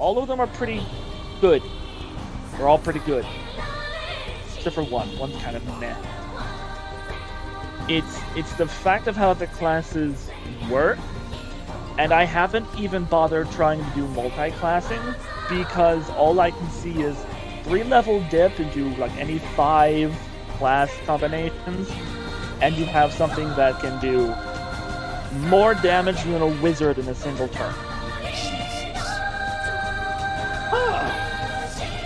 all of them are pretty good. They're all pretty good. Except for one. One's kind of meh. It's the fact of how the classes work, and I haven't even bothered trying to do multi-classing, because all I can see is 3-level dip into like any 5 class combinations, and you have something that can do more damage than a wizard in a single turn.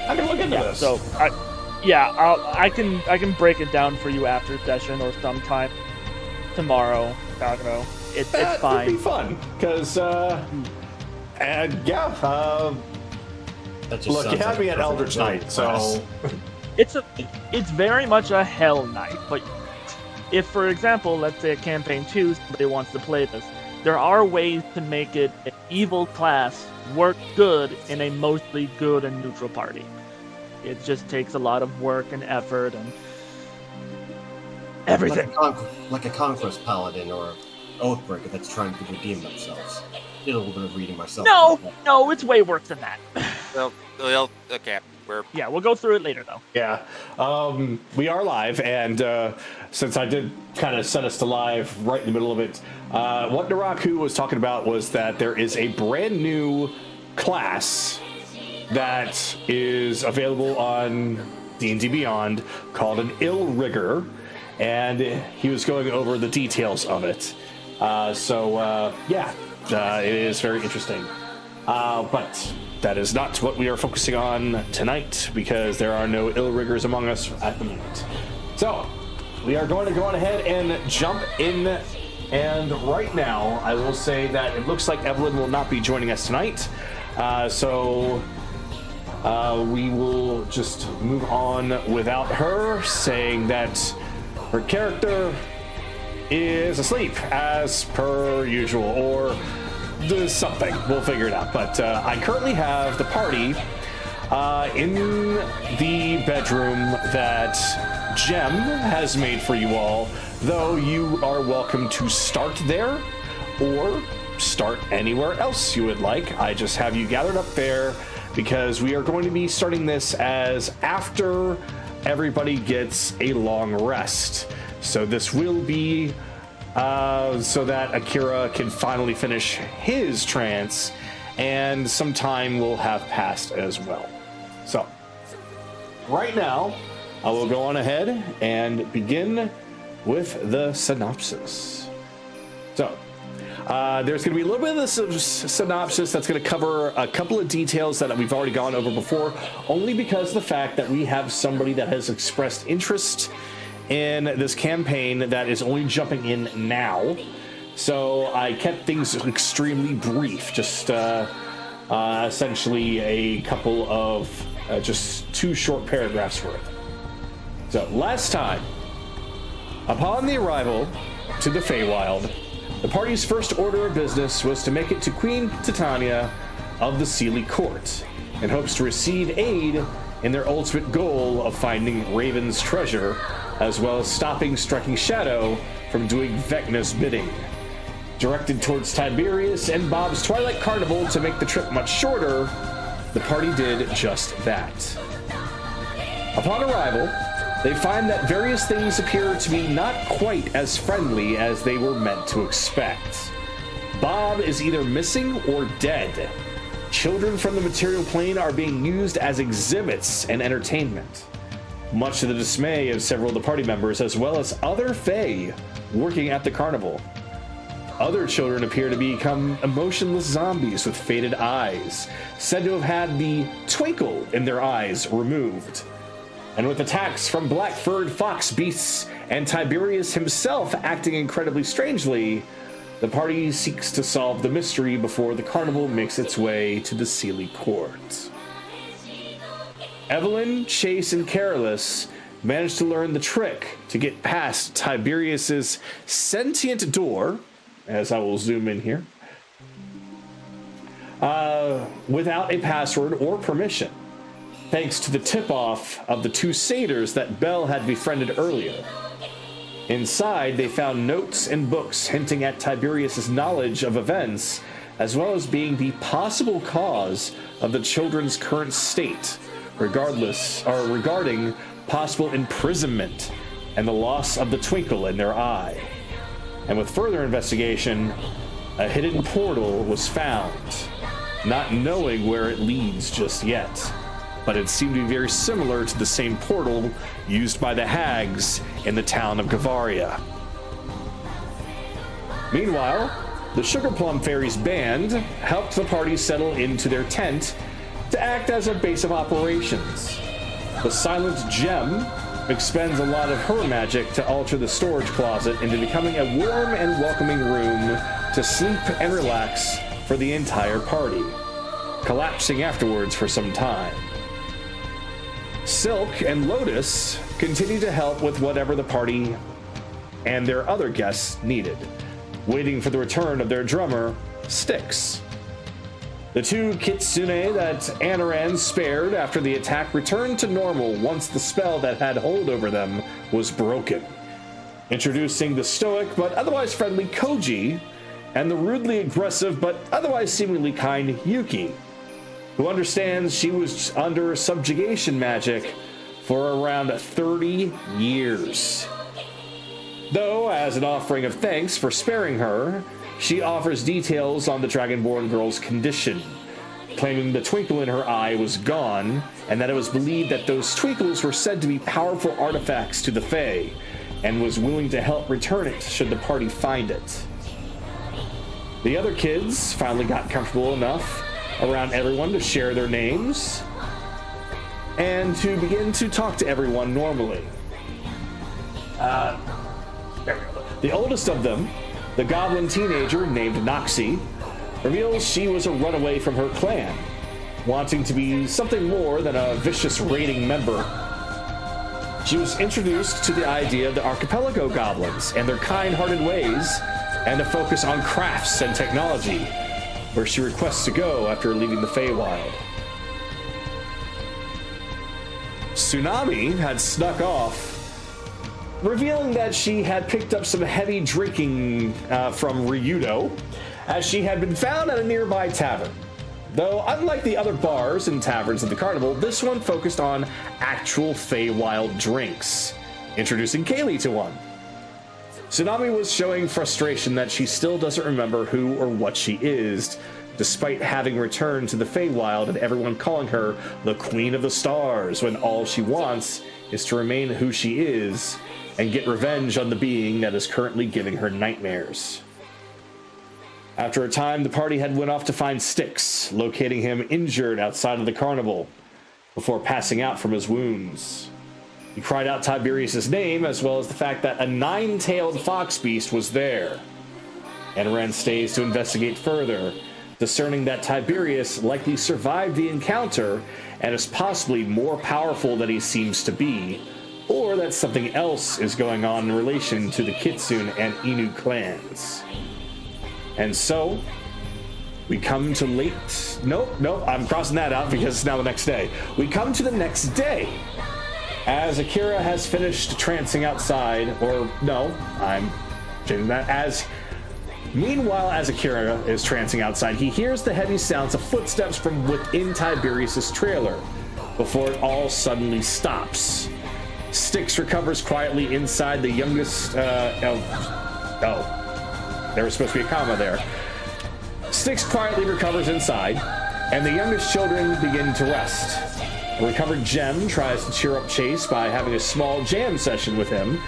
I can look into this. So I can break it down for you after session or sometime tomorrow, Kagato. It's fine. It'd be fun, because look, you had me at Eldritch Knight, so it's very much a Hell Knight. But if, for example, let's say a campaign 2, somebody wants to play this, there are ways to make it an evil class work good in a mostly good and neutral party. It just takes a lot of work and effort and everything. Like a Conquest Paladin or Oathbreaker that's trying to redeem themselves. Did a little bit of reading myself. No, it's way worse than that. Well, okay. We'll go through it later, though. Yeah. We are live, and since I did kind of set us to live right in the middle of it, what Naraku was talking about was that there is a brand new class that is available on D&D Beyond called an Ill Rigger, and he was going over the details of it. It is very interesting. But that is not what we are focusing on tonight, because there are no Ill Riggers among us at the moment. So, we are going to go on ahead and jump in, and right now, I will say that it looks like Evelyn will not be joining us tonight, we will just move on without her, saying that her character is asleep, as per usual, or something. We'll figure it out. But I currently have the party in the bedroom that Jem has made for you all, though you are welcome to start there or start anywhere else you would like. I just have you gathered up there because we are going to be starting this as after everybody gets a long rest. So this will be so that Akira can finally finish his trance, and some time will have passed as well. So, right now, I will go on ahead and begin with the synopsis. So, there's going to be a little bit of the synopsis that's going to cover a couple of details that we've already gone over before, only because of the fact that we have somebody that has expressed interest in this campaign that is only jumping in now. So I kept things extremely brief, just essentially a couple of just 2 short paragraphs worth. So last time, upon the arrival to the Feywild, the party's first order of business was to make it to Queen Titania of the Sealy Court in hopes to receive aid in their ultimate goal of finding Raven's treasure, as well as stopping Striking Shadow from doing Vecna's bidding. Directed towards Tiberius and Bob's Twilight Carnival to make the trip much shorter, the party did just that. Upon arrival, they find that various things appear to be not quite as friendly as they were meant to expect. Bob is either missing or dead. Children from the material plane are being used as exhibits and entertainment, much to the dismay of several of the party members, as well as other Fae working at the carnival. Other children appear to become emotionless zombies with faded eyes, said to have had the twinkle in their eyes removed. And with attacks from black-furred fox beasts and Tiberius himself acting incredibly strangely, the party seeks to solve the mystery before the carnival makes its way to the Sealy Court. Evelyn, Chase, and Careless managed to learn the trick to get past Tiberius's sentient door, as I will zoom in here, without a password or permission, thanks to the tip-off of the 2 satyrs that Belle had befriended earlier. Inside, they found notes and books hinting at Tiberius's knowledge of events as well as being the possible cause of the children's current state, regarding possible imprisonment and the loss of the twinkle in their eye. And with further investigation, a hidden portal was found, not knowing where it leads just yet, but it seemed to be very similar to the same portal used by the hags in the town of Gavaria. Meanwhile, the Sugar Plum Fairies band helped the party settle into their tent to act as a base of operations. The Silent Gem expends a lot of her magic to alter the storage closet into becoming a warm and welcoming room to sleep and relax for the entire party, collapsing afterwards for some time. Silk and Lotus continue to help with whatever the party and their other guests needed, waiting for the return of their drummer, Styx. The two kitsune that Anaran spared after the attack returned to normal once the spell that had hold over them was broken, introducing the stoic but otherwise friendly Koji and the rudely aggressive but otherwise seemingly kind Yuki, who understands she was under subjugation magic for around 30 years. Though, as an offering of thanks for sparing her, she offers details on the Dragonborn girl's condition, claiming the twinkle in her eye was gone, and that it was believed that those twinkles were said to be powerful artifacts to the Fae, and was willing to help return it should the party find it. The other kids finally got comfortable enough around everyone to share their names, and to begin to talk to everyone normally. There we go. The oldest of them, the goblin teenager named Noxie, reveals she was a runaway from her clan, wanting to be something more than a vicious raiding member. She was introduced to the idea of the archipelago goblins and their kind-hearted ways, and a focus on crafts and technology, where she requests to go after leaving the Feywild. Tsunami had snuck off, revealing that she had picked up some heavy drinking from Ryudo, as she had been found at a nearby tavern. Though, unlike the other bars and taverns at the carnival, this one focused on actual Feywild drinks, introducing Kaylee to one. Tsunami was showing frustration that she still doesn't remember who or what she is, despite having returned to the Feywild and everyone calling her the Queen of the Stars, when all she wants is to remain who she is and get revenge on the being that is currently giving her nightmares. After a time, the party had went off to find Styx, locating him injured outside of the carnival, before passing out from his wounds. He cried out Tiberius' name, as well as the fact that a 9-tailed fox beast was there. Anaran stays to investigate further, discerning that Tiberius likely survived the encounter and is possibly more powerful than he seems to be, or that something else is going on in relation to the Kitsune and Inu clans. And so, we come to Nope, I'm crossing that out because it's now the next day. We come to the next day, as Akira has finished trancing outside, or no, I'm changing that. Meanwhile, as Akira is trancing outside, he hears the heavy sounds of footsteps from within Tiberius' trailer, before it all suddenly stops. Styx recovers quietly inside the youngest, there was supposed to be a comma there. Styx quietly recovers inside, and the youngest children begin to rest. A recovered Gem tries to cheer up Chase by having a small jam session with him,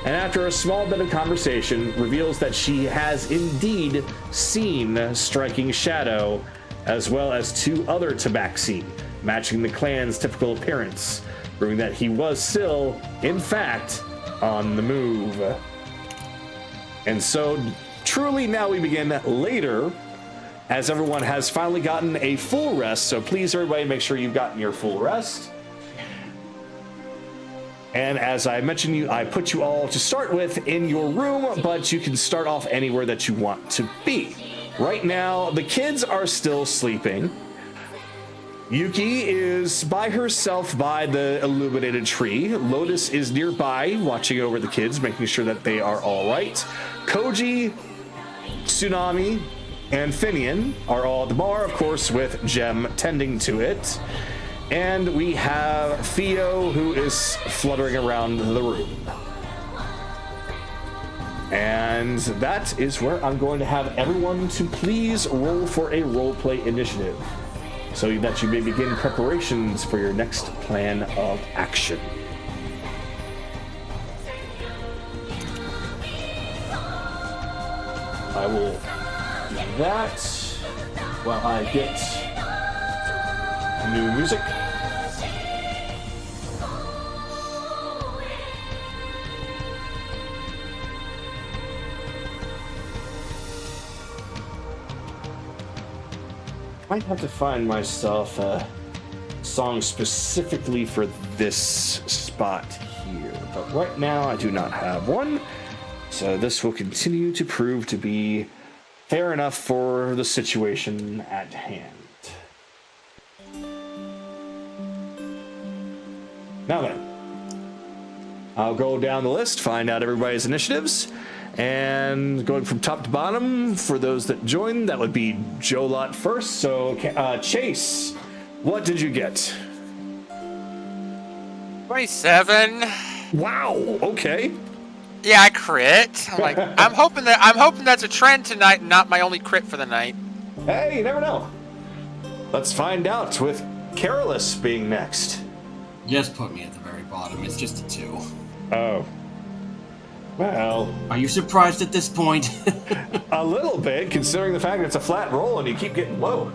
and after a small bit of conversation, reveals that she has indeed seen Striking Shadow, as well as 2 other Tabaxi, matching the clan's typical appearance, proving that he was still, in fact, on the move. And so, truly now we begin later, as everyone has finally gotten a full rest, so please everybody make sure you've gotten your full rest. And as I mentioned, I put you all to start with in your room, but you can start off anywhere that you want to be. Right now, the kids are still sleeping. Yuki is by herself by the illuminated tree. Lotus is nearby, watching over the kids, making sure that they are all right. Koji, Tsunami, and Finian are all at the bar, of course, with Jem tending to it. And we have Theo, who is fluttering around the room. And that is where I'm going to have everyone to please roll for a roleplay initiative, so that you may begin preparations for your next plan of action. I will do that while I get new music. Might have to find myself a song specifically for this spot here, but right now I do not have one, so this will continue to prove to be fair enough for the situation at hand. Now then, I'll go down the list, find out everybody's initiatives, and going from top to bottom, for those that joined, that would be Jolot first. So, Chase, what did you get? 27. Wow. Okay. Yeah, I crit. I'm like, I'm hoping that's a trend tonight, and not my only crit for the night. Hey, you never know. Let's find out with Carolus being next. Just put me at the very bottom. It's just a 2. Oh. Well, Are you surprised at this point? a little bit, considering the fact that it's a flat roll and you keep getting low.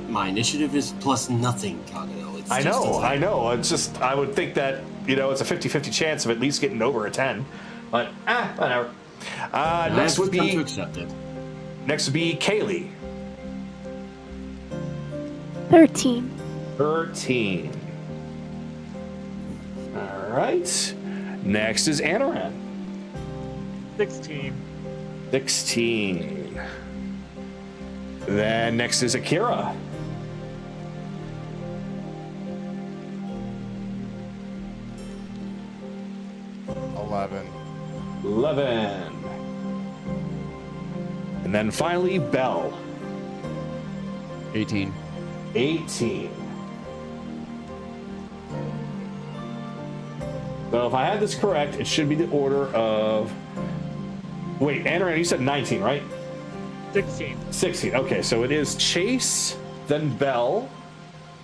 My initiative is plus nothing, Kagato. It's just a 10. I know. It's just, I would think that, it's a 50-50 chance of at least getting over a 10. But, whatever. Next would come to be accept it. Kaylee. 13. 13. All right. Next is Anoran. 16. 16. Then next is Akira. 11. And then finally, Belle. 18. 18. So if I had this correct, it should be the order of... Wait, Anoran, you said 19, right? 16. 16. Okay, so it is Chase, then Belle,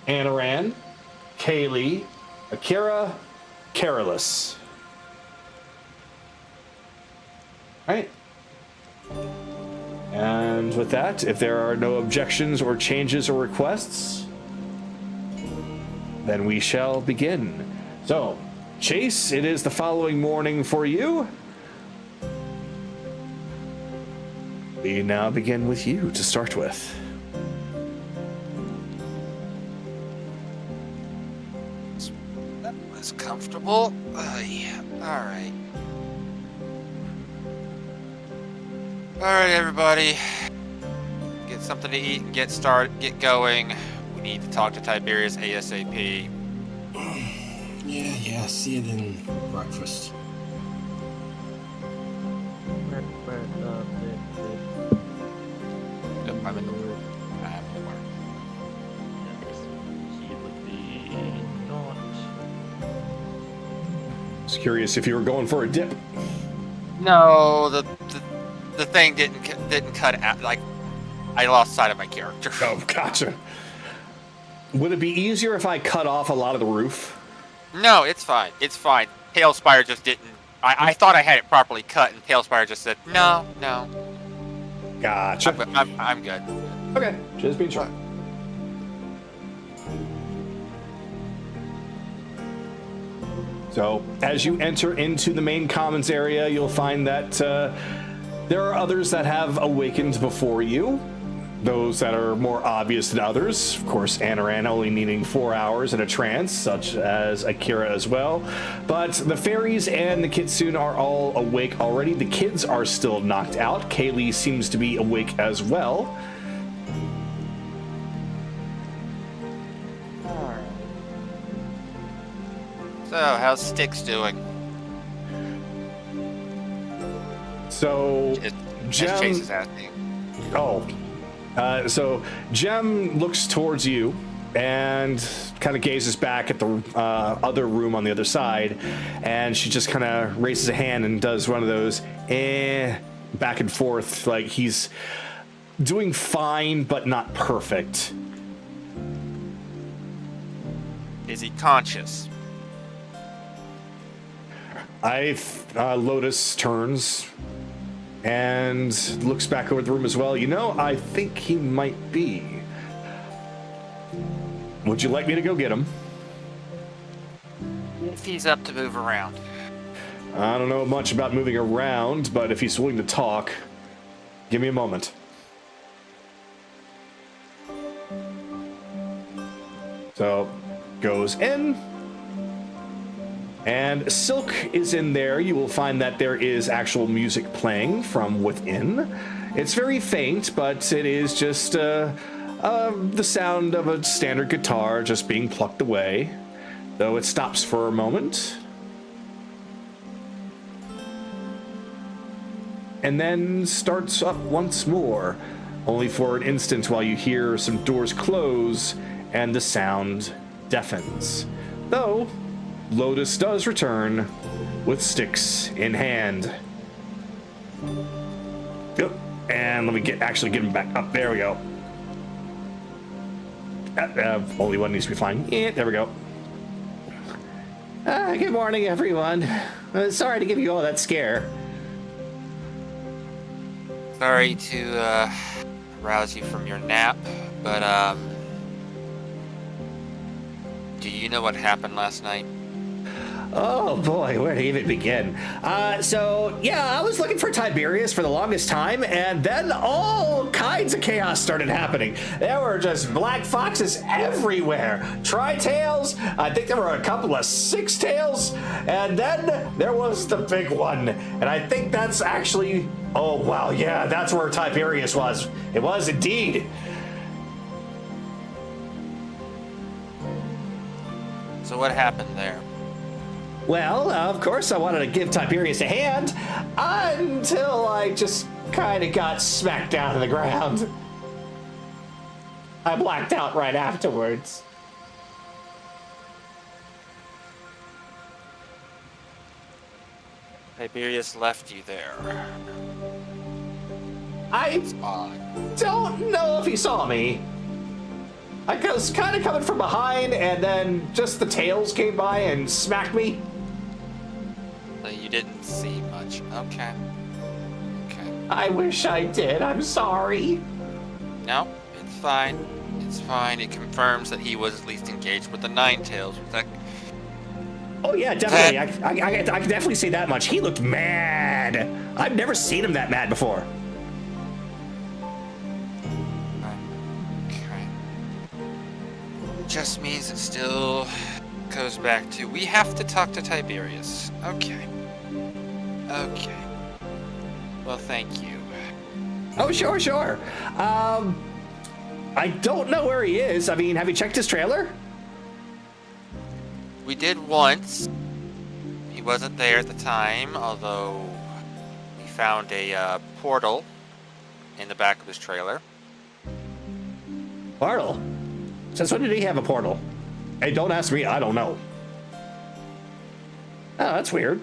Anoran, Kaylee, Akira, Carolus. Right. And with that, if there are no objections or changes or requests, then we shall begin. So, Chase, it is the following morning for you. We now begin with you to start with. That was comfortable. Yeah. All right. All right, everybody. Get something to eat and get going. We need to talk to Tiberius ASAP. Yeah, see you then. Breakfast. Yep, I'm in the work. He would be not. Just curious if you were going for a dip. No, the thing didn't cut out. Like, I lost sight of my character. Oh, gotcha. Would it be easier if I cut off a lot of the roof? No, it's fine. It's fine. Tailspire just didn't. I thought I had it properly cut, and Tailspire just said no. Gotcha. I'm good. Okay, just being sure. So, as you enter into the main commons area, you'll find that there are others that have awakened before you. Those that are more obvious than others. Of course, Anoran only needing 4 hours in a trance, such as Akira as well. But the fairies and the kitsune are all awake already. The kids are still knocked out. Kaylee seems to be awake as well. So, how's Styx doing? So, As Chase is asking. So Jem looks towards you and kind of gazes back at the other room on the other side, and she just kind of raises a hand and does one of those back and forth, like he's doing fine but not perfect. Is he conscious? Lotus turns and looks back over the room as well. You know, I think he might be. Would you like me to go get him? If he's up to move around. I don't know much about moving around, but if he's willing to talk, give me a moment. So, goes in. And Silk is in there. You will find that there is actual music playing from within. It's very faint, but it is just the sound of a standard guitar just being plucked away. Though it stops for a moment. And then starts up once more, only for an instant while you hear some doors close and the sound deafens. Though Lotus does return with sticks in hand. Yep. And let me get him back up. There we go. Only one needs to be flying. Yeah, there we go. Good morning, everyone. Sorry to give you all that scare. Sorry to rouse you from your nap, but do you know what happened last night? Oh boy, where to even begin? So yeah, I was looking for Tiberius for the longest time, and then all kinds of chaos started happening. There were just black foxes everywhere. Tri-tails, I think there were a couple of six-tails, and then there was the big one. And I think that's actually, oh wow, yeah, that's where Tiberius was. It was indeed. So what happened there? Well, of course I wanted to give Tiberius a hand, until I just kind of got smacked down to the ground. I blacked out right afterwards. Tiberius left you there. I Odd. don't know if he saw me. I was kind of coming from behind, and then just the tails came by and smacked me. So you didn't see much. Okay. I wish I did. I'm sorry. No, it's fine. It's fine. It confirms that he was at least engaged with the Nine Tails. Oh yeah, definitely. I can definitely say that much. He looked mad. I've never seen him that mad before. Okay. Just means it still goes back to we have to talk to Tiberius. Okay. Well, thank you. Oh, sure. I don't know where he is. I mean, have you checked his trailer? We did once. He wasn't there at the time, although we found a portal in the back of his trailer. Portal? Since when did he have a portal? Hey, don't ask me. I don't know. Oh, that's weird.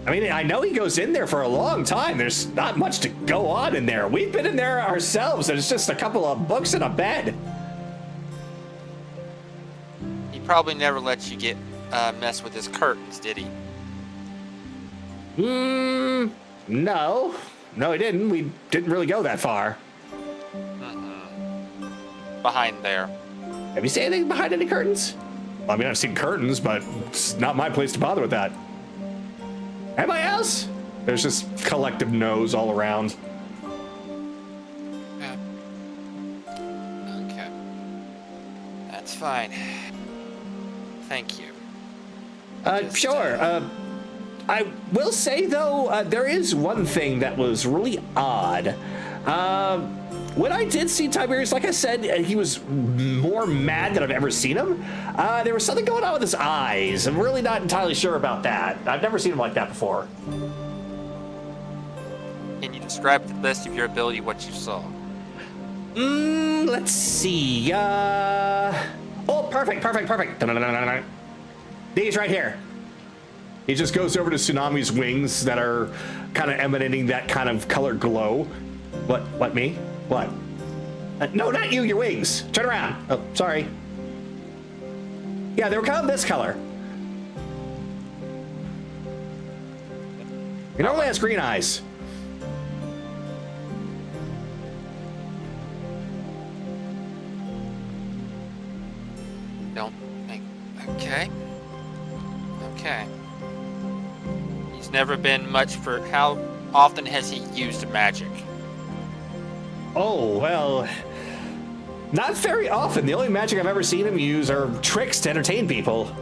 I mean, I know he goes in there for a long time. There's not much to go on in there. We've been in there ourselves, and it's just a couple of books and a bed. He probably never let you get mess with his curtains, did he? No. No, he didn't. We didn't really go that far. Behind there. Have you seen anything behind any curtains? I mean, I've seen curtains, but it's not my place to bother with that. Anybody else? There's just collective no's all around. Yeah. Okay. That's fine. Thank you. Sure. I will say, though, there is one thing that was really odd. When I did see Tiberius, like I said, he was more mad than I've ever seen him. There was something going on with his eyes. I'm really not entirely sure about that. I've never seen him like that before. Can you describe to the best of your ability what you saw? Let's see. Oh, perfect. Dun-dun-dun-dun-dun. These right here. He just goes over to Tsunami's wings that are kind of emanating that kind of colored glow. What, me? What? No, not you, your wings. Turn around. Oh, sorry. Yeah, they were kind of this color. He normally has green eyes. Don't think. Okay. He's never been much for. How often has he used magic? Oh, well, not very often. The only magic I've ever seen him use are tricks to entertain people.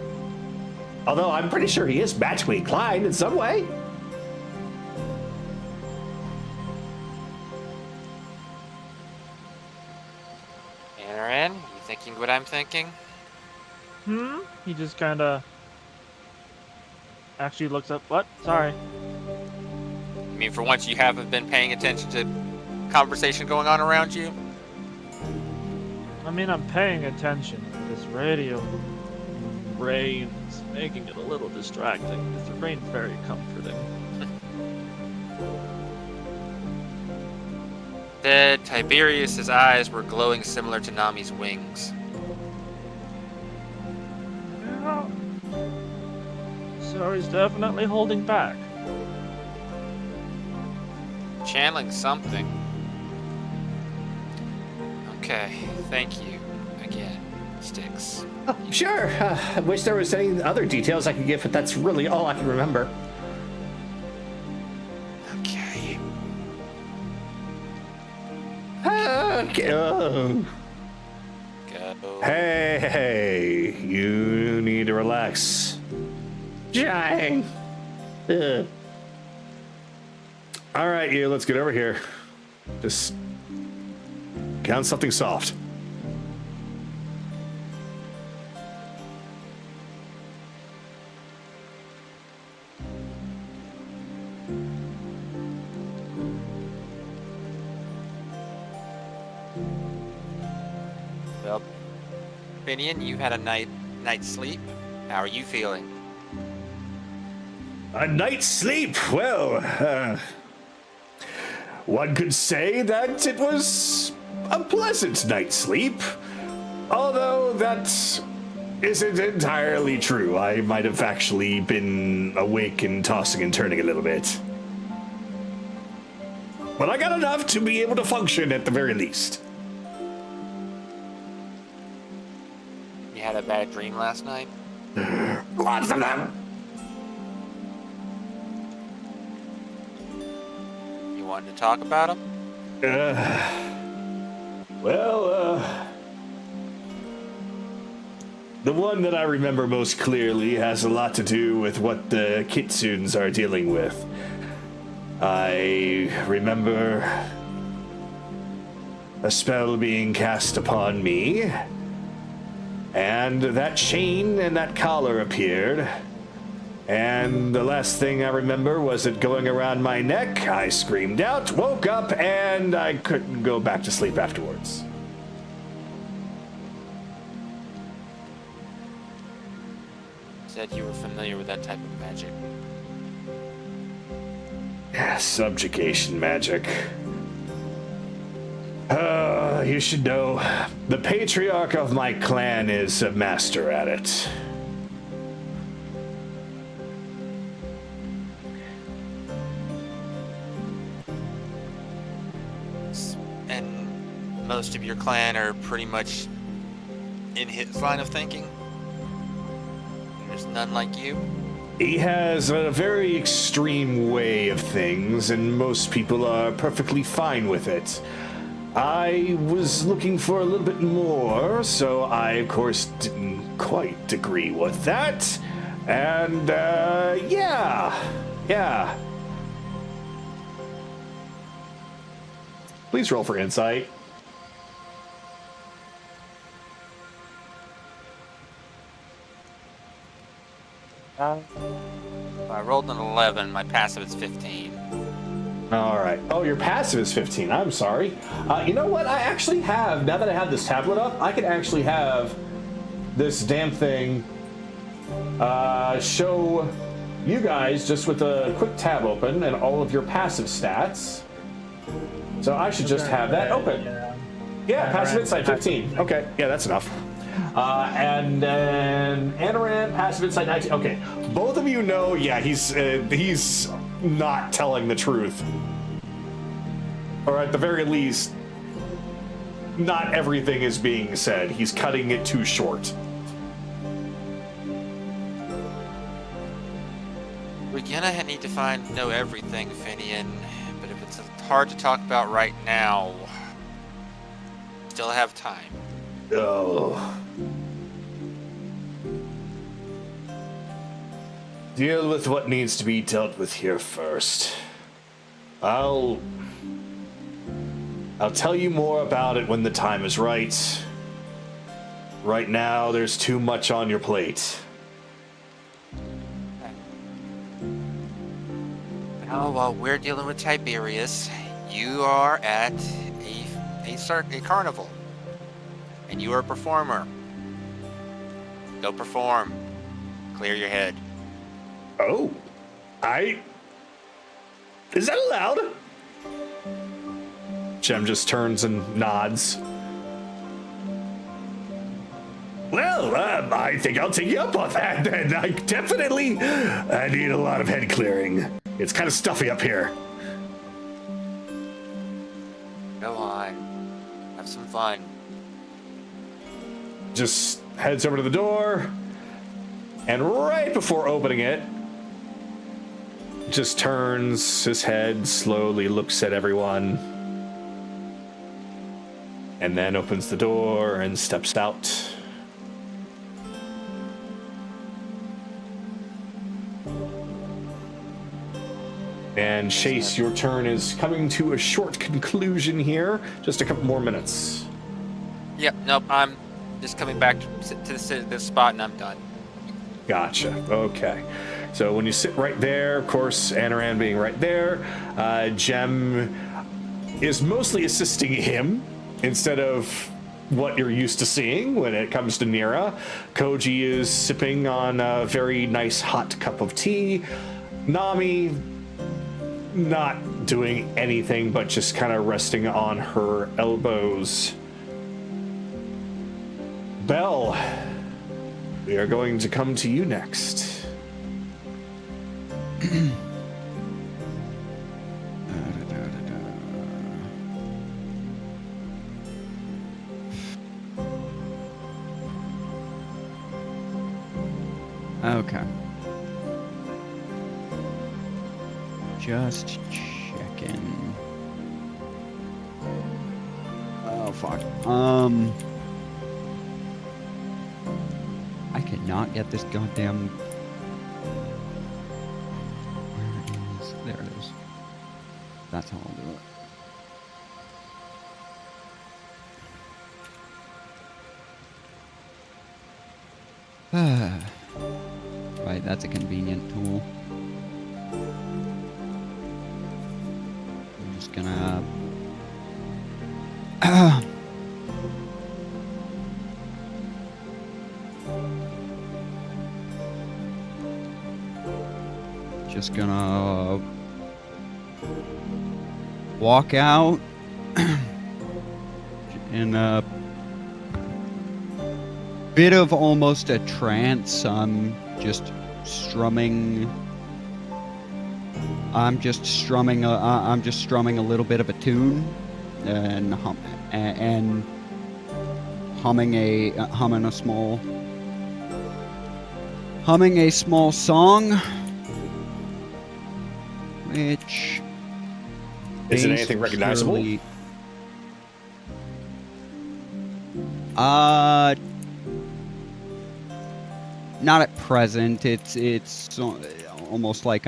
Although I'm pretty sure he is magically inclined in some way. Aaron, you thinking what I'm thinking? He just kind of actually looks up. What? Sorry. I mean, for once you haven't been paying attention to conversation going on around you? I mean, I'm paying attention. This radio rain's making it a little distracting. Because the rain's very comforting. Said Tiberius's eyes were glowing similar to Nami's wings. Yeah. So he's definitely holding back. Channeling something. Okay, thank you again, Styx. Oh, sure. I wish there was any other details I could give, but that's really all I can remember. Okay. Okay. Oh. Go. Hey, you need to relax. Jane. All right, you, let's get over here. Just count something soft. Well, Finian, you had a night's sleep. How are you feeling? A night's sleep. Well, one could say that it was a pleasant night's sleep. Although that isn't entirely true. I might have actually been awake and tossing and turning a little bit. But I got enough to be able to function at the very least. You had a bad dream last night? Lots of them. You wanted to talk about them? The one that I remember most clearly has a lot to do with what the Kitsunes are dealing with. I remember a spell being cast upon me, and that chain and that collar appeared. And the last thing I remember was it going around my neck. I screamed out, woke up, and I couldn't go back to sleep afterwards. Said you were familiar with that type of magic. Subjugation magic. You should know, the patriarch of my clan is a master at it. And most of your clan are pretty much in his line of thinking? There's none like you? He has a very extreme way of things, and most people are perfectly fine with it. I was looking for a little bit more, so I, of course, didn't quite agree with that. And, yeah. Please roll for insight. I rolled an 11. My passive is 15. All right. Oh, your passive is 15. I'm sorry. You know what? I actually have, now that I have this tablet up, I can actually have this damn thing show you guys just with a quick tab open and all of your passive stats. So I should just have that open. Yeah, passive insight 15. Okay, yeah, that's enough. And then Anoran, passive insight 19. Okay, both of you know, yeah, he's not telling the truth. Or at the very least, not everything is being said. He's cutting it too short. We're gonna need to know everything, Finian, but if it's hard to talk about right now, still have time. Oh. Deal with what needs to be dealt with here first. I'll tell you more about it when the time is right. Right now, there's too much on your plate. Now, while we're dealing with Tiberius, you are at a carnival, and you are a performer. Go perform. Clear your head. Oh, is that allowed? Jem just turns and nods. Well, I think I'll take you up on that then. I need a lot of head clearing. It's kind of stuffy up here. Go on. Have some fun. Just heads over to the door, and right before opening it, just turns his head, slowly looks at everyone, and then opens the door and steps out. And Chase, your turn is coming to a short conclusion here. Just a couple more minutes. Yep, nope, I'm just coming back to this spot and I'm done. Gotcha. Okay. So when you sit right there, of course, Anoran being right there, Jem is mostly assisting him instead of what you're used to seeing when it comes to Nira. Koji is sipping on a very nice hot cup of tea. Nami not doing anything but just kind of resting on her elbows. Belle, we are going to come to you next. Okay. Just checking. Oh fuck. I cannot get this goddamn. Where is? There it is. That's how I'll do it. Right, that's a convenient tool. I'm just gonna. Just gonna walk out in a bit of almost a trance. I'm just strumming a little bit of a tune and humming a small song, which is it anything recognizable? Not at present. It's almost like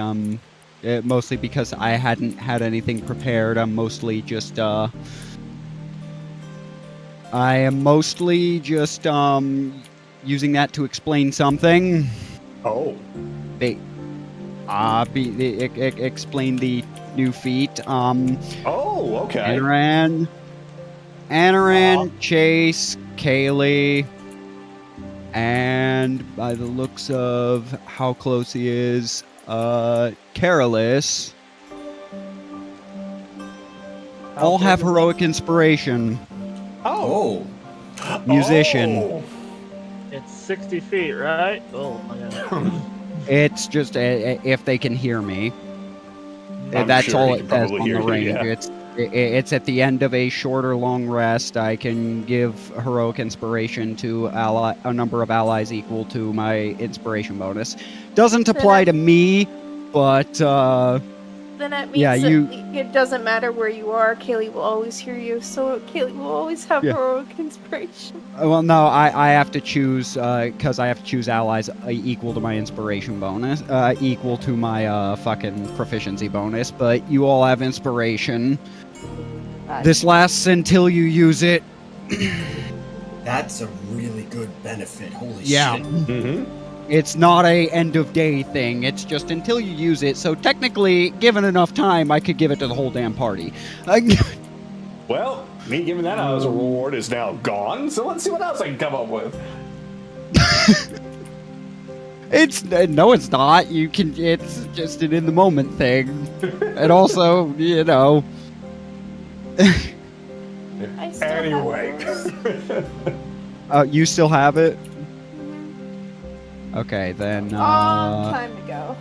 mostly because I hadn't had anything prepared. I'm mostly just I am mostly just using that to explain something. Oh. explain the new feat. Oh, okay. Anaran, Chase, Kaylee, and by the looks of how close he is, Careless, all have heroic inspiration. Oh. Musician. Oh. It's 60 feet, right? Oh my god. It's just if they can hear me. I'm That's sure all he it can says probably on the hear you, range. yeah. It's at the end of a short or long rest. I can give heroic inspiration to a number of allies equal to my inspiration bonus. Doesn't apply to me, but Then that means yeah, that it doesn't matter where you are, Kaylee will always hear you, so Kaylee will always have Yeah. heroic inspiration. well, no, I have to choose because I have to choose allies equal to my inspiration bonus, equal to my fucking proficiency bonus. But you all have inspiration. This lasts until you use it. That's a really good benefit. Holy Yeah. shit. Mm-hmm. It's not a end of day thing. It's just until you use it. So technically, given enough time, I could give it to the whole damn party. Well, me giving that out as a reward is now gone, so let's see what else I can come up with. It's no, it's not. You can. It's just an in the moment thing, and also, you know. I still have Anyway. yours. You still have it. Okay, then. Long time ago.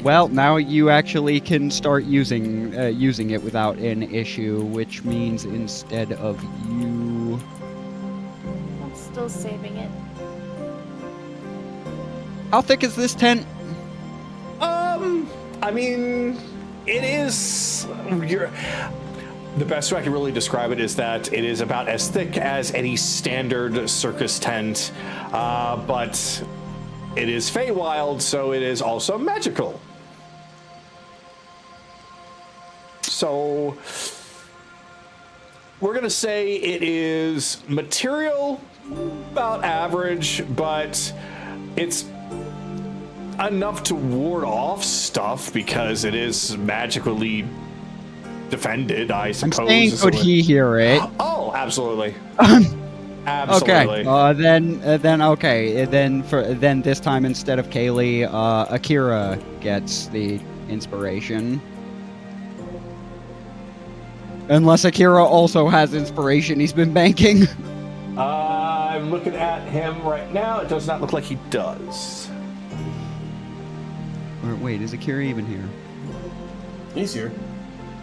Well, now you actually can start using it without an issue, which means instead of you. I'm still saving it. How thick is this tent? I mean, it is. The best way I can really describe it is that it is about as thick as any standard circus tent, but it is Feywild, so it is also magical. So we're gonna say it is material about average, but it's enough to ward off stuff because it is magically defended, I suppose. I'm saying, could he hear it? Oh, absolutely. Okay. Absolutely. Then this time instead of Kaylee, Akira gets the inspiration. Unless Akira also has inspiration, he's been banking. I'm looking at him right now. It does not look like he does. Or wait, is Akira even here? He's here.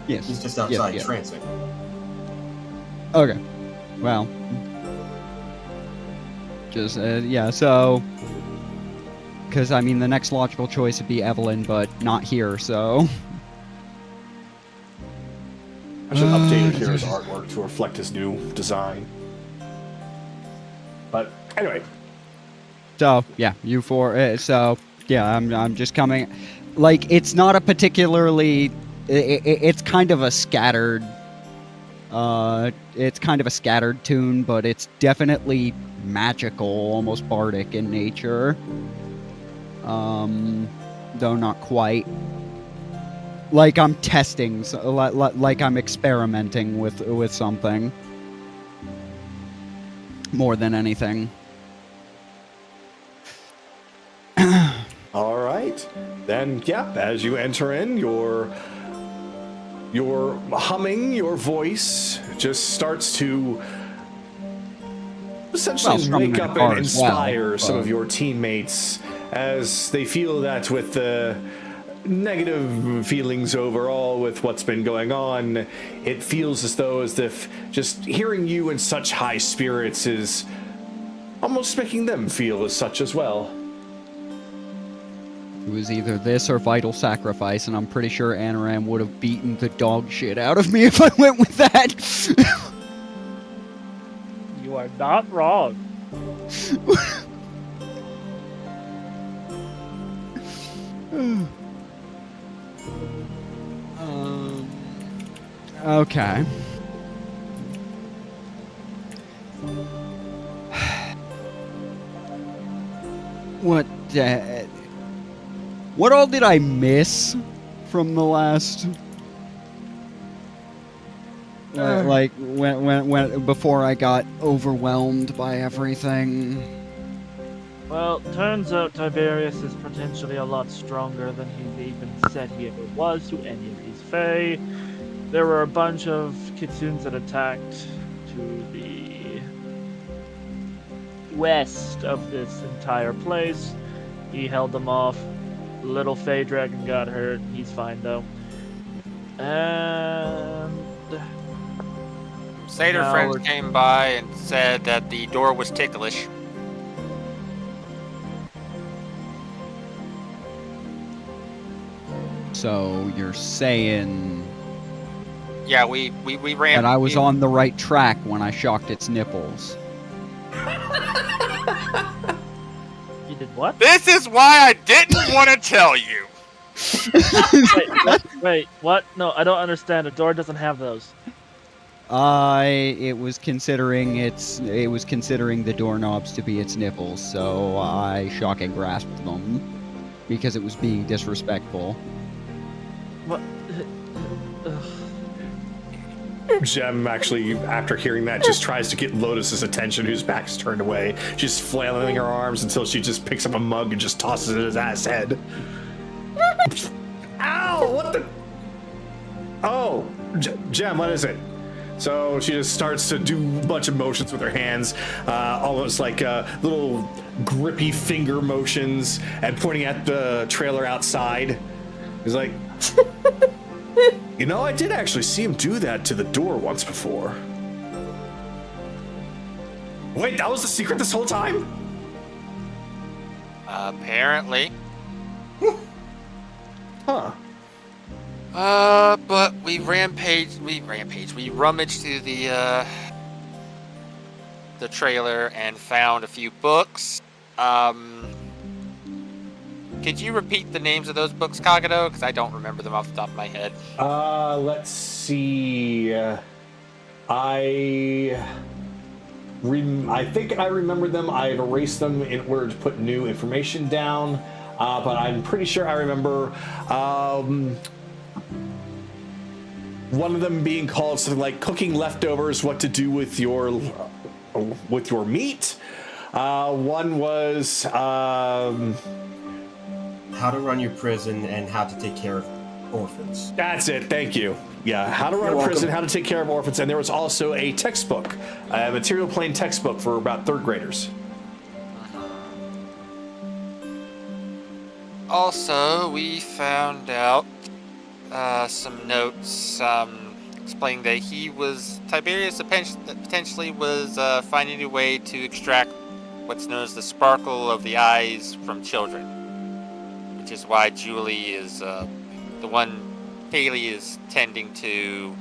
Yes. He's just outside yeah. trancing. Okay. Well. Just, yeah, so. Because, I mean, the next logical choice would be Evelyn, but not here, so. I should update Akira's artwork to reflect his new design. But anyway. So, yeah, you four. So, yeah, I'm just coming. Like, it's not a particularly. It's kind of a scattered. It's kind of a scattered tune, but it's definitely magical, almost bardic in nature. Though not quite. Like I'm testing, so, like I'm experimenting with something. More than anything. All right. Then, yeah, as you enter in, your humming, your voice just starts to essentially wake up and inspire some of your teammates as they feel that with the negative feelings overall with what's been going on, it feels as if just hearing you in such high spirits is almost making them feel as such as well. It was either this or Vital Sacrifice, and I'm pretty sure Anaram would have beaten the dog shit out of me if I went with that. You are not wrong. Okay. What What all did I miss from the last? Like when before I got overwhelmed by everything. Well, turns out Tiberius is potentially a lot stronger than he even said he ever was to any of these Fae. There were a bunch of kitsunes that attacked to the west of this entire place. He held them off. Little Fae dragon got hurt. He's fine though. And Seder now friends we're- came by and said that the door was ticklish. So you're saying Yeah, we ran. that I was we- on the right track when I shocked its nipples. you did what? This is why I didn't want to tell you. Wait, what? No, I don't understand. A door doesn't have those. It was considering the doorknobs to be its nipples, so I shock and grasped them because it was being disrespectful. What? Ugh. Gem actually, after hearing that, just tries to get Lotus's attention, whose back's turned away. She's flailing her arms until she just picks up a mug and just tosses it at his ass head. Ow! What the? Oh, Gem, what is it? So she just starts to do a bunch of motions with her hands, almost like little grippy finger motions, and pointing at the trailer outside. He's like, you know, I did actually see him do that to the door once before. Wait, that was the secret this whole time? Apparently. Huh. But we rummaged through the trailer and found a few books. Could you repeat the names of those books, Kagato? Because I don't remember them off the top of my head. Let's see. I think I remember them. I've erased them in order to put new information down. But I'm pretty sure I remember one of them being called something like cooking leftovers, what to do with your meat. One was How to run your prison and how to take care of orphans. that's it. Thank you. Yeah, how to run You're a prison, welcome. how to take care of orphans, and there was also a textbook, a material plane textbook for about third graders. Also, we found out some notes explaining that Tiberius potentially was finding a way to extract what's known as the sparkle of the eyes from children, which is why Julie is the one Haley is tending to,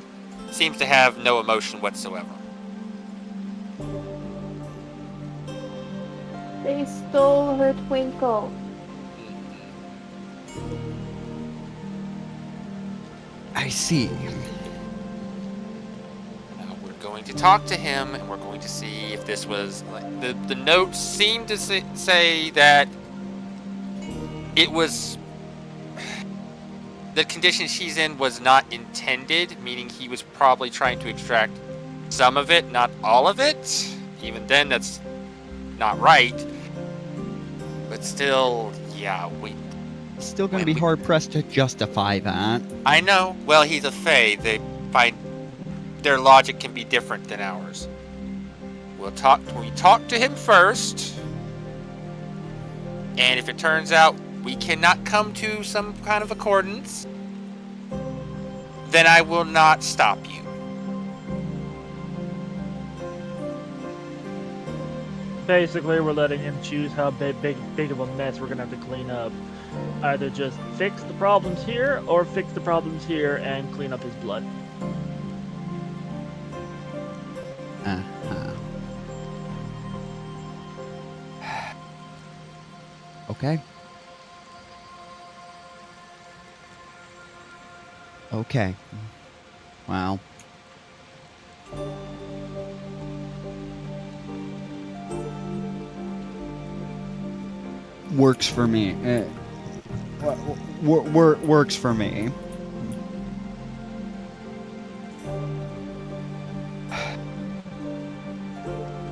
seems to have no emotion whatsoever. They stole her Twinkle. I see. Now we're going to talk to him, and we're going to see if this was the notes seem to say that it was the condition she's in was not intended, meaning he was probably trying to extract some of it, not all of it. Even then, that's not right. But still, yeah, Still gonna be hard pressed to justify that. I know. Well, he's a Fae. They find their logic can be different than ours. We talk to him first, and if it turns out we cannot come to some kind of accordance, then I will not stop you. Basically, we're letting him choose how big of a mess we're gonna have to clean up. Either just fix the problems here, or fix the problems here and clean up his blood. Uh-huh. Okay. Okay. Well. Works for me. works for me.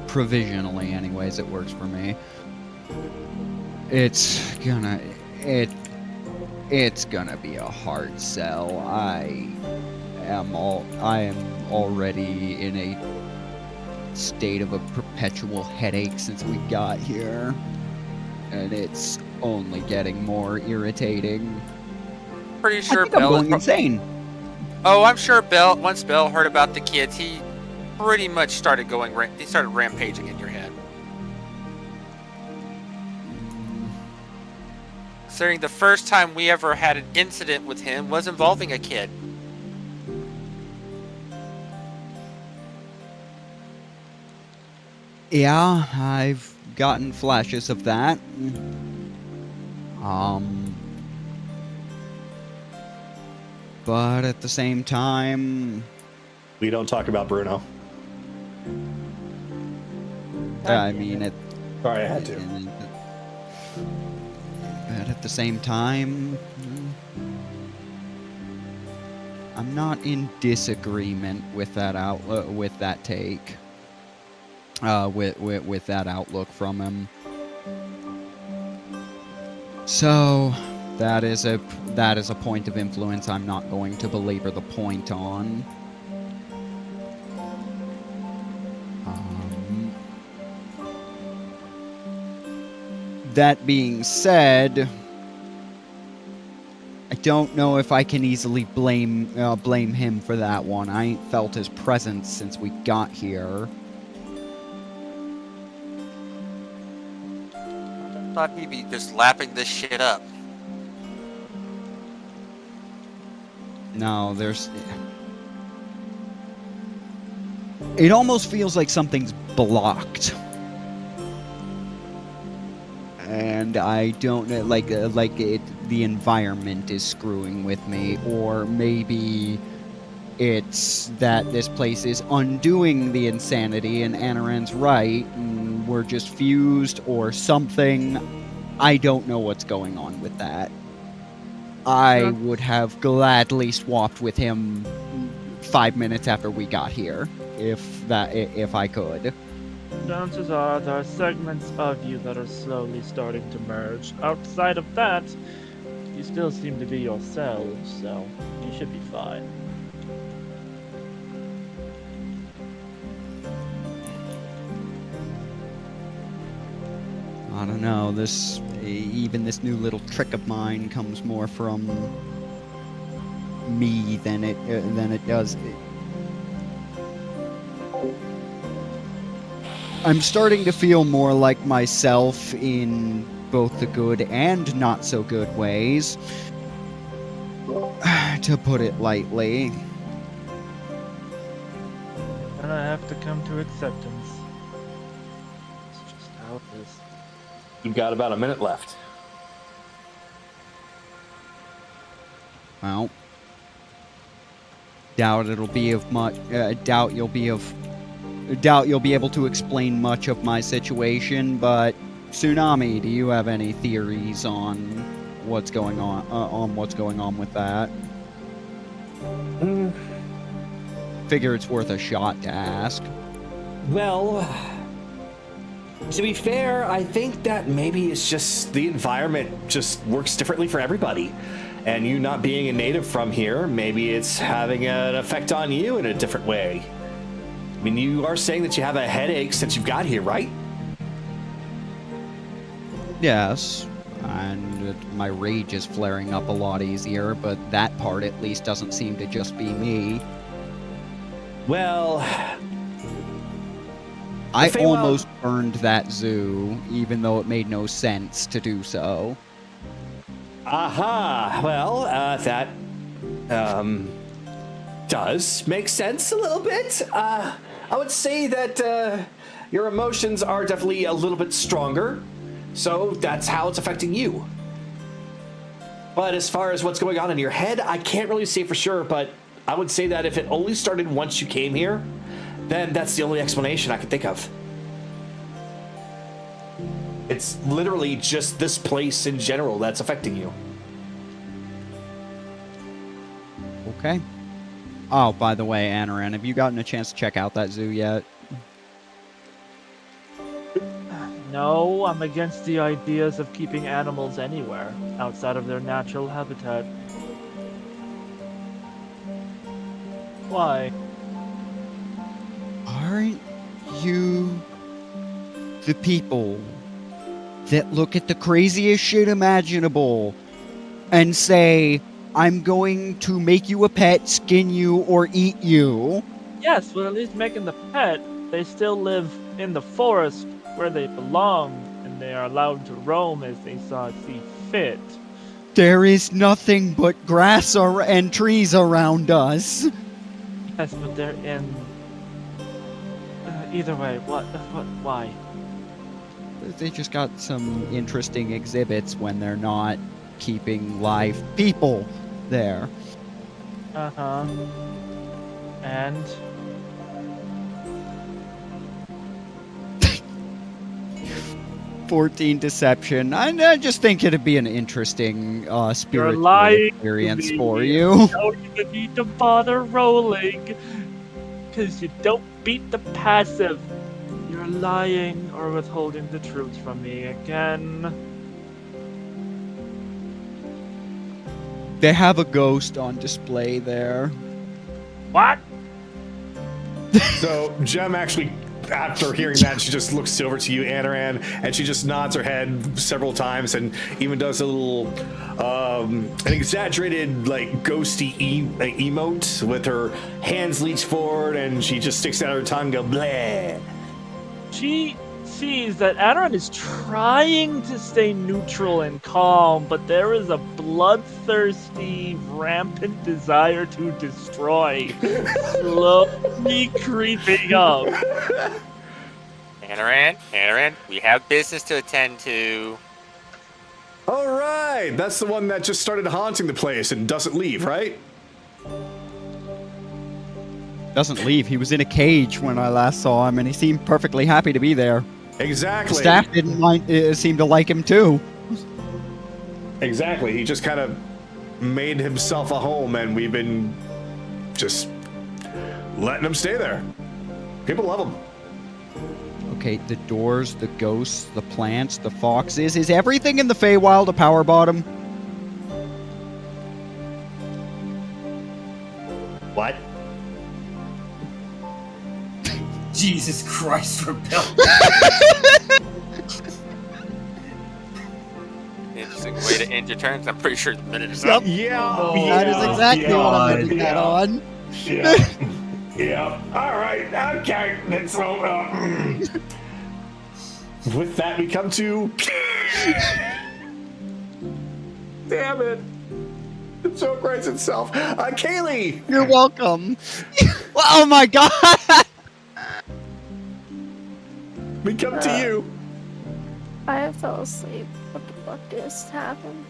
Provisionally, anyways, it works for me. It's gonna be a hard sell. I am already in a state of a perpetual headache since we got here, and it's only getting more irritating. Pretty sure I think I'm Bill going insane. Oh, I'm sure Bill. Once Bill heard about the kids, he pretty much started rampaging in your head. Considering the first time we ever had an incident with him was involving a kid. Yeah, I've gotten flashes of that. But at the same time, We don't talk about Bruno. I mean, Sorry, I had to. But at the same time, I'm not in disagreement with that with that take. With that outlook from him. So that is a point of influence I'm not going to belabor the point on. That being said, I don't know if I can easily blame him for that one. I ain't felt his presence since we got here. I thought he'd be just lapping this shit up. No, it almost feels like something's blocked. And I don't know, the environment is screwing with me, or maybe it's that this place is undoing the insanity and Anaran's right, and we're just fused or something. I don't know what's going on with that. I would have gladly swapped with him 5 minutes after we got here, if I could. Chances are there are segments of you that are slowly starting to merge. Outside of that, you still seem to be yourselves, so you should be fine. I don't know, even this new little trick of mine comes more from me than it does. I'm starting to feel more like myself in both the good and not so good ways, to put it lightly. And I have to come to acceptance. It's just how it is. We've got about a minute left. Well, doubt you'll be able to explain much of my situation, but Tsunami, do you have any theories on what's going on with that? Figure it's worth a shot to ask. Well, to be fair, I think that maybe it's just the environment just works differently for everybody. And you not being a native from here, maybe it's having an effect on you in a different way. I mean, you are saying that you have a headache since you've got here, right? Yes, and my rage is flaring up a lot easier, but that part at least doesn't seem to just be me. Well, I almost burned that zoo, even though it made no sense to do so. Aha! Well, that does make sense a little bit. I would say that your emotions are definitely a little bit stronger, so that's how it's affecting you. But as far as what's going on in your head, I can't really say for sure, but I would say that if it only started once you came here, then that's the only explanation I can think of. It's literally just this place in general that's affecting you. Okay. Oh, by the way, Anaran, have you gotten a chance to check out that zoo yet? No, I'm against the ideas of keeping animals anywhere outside of their natural habitat. Why? Aren't you the people that look at the craziest shit imaginable and say, I'm going to make you a pet, skin you, or eat you? Yes, but at least making the pet, they still live in the forest where they belong, and they are allowed to roam as they see fit. There is nothing but grass and trees around us. Yes, but they're in... either way, why? They just got some interesting exhibits when they're not keeping live people there. Uh-huh. And? 14 deception. I just think it'd be an interesting spiritual experience for you. You don't even need to bother rolling, because you don't beat the passive. You're lying or withholding the truth from me again. They have a ghost on display there. What? So Jem actually, after hearing that, she just looks over to you, Anaran, and she just nods her head several times and even does a little, an exaggerated, like, ghosty emote with her hands reached forward, and she just sticks out her tongue and go, bleh. She sees that Anaran is trying to stay neutral and calm, but there is a bloodthirsty, rampant desire to destroy slowly creeping up. Anaran, we have business to attend to. All right, that's the one that just started haunting the place and doesn't leave, right? Doesn't leave. He was in a cage when I last saw him, and he seemed perfectly happy to be there. Exactly. Staff didn't seem to like him too. Exactly. He just kind of made himself a home, and we've been just letting him stay there. People love him. Okay, the doors, the ghosts, the plants, the foxes. Is everything in the Feywild a power bottom? What? Jesus Christ, Rebel. Interesting way to end your turns. I'm pretty sure the minute is up. Yeah. That is exactly what I'm putting that on. Yeah. Yeah. All right. Okay. That's all. With that, we come to. Damn it. The joke writes itself. Kaylee. You're welcome. Oh my god! We come to you. I fell asleep. What the fuck just happened?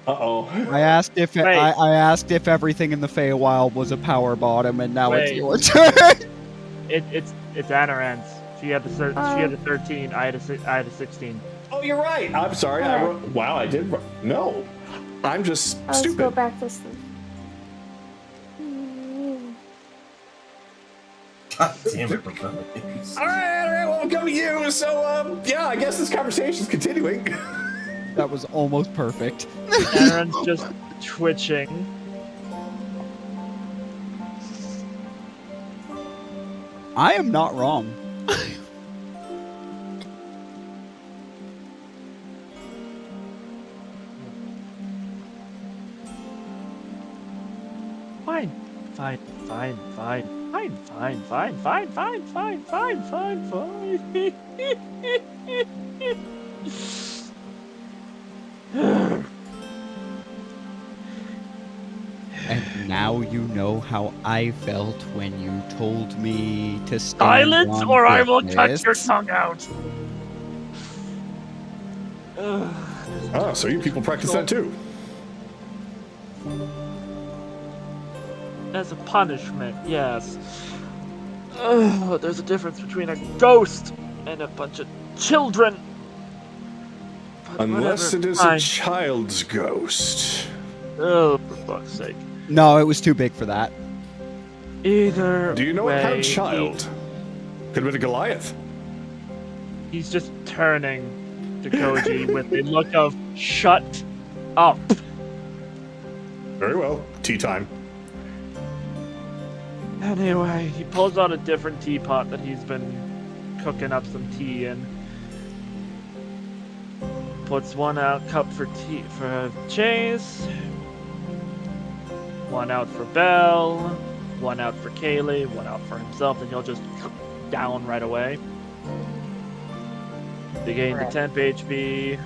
Uh-oh. I asked if Wait. I asked if everything in the Feywild was a power bottom, and now it's Wait. your turn. It's Anaran's. She had the 13. I had a 16. Oh, you're right. I'm sorry. Wow, I did. No. I'm just Let's go stupid. back to sleep. God damn it, Rebel. All right, well, we'll come to you. So, yeah, I guess this conversation's continuing. That was almost perfect. Anaran's just twitching. I am not wrong. Fine. And now you know how I felt when you told me to stand Silence, on or I will cut business. your tongue out. Oh, so you people practice that too? As a punishment, yes. There's a difference between a ghost and a bunch of children. But Unless whatever, it is fine. a child's ghost. Oh, for fuck's sake. No, it was too big for that. Either Do you know what kind way, of child? Could have been a Goliath. He's just turning to Koji with a look of shut up. Very well. Tea time. Anyway, he pulls out a different teapot that he's been cooking up some tea in. Puts one out cup for tea for Chase, one out for Belle, one out for Kaylee, one out for himself, and he'll just down right away. They gain the temp HP.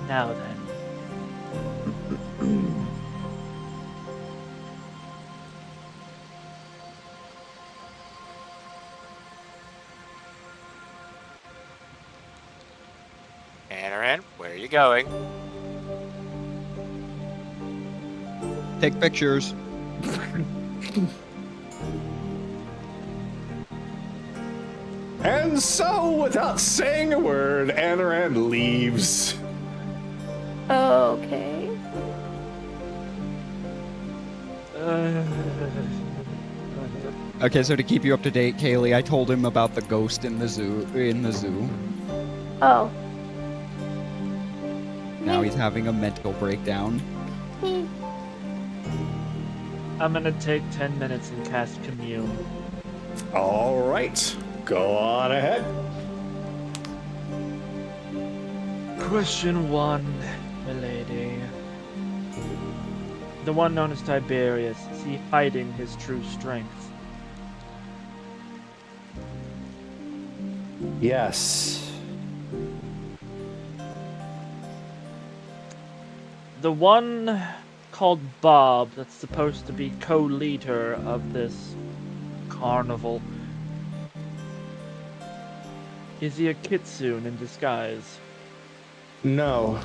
Now then. Anaran, where are you going? Take pictures. And so, without saying a word, Anaran leaves. Okay. Okay, so to keep you up to date, Kaylee, I told him about the ghost in the zoo. Oh. Now he's having a mental breakdown. I'm gonna take 10 minutes and cast Commune. All right. Go on ahead. Question 1, milady. The one known as Tiberius, is he hiding his true strength? Yes. The one called Bob that's supposed to be co-leader of this carnival. Is he a kitsune in disguise? No.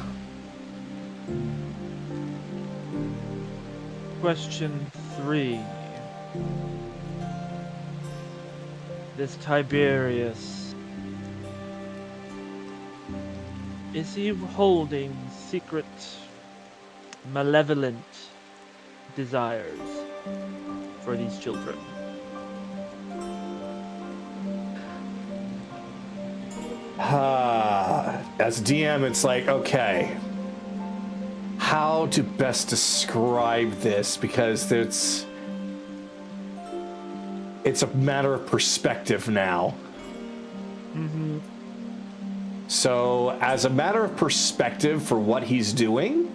Question 3. This Tiberius, is he holding secret, malevolent desires for these children? As DM, it's like, okay, how to best describe this, because it's a matter of perspective now. Mm-hmm. So, as a matter of perspective for what he's doing,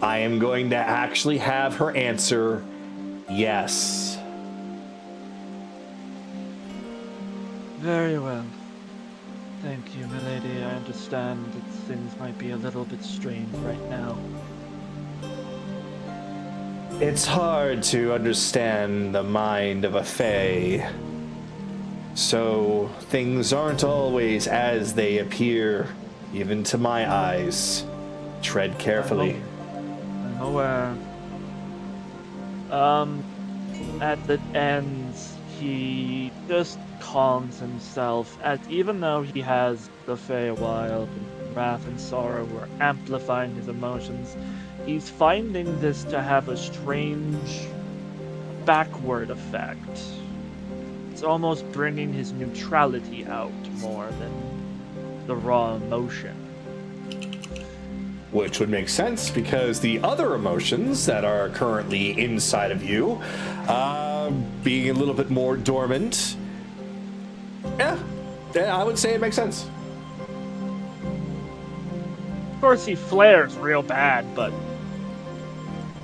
I am going to actually have her answer yes. Very well. Thank you, milady. I understand that things might be a little bit strange right now. It's hard to understand the mind of a fae. So, things aren't always as they appear, even to my eyes. Tread carefully. I'm aware. At the end, he just calms himself, as even though he has the Feywild, and wrath and sorrow were amplifying his emotions, he's finding this to have a strange backward effect. It's almost bringing his neutrality out more than the raw emotion. Which would make sense, because the other emotions that are currently inside of you, being a little bit more dormant, yeah, I would say it makes sense. Of course, he flares real bad, but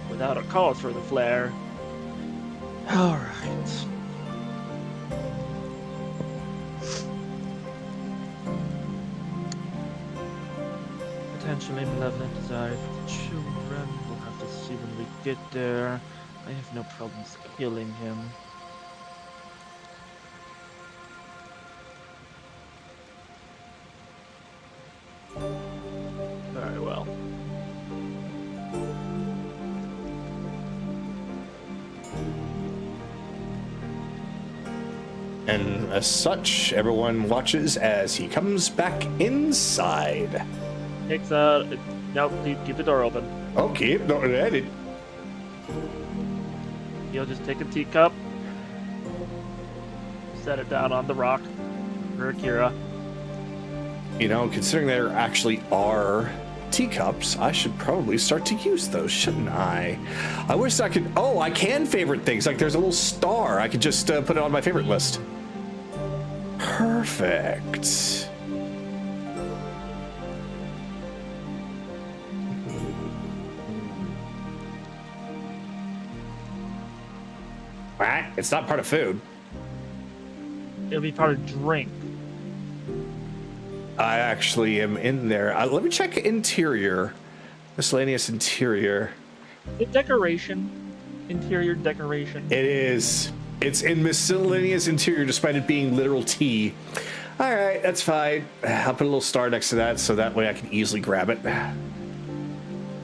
without a cause for the flare. Alright. Potentially malevolent desires for the children. We'll have to see when we get there. I have no problems killing him. Very well. And as such, everyone watches as he comes back inside. Takes out Nope, keep the door open. Okay, no, edit. You'll just take a teacup, set it down on the rock for Akira. You know, considering there actually are teacups, I should probably start to use those, shouldn't I? I wish I could. Oh, I can favorite things. Like there's a little star. I could just put it on my favorite list. Perfect. What? It's not part of food. It'll be part of drink. I actually am in there. Let me check interior. Miscellaneous interior. The decoration. Interior decoration. It is. It's in miscellaneous interior despite it being literal tea. All right, that's fine. I'll put a little star next to that so that way I can easily grab it.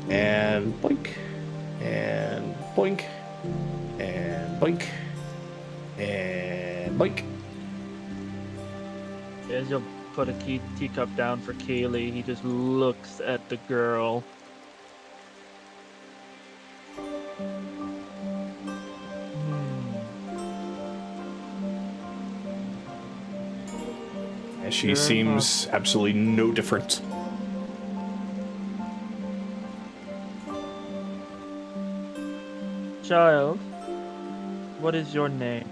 And boink. And boink. And boink. And boink. As you'll put a teacup down for Kaylee, he just looks at the girl. And she seems absolutely no different. Child, what is your name?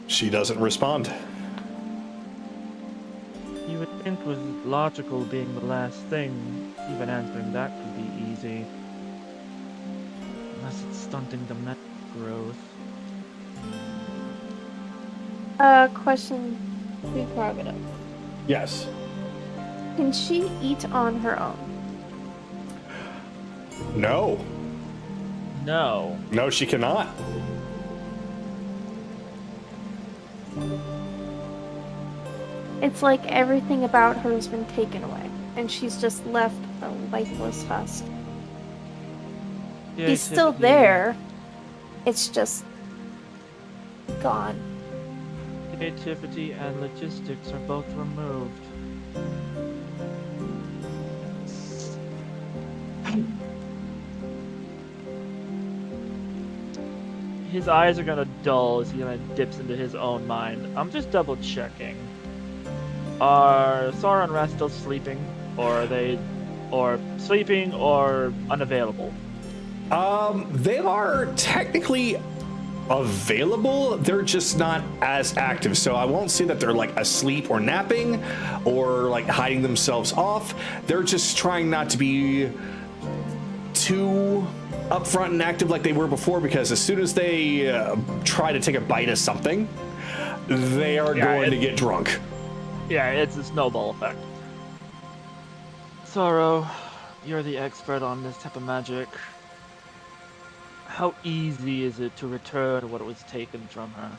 She doesn't respond. You would think it was logical being the last thing. Even answering that could be easy. Unless it's stunting the mental growth. Question to Kagato. Yes. Can she eat on her own? No. No. No, she cannot. It's like everything about her has been taken away, and she's just left a lifeless husk. He's still there. It's just gone. Creativity and logistics are both removed. His eyes are gonna dull as he kind of dips into his own mind. I'm just double checking. Are Sora and Rast still sleeping, or are they, or sleeping, or unavailable? They are technically available. They're just not as active. So I won't say that they're like asleep or napping or like hiding themselves off. They're just trying not to be too upfront and active like they were before, because as soon as they try to take a bite of something, they are going to get drunk. Yeah, it's a snowball effect. Sorrow, you're the expert on this type of magic. How easy is it to return what was taken from her?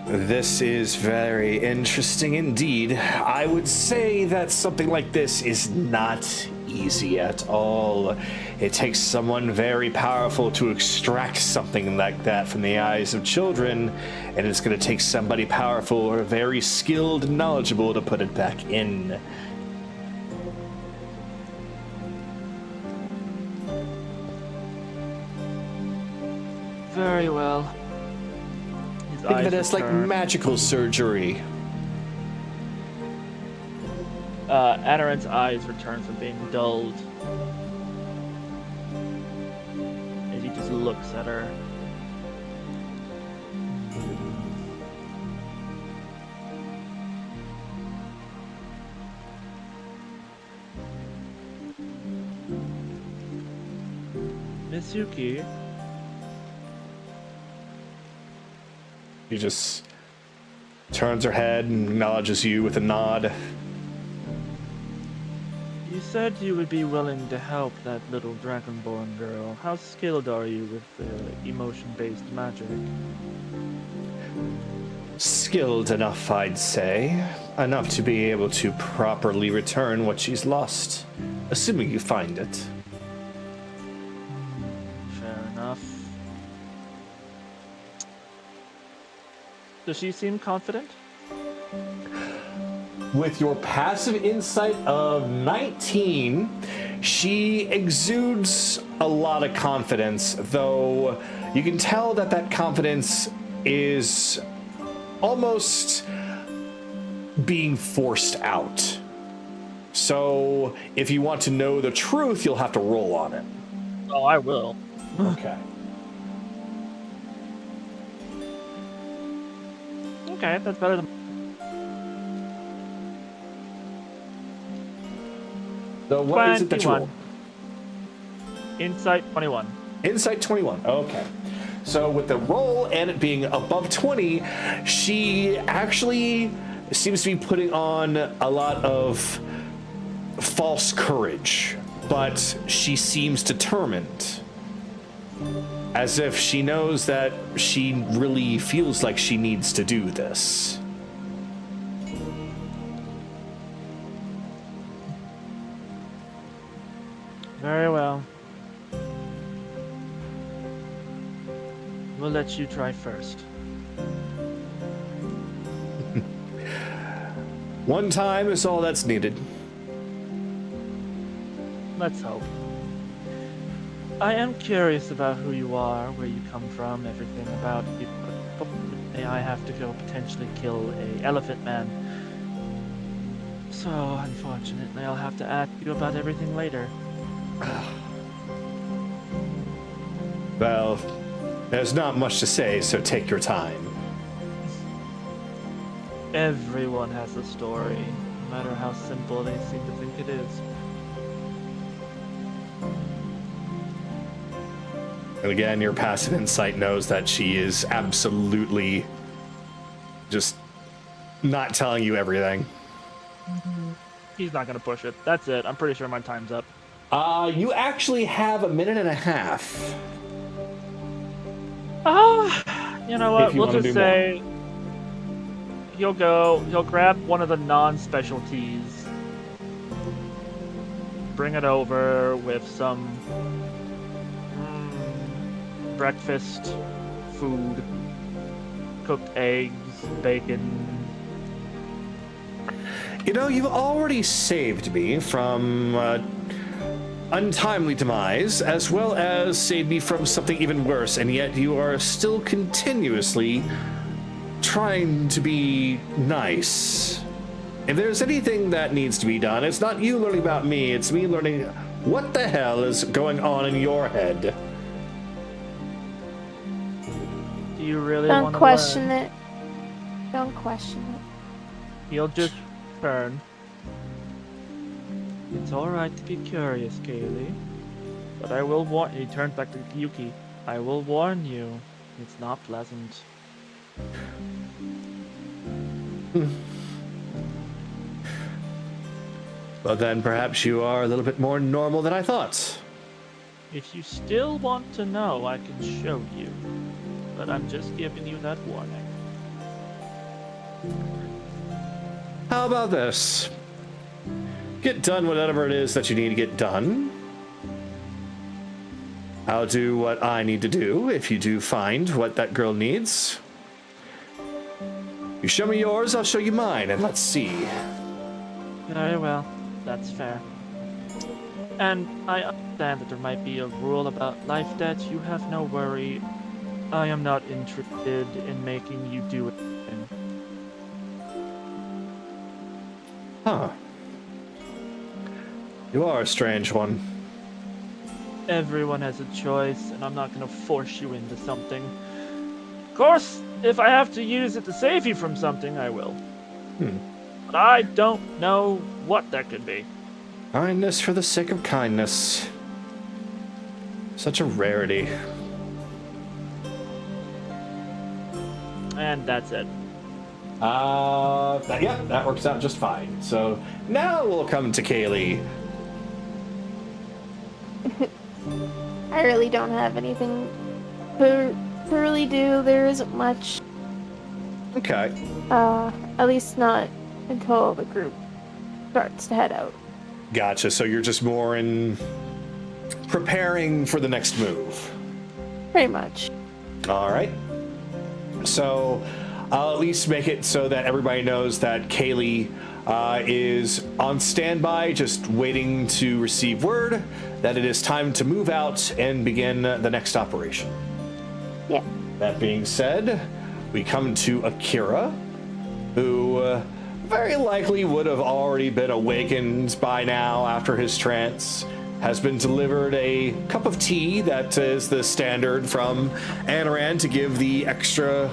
This is very interesting indeed. I would say that something like this is not easy at all. It takes someone very powerful to extract something like that from the eyes of children, and it's going to take somebody powerful or very skilled and knowledgeable to put it back in. Very well. His Think of eyes it as like return. magical surgery. Anaran's eyes return from being dulled. As he just looks at her. Miss Yuki, She just turns her head and acknowledges you with a nod. you said you would be willing to help that little dragonborn girl. How skilled are you with emotion-based magic? Skilled enough, I'd say. Enough to be able to properly return what she's lost. Assuming you find it. Fair enough. Does she seem confident? With your passive insight of 19, she exudes a lot of confidence, though you can tell that that confidence is almost being forced out. So if you want to know the truth, you'll have to roll on it. Oh, I will. Okay. Okay, that's better than... So what is it that you roll? Insight 21. Insight 21. Okay. So with the roll and it being above 20, she actually seems to be putting on a lot of false courage, but she seems determined. As if she knows that she really feels like she needs to do this. Very well. We'll let you try first. One time is all that's needed. Let's hope. I am curious about who you are, where you come from, everything about you. But I have to go potentially kill a elephant man. So, unfortunately, I'll have to ask you about everything later. Well, there's not much to say, so take your time. Everyone has a story, no matter how simple they seem to think it is. And again, your passive insight knows that she is absolutely just not telling you everything. He's not gonna push it. That's it. I'm pretty sure my time's up. You actually have a minute and a half. You know what? If you We'll wanna just do say he'll grab one of the non-specialties, bring it over with some breakfast food, cooked eggs, bacon. You know, you've already saved me from untimely demise, as well as saved me from something even worse, and yet you are still continuously trying to be nice. If there's anything that needs to be done, it's not you learning about me, it's me learning what the hell is going on in your head. Do you really Don't want to question learn? it. Don't question it. He'll just turn. It's alright to be curious, Kaylee. But I will warn you. He turns back to Yuki. I will warn you. It's not pleasant. Well then, perhaps you are a little bit more normal than I thought. If you still want to know, I can show you. But I'm just giving you that warning. How about this? Get done whatever it is that you need to get done. I'll do what I need to do if you do find what that girl needs. You show me yours, I'll show you mine, and let's see. Very well. That's fair. And I understand that there might be a rule about life debt. You have no worry. I am not interested in making you do anything. Huh. You are a strange one. Everyone has a choice, and I'm not going to force you into something. Of course, if I have to use it to save you from something, I will. But I don't know what that could be. Kindness for the sake of kindness. Such a rarity. And that's it. That works out just fine. So now we'll come to Kaylee. I really don't have anything to really do. There isn't much. Okay. At least not until the group starts to head out. Gotcha. So you're just more in preparing for the next move. Pretty much. All right. So I'll at least make it so that everybody knows that Kaylee is on standby, just waiting to receive word that it is time to move out and begin the next operation. Yeah. That being said, we come to Akira, who very likely would have already been awakened by now after his trance. Has been delivered a cup of tea that is the standard from Anaran to give the extra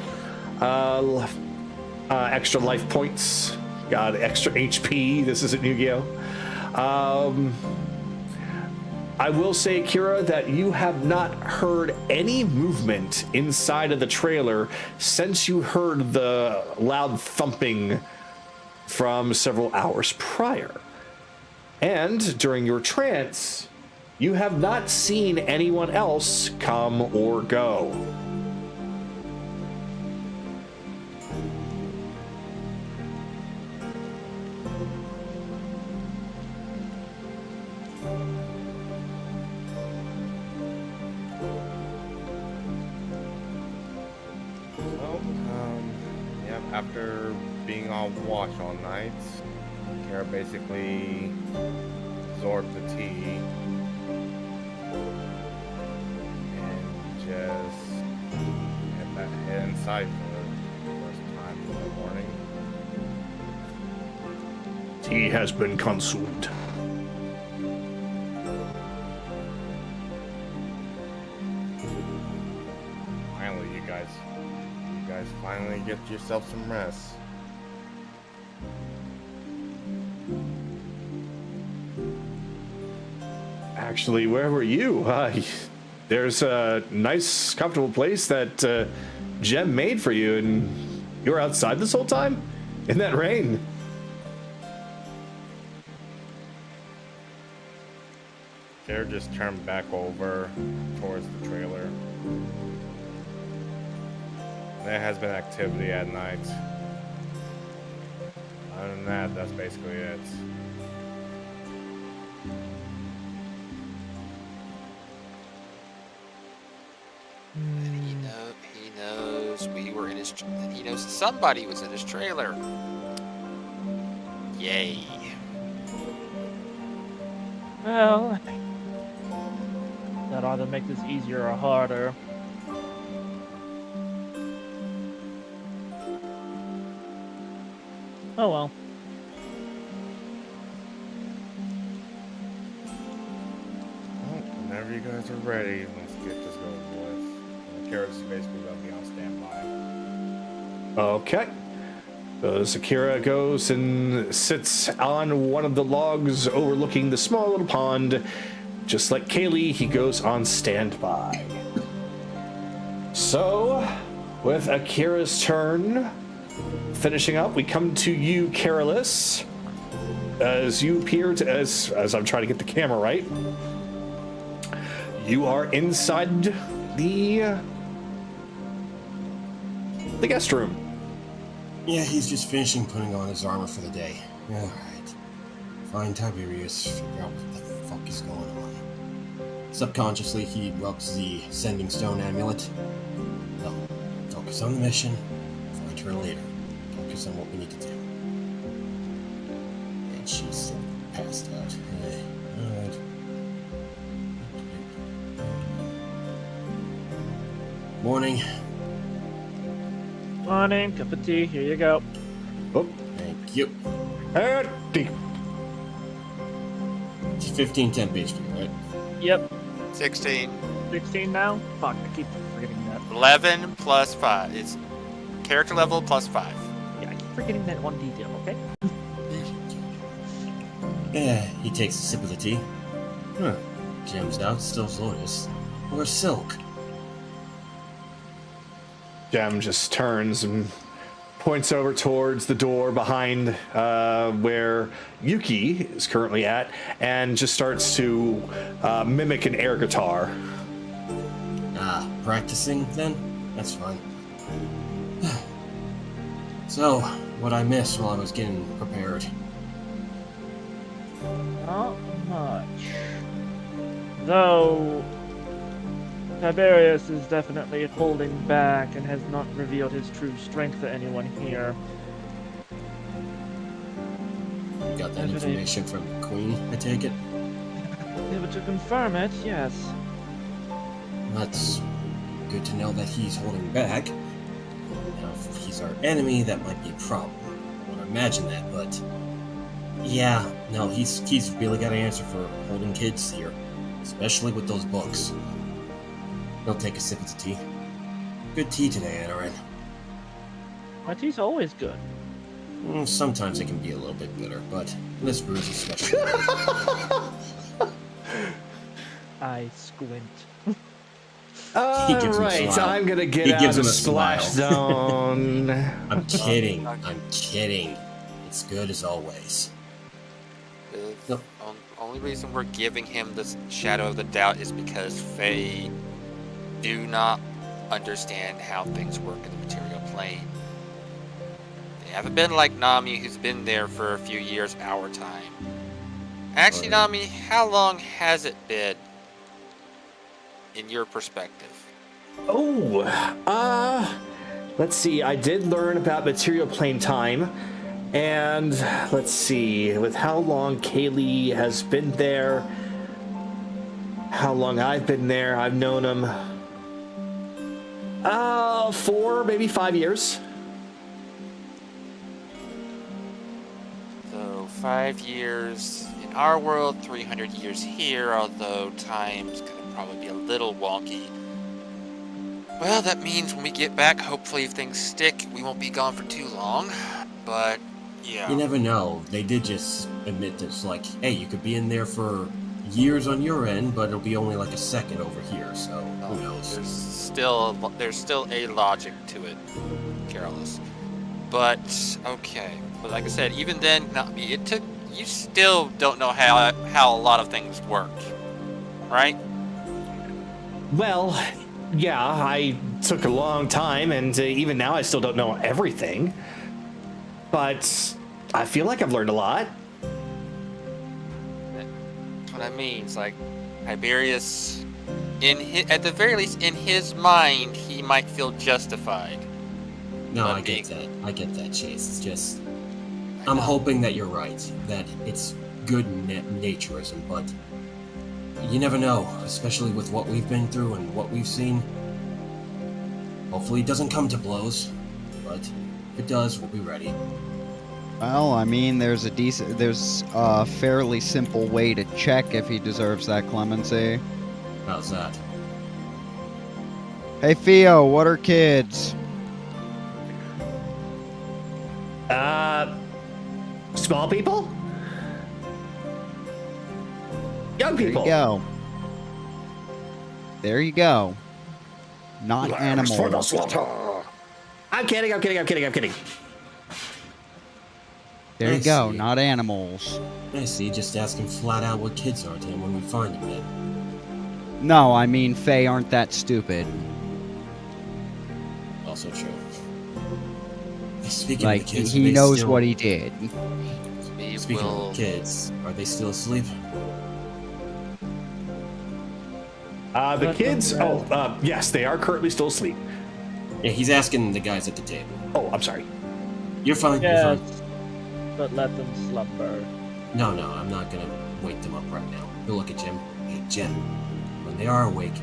life points. Got extra HP. This isn't Yu-Gi-Oh! I will say, Kira, that you have not heard any movement inside of the trailer since you heard the loud thumping from several hours prior. And during your trance, you have not seen anyone else come or go. After being on watch all night, Kara basically absorbed the tea and just head inside for the first time in the morning. Tea has been consumed. Finally, you guys finally get yourself some rest. Actually, where were you? There's a nice, comfortable place that Jem made for you, and you were outside this whole time? In that rain? Kara just turned back over towards the trailer. There has been activity at night. Other than that, that's basically it. He knows we were in his. He knows somebody was in his trailer. Yay! Well, that either make this easier or harder. Oh well. Well, whenever you guys are ready, let's get this going with. Kara's basically going to be on standby. Okay. So Akira goes and sits on one of the logs overlooking the small little pond. Just like Kaylee, he goes on standby. So, with Akira's turn finishing up, we come to you, Careless. As you appear to, as I'm trying to get the camera right, you are inside the guest room. Yeah, he's just finishing putting on his armor for the day. Alright. Find Tiberius, figure out what the fuck is going on. Subconsciously, he rubs the Sending Stone amulet. No, focus on the mission. Find her later. Focus on what we need to do. And she's still passed out. Hey, alright. Morning. Morning, cup of tea, here you go. Oh, Thank you. Howdy. It's 15 temp HP, right? Yep, 16. 16 now? Fuck, I keep forgetting that. 11 plus 5. It's character level plus 5. Yeah, I keep forgetting that one detail, okay? Yeah, he takes a sip of the tea. Huh. Gem's out, still's Lotus. Where's Silk? Jem just turns and points over towards the door behind where Yuki is currently at, and just starts to mimic an air guitar. Ah, practicing then? That's fine. So, what I missed while I was getting prepared? Not much. Though, Tiberius is definitely holding back and has not revealed his true strength to anyone here. You got that information from the Queen, I take it? Able to confirm it, yes. That's good to know that he's holding back. Now, if he's our enemy, that might be a problem. I want to imagine that, but... Yeah, no, he's really got an answer for holding kids here. Especially with those books. He'll take a sip of the tea. Good tea today, Anoran. My tea's always good. Sometimes it can be a little bit bitter, but this brew is especially good. I squint. gives him a Alright, smile. I'm gonna get He out gives of him a Splash smile. Zone. I'm kidding. I'm kidding. It's good as always. The Nope. only reason we're giving him the shadow of the doubt is because Fae do not understand how things work in the material plane. They haven't been like Nami, who's been there for a few years our time. Actually, Nami, how long has it been in your perspective? Let's see, I did learn about material plane time. And let's see, with how long Kaylee has been there, how long I've been there, I've known him 4, maybe 5 years. So 5 years in our world, 300 years here, although time's gonna probably be a little wonky. Well, that means when we get back, hopefully if things stick, we won't be gone for too long. But yeah. You never know. They did just admit this, like, hey, you could be in there for years on your end, but it'll be only like a second over here, so who knows? There's still a logic to it, Carolus. But okay. But like I said, even then, you still don't know how a lot of things work, right? Well, yeah, I took a long time, and even now I still don't know everything. But I feel like I've learned a lot. That's what I mean. It's like Tiberius, at the very least, in his mind, he might feel justified. No, But I get that. I get that, Chase. It's just... I'm hoping that you're right, that it's good naturism, but you never know, especially with what we've been through and what we've seen. Hopefully it doesn't come to blows, but if it does, we'll be ready. Well, I mean, there's a fairly simple way to check if he deserves that clemency. How's that? Hey, Theo, what are kids? Small people? Young There you people. go. There you go. Not Lambs for the animals. slaughter. I'm kidding. There you I go. see. Not animals. I see, just ask him flat out what kids are to him when we find him then. No, I mean, Fae aren't that stupid. Also true. Speaking Like, of the kids, he are they knows still- what he did. We Speaking will. of the kids, are they still asleep? The kids, yes, they are currently still asleep. Yeah, he's asking the guys at the table. Oh, I'm sorry. You're fine, Yes, you're fine. but let them slumber. No, I'm not gonna wake them up right now. He'll look at Jim. Hey, Jim, when they are awake,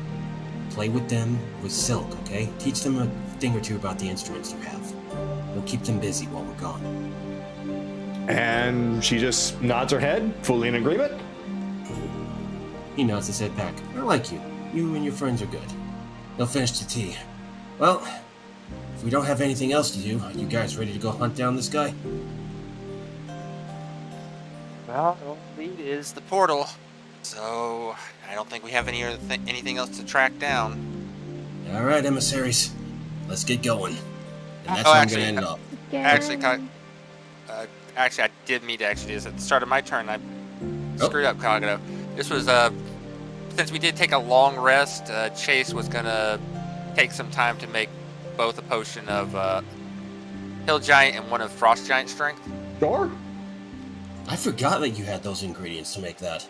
play with them with silk, okay? Teach them a thing or two about the instruments you have. We'll keep them busy while we're gone. And she just nods her head, fully in agreement. He nods his head back. I like you. You and your friends are good. They'll finish the tea. Well, if we don't have anything else to do, are you guys ready to go hunt down this guy? Well, the only lead is the portal, so I don't think we have anything else to track down. Alright, emissaries. Let's get going. And that's Oh, how I'm actually, gonna end it off. Actually, I did mean to actually do this at the start of my turn. I Oh. screwed up, Kagato. This was since we did take a long rest. Chase was gonna take some time to make both a potion of Hill Giant and one of Frost Giant Strength. Sure. I forgot that you had those ingredients to make that.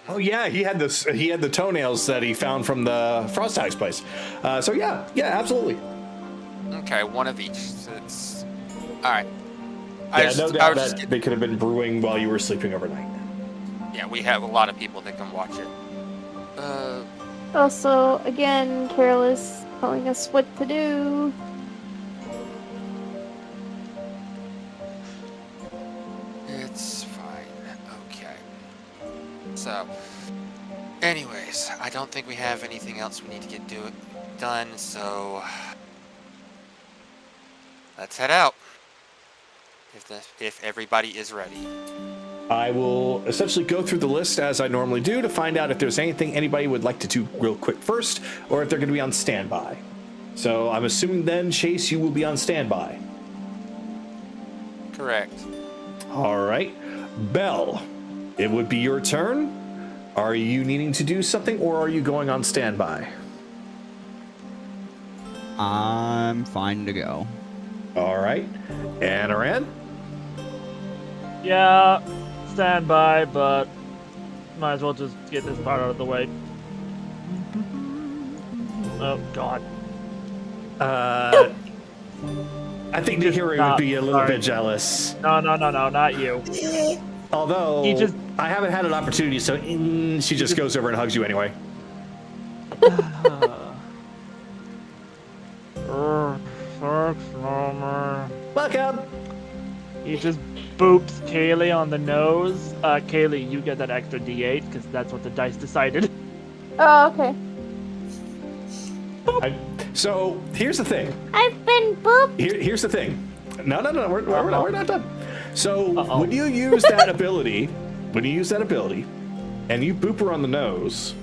Oh yeah, he had this. He had the toenails that he found from the Frost Ice place. So yeah, absolutely. Okay, one of each. So it's all right. Yeah, no doubt that they could have been brewing while you were sleeping overnight. Yeah, we have a lot of people that can watch it. Also, again, Careless telling us what to do. It's fine. Okay. So, anyways, I don't think we have anything else we need to get done, so let's head out. If everybody is ready. I will essentially go through the list as I normally do to find out if there's anything anybody would like to do real quick first, or if they're going to be on standby. So I'm assuming then, Chase, you will be on standby. Correct. All right. Belle, it would be your turn. Are you needing to do something, or are you going on standby? I'm fine to go. All right. And Aran? Yeah, stand by, but might as well just get this part out of the way. Oh, God. I think Nahiri would be a little bit jealous. No, not you. Although, He just- I haven't had an opportunity, so she just goes over and hugs you anyway. Welcome! He just boops Kaylee on the nose. Kaylee, you get that extra D8, because that's what the dice decided. Oh, okay. So, here's the thing. I've been booped. Here's the thing. No, we're not done. So, Uh-oh. when you use that ability, and you boop her on the nose,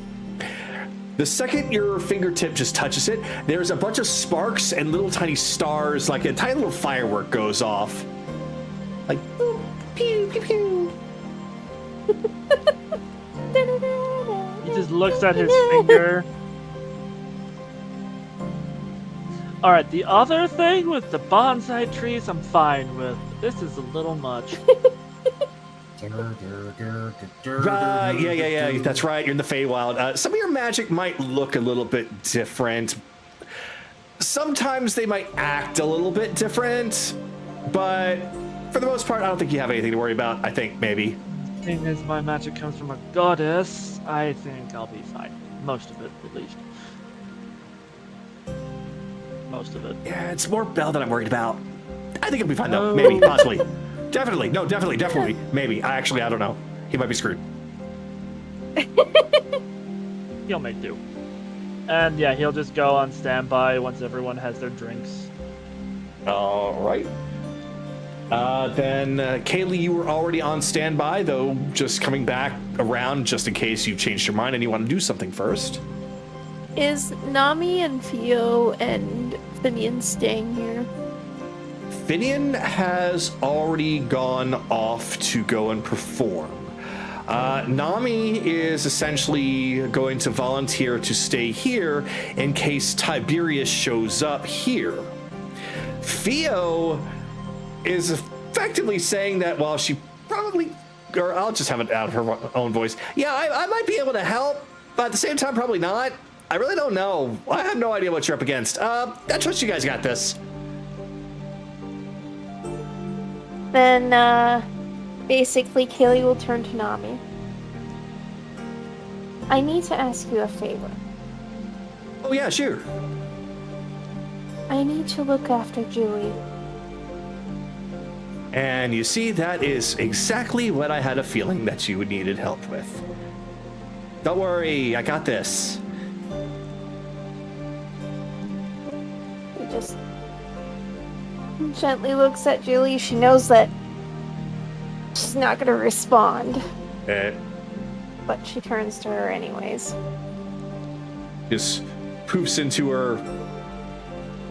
the second your fingertip just touches it, there's a bunch of sparks and little tiny stars, like a tiny little firework goes off. Like, boop, pew, pew, pew. He just looks at his finger. Alright, the other thing with the bonsai trees I'm fine with. This is a little much. Yeah, that's right. You're in the Feywild. Some of your magic might look a little bit different. Sometimes they might act a little bit different, but for the most part, I don't think you have anything to worry about. I think maybe. Thing is, my magic comes from a goddess. I think I'll be fine. Most of it, at least. Most of it. Yeah, it's more Belle that I'm worried about. I think it'll be fine though. Maybe, possibly. Definitely. No, definitely. Maybe. I don't know. He might be screwed. He'll make do. And yeah, he'll just go on standby once everyone has their drinks. All right. Then, Kaylee, you were already on standby, though just coming back around just in case you changed your mind and you want to do something first. Is Nami and Fio and Finian staying here? Finian has already gone off to go and perform. Nami is essentially going to volunteer to stay here in case Tiberius shows up here. Fio is effectively saying that while she probably, or I'll just have it out of her own voice, yeah, I might be able to help, but at the same time, probably not. I really don't know. I have no idea what you're up against. I trust you guys got this. Then, basically, Kaylee will turn to Nami. I need to ask you a favor. Oh yeah, sure. I need to look after Julie. And you see, that is exactly what I had a feeling that you needed help with. Don't worry, I got this. He just gently looks at Julie. She knows that she's not going to respond, but she turns to her anyways. Just poofs into her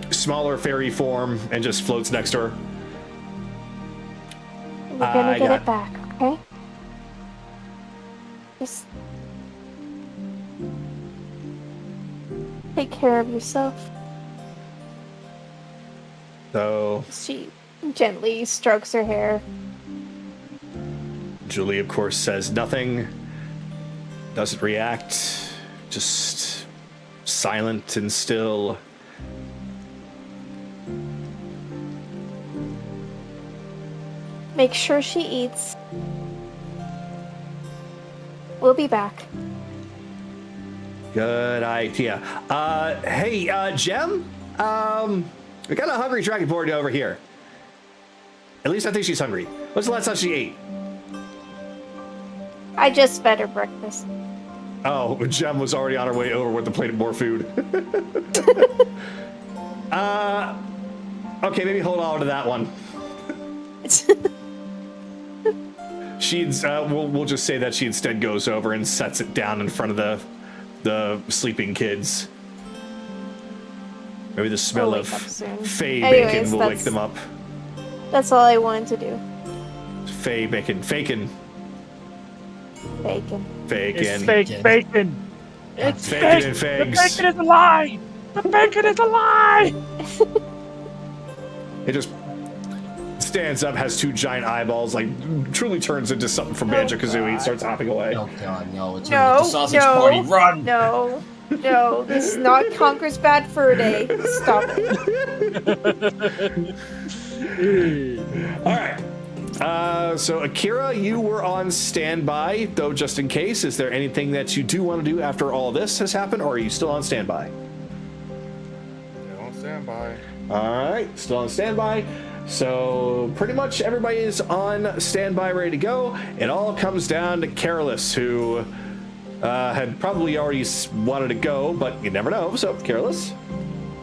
smaller fairy form and just floats next to her. You're gonna get it back, okay? Just take care of yourself. So She gently strokes her hair. Julie, of course, says nothing. doesn't react, just silent and still. Make sure she eats. We'll be back. Good idea. Hey, Jem? We got a hungry dragonborn over here. At least I think she's hungry. When's the last time she ate? I just fed her breakfast. Oh, Jem was already on her way over with a plate of more food. Okay, maybe hold on to that one. We'll just say that she instead goes over and sets it down in front of the sleeping kids. Maybe the smell of Fey bacon will wake them up. That's all I wanted to do. Fey bacon. Bacon. It's fake bacon. It's bacon fake. and The figs. bacon is a lie. The bacon is a lie. It just stands up, has two giant eyeballs, like truly turns into something from Banjo-Kazooie and starts hopping away. Oh god, no, it's No, the sausage party. Run! No, this is not Conker's Bad Fur Day. Stop it. All right. So Akira, you were on standby, though, just in case. Is there anything that you do want to do after all this has happened, or are you still on standby? Still on standby. All right, still on standby. So pretty much everybody is on standby, ready to go. It all comes down to Careless, who had probably already wanted to go, but you never know. So, Careless?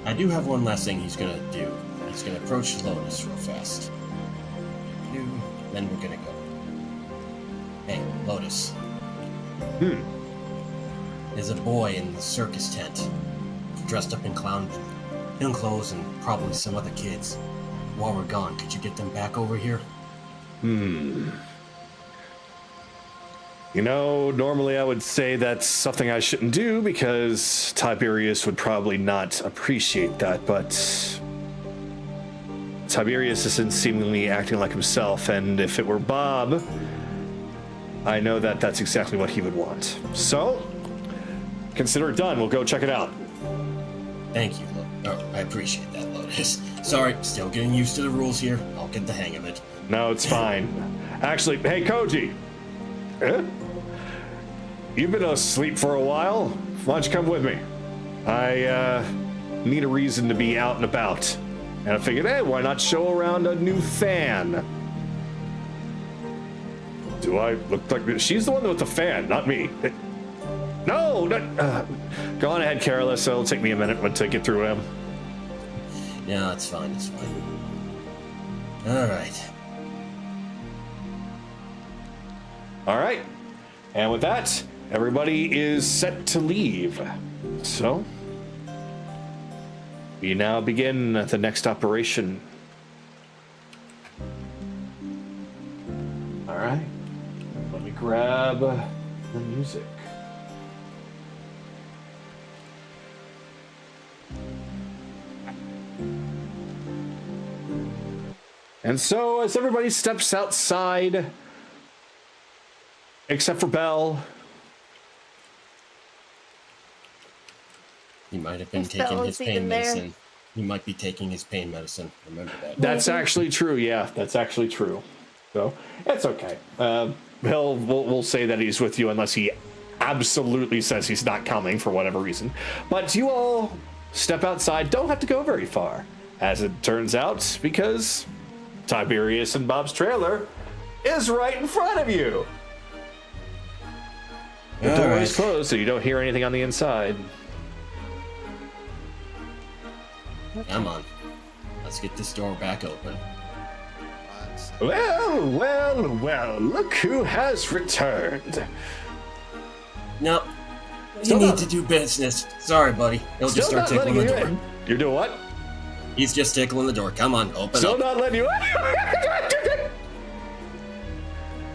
I do have one last thing he's gonna do. He's gonna approach Lotus real fast. Then we're gonna go. Hey, Lotus. There's a boy in the circus tent, dressed up in clown clothes and probably some other kids. While we're gone, could you get them back over here? You know, normally I would say that's something I shouldn't do because Tiberius would probably not appreciate that, but Tiberius isn't seemingly acting like himself, and if it were Bob, I know that that's exactly what he would want. So, consider it done. We'll go check it out. Thank you, I appreciate that, Lotus. Sorry, still getting used to the rules here. I'll get the hang of it. No, it's fine. Actually, hey, Koji. You've been asleep for a while. Why don't you come with me? I need a reason to be out and about. And I figured, hey, why not show around a new fan? Do I look like... She's the one with the fan, not me. No! Go on ahead, Careless. It'll take me a minute to get through him. Yeah, it's fine, it's fine. Alright. Alright. And with that, everybody is set to leave. So... we now begin the next operation. All right. Let me grab the music. And so, as everybody steps outside, except for Belle, He might have been taking his pain medicine. He might be taking his pain medicine. Remember that. That's actually true. Yeah, that's actually true. So it's okay. We'll say that he's with you unless he absolutely says he's not coming for whatever reason. But you all step outside. Don't have to go very far, as it turns out, because Tiberius and Bob's trailer is right in front of you. The door is closed, so you don't hear anything on the inside. Come on. Let's get this door back open. Well, look who has returned. No. You need to do business. Sorry, buddy. He'll just start tickling the door. You're doing what? He's just tickling the door. Come on, open up. Still not letting you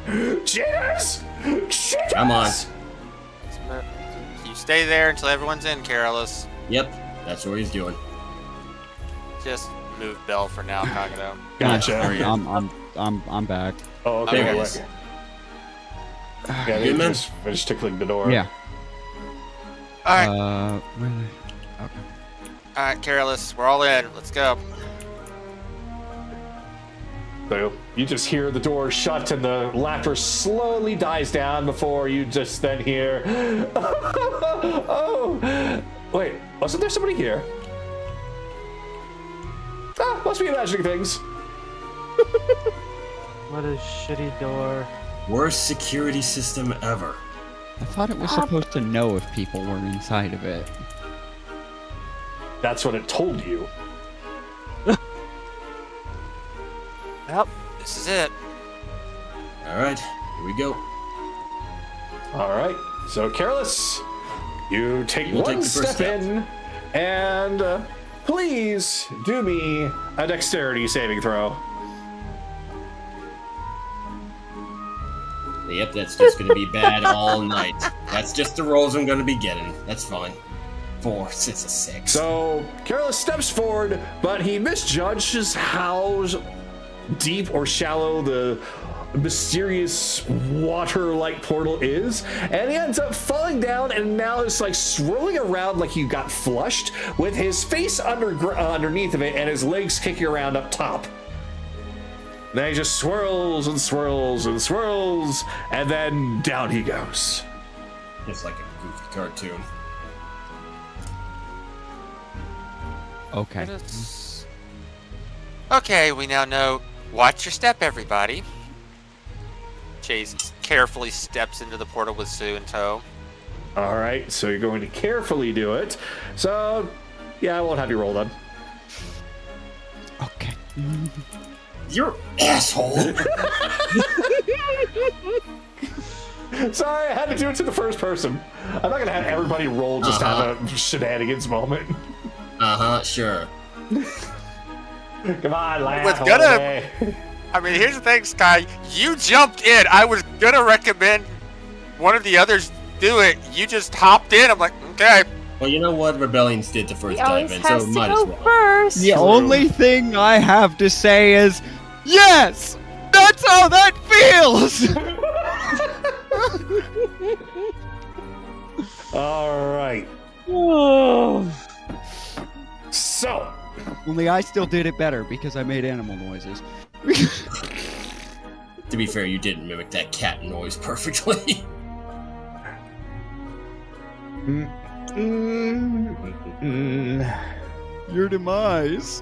in. Cheers! Come on. You stay there until everyone's in, Careless. Yep, that's what he's doing. Just move Belle for now, Kagato. Gotcha. I'm back. Oh, okay. There he Wait. is. Yeah, they Good man. just finished tickling the door. Yeah. Alright, Okay. alright, Careless, we're all in. Let's go. So you just hear the door shut and the laughter slowly dies down before you just then hear, oh, wait, wasn't there somebody here? Ah, must be imagining things. What a shitty door. Worst security system ever. I thought it was supposed to know if people were inside of it. That's what it told you. Yep, this is it. Alright, here we go. All right, so Careless, you take We'll one take the first step in, and please do me a dexterity saving throw. Yep, that's just gonna be bad all night. That's just the rolls I'm gonna be getting. That's fine. 4, 6, 6. So Careless steps forward, but he misjudges how deep or shallow the mysterious water-like portal is, and he ends up falling down and now is like swirling around like he got flushed with his face underneath of it and his legs kicking around up top. Then he just swirls and swirls and swirls, and then down he goes. Just like a goofy cartoon. Okay. Okay, we now know. Watch your step, everybody. Chase carefully steps into the portal with Sue in tow. All right, so you're going to carefully do it. So, yeah, I won't have you roll then. Okay. You're asshole! Sorry, I had to do it to the first person. I'm not gonna have everybody roll just to have a shenanigans moment. Sure. Come on, laugh. Was gonna. I mean, here's the thing, Sky. You jumped in. I was gonna recommend one of the others do it. You just hopped in. I'm like, okay. Well, you know what Rebellions did the first He time, always and has so to might go as well. first. The only thing I have to say is, yes! That's how that feels! All right. So, Only I still did it better because I made animal noises. To be fair, you didn't mimic that cat noise perfectly. Your demise.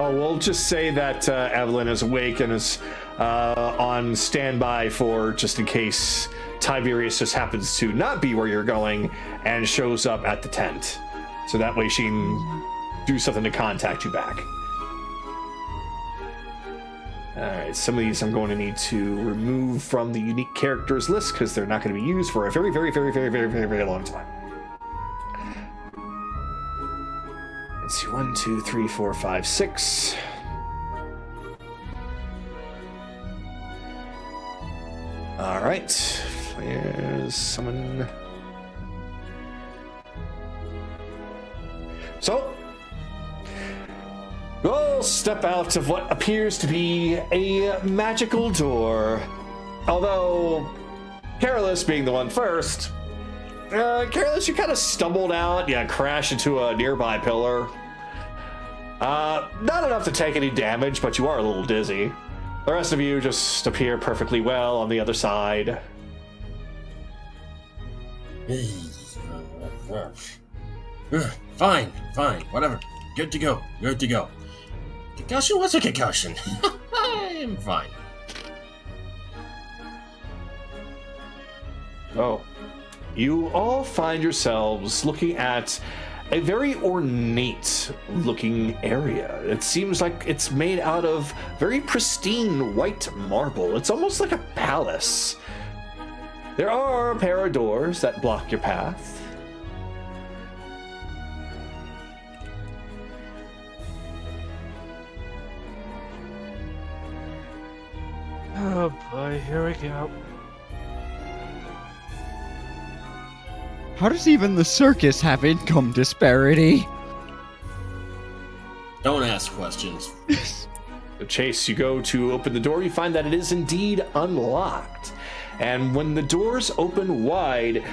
oh, we'll just say that Evelyn is awake and is on standby for just in case Tiberius just happens to not be where you're going and shows up at the tent. So that way she can do something to contact you back. Alright, some of these I'm going to need to remove from the unique characters list because they're not going to be used for a very, very, very, very, very, very, very long time. Let's see, 1, 2, 3, 4, 5, 6. Alright, there's someone. So, we'll step out of what appears to be a magical door. Although, Careless being the one first, Careless, you kind of stumbled out, crash into a nearby pillar. Not enough to take any damage, but you are a little dizzy. The rest of you just appear perfectly well on the other side. Fine, whatever. Good to go. Concussion? What's a concussion? I'm fine. Oh. You all find yourselves looking at a very ornate looking area. It seems like it's made out of very pristine white marble. It's almost like a palace. There are a pair of doors that block your path. Oh boy, here we go. How does even the circus have income disparity? Don't ask questions. Chase, you go to open the door, you find that it is indeed unlocked. And when the doors open wide,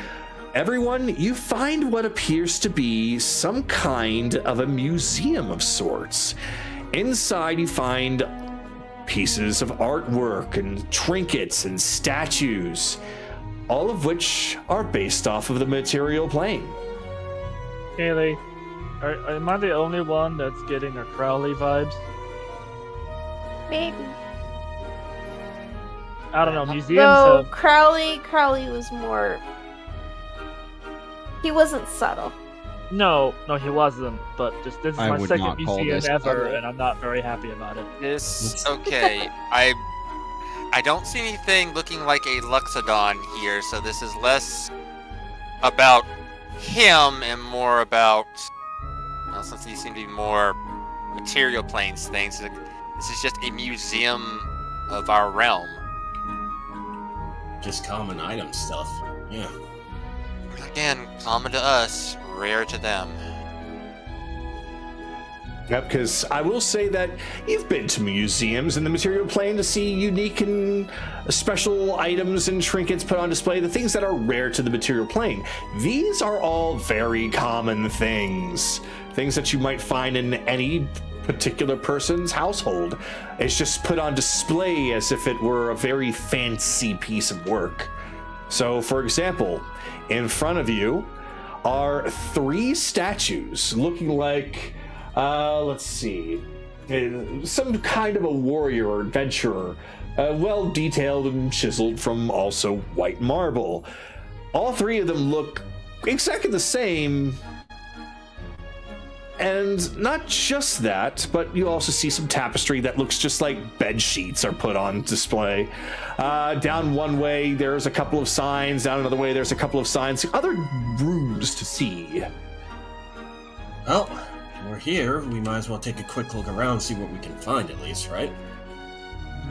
everyone, you find what appears to be some kind of a museum of sorts. Inside, you find pieces of artwork and trinkets and statues, all of which are based off of the material plane. Haley, am I the only one that's getting a Crowley vibes? Maybe. I don't know, museums Though have... Crowley was more. He wasn't subtle. No, he wasn't, but this is I my would second not call museum this ever, subtle. and I'm not very happy about it. Okay. I don't see anything looking like a Luxodon here, so this is less about him and more about, well, since these seem to be more material planes things, this is just a museum of our realm. Just common item stuff. Yeah. Again, common to us, rare to them. Yep, because I will say that you've been to museums in the material plane to see unique and special items and trinkets put on display, the things that are rare to the material plane. These are all very common things that you might find in any particular person's household. It's just put on display as if it were a very fancy piece of work. So, for example, in front of you are 3 statues looking like, let's see, some kind of a warrior or adventurer, well detailed and chiseled from also white marble. All 3 of them look exactly the same. And not just that, but you also see some tapestry that looks just like bed sheets are put on display. Down one way, there's a couple of signs. Down another way, there's a couple of signs. Other rooms to see. Well, we're here. We might as well take a quick look around, see what we can find at least, right?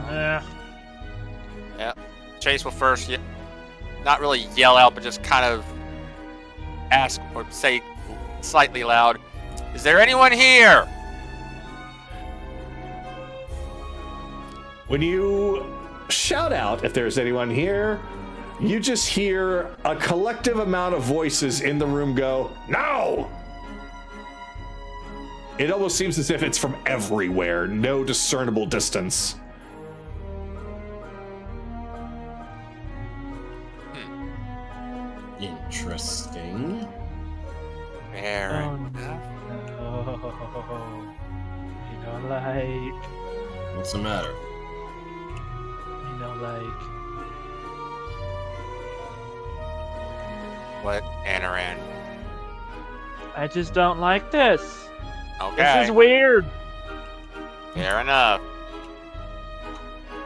Yeah. Chase will first, not really yell out, but just kind of ask or say slightly loud, "Is there anyone here?" When you shout out if there's anyone here, you just hear a collective amount of voices in the room go, "No!" It almost seems as if it's from everywhere, no discernible distance. Interesting. Fair Oh, enough. no. You know, like... What's the matter? You know, like... What, Anaran? I just don't like this. Okay. This is weird. Fair enough.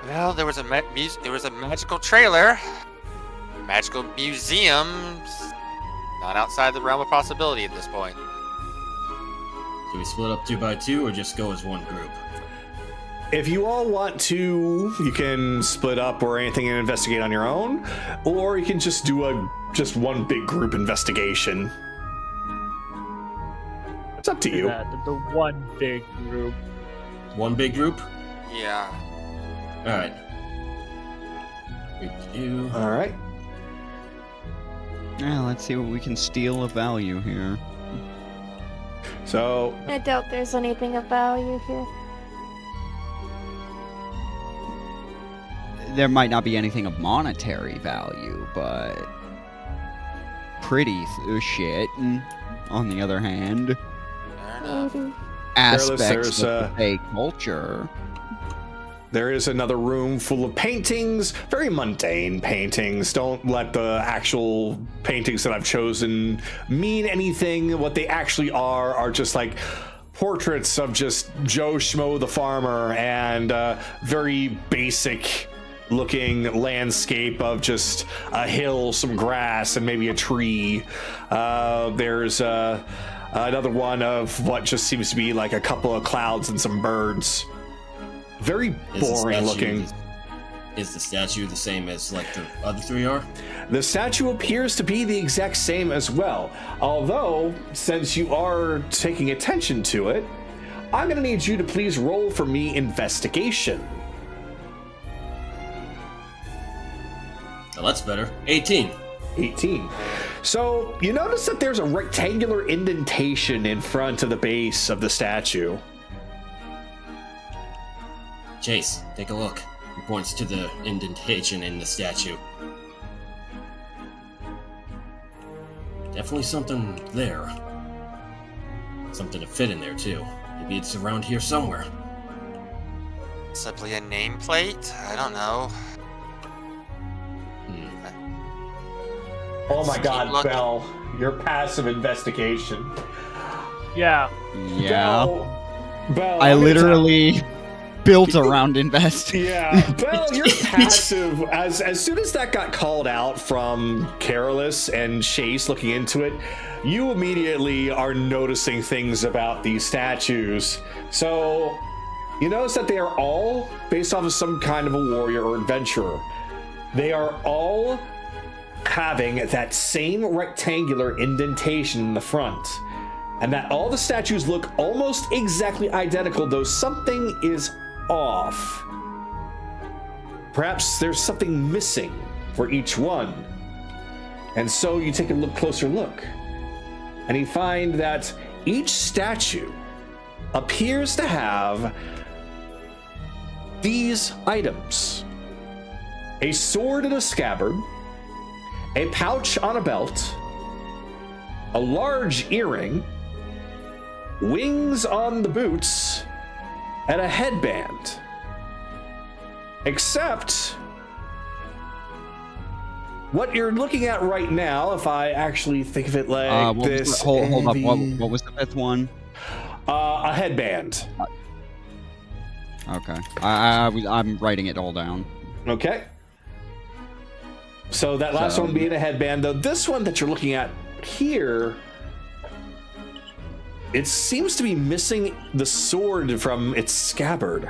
Well, there was a magical trailer. Magical museums. Not outside the realm of possibility at this point. Do we split up 2 by 2 or just go as one group? If you all want to, you can split up or anything and investigate on your own, or you can just do just one big group investigation. It's up to you. The one big group. One big group? Yeah. Alright. All right. Yeah, let's see what we can steal of value here. So I doubt there's anything of value here. There might not be anything of monetary value, but pretty shit, on the other hand. Fair enough. Maybe. Aspects of the culture. there is another room full of paintings, very mundane paintings. Don't let the actual paintings that I've chosen mean anything. What they actually are just like portraits of just Joe Schmo the farmer and very basic looking landscape of just a hill, some grass, and maybe a tree. There's another one of what just seems to be like a couple of clouds and some birds. Very boring looking. Is the statue the same as like the other three are? The statue appears to be the exact same as well. Although, since you are taking attention to it, I'm gonna need you to please roll for me investigation. Oh, that's better. 18. 18. So you notice that there's a rectangular indentation in front of the base of the statue. Chase, take a look. He points to the indentation in the statue. Definitely something there. Something to fit in there too. Maybe it's around here somewhere. Simply a nameplate? I don't know. Oh my Keep god, looking. Belle, your passive investigation. Yeah. Yeah. Belle, I I'm gonna tell- literally built around invest. Yeah, Belle, you're passive. As soon as that got called out from Carolus and Chase looking into it, you immediately are noticing things about these statues. So you notice that they are all based off of some kind of a warrior or adventurer. They are all having that same rectangular indentation in the front, and that all the statues look almost exactly identical, though something is off. Perhaps there's something missing for each one. And so you take a closer look, and you find that each statue appears to have these items: a sword in a scabbard, a pouch on a belt, a large earring, wings on the boots, and a headband. Except what you're looking at right now, if I actually think of it like this. Hold up. What was the fifth one? A headband. Okay. I'm writing it all down. Okay. So that last one being a headband, though this one that you're looking at here, it seems to be missing the sword from its scabbard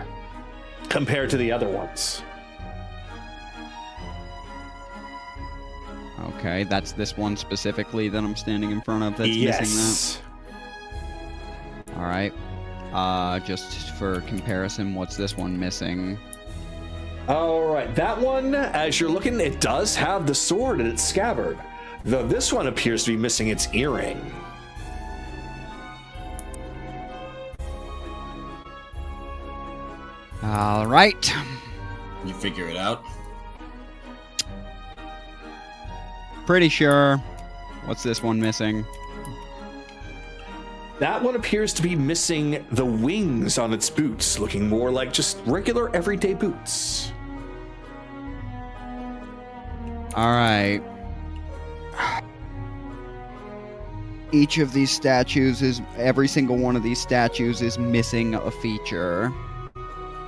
compared to the other ones. Okay, that's this one specifically that I'm standing in front of that's missing that. All right. Just for comparison, what's this one missing? All right, that one, as you're looking, it does have the sword in its scabbard, though this one appears to be missing its earring. All right. You figure it out? Pretty sure. What's this one missing? That one appears to be missing the wings on its boots, looking more like just regular everyday boots. All right. Each of these statues every single one of these statues is missing a feature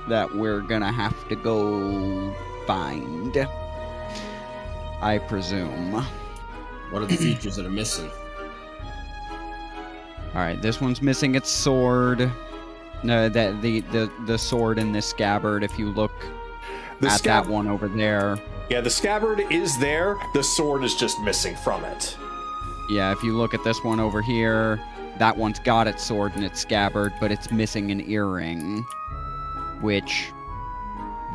that we're gonna have to go find, I presume. What are the features that are missing? All right, this one's missing its sword. No, that the sword in this scabbard. If you look at that one over there. Yeah, the scabbard is there. The sword is just missing from it. Yeah, if you look at this one over here, that one's got its sword in its scabbard, but it's missing an earring, which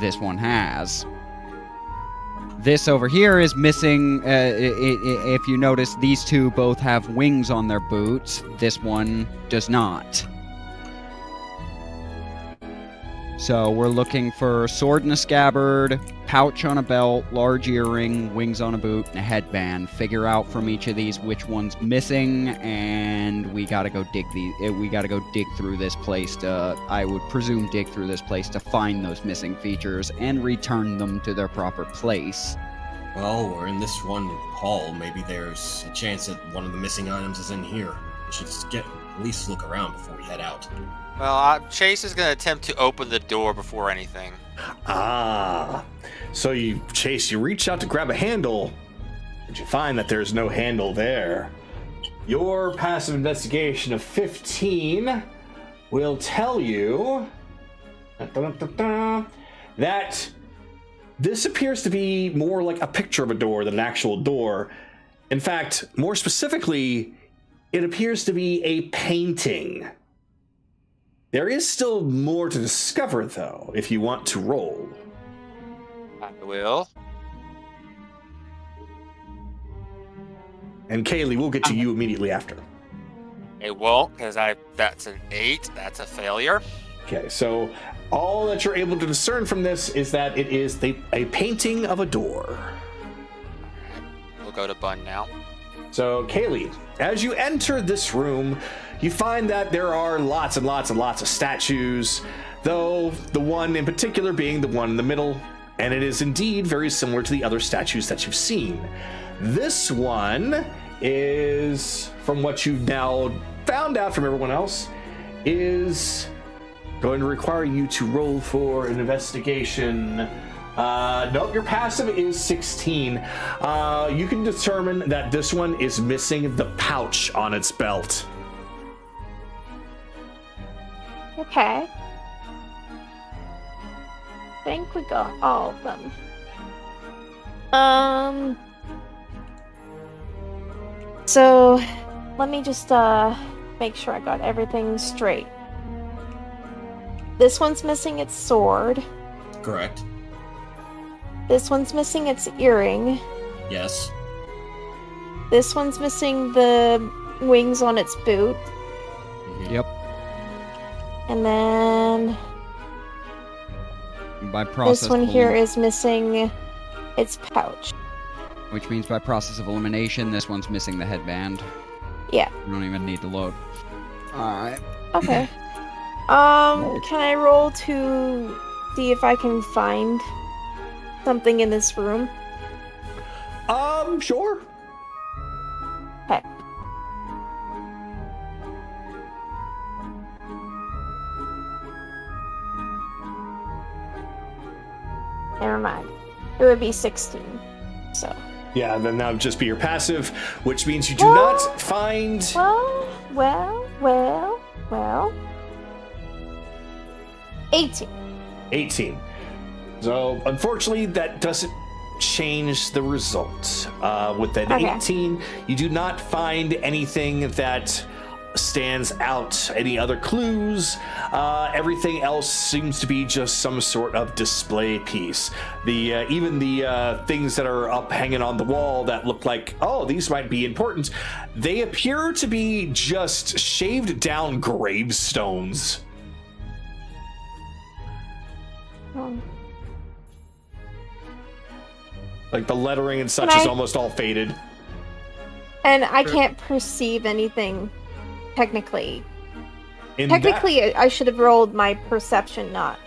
this one has. This over here is missing, if you notice, these two both have wings on their boots. This one does not. So we're looking for sword in a scabbard, pouch on a belt, large earring, wings on a boot, and a headband. Figure out from each of these which one's missing, and we gotta go dig through this place to, I would presume, dig through this place to find those missing features and return them to their proper place. Well, we're in this one hall. Maybe there's a chance that one of the missing items is in here. We should just at least look around before we head out. Well, Chase is going to attempt to open the door before anything. Ah, so you reach out to grab a handle, but you find that there's no handle there. Your passive investigation of 15 will tell you that this appears to be more like a picture of a door than an actual door. In fact, more specifically, it appears to be a painting. There is still more to discover, though, if you want to roll. I will. And Kaylee, we'll get to you immediately after. It won't, because that's an 8. That's a failure. Okay, so all that you're able to discern from this is that it is a painting of a door. We'll go to Bun now. So, Kaylee, as you enter this room, you find that there are lots and lots and lots of statues, though the one in particular being the one in the middle, and it is indeed very similar to the other statues that you've seen. This one is, from what you've now found out from everyone else, is going to require you to roll for an investigation. Nope, your passive is 16. You can determine that this one is missing the pouch on its belt. Okay. I think we got all of them. So, let me just, make sure I got everything straight. This one's missing its sword. Correct. This one's missing its earring. Yes. This one's missing the wings on its boot. Yep. And then By process this one of here is missing its pouch. which means by process of elimination, this one's missing the headband. Yeah. You don't even need to load. Alright. Okay. Can I roll to see if I can find something in this room? Sure. Okay. Never mind. It would be 16. So. Yeah, then that would just be your passive, which means you do not find... Well. 18. 18. So, unfortunately, that doesn't change the result. With an Okay. 18, you do not find anything that stands out, any other clues. Everything else seems to be just some sort of display piece. Even the things that are up hanging on the wall that look like, oh, these might be important, they appear to be just shaved down gravestones. Like the lettering and such is almost all faded. And I can't perceive anything technically. In Technically, I should have rolled my perception, not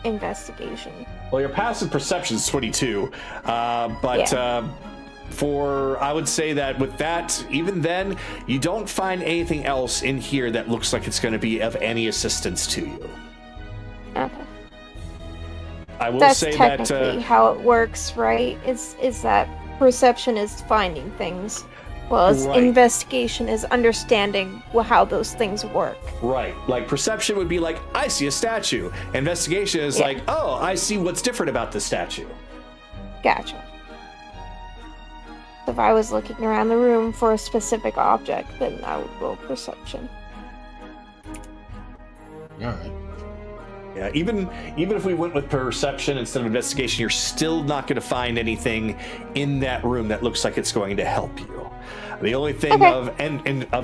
investigation. Well, your passive perception is 22, but I would say that with that, even then, you don't find anything else in here that looks like it's going to be of any assistance to you. Okay. I will That's say technically that how it works, right? Is that perception is finding things, well, as Right. investigation is understanding how those things work. right, like perception would be like, I see a statue. Investigation is like, oh, I see what's different about this statue. Gotcha. If I was looking around the room for a specific object, then I would roll perception. All right. Yeah, even if we went with perception instead of investigation, you're still not going to find anything in that room that looks like it's going to help you. The only thing of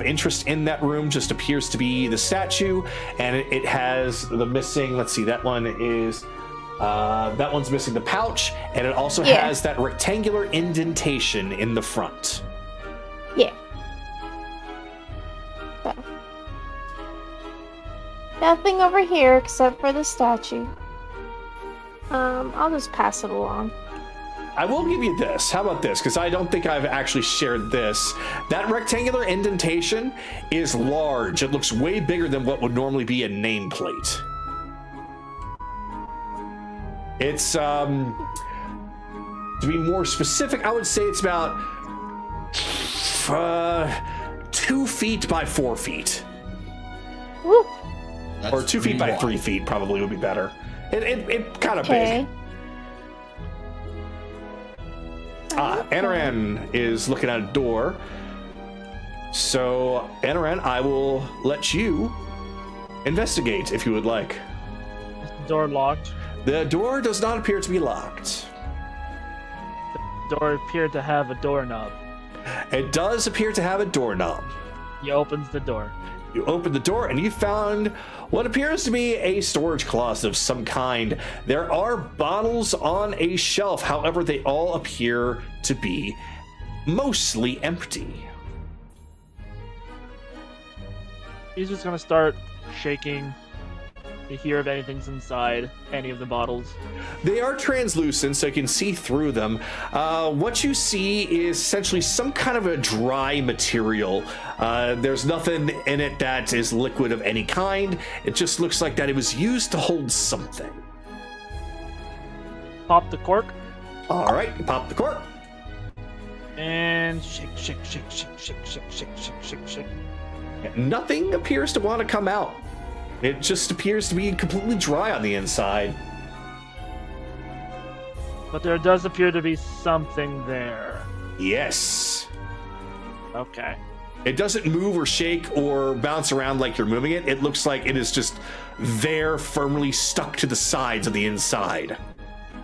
interest in that room just appears to be the statue, and it has the missing. Let's see, that one is that one's missing the pouch, and it also has that rectangular indentation in the front. Yeah. So. Nothing over here except for the statue. I'll just pass it along. I will give you this. How about this? Because I don't think I've actually shared this. That rectangular indentation is large. It looks way bigger than what would normally be a nameplate. It's, to be more specific, I would say it's about 2 feet by 4 feet. Woo. That's Or 2 feet by wide. 3 feet probably would be better. It kind of Okay. big. Anaran is looking at a door. So, Anaran, I will let you investigate if you would like. Is the door locked? The door does not appear to be locked. The door appeared to have a doorknob. It does appear to have a doorknob. He opens the door. You open the door and you found what appears to be a storage closet of some kind. There are bottles on a shelf, however, they all appear to be mostly empty. He's just gonna start shaking to hear if anything's inside any of the bottles. They are translucent, so you can see through them. What you see is essentially some kind of a dry material. There's nothing in it that is liquid of any kind. It just looks like that it was used to hold something. Pop the cork. All right, you pop the cork. And shake, shake, shake, shake, shake, shake, shake, shake, shake, shake. Nothing appears to want to come out. It just appears to be completely dry on the inside. But there does appear to be something there. Yes. Okay. It doesn't move or shake or bounce around like you're moving it. It looks like it is just there, firmly stuck to the sides of the inside.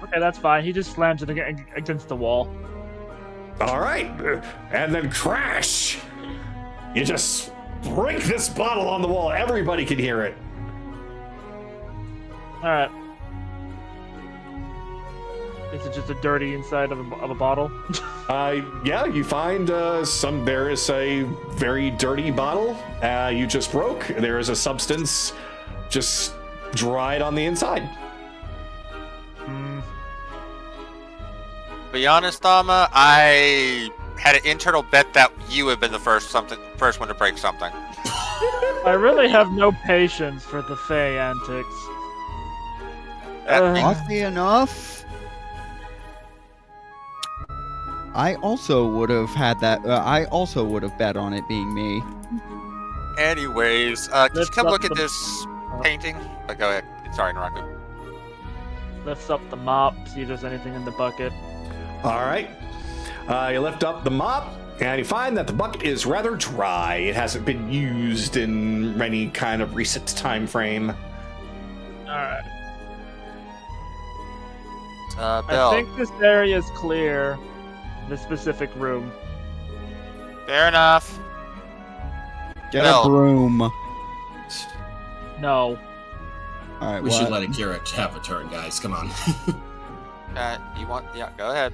Okay, that's fine. He just slams it against the wall. All right. And then crash. You just break this bottle on the wall. Everybody can hear it. Alright. Is it just a dirty inside of a bottle? Yeah, you find there is a very dirty bottle you just broke. There is a substance just dried on the inside. Be honest, Dama, I had an internal bet that you would have been the first one to break something. I really have no patience for the Fae antics. Oddly enough, I also would have had that. I also would have bet on it being me. Anyways, can you come look at this painting? But go ahead. Sorry, interrupted. Lifts up the mop, see if there's anything in the bucket. All right. You lift up the mop, and you find that the bucket is rather dry. It hasn't been used in any kind of recent time frame. Alright. Bill. I think this area is clear. This specific room. Fair enough. Get Bill. a broom. No. All right. We should let Akira have a turn, guys. Come on. Yeah, go ahead.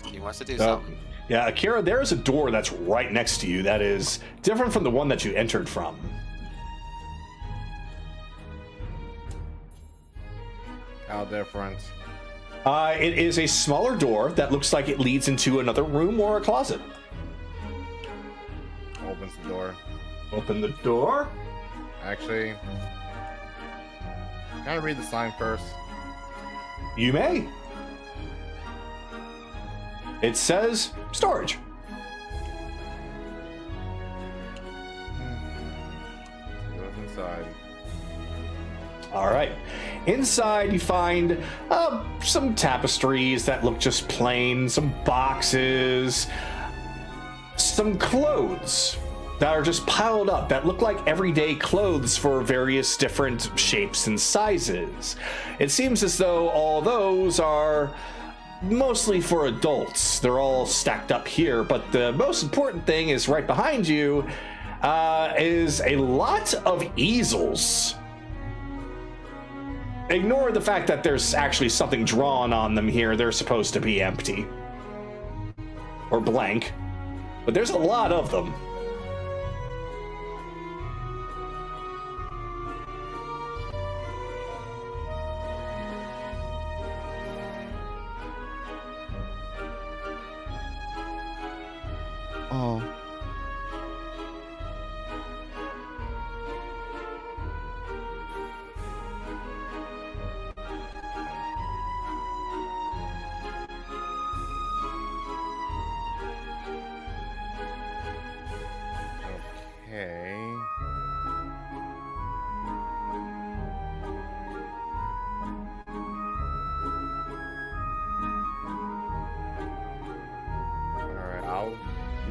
He wants to do something. Yeah, Akira, there is a door that's right next to you that is different from the one that you entered from. How different? It is a smaller door that looks like it leads into another room or a closet. Opens the door. Open the door. Actually, can I read the sign first? You may. It says storage. What's inside? All right. Inside, you find some tapestries that look just plain, some boxes, some clothes that are just piled up that look like everyday clothes for various different shapes and sizes. It seems as though all those are mostly for adults. They're all stacked up here, but the most important thing is right behind you is a lot of easels. Ignore the fact that there's actually something drawn on them here. They're supposed to be empty. Or blank. But there's a lot of them. Oh. Okay.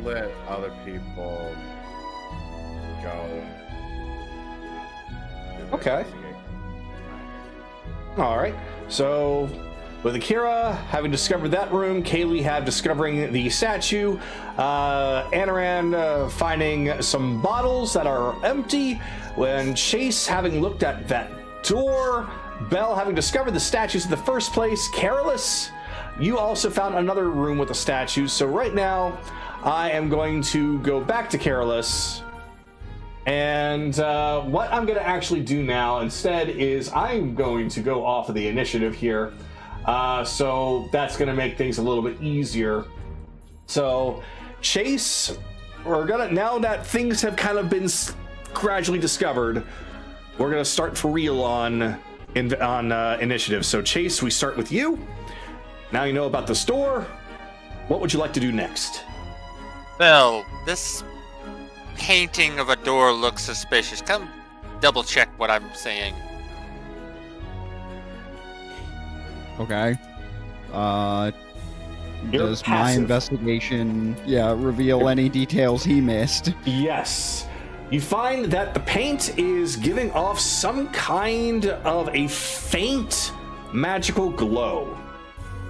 let other people go. Okay. All right. So, with Akira having discovered that room, Kaylee have discovering the statue, Anaran finding some bottles that are empty, when Chase having looked at that door, Belle having discovered the statues in the first place, Careless, you also found another room with a statue. So right now, I am going to go back to Careless. And what I'm going to actually do now instead is I'm going to go off of the initiative here. So that's going to make things a little bit easier. So Chase, we're going to, now that things have kind of been gradually discovered, we're going to start for real on initiative. So Chase, we start with you. Now you know about the store. What would you like to do next? Well, this painting of a door looks suspicious. Come double check what I'm saying. Okay. You're Does my passive. investigation, reveal any details he missed? Yes. You find that the paint is giving off some kind of a faint magical glow,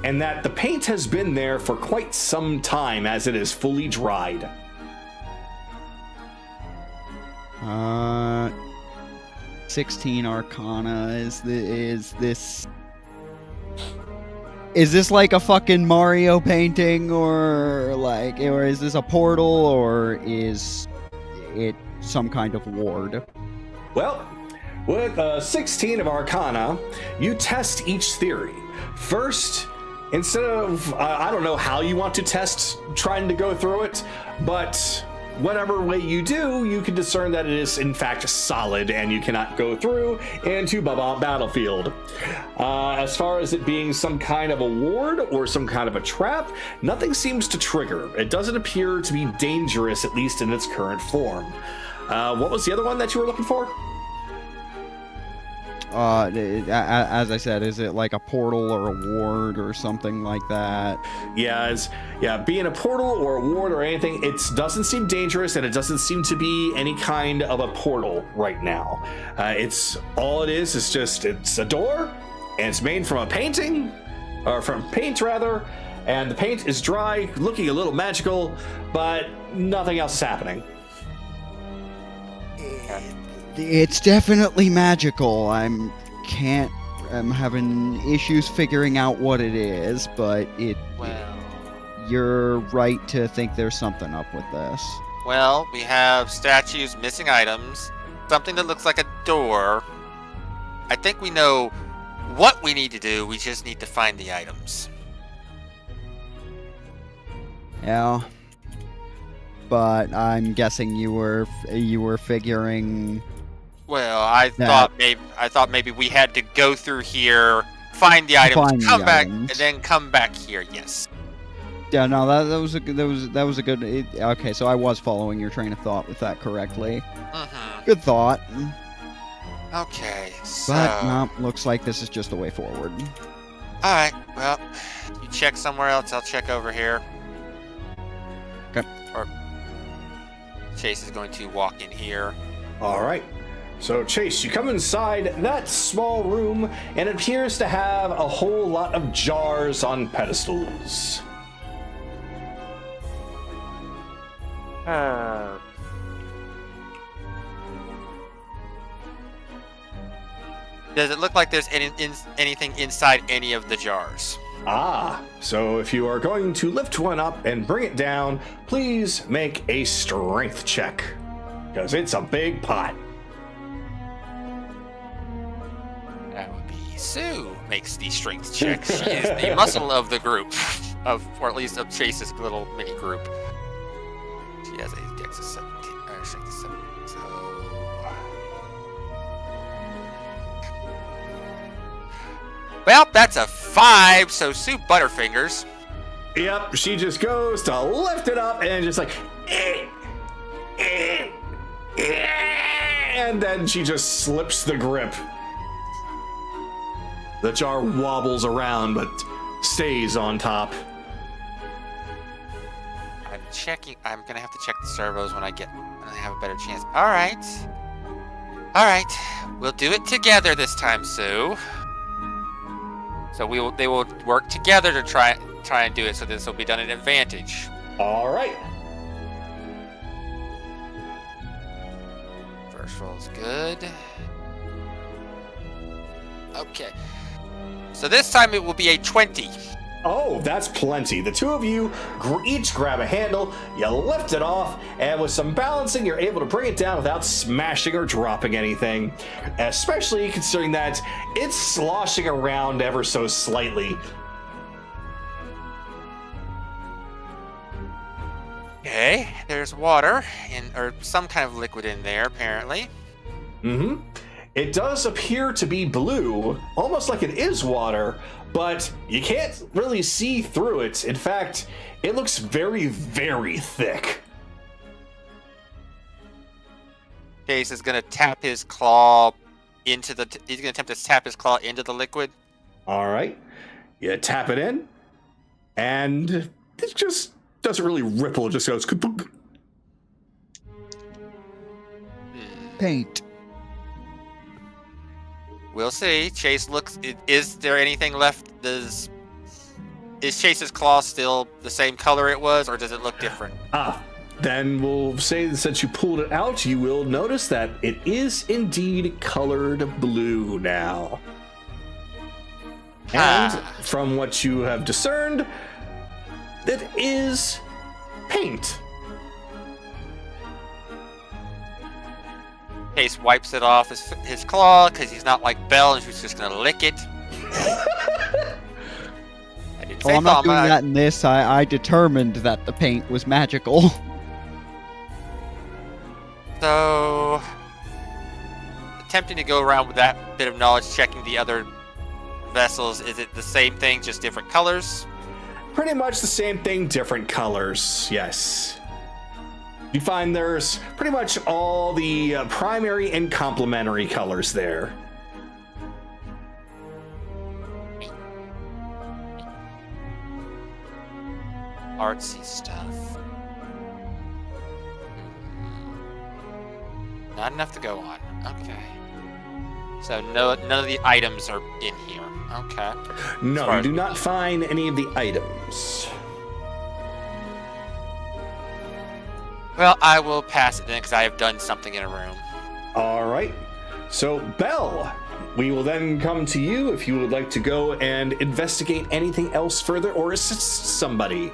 and that the paint has been there for quite some time as it is fully dried. 16 Arcana. Is this like a fucking Mario painting, or is this a portal, or is it some kind of ward? Well, with 16 of Arcana, you test each theory. First, instead of, I don't know how you want to test trying to go through it, but whatever way you do, you can discern that it is in fact solid and you cannot go through into battlefield. As far as it being some kind of a ward or some kind of a trap, nothing seems to trigger. It doesn't appear to be dangerous, at least in its current form. What was the other one that you were looking for? As I said, is it like a portal or a ward or something like that? Being a portal or a ward or anything, it doesn't seem dangerous, and it doesn't seem to be any kind of a portal right now. It's just it's a door, and it's made from a painting, or from paint rather, and the paint is dry, looking a little magical, but nothing else is happening. It's definitely magical. I'm having issues figuring out what it is, but you're right to think there's something up with this. Well, we have statues, missing items, something that looks like a door. I think we know what we need to do. We just need to find the items. Yeah. But I'm guessing you were figuring. Well, I thought maybe we had to go through here, find the items, come back, and then come back here. Yes. Yeah, no, that was a good. Okay, so I was following your train of thought with that correctly. Mm-hmm. Good thought. Okay, so. But no, looks like this is just the way forward. All right. Well, you check somewhere else. I'll check over here. Okay. Or Chase is going to walk in here. All right. So, Chase, you come inside that small room, and it appears to have a whole lot of jars on pedestals. Does it look like there's anything inside any of the jars? So if you are going to lift one up and bring it down, please make a strength check, because it's a big pot. That would be Sue makes the strength check. She is the muscle of the group, or at least of Chase's little mini group. She has a dex of 17, strength of 7. So, well, that's a 5. So Sue Butterfingers. Yep, she just goes to lift it up and just like, and then she just slips the grip. The jar wobbles around but stays on top. I'm checking. I'm gonna have to check the servos when I have a better chance. All right. We'll do it together this time, Sue. So they will work together to try and do it. So this will be done at advantage. All right. First roll's good. Okay. So this time it will be a 20. Oh, that's plenty. The two of you each grab a handle, you lift it off, and with some balancing, you're able to bring it down without smashing or dropping anything. Especially considering that it's sloshing around ever so slightly. Okay, there's water or some kind of liquid in there, apparently. Mm-hmm. It does appear to be blue, almost like it is water, but you can't really see through it. In fact, it looks very, very thick. Case is gonna tap his claw into the. He's gonna attempt to tap his claw into the liquid. All right, you tap it in, and it just doesn't really ripple. It just goes. Paint. We'll see. Chase looks. Is there anything left? Is Chase's claw still the same color it was, or does it look different? Then we'll say that since you pulled it out, you will notice that it is indeed colored blue now. And from what you have discerned, it is paint. Chase wipes it off his claw because he's not like Belle and she's just gonna lick it. Oh, I'm not doing that in this. I determined that the paint was magical. So, attempting to go around with that bit of knowledge, checking the other vessels, is it the same thing, just different colors? Pretty much the same thing, different colors, yes. You find there's pretty much all the primary and complementary colors there. Artsy stuff. Not enough to go on. Okay. So none of the items are in here. Okay. No, you do not find any of the items. Well, I will pass it then because I have done something in a room. All right. So, Belle, we will then come to you if you would like to go and investigate anything else further or assist somebody.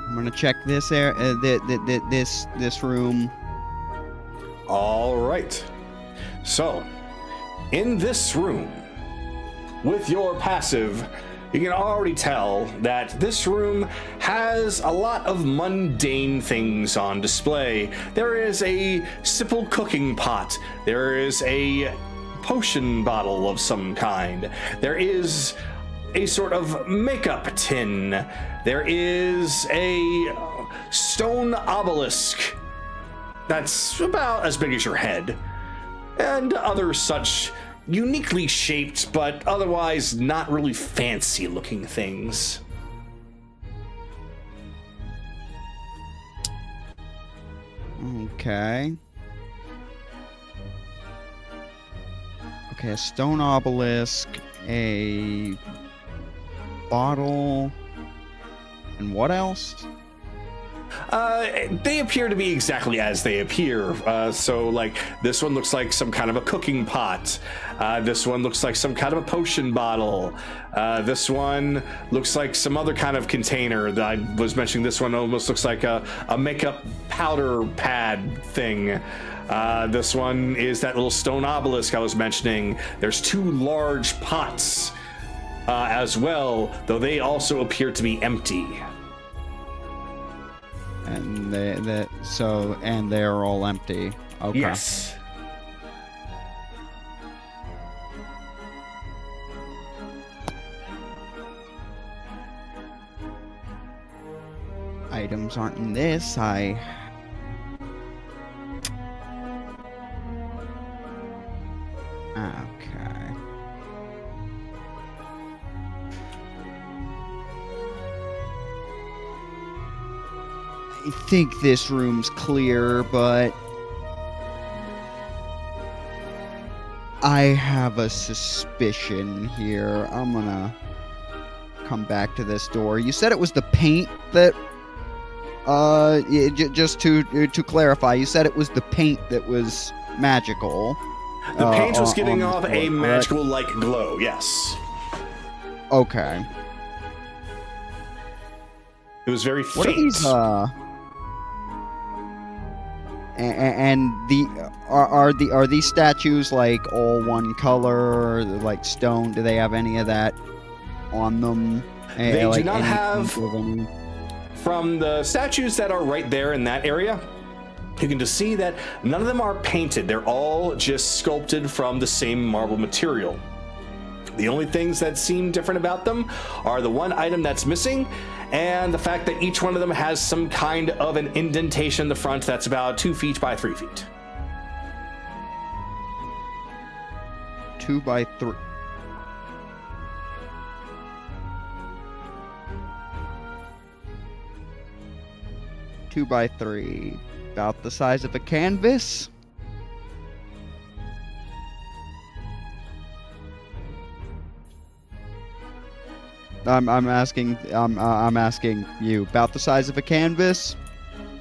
I'm gonna check this this room. All right. So, in this room, with your passive, you can already tell that this room has a lot of mundane things on display. There is a simple cooking pot. There is a potion bottle of some kind. There is a sort of makeup tin. There is a stone obelisk that's about as big as your head, and other such uniquely shaped but otherwise not really fancy looking things. Okay. Okay, a stone obelisk, a bottle, and what else? They appear to be exactly as they appear. So, like, this one looks like some kind of a cooking pot. This one looks like some kind of a potion bottle. This one looks like some other kind of container that I was mentioning. This one almost looks like a makeup powder pad thing. This one is that little stone obelisk I was mentioning. There's two large pots as well, though they also appear to be empty. And they're all empty. Okay. Yes. items aren't in this. Okay. I think this room's clear, but I have a suspicion here. I'm gonna come back to this door. You said it was the paint that just to clarify, you said it was the paint that was magical. The paint was giving on off the a floor, magical like glow, yes. Okay. It was very What are faint. these and are these statues like all one color, or like stone? Do they have any of that on them? They like do not any have. of any- From the statues that are right there in that area, you can just see that none of them are painted. They're all just sculpted from the same marble material. The only things that seem different about them are the one item that's missing, and the fact that each one of them has some kind of an indentation in the front that's about 2 feet by 3 feet. 2 by 3. Two by 3, about the size of a canvas. I'm asking you, about the size of a canvas.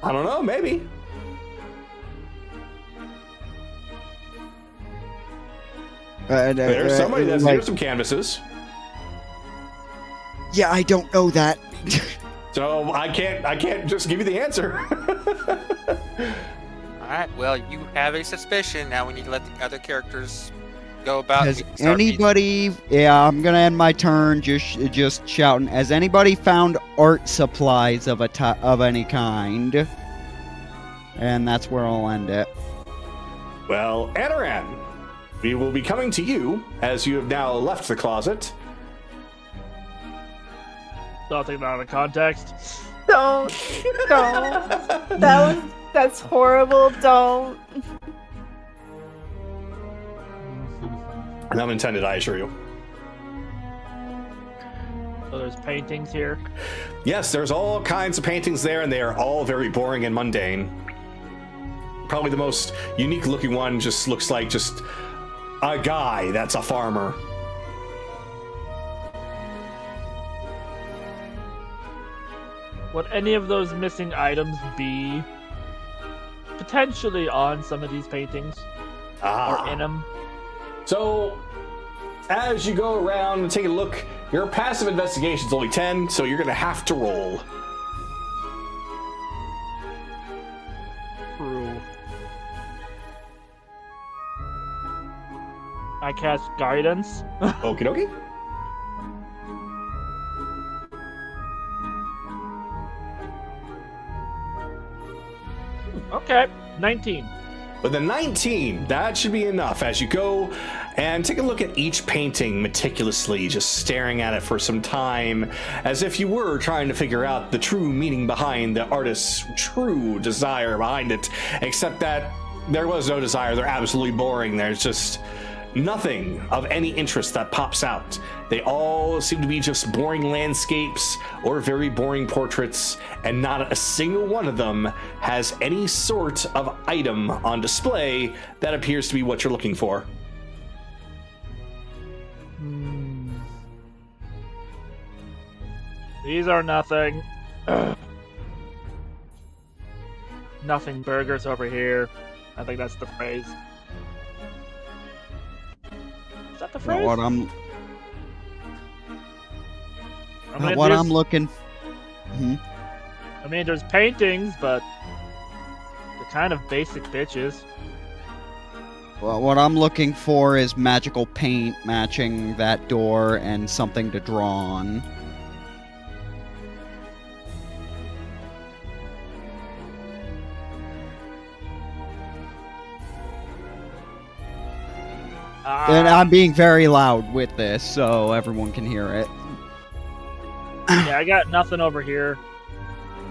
I don't know, maybe. There's somebody that's near some canvases. Yeah, I don't know that. So I can't just give you the answer. Alright, well, you have a suspicion. Now we need to let the other characters go about. Has anybody? Yeah, I'm gonna end my turn just shouting. Has anybody found art supplies of any kind? And that's where I'll end it. Well, Anaran, we will be coming to you as you have now left the closet. Nothing out of context. Don't. That's horrible. Don't. None intended, I assure you. So there's paintings here. Yes, there's all kinds of paintings there, and they are all very boring and mundane. Probably the most unique looking one just looks like just a guy that's a farmer. Would any of those missing items be potentially on some of these paintings? Or in them? So, as you go around and take a look, your passive investigation is only 10, so you're going to have to roll. True. I cast guidance. Okie dokie. Okay, 19. With a 19, that should be enough as you go and take a look at each painting meticulously, just staring at it for some time, as if you were trying to figure out the true meaning behind the artist's true desire behind it, except that there was no desire. They're absolutely boring. There's just nothing of any interest that pops out. They all seem to be just boring landscapes or very boring portraits, and not a single one of them has any sort of item on display that appears to be what you're looking for. These are nothing. Nothing burgers over here. I think that's the phrase. Is that the phrase? Not what I not mean, what there's- I'm looking. Hmm? I mean, there's paintings, but they're kind of basic bitches. Well, what I'm looking for is magical paint matching that door and something to draw on. And I'm being very loud with this, so everyone can hear it. Yeah, I got nothing over here.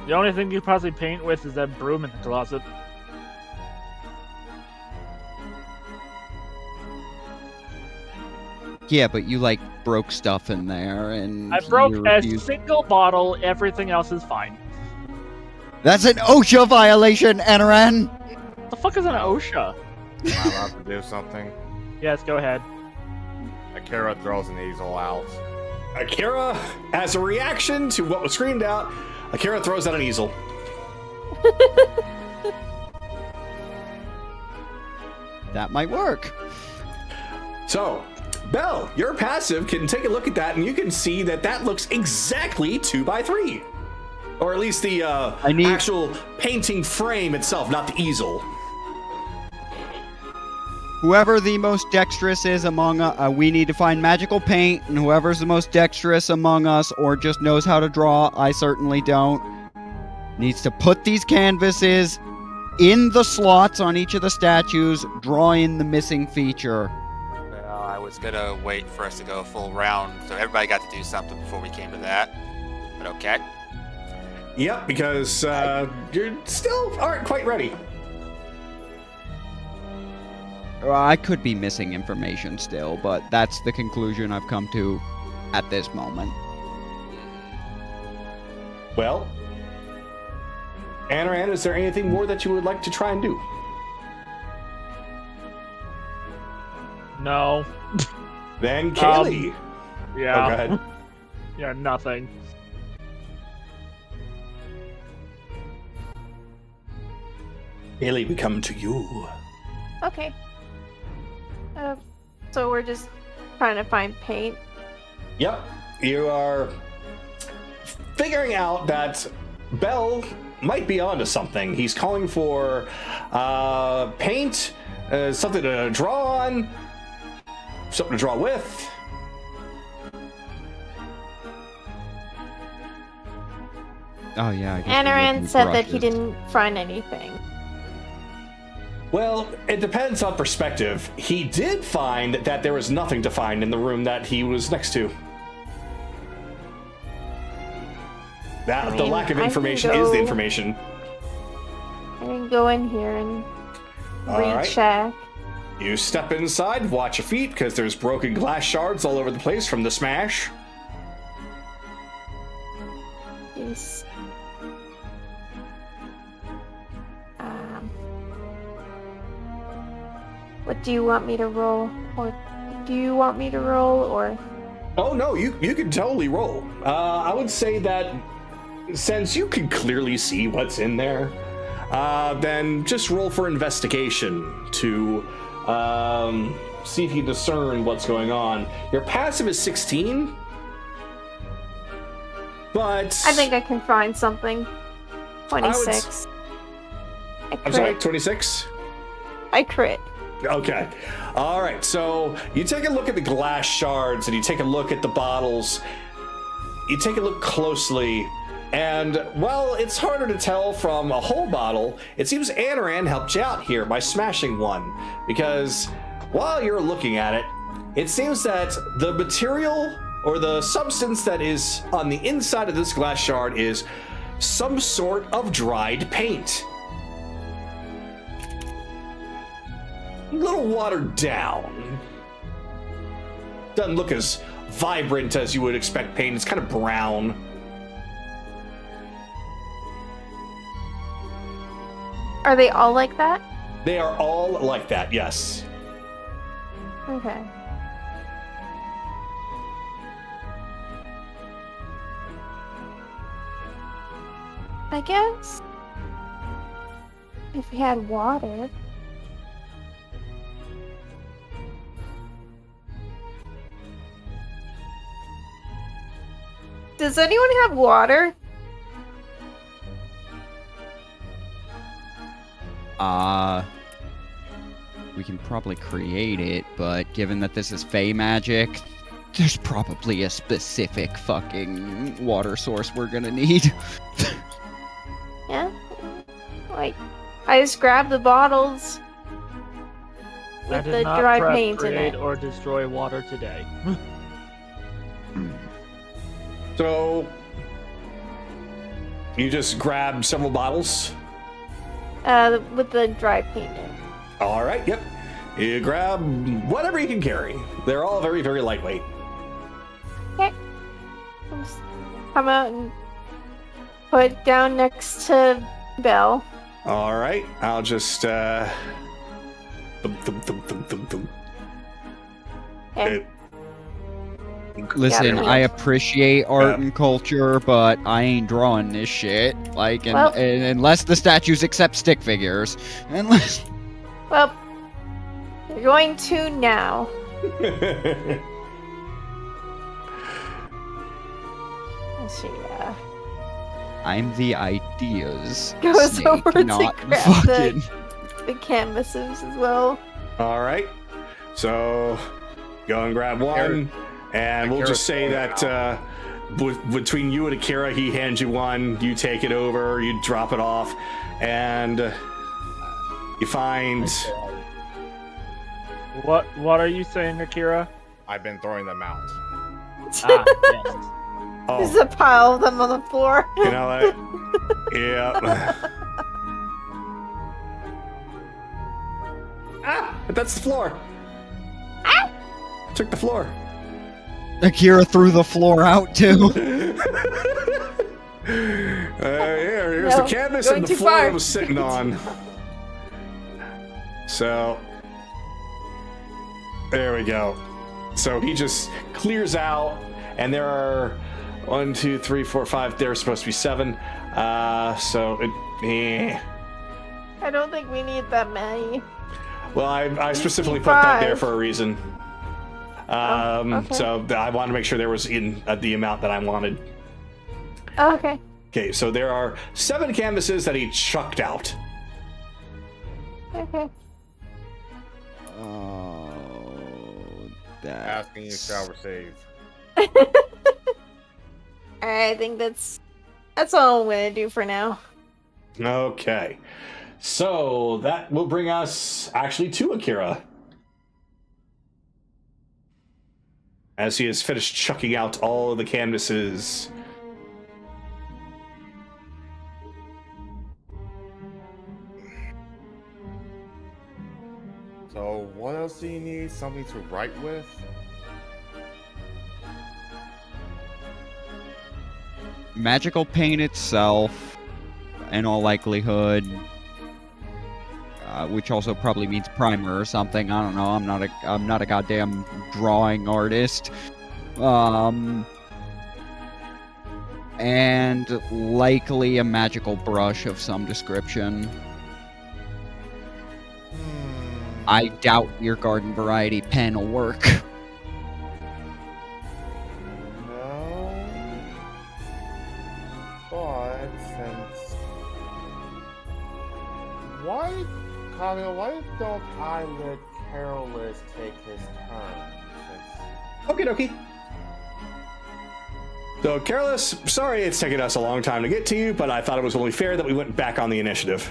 The only thing you possibly paint with is that broom in the closet. Yeah, but you like broke stuff in there, and I broke you a refused- single bottle. Everything else is fine. That's an OSHA violation, Anaran. What the fuck is an OSHA? Am I allowed to do something? Yes, go ahead. Akira throws an easel out. Akira, as a reaction to what was screamed out, Akira throws out an easel. That might work. So, Belle, your passive can take a look at that, and you can see that that looks exactly 2x3. Or at least the actual painting frame itself, not the easel. Whoever the most dexterous is among we need to find magical paint, and whoever's the most dexterous among us or just knows how to draw, I certainly don't, needs to put these canvases in the slots on each of the statues, draw in the missing feature. Well, I was gonna wait for us to go a full round, so everybody got to do something before we came to that. But okay. Yep, because you still aren't quite ready. I could be missing information still, but that's the conclusion I've come to at this moment. Well, Anaran, is there anything more that you would like to try and do? No. Then Kaylee. Yeah. Oh, go ahead. Yeah, nothing. Kaylee, we come to you. Okay. So we're just trying to find paint. Yep, you are figuring out that Belle might be onto something. He's calling for paint, something to draw on, something to draw with. Oh yeah, I guess we're Anaran looking said that he brushes. didn't find anything. Well, it depends on perspective. He did find that there was nothing to find in the room that he was next to. That the mean, lack of I can information is the go- information. I can go in here and All right. recheck. You step inside, watch your feet, because there's broken glass shards all over the place from the smash. Jeez. What do you want me to roll? Or do you want me to roll, or? Oh no, you can totally roll. I would say that since you can clearly see what's in there, then just roll for investigation to see if you discern what's going on. Your passive is 16, but I think I can find something. 26. I'm sorry, 26. I crit. Okay. All right. So you take a look at the glass shards and you take a look at the bottles. You take a look closely, and while it's harder to tell from a whole bottle, it seems Anaran helped you out here by smashing one. Because while you're looking at it, it seems that the material or the substance that is on the inside of this glass shard is some sort of dried paint. A little watered down. Doesn't look as vibrant as you would expect paint. It's kind of brown. Are they all like that? They are all like that, yes. Okay. I guess if we had water. Does anyone have water? We can probably create it, but given that this is Fey magic, there's probably a specific fucking water source we're gonna need. Yeah. Like, I just grabbed the bottles I with did the not dry prep, paint in create, it. or destroy water today. So You just grab several bottles. With the dry paint in. All right, yep. You grab whatever you can carry. They're all very, very lightweight. Okay. I'll just come out and put it down next to Belle. All right, I'll just thump, thump, thump, thump, thump, thump. Okay. Listen, Yeah. I appreciate art and culture, but I ain't drawing this shit. Like, Well- unless the statues accept stick figures. Unless. Well, you're going to now. Let's see. I'm the ideas. Goes snake, over to not grab fucking. the canvases as well. All right, so go and grab one, and we'll just say that between you and Akira, he hands you one, you take it over, you drop it off, and you find. What are you saying, Akira? I've been throwing them out. Ah, yes. There's Oh, a pile of them on the floor. you know what? Yeah. That's the floor. Took the floor. Akira threw the floor out too. Here's No, the canvas going and the too floor far. it was sitting on. So, there we go. So he just clears out, and there are 1, 2, 3, 4, 5. There's supposed to be 7. I don't think we need that many. Well, I specifically put 5. that there for a reason. Okay. So I wanted to make sure there was in the amount that I wanted. Oh, okay. Okay, so there are 7 canvases that he chucked out. Okay. Oh, that. Asking you shall receive. I think that's all I'm gonna do for now. Okay. So that will bring us actually to Akira. As he has finished chucking out all of the canvases. So, what else do you need? Something to write with? Magical paint itself, in all likelihood, which also probably means primer or something. I don't know. I'm not a goddamn drawing artist. And likely a magical brush of some description. I doubt your garden variety pen will work. No. But since why don't I let Carolus take his turn? Okie dokie. So, Careless, sorry it's taken us a long time to get to you, but I thought it was only fair that we went back on the initiative.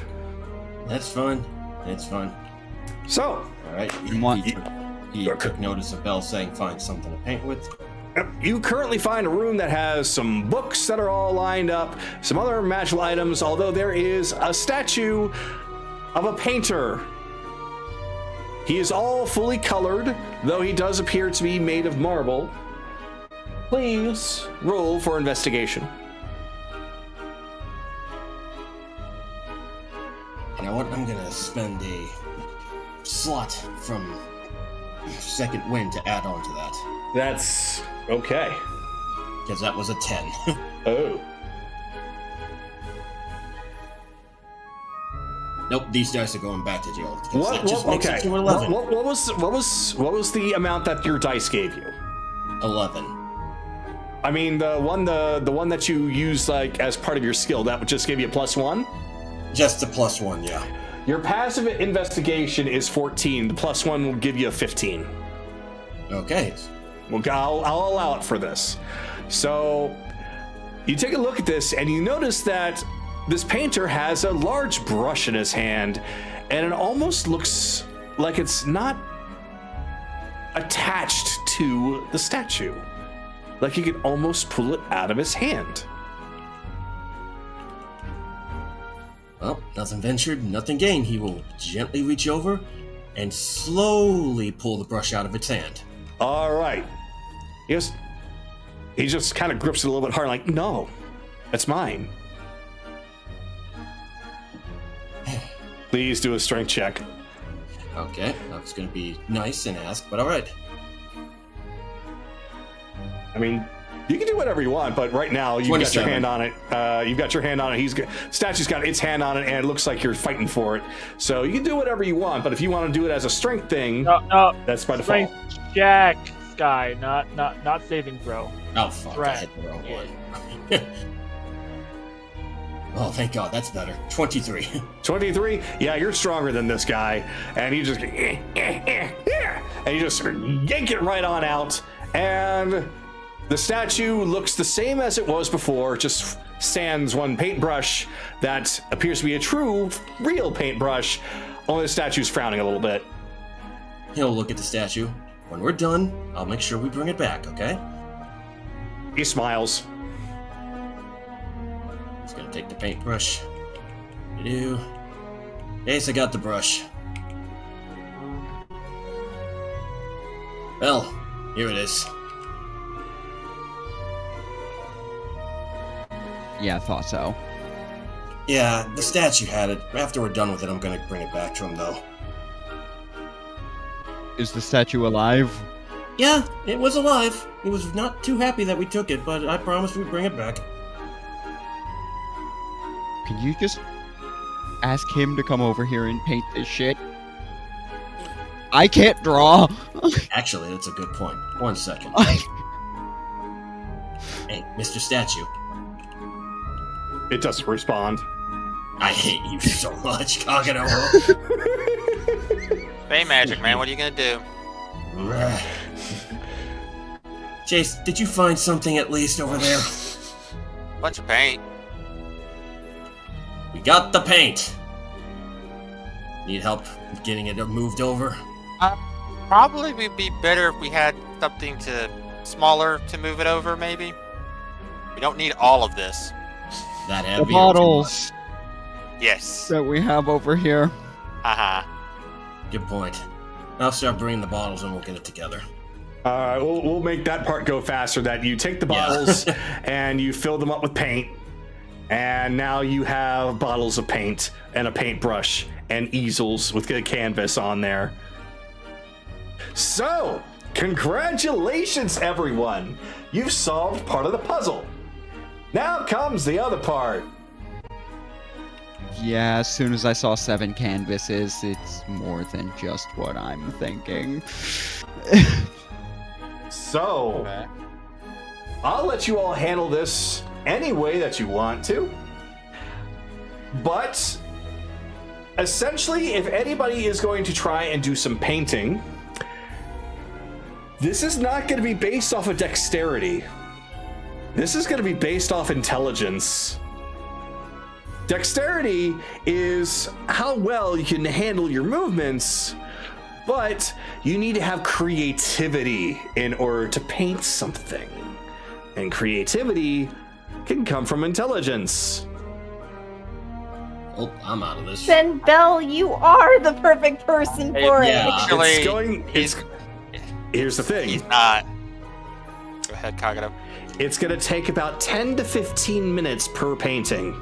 That's fun. That's fun. So, All right. He took notice of Belle saying find something to paint with. you currently find a room that has some books that are all lined up, some other magical items, although there is a statue of a painter. He is all fully colored, though he does appear to be made of marble. Please roll for investigation. You know what? I'm gonna spend a slot from second wind to add on to that. That's okay. Because that was a 10. Oh. Nope, these dice are going back to jail. What? That just makes it to 11. What was the amount that your dice gave you? 11. I mean, the one that you use like as part of your skill, that would just give you a +1. Just a +1, yeah. Your passive investigation is 14. The +1 will give you a 15. Okay. Well, I'll allow it for this. So, you take a look at this, and you notice that this painter has a large brush in his hand, and it almost looks like it's not attached to the statue. Like he could almost pull it out of his hand. Well, nothing ventured, nothing gained. He will gently reach over and slowly pull the brush out of its hand. All right. He just kind of grips it a little bit hard, like, no, that's mine. Please do a strength check. Okay, that was going to be nice and ask, but all right. I mean, you can do whatever you want, but right now you've got your hand on it. You've got your hand on it. Statue's got its hand on it, and it looks like you're fighting for it. So you can do whatever you want, but if you want to do it as a strength thing, no, that's by default. Strength check, Sky, not saving throw. Oh fuck! I hit the wrong one. Oh, thank God, that's better. 23. 23? Yeah, you're stronger than this guy, and you just and you just yank it right on out, and the statue looks the same as it was before, just sans one paintbrush that appears to be a true, real paintbrush, only the statue's frowning a little bit. He'll look at the statue. When we're done, I'll make sure we bring it back, okay? He smiles. He's gonna take the paintbrush. Yes, I got the brush. Well, here it is. Yeah, I thought so. Yeah, the statue had it. After we're done with it, I'm gonna bring it back to him, though. Is the statue alive? Yeah, it was alive. He was not too happy that we took it, but I promised we'd bring it back. Can you just ask him to come over here and paint this shit? I can't draw. Actually, that's a good point. 1 second. Hey, Mr. Statue. It doesn't respond. I hate you so much, Kagato. Bay magic, man. What are you gonna do? Chase, did you find something at least over there? Bunch of paint. We got the paint. Need help getting it moved over? Probably would be better if we had something smaller to move it over, maybe. We don't need all of this. That The heavy? bottles Yes. that we have over here. Haha. Good point. I'll start bringing the bottles and we'll get it together. We'll make that part go faster. That you take the bottles and you fill them up with paint, and now you have bottles of paint and a paintbrush and easels with a canvas on there. So, congratulations, everyone! You've solved part of the puzzle. Now comes the other part. Yeah, as soon as I saw 7 canvases, it's more than just what I'm thinking. So, I'll let you all handle this any way that you want to. But, essentially, if anybody is going to try and do some painting, this is not going to be based off of dexterity. This is going to be based off intelligence. Dexterity is how well you can handle your movements, but you need to have creativity in order to paint something. And creativity can come from intelligence. Oh, I'm out of this. Then, Belle, you are the perfect person for it. Actually, here's the thing. He's not. Go ahead, Kagato. It's going to take about 10 to 15 minutes per painting.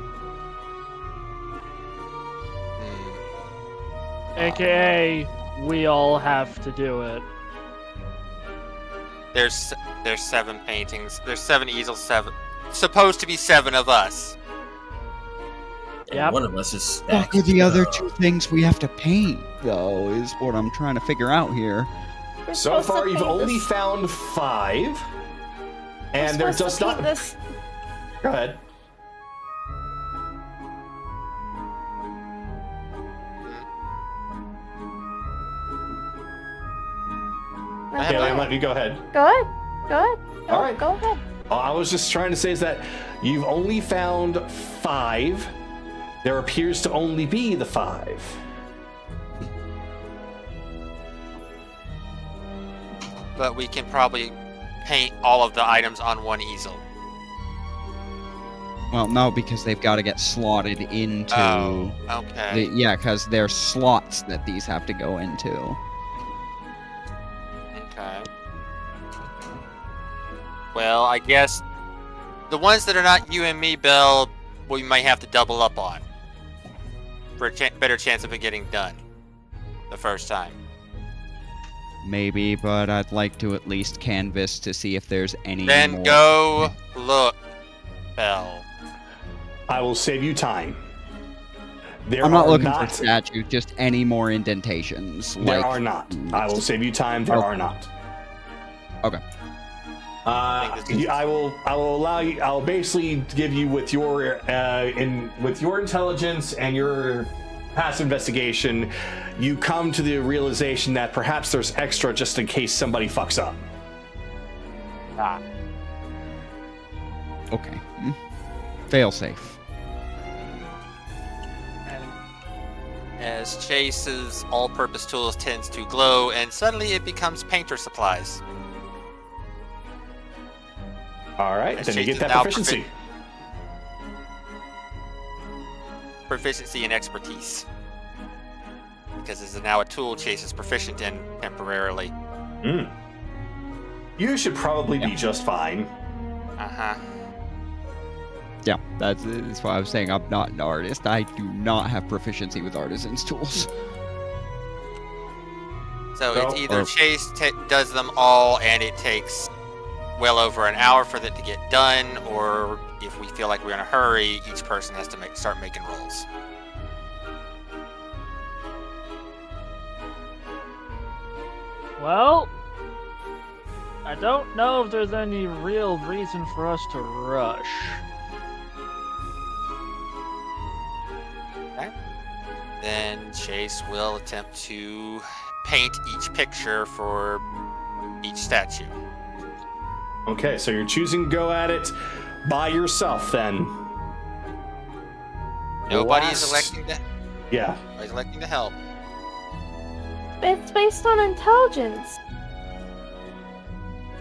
AKA, we all have to do it. There's 7 paintings. There's 7 easels. 7. Supposed to be 7 of us. Yep. One of us is What back. are the other 2 things we have to paint, though, is what I'm trying to figure out here. We're So supposed to far, you've paint only this- found 5. we're And there supposed does to not. paint This... Go ahead. Yeah, let me go ahead. Go ahead. Go ahead. Go, All right. Go ahead. All I was just trying to say is that you've only found 5. There appears to only be the 5. But we can probably paint all of the items on one easel. Well, no, because they've got to get slotted into. Oh, okay. Yeah, because there's slots that these have to go into. Okay. Well, I guess the ones that are not you and me, Bill, we might have to double up on for a better chance of it getting done the first time. Maybe, but I'd like to at least canvas to see if there's any Then more. go look, Bill. I will save you time. I'm not looking for statue, just any more indentations. There are not. I will save you time. There are not. Okay. I will allow you. I'll basically give you with your intelligence and your past investigation, you come to the realization that perhaps there's extra just in case somebody fucks up. Okay. Fail safe. As Chase's all-purpose tools tends to glow, and suddenly it becomes painter supplies. All right, As then you Chase get is that now proficiency. Proficiency and expertise. Because this is now a tool Chase is proficient in temporarily. You should probably be just fine. Uh-huh. Yeah, that's why I was saying I'm not an artist. I do not have proficiency with artisan's tools. So it's either Chase does them all and it takes well over an hour for it to get done, or if we feel like we're in a hurry, each person has to start making rolls. Well, I don't know if there's any real reason for us to rush. Okay. Then Chase will attempt to paint each picture for each statue. Okay, so you're choosing to go at it by yourself then. Nobody's electing to. Yeah. Nobody's electing to help. It's based on intelligence.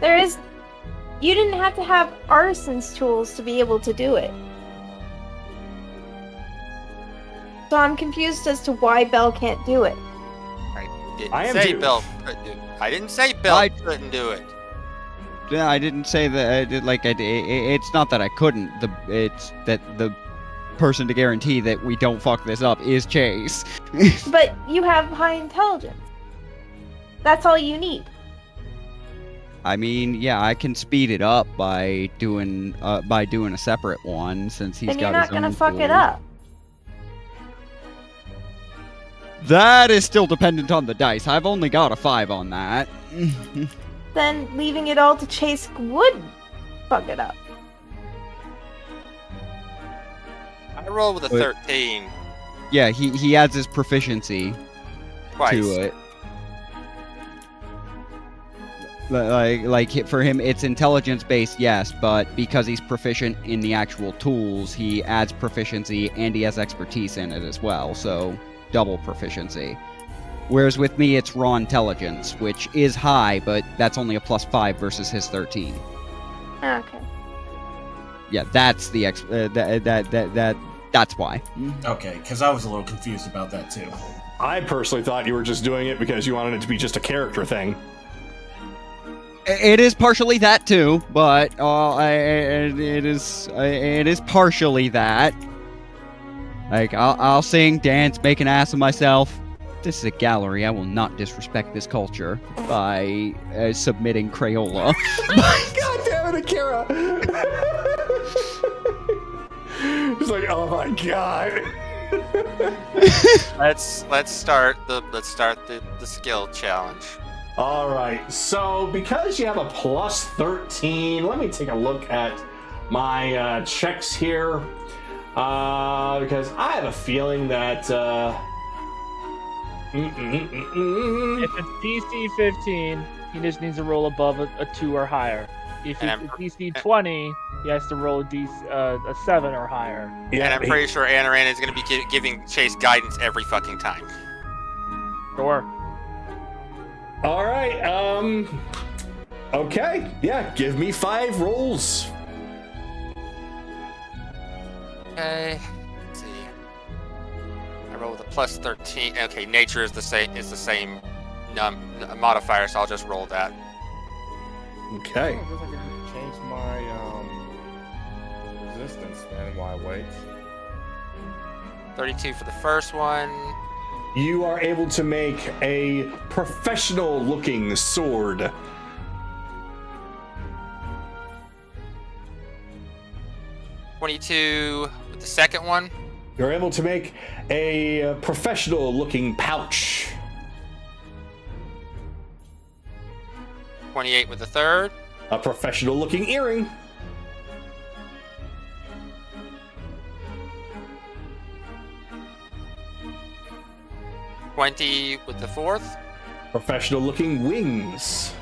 You didn't have to have artisan's tools to be able to do it. So I'm confused as to why Belle can't do it. I am say too. Bill couldn't do it. I didn't say Bill couldn't do it. Yeah, I didn't say that. It's not that I couldn't. It's that the person to guarantee that we don't fuck this up is Chase. But you have high intelligence. That's all you need. I mean, yeah, I can speed it up by doing a separate one since he's Then got you're not his own gonna fuck it tool. up. That is still dependent on the dice. I've only got a 5 on that. Then leaving it all to Chase would fuck it up. I rolled with a 13 Yeah, he adds his proficiency twice. to it. Like for him, it's intelligence based, yes, but because he's proficient in the actual tools, he adds proficiency and he has expertise in it as well, so double proficiency. Whereas with me, it's raw intelligence, which is high, but that's only a +5 versus his 13. Okay. Yeah, that's the that's why. Okay, because I was a little confused about that too. I personally thought you were just doing it because you wanted it to be just a character thing. It is partially that too, but it is partially that. Like I'll sing, dance, make an ass of myself. This is a gallery. I will not disrespect this culture by submitting Crayola. God damn it, Akira! He's like, oh my god. Let's start the skill challenge. All right, so because you have a +13, let me take a look at my checks here, because I have a feeling that If it's DC 15, he just needs to roll above a 2 or higher. If it's DC 20, he has to roll a 7 or higher. And I'm pretty sure Anaran is going to be giving Chase guidance every fucking time. Sure. All right, okay, yeah, give me 5 rolls. Okay. Let's see. I roll with a plus 13. Okay, nature is the same modifier, so I'll just roll that. Okay. I guess I can change my resistance then while I wait. 32 for the first one. You are able to make a professional-looking sword. $22 with the second one. You're able to make a professional-looking pouch. 28 with the third. A professional-looking earring. $20 with the fourth. Professional-looking wings.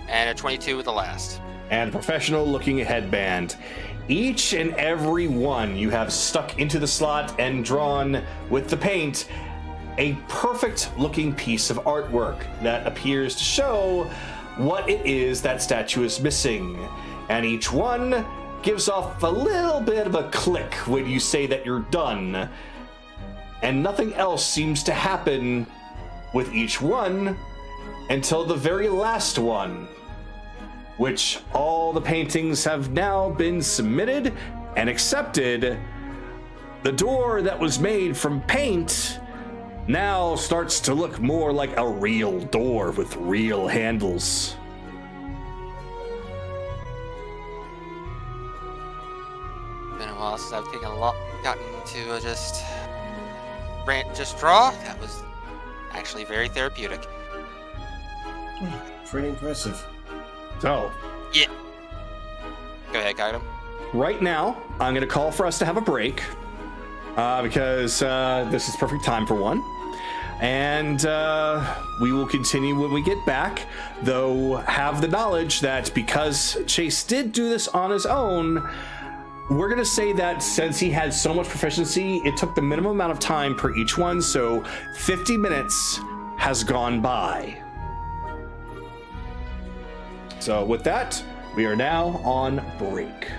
And a 22 with the last. And a professional-looking headband. Each and every one you have stuck into the slot and drawn with the paint a perfect-looking piece of artwork that appears to show what it is that statue is missing. And each one gives off a little bit of a click when you say that you're done. And nothing else seems to happen with each one until the very last one, which all the paintings have now been submitted and accepted. The door that was made from paint now starts to look more like a real door with real handles. Been a while since I've gotten to just draw. That was actually very therapeutic. Pretty impressive. So, Yeah. Go ahead, Kagato. right now, I'm going to call for us to have a break because this is perfect time for one. And we will continue when we get back, though have the knowledge that because Chase did do this on his own, we're going to say that since he had so much proficiency, it took the minimum amount of time per each one, so 50 minutes has gone by. So with that, we are now on break.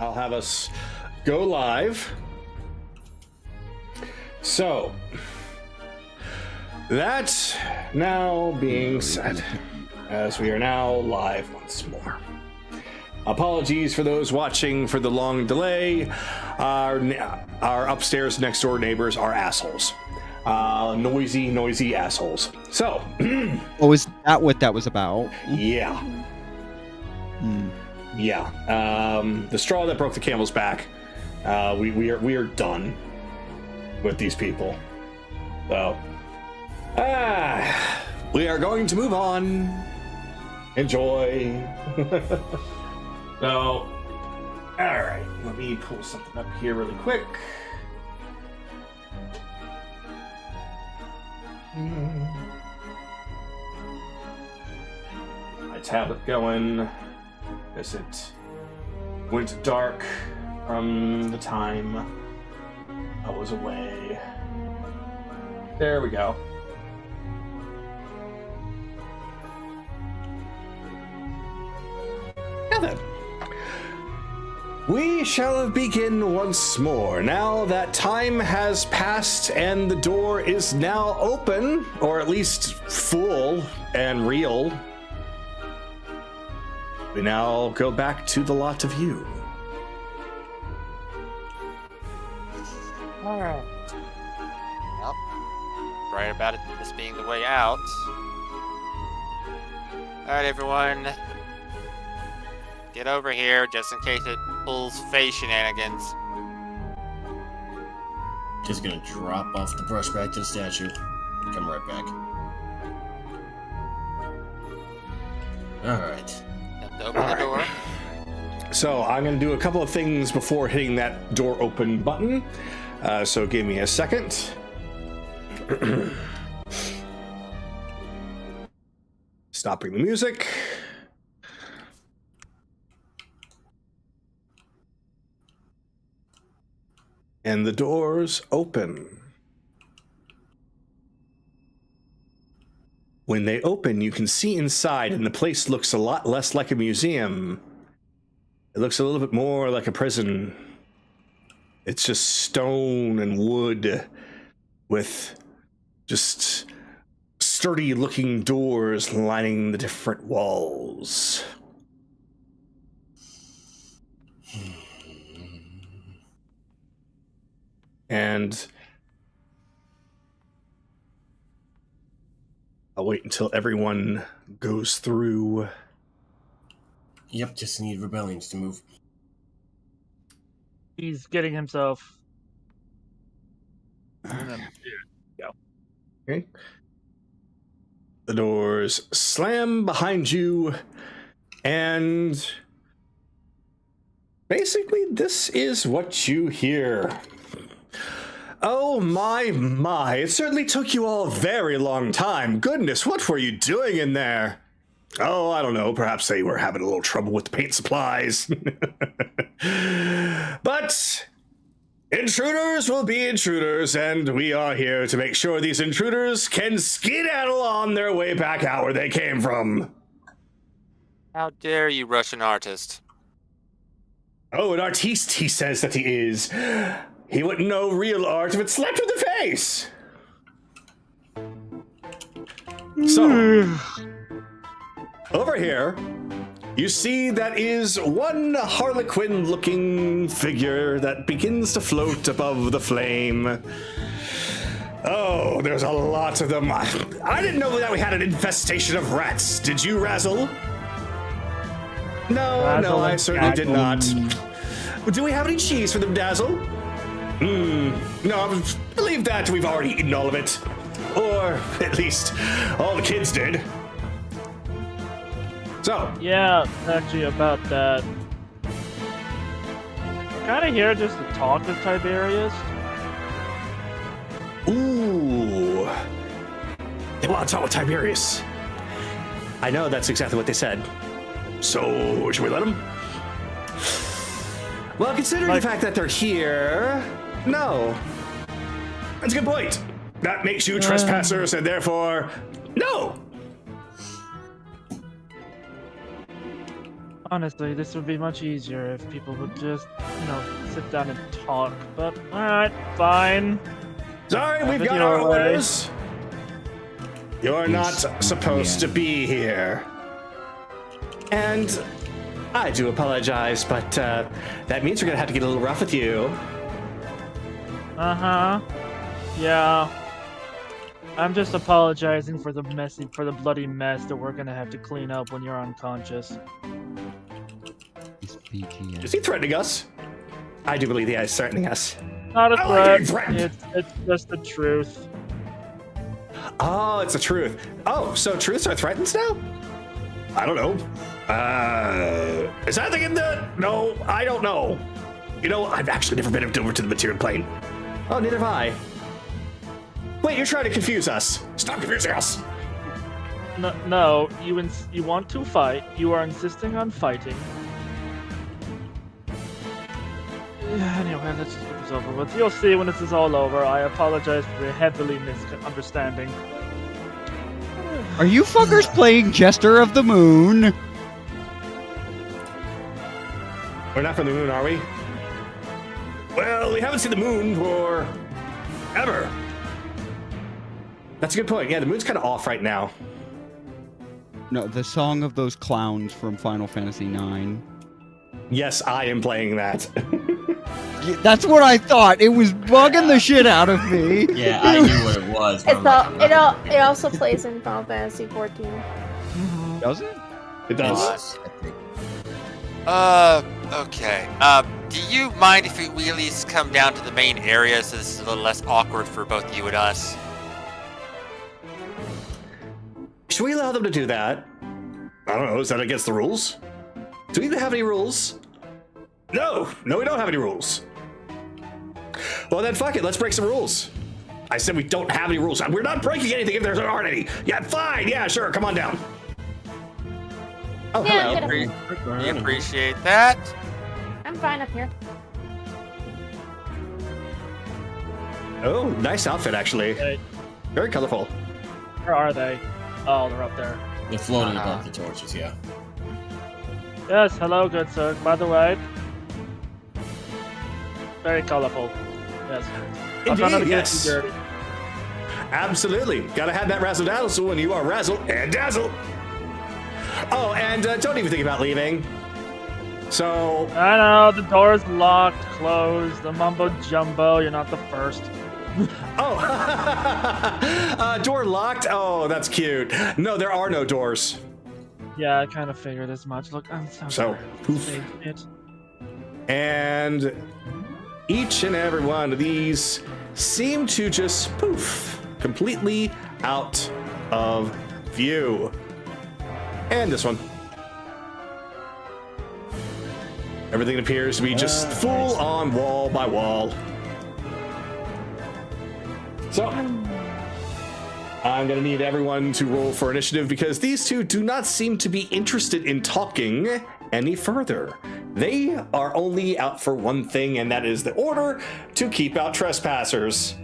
I'll have us go live. So, that now being said, as we are now live once more. Apologies for those watching for the long delay. Our upstairs next door neighbors are assholes. Noisy assholes. So. Oh, is that what that was about? Yeah. Yeah. The straw that broke the camel's back. We are done with these people. So. We are going to move on. Enjoy. So, alright, let me pull something up here really quick. My tablet going, as it went dark from the time I was away. There we go. Now then. We shall begin once more. Now that time has passed and the door is now open, or at least full and real. We now go back to the lot of you. Alright. Well, right about it, this being the way out. Alright, everyone. Get over here, just in case it pulls face shenanigans. Just gonna drop off the brush back to the statue. Come right back. Alright. Open the door. So I'm going to do a couple of things before hitting that door open button. So give me a second. Stopping the music. And the doors open. When they open, you can see inside, and the place looks a lot less like a museum. It looks a little bit more like a prison. It's just stone and wood with just sturdy-looking doors lining the different walls. And I'll wait until everyone goes through. Yep, just need rebellions to move. He's getting himself. Okay. The doors slam behind you, and basically this is what you hear. Oh my, it certainly took you all a very long time. Goodness, what were you doing in there? Oh, I don't know, perhaps they were having a little trouble with the paint supplies. But intruders will be intruders, and we are here to make sure these intruders can skedaddle on their way back out where they came from. How dare you, Russian artist? Oh, an artiste, he says that he is. He wouldn't know real art if it slapped him in the face. So, over here, you see that is one harlequin-looking figure that begins to float above the flame. Oh, there's a lot of them. I didn't know that we had an infestation of rats. Did you, Razzle? No, I certainly did not. Do we have any cheese for them, Dazzle? No, I believe that we've already eaten all of it. Or, at least, all the kids did. So. Yeah, actually about that. Kinda here just to talk to Tiberius. Ooh. They want to talk with Tiberius. I know, that's exactly what they said. So, should we let them? Well, considering the fact that they're here, no. That's a good point. That makes you trespassers, and therefore, no. Honestly, this would be much easier if people would just, sit down and talk. But alright, fine. Sorry, we've it got your our way. orders. You're not supposed to be here. And I do apologize, but that means we're gonna have to get a little rough with you. Uh-huh. Yeah. I'm just apologizing for the bloody mess that we're gonna have to clean up when you're unconscious. Is he threatening us? I do believe he is threatening us. Not a I like being threat. threatened. It's just the truth. Oh, it's the truth. Oh, so truths are threatened now? I don't know. Is that thing in the... No, I don't know. You know, I've actually never been over to the material plane. Oh, neither have I. Wait, you're trying to confuse us. Stop confusing us. No, you want to fight. You are insisting on fighting. Anyway, let's just get this over with. You'll see when this is all over. I apologize for the heavily misunderstanding. Are you fuckers playing Jester of the Moon? We're not from the moon, are we? Well, we haven't seen the moon for... ever. That's a good point. Yeah, the moon's kind of off right now. No, the Song of Those Clowns from Final Fantasy IX. Yes, I am playing that. Yeah, that's what I thought. It was bugging the shit out of me. Yeah, I knew what it was. but It's I'm like, it also plays in Final Fantasy 14. Does it? It does. I think. Okay. Do you mind if we at least come down to the main area so this is a little less awkward for both you and us? Should we allow them to do that? I don't know. Is that against the rules? Do we even have any rules? No, we don't have any rules. Well, then fuck it. Let's break some rules. I said we don't have any rules. We're not breaking anything if there aren't any. Yeah, fine. Yeah, sure. Come on down. Oh, Yeah, hello. I'm We appreciate that. I'm fine up here. Oh, nice outfit, actually. Hey, Very colorful. where are they? Oh, they're up there. They're floating above the torches, yeah. Yes, hello, good sir. By the way, very colorful. Yes. I'll try not to Indeed, get yes. too dirty. Absolutely. Gotta have that razzle dazzle when you are razzle and dazzle. Oh, and don't even think about leaving. So, I know, the door's locked, closed, the mumbo jumbo, you're not the first. door locked? Oh, that's cute. No, there are no doors. Yeah, I kind of figured as much. Look, I'm so So, poof. sorry. It. And each and every one of these seem to just poof, completely out of view. And this one. Everything appears to be just full on wall by wall. So, I'm gonna need everyone to roll for initiative because these two do not seem to be interested in talking any further. They are only out for one thing, and that is the order to keep out trespassers.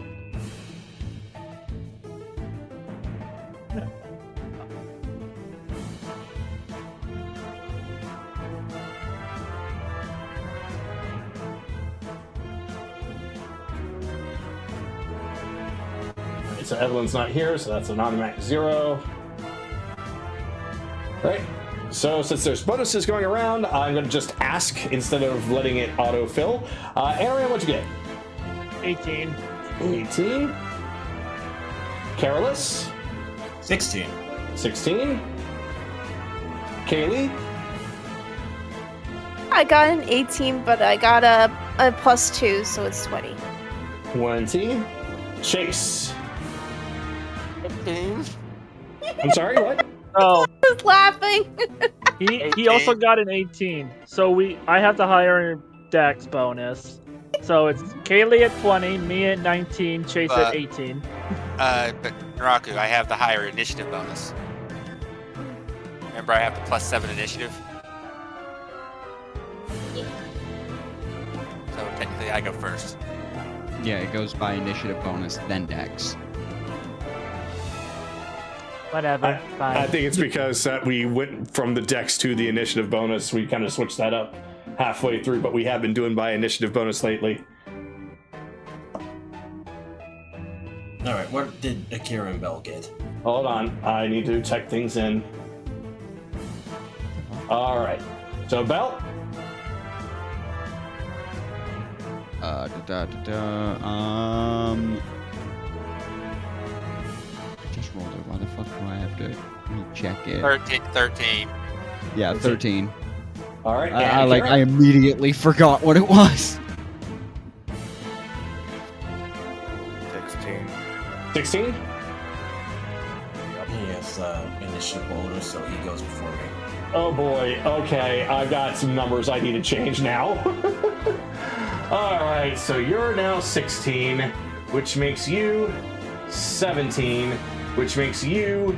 So Evelyn's not here, so that's an automatic 0. Right. So since there's bonuses going around, I'm going to just ask instead of letting it autofill. Arian, what'd you get? 18. 18. Carolus? 16. 16. Kaylee? I got an 18, but I got a +2, so it's 20. 20. Chase? 15. I'm sorry, what? Oh, I was laughing. he also got an 18. So I have to hire a dex bonus. So it's Kaylee at 20, me at 19, Chase at 18. But Naraku, I have the higher initiative bonus. Remember, I have the +7 initiative. So technically, I go first. Yeah, it goes by initiative bonus, then dex. Whatever. Fine. I think it's because we went from the dex to the initiative bonus. We kind of switched that up halfway through, but we have been doing by initiative bonus lately. Alright, what did Akira and Bell get? Hold on, I need to check things in. All right, so Bell. I just rolled it. Why the fuck do I have to check it? 13. Yeah, 13. All right, I immediately forgot what it was. 16. 16. He has initiative bonus, so he goes before me. Oh boy. Okay, I've got some numbers I need to change now. All right, so you're now 16, which makes you 17, which makes you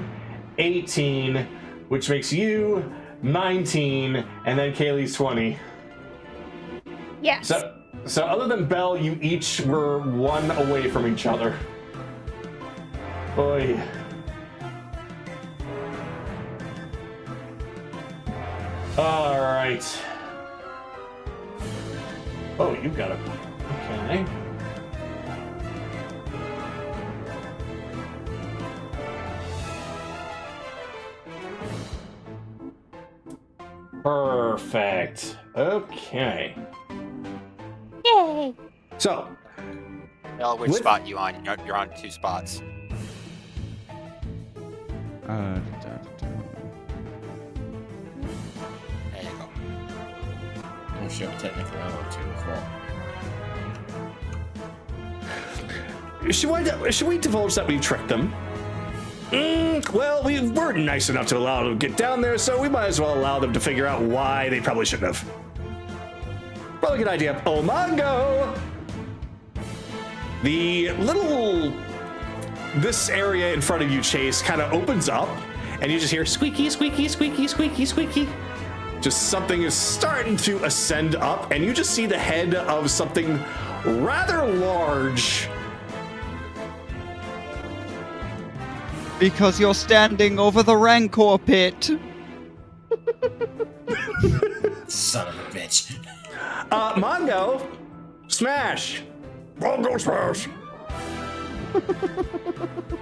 18, which makes you 19, and then Kaylee's 20. Yes. So other than Bell, you each were one away from each other. Boy. All right. Oh, you got it. Okay. Perfect. Okay. Yay. So, Bell, which spot you on? You're on 2 spots. Uh, There you go. Oh shit, technically I'm on 2 as well. should we divulge that we tricked them? Well, we weren't nice enough to allow them to get down there, so we might as well allow them to figure out why they probably shouldn't have. Probably a good idea. Oh, Mongo! This area in front of you, Chase, kind of opens up, and you just hear squeaky, squeaky, squeaky, squeaky, squeaky. Just something is starting to ascend up, and you just see the head of something rather large. because you're standing over the Rancor pit. Son of a bitch. Mongo, smash. Mongo smash.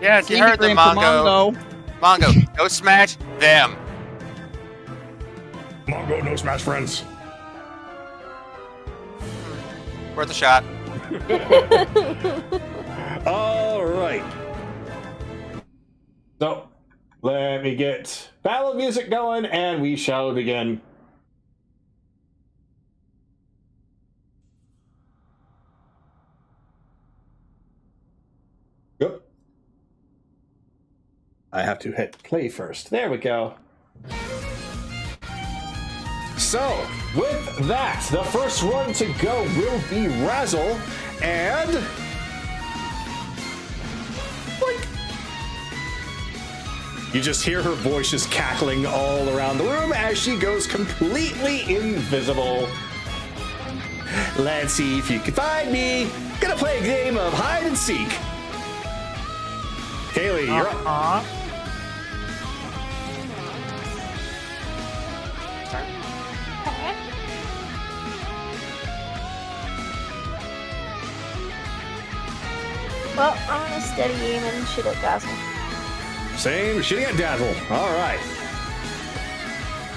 Yes, you heard the Mongo. Mongo, go smash them. Mongo, no smash friends. Worth a shot. All right. So, let me get battle music going, and we shall begin. Yep. I have to hit play first. There we go. So, with that, the first one to go will be Razzle, and... Boink. You just hear her voice just cackling all around the room as she goes completely invisible. Let's see if you can find me. Gonna play a game of hide and seek. Kaylee, you're up. Well, I'm gonna steady aim and shoot at Dazzle. Same, shooting at Dazzle. All right.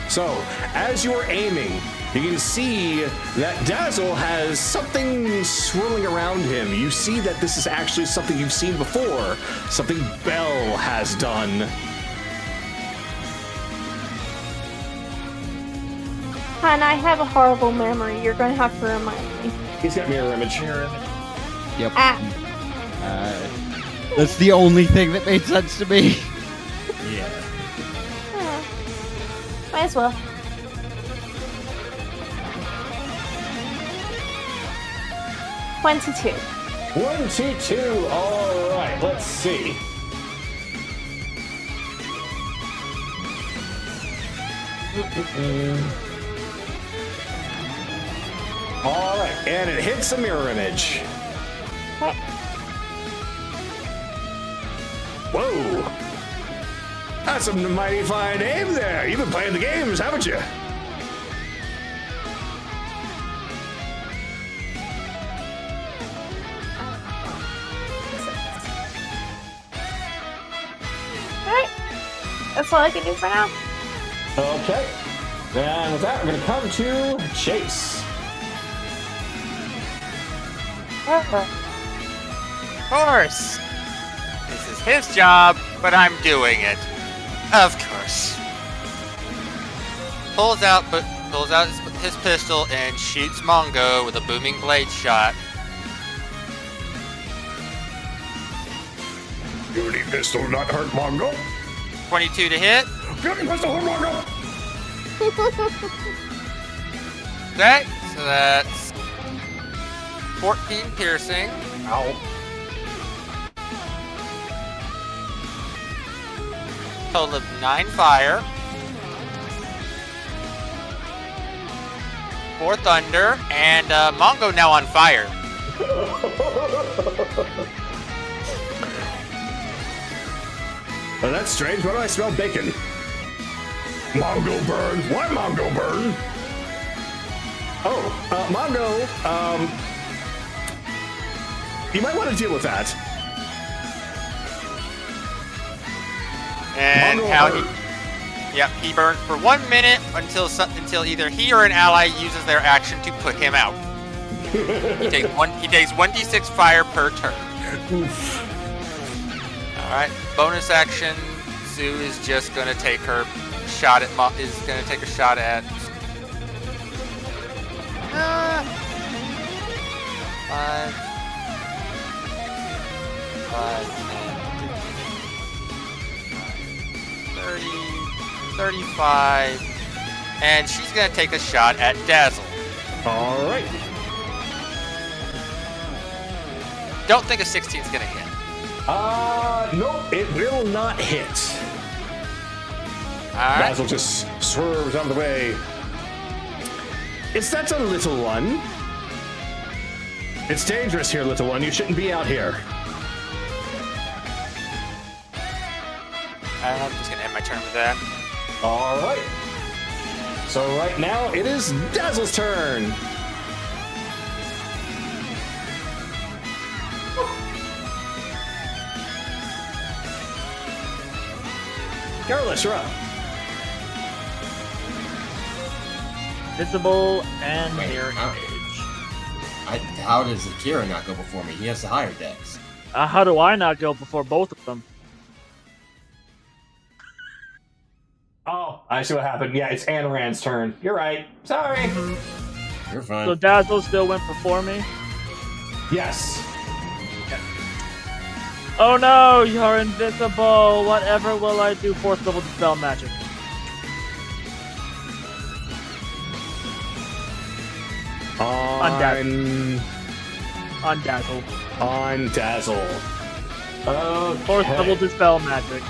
So, as you're aiming, you can see that Dazzle has something swirling around him. You see that this is actually something you've seen before, something Bell has done. Han, I have a horrible memory. You're gonna have to remind me. He's got mirror image. Yep. Ah. That's the only thing that made sense to me. Yeah. Might as well. $22. 22. All right, let's see. All right, and it hits a mirror image. Okay. Whoa! That's a mighty fine aim there. You've been playing the games, haven't you? Alright. That's all I can do for now. Okay. And with that, we're going to come to Chase. Of course. This is his job, but I'm doing it. Of course. Pulls out his pistol and shoots Mongo with a booming blade shot. Beauty pistol not hurt Mongo. 22 to hit. Beauty pistol hurt Mongo. Okay, so that's 14 piercing. Ow. Total of 9 fire. 4 thunder, and Mongo now on fire. Well, that's strange. Why do I smell bacon? Mongo burn. Why Mongo burn? Oh, Mongo, you might want to deal with that. And Mongo how burn. he burns for 1 minute until either he or an ally uses their action to put him out. He takes 1d6 fire per turn. Oof. All right, bonus action. Sue is just gonna take her shot at 5, 30, 35, and she's gonna take a shot at Dazzle. All right. Don't think a 16 is gonna hit. Nope, it will not hit. All right. Basil just swerves out of the way. That's a little one. It's dangerous here, little one. You shouldn't be out here. I'm just gonna end my turn with that. All right. So right now it is Dazzle's turn. Carolus, you're up. Visible and Wait, mirror huh? image. How does Akira not go before me? He has the higher decks. How do I not go before both of them? Oh, I see what happened. Yeah, it's Anoran's turn. You're right. Sorry. You're fine. So Dazzle still went before me? Yes. Oh no, you're invisible! Whatever will I do? 4th level dispel magic. On Dazzle. On Dazzle. Okay. 4th level dispel magic.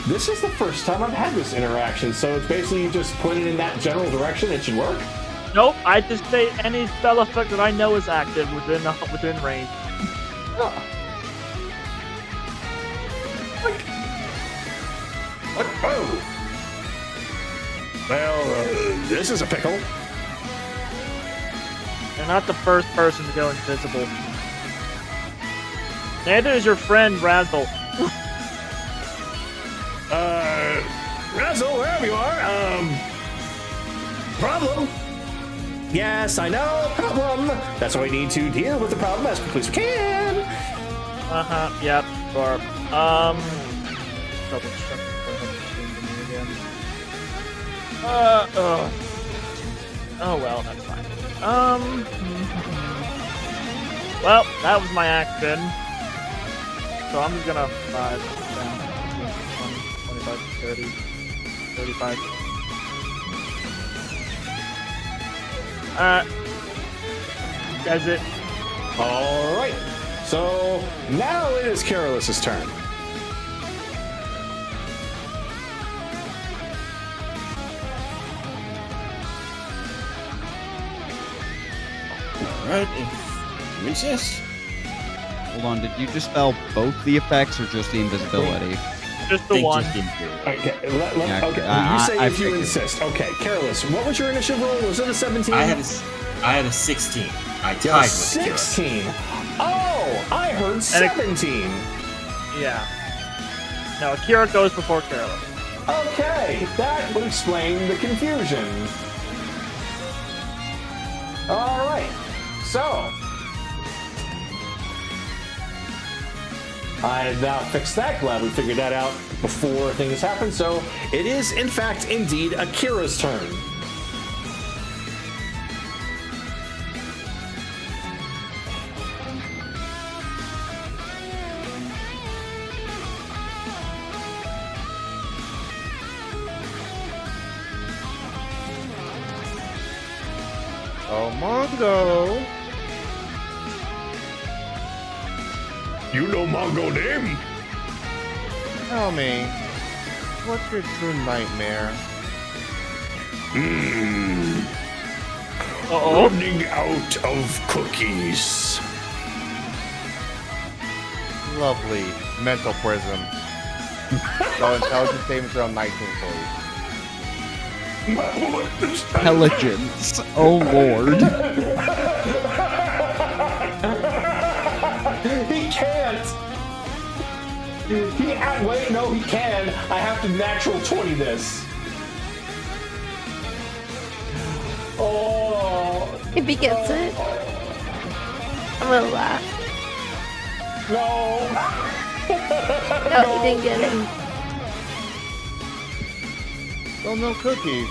This is the first time I've had this interaction, so it's basically you just put it in that general direction. It should work. Nope, I just say any spell effect that I know is active within range. Oh. What? Oh. Well, this is a pickle. You're not the first person to go invisible. Neither is your friend Razzle. Razzle, wherever you are, problem? Yes, I know, problem. That's why we need to deal with the problem as quickly as we can. Yep, sure. Double check if I have to change the name again. Oh well, that's fine. Well, that was my action. So I'm just gonna 5, 10, 20, 25, 30, 35. Alright. That's it. All right. So now it is Carolus' turn. Alright, if you insist. Hold on, did you dispel both the effects or just the invisibility? Just the Think one. just didn't do it. Okay, Yeah, okay. I- You say I if you figured. insist. Okay, Careless, what was your initiative roll? Was it a 17? I had a 16. I You tied had a with Kira. 16. Oh, I heard 17. Yeah. No, Akira goes before Carolyn. Okay, that would explain the confusion. All right, so I have now fixed that. Glad we figured that out before things happen. So it is, in fact, indeed Akira's turn. Oh, Mongo. You know Mongo name? Tell me, what's your true nightmare? Running out of cookies. Lovely mental prism. So intelligence saving throw 19, please. Intelligence. Oh lord. He can't. Wait, no, he can. I have to natural 20 this. Oh. If he gets it, I'm gonna laugh. No. No, he didn't get it. Oh, no cookies.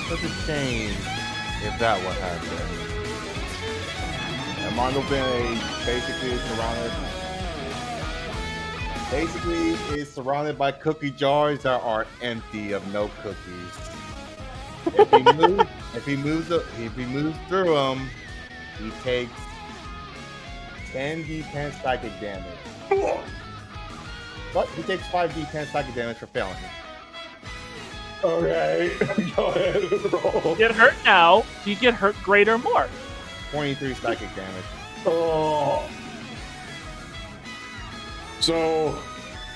Such a shame if that would happen. And Mondo basically is surrounded by cookie jars that are empty of no cookies. If he moves through them, he takes 10d10 psychic damage. But he takes 5d10 psychic damage for failing. Okay. Go ahead and roll. Get hurt now. Do you get hurt greater or more? 23 psychic damage. Oh. So,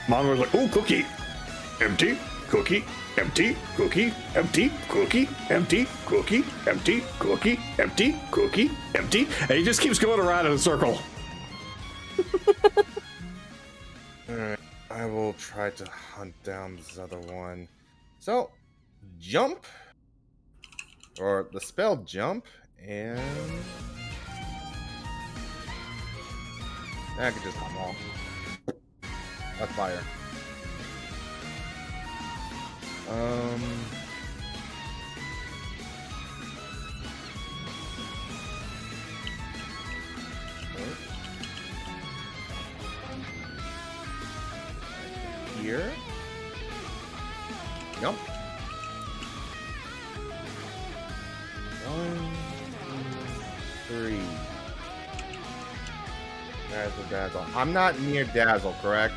Mongo's like, "Ooh, cookie, empty, cookie, empty, cookie, empty, cookie, empty, cookie, empty, cookie, empty, cookie, empty," and he just keeps going around in a circle. Alright, I will try to hunt down this other one. So, jump, or the spell jump, and I could just hop off. That's fire. Here. Jump. 1, 2, 3. Dazzle. I'm not near Dazzle, correct?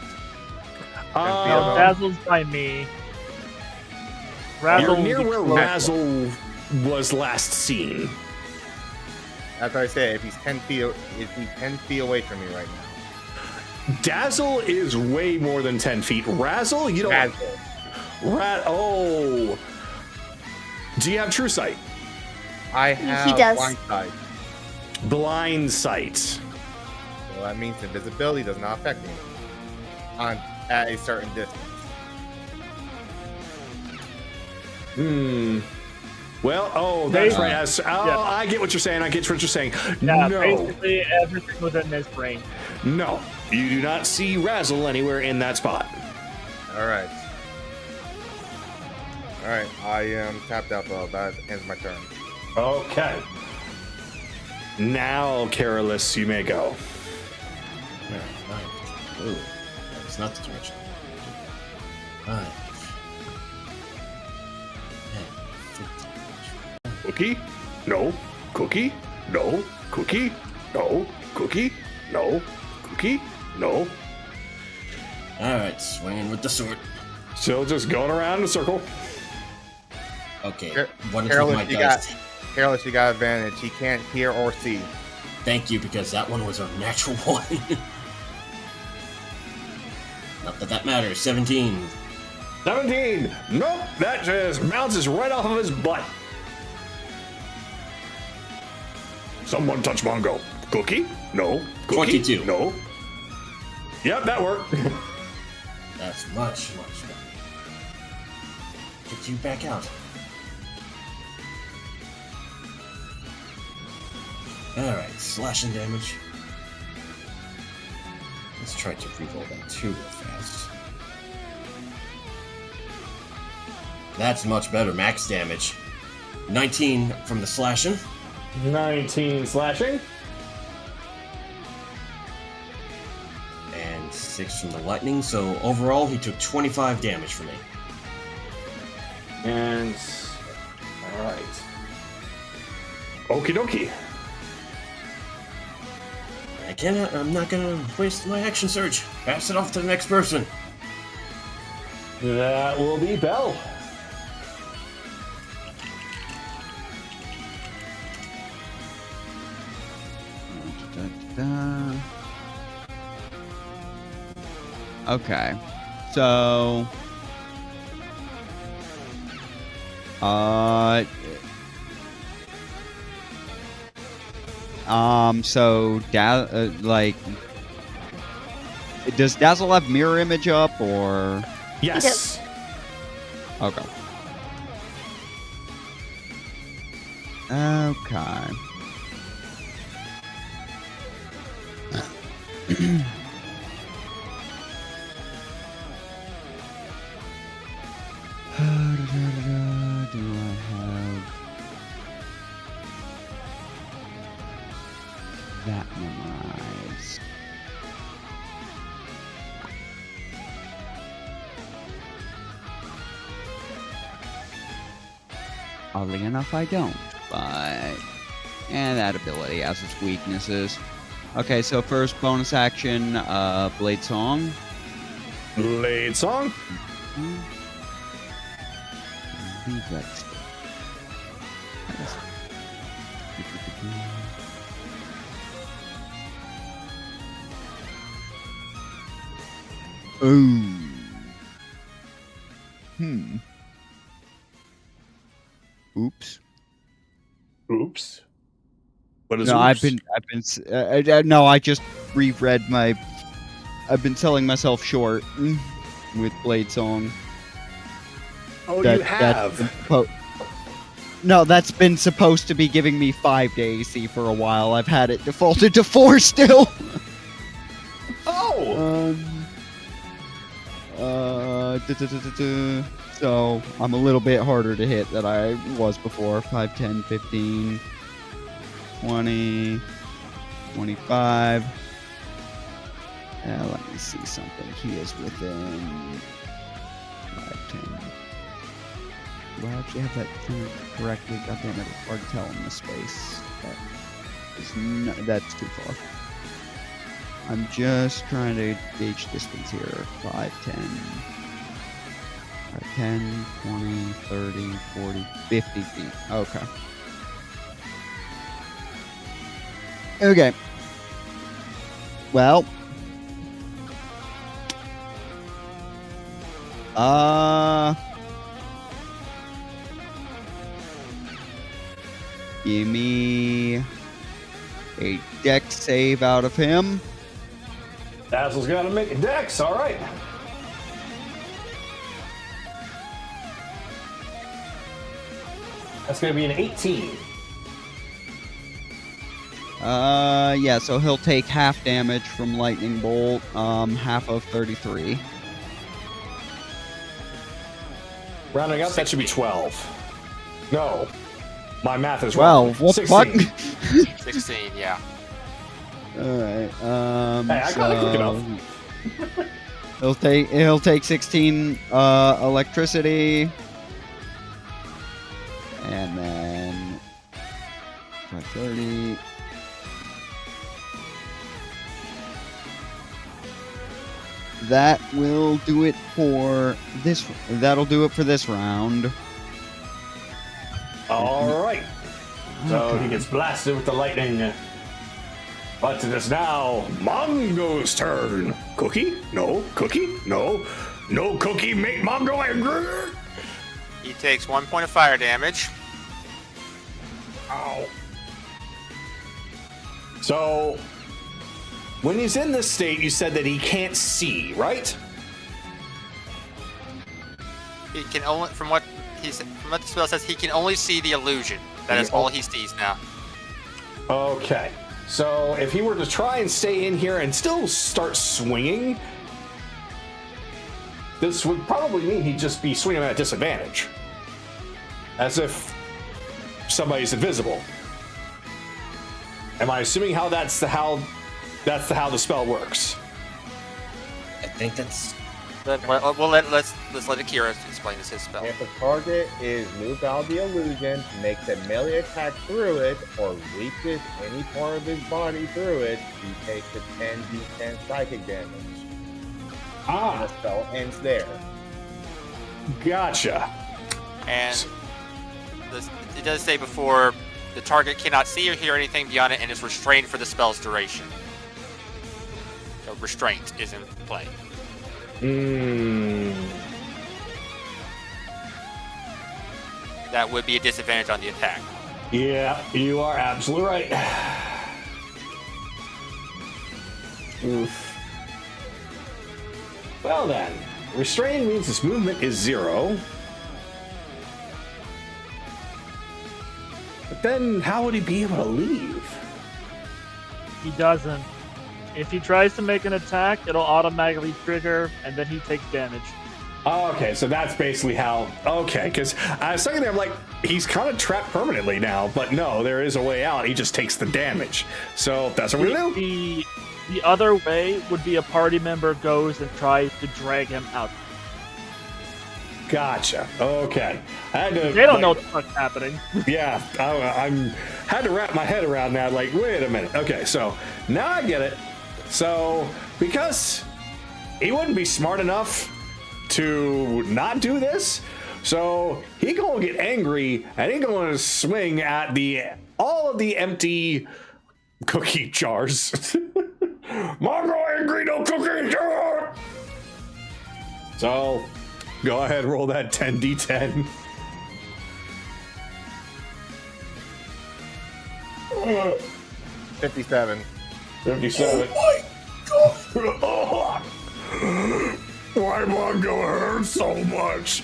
Dazzle's by me. You're near where Razzle was last seen. That's what I say. If he's 10 feet away from me right now. Dazzle is way more than 10 feet. Razzle, you don't. Dazzle. Oh. Do you have true sight? I have He does. blind sight. Blind sight. Well, that means invisibility does not affect me at a certain distance. Well, that's right. I get what you're saying. Yeah, No. basically everything within this range. No. You do not see Razzle anywhere in that spot. Alright. Alright, I am tapped out though. That ends my turn. Okay. Now, Careless, you may go. Ooh, that's not the direction. 5. 10, 15. Cookie? No. Cookie? No. Cookie? No. Cookie? No. Cookie? No. Alright, swinging with the sword. Still just going around in a circle. Okay, Car- what is Careless, my you dice? Careless, you got advantage. He can't hear or see. Thank you, because that one was a natural one. Not that that matters. 17. 17. Nope, that just bounces right off of his butt. Someone touch Mongo. Cookie? No. Cookie? 22. No. Yep, that worked. That's much better. Get you back out. Alright, slashing damage. Let's try to reroll that too real fast. That's much better. Max damage. 19 from the slashing. 19 slashing. And 6 from the lightning. So overall, he took 25 damage from me. And... Alright. Okie dokie. I'm not gonna waste my action surge. Pass it off to the next person. That will be Belle. Okay, so does Dazzle have mirror image up or? Yes. Okay. Okay. Do I have that memorized? Oddly enough, I don't, but... And that ability has its weaknesses. Okay, so first bonus action, Blade Song. Blade Song. Leave that still. Ooh. Oops. Oops. What is No, oops? No, I just reread my. I've been selling myself short with Blade Song. Oh, you have? No, that's been supposed to be giving me 5 to AC for a while. I've had it defaulted to 4 still. Oh! So, I'm a little bit harder to hit than I was before. 5, 10, 15, 20, 25. Let me see something. He is within 5, 10. Do I actually have that correctly? God damn it, it's hard to tell in this space. That's too far. I'm just trying to gauge distance here. 5, 10, 10, 20, 30, 40, 50 feet. Okay. Okay. Well. Give me a dex save out of him. Dazzle's got to make a dex, all right. That's going to be an 18. Yeah, so he'll take half damage from lightning bolt, half of 33. Rounding up, that should be 12. No. My math is 12. wrong. What? 16. 16, yeah. Alright, Hey, I got it quick enough. he'll take 16 electricity. And then 30. That will do it for this. That'll do it for this round. All right. So he gets blasted with the lightning. But it is now Mongo's turn. Cookie? No. Cookie? No. No cookie, make Mongo angry. He takes 1 point of fire damage. Ow. So, when he's in this state, you said that he can't see, right? He can only, from what the spell says, he can only see the illusion. That is all he sees now. Okay. So, if he were to try and stay in here and still start swinging, this would probably mean he'd just be swinging at a disadvantage. As if somebody's invisible. Am I assuming that's how the spell works? I think that's. Let's let Akira explain this his spell. If a target is moved out of the illusion, makes a melee attack through it, or reaches any part of his body through it, he takes a 10d10 psychic damage. And the spell ends there. Gotcha. And it does say before, the target cannot see or hear anything beyond it and is restrained for the spell's duration. So restraint is in play. That would be a disadvantage on the attack. Yeah, you are absolutely right. Oof. Well then, restrain means his movement is 0. But then, how would he be able to leave? He doesn't. If he tries to make an attack, it'll automatically trigger, and then he takes damage. Okay, so that's basically how. Okay, because I was thinking there, I'm like, he's kind of trapped permanently now, but no, there is a way out. He just takes the damage. So that's what we do. The other way would be a party member goes and tries to drag him out. Gotcha. Okay. They don't know what the fuck's happening. Yeah, I'm had to wrap my head around that. Like, wait a minute. Okay, so now I get it. So because he wouldn't be smart enough to not do this, so he gonna get angry and he gonna swing at all of the empty cookie jars. Mongo angry, no cookie jar. So go ahead, roll that 10d10. 57. 57. Oh my god! Why Mongo hurt so much?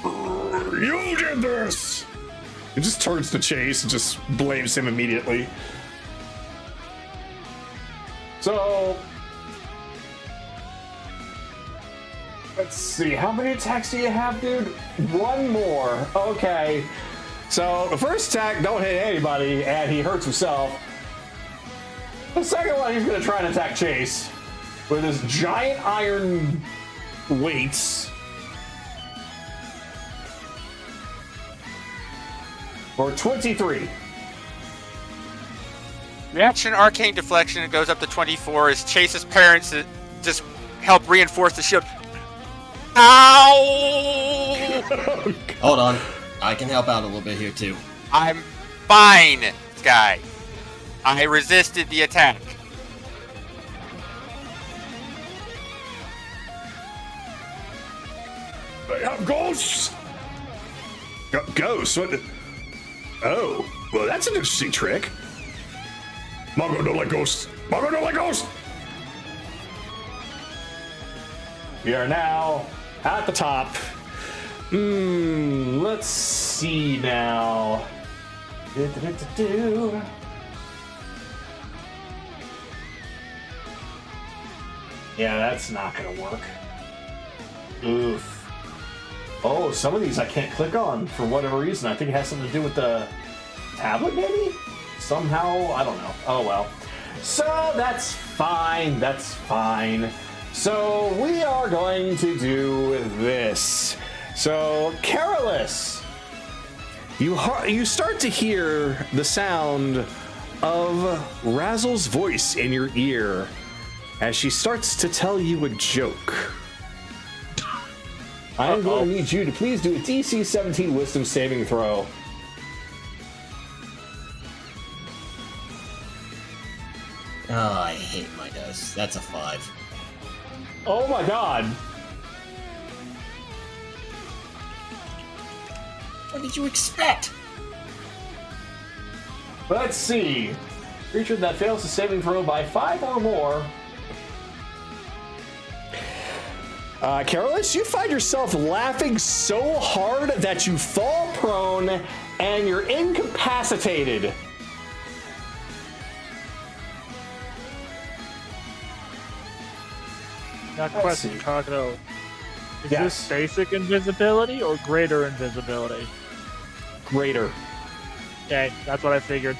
You did this! It just turns to Chase and just blames him immediately. So, let's see, how many attacks do you have, dude? One more. Okay. So, the first attack, don't hit anybody, and he hurts himself. The second one, he's going to try and attack Chase with his giant iron weights. For 23. Reaction Arcane Deflection goes up to 24 as Chase's parents just help reinforce the shield. Ow! Hold on. I can help out a little bit here, too. I'm fine, Sky. I resisted the attack. They have ghosts! Ghosts? What the... Oh, well, that's an interesting trick. Mongo don't like ghosts. Mongo don't like ghosts! We are now at the top. Let's see now. Yeah, that's not gonna work. Oof. Oh, some of these I can't click on for whatever reason. I think it has something to do with the tablet, maybe? Somehow, I don't know. Oh well. So that's fine. That's fine. So we are going to do this. So, Carolus, you start to hear the sound of Razzle's voice in your ear as she starts to tell you a joke. I'm going to need you to please do a DC 17 Wisdom saving throw. Oh, I hate my dice. That's a 5. Oh my god. What did you expect? Let's see. Creature that fails a saving throw by 5 or more. Carolus, you find yourself laughing so hard that you fall prone and you're incapacitated. Now, question, Kagato. Is Yes. this basic invisibility or greater invisibility? Greater. Okay, that's what I figured.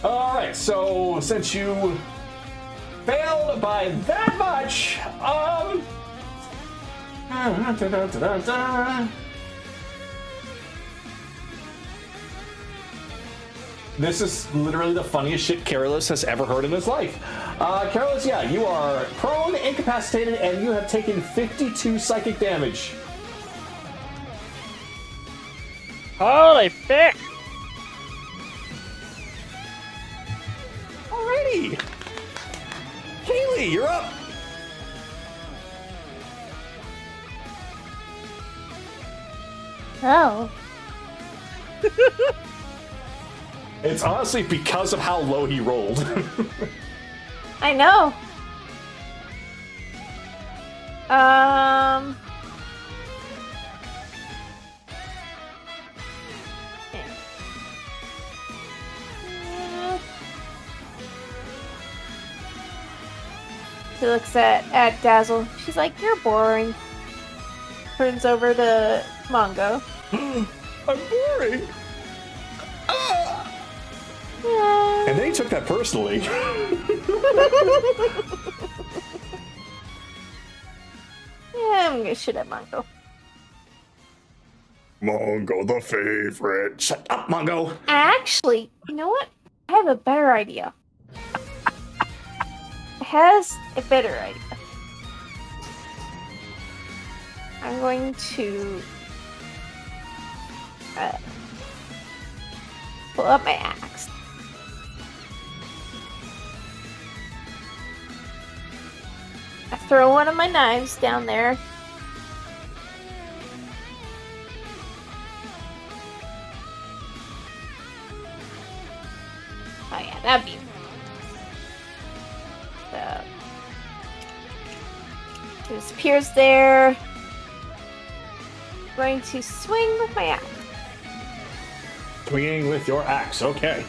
Alright, so since you failed by that much, this is literally the funniest shit Carolus has ever heard in his life. Carolus, yeah, you are prone, incapacitated, and you have taken 52 psychic damage. Holy fuck! Alrighty! Kaylee, you're up! Oh. It's honestly because of how low he rolled. I know. She looks at Dazzle. She's like, "You're boring." Turns over to Mongo. I'm boring! Yeah. And then he took that personally. Yeah, I'm gonna shoot at Mongo. Mongo the favorite. Shut up, Mongo! Actually, you know what? I have a better idea. Has a better idea. I'm going to pull up my axe. I throw one of my knives down there. Oh yeah, that'd be. So, it disappears there. I'm going to swing with my axe. Swinging with your axe, okay.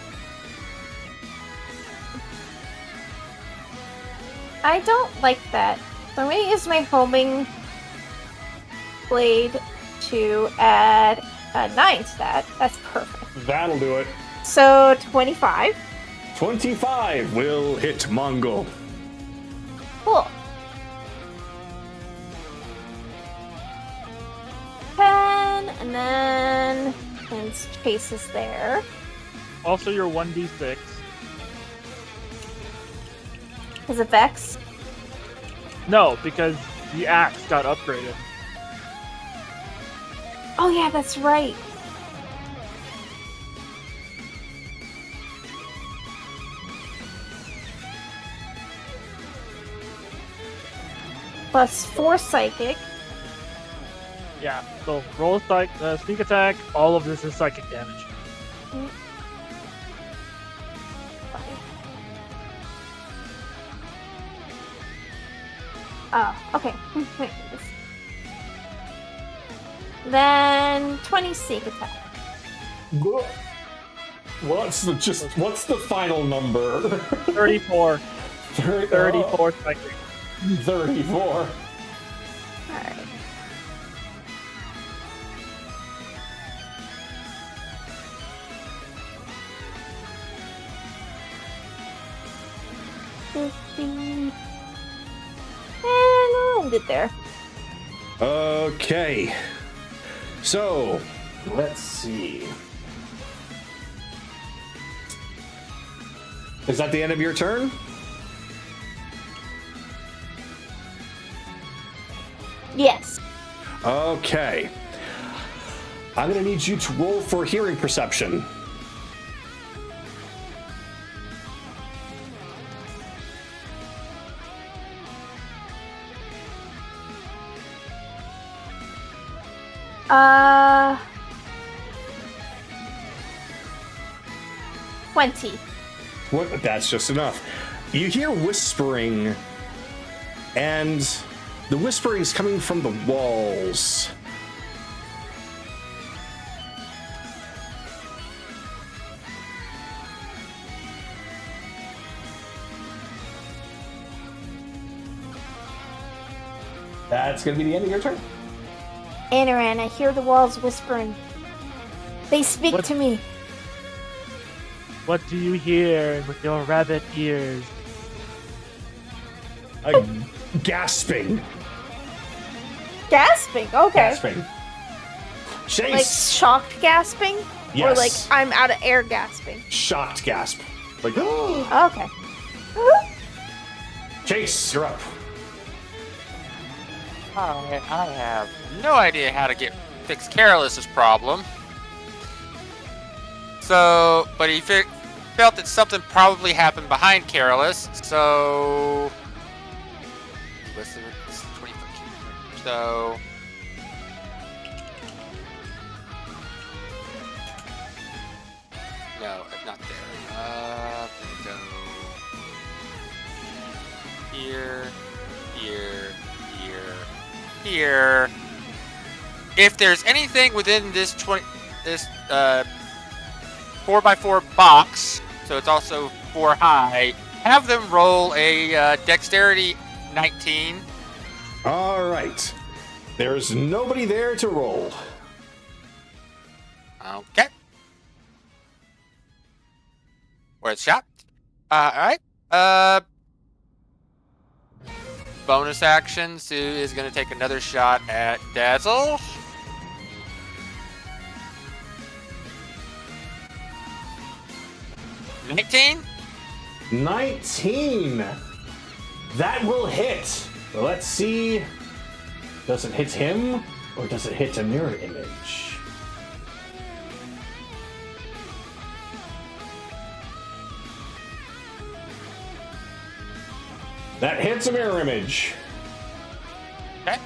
I don't like that. So I'm going to use my homing blade to add a 9 to that. That's perfect. That'll do it. So 25. 25 will hit Mongo. Cool. 10, and then and Chase is there. Also, your 1d6. Is it Vex? No, because the axe got upgraded. Oh yeah, that's right. Plus 4 psychic. Yeah, so roll a sneak attack. All of this is psychic damage. Oh, okay. Then 20 sneak attack. What's the final number? 34. 34 psychic. 34. Alright. And I'll end it there. Okay. So, let's see. Is that the end of your turn? Yes. Okay. I'm going to need you to roll for hearing perception. Uh, 20. What? That's just enough. You hear whispering, and the whispering is coming from the walls. That's going to be the end of your turn. Anaran, I hear the walls whispering. They speak What? to me. What do you hear with your rabbit ears? Gasping. Gasping. Okay. Gasping. Chase! Like shocked gasping? Yes. Or like I'm out of air gasping? Shocked gasp. Like, Okay. Chase, you're up. I have no idea how to fix Careless's problem. So, but he felt that something probably happened behind Careless. So, what's the 20? So, no, not there. Go here, here, here, here. If there's anything within this 4x4 box, so it's also 4 high, have them roll a dexterity 19. All right. There's nobody there to roll. Okay. Where it's shot. Alright. Bonus action. Sue is going to take another shot at Dazzle. $19. 19. That will hit. Let's see. Does it hit him or does it hit a mirror image? That hits a mirror image. Okay.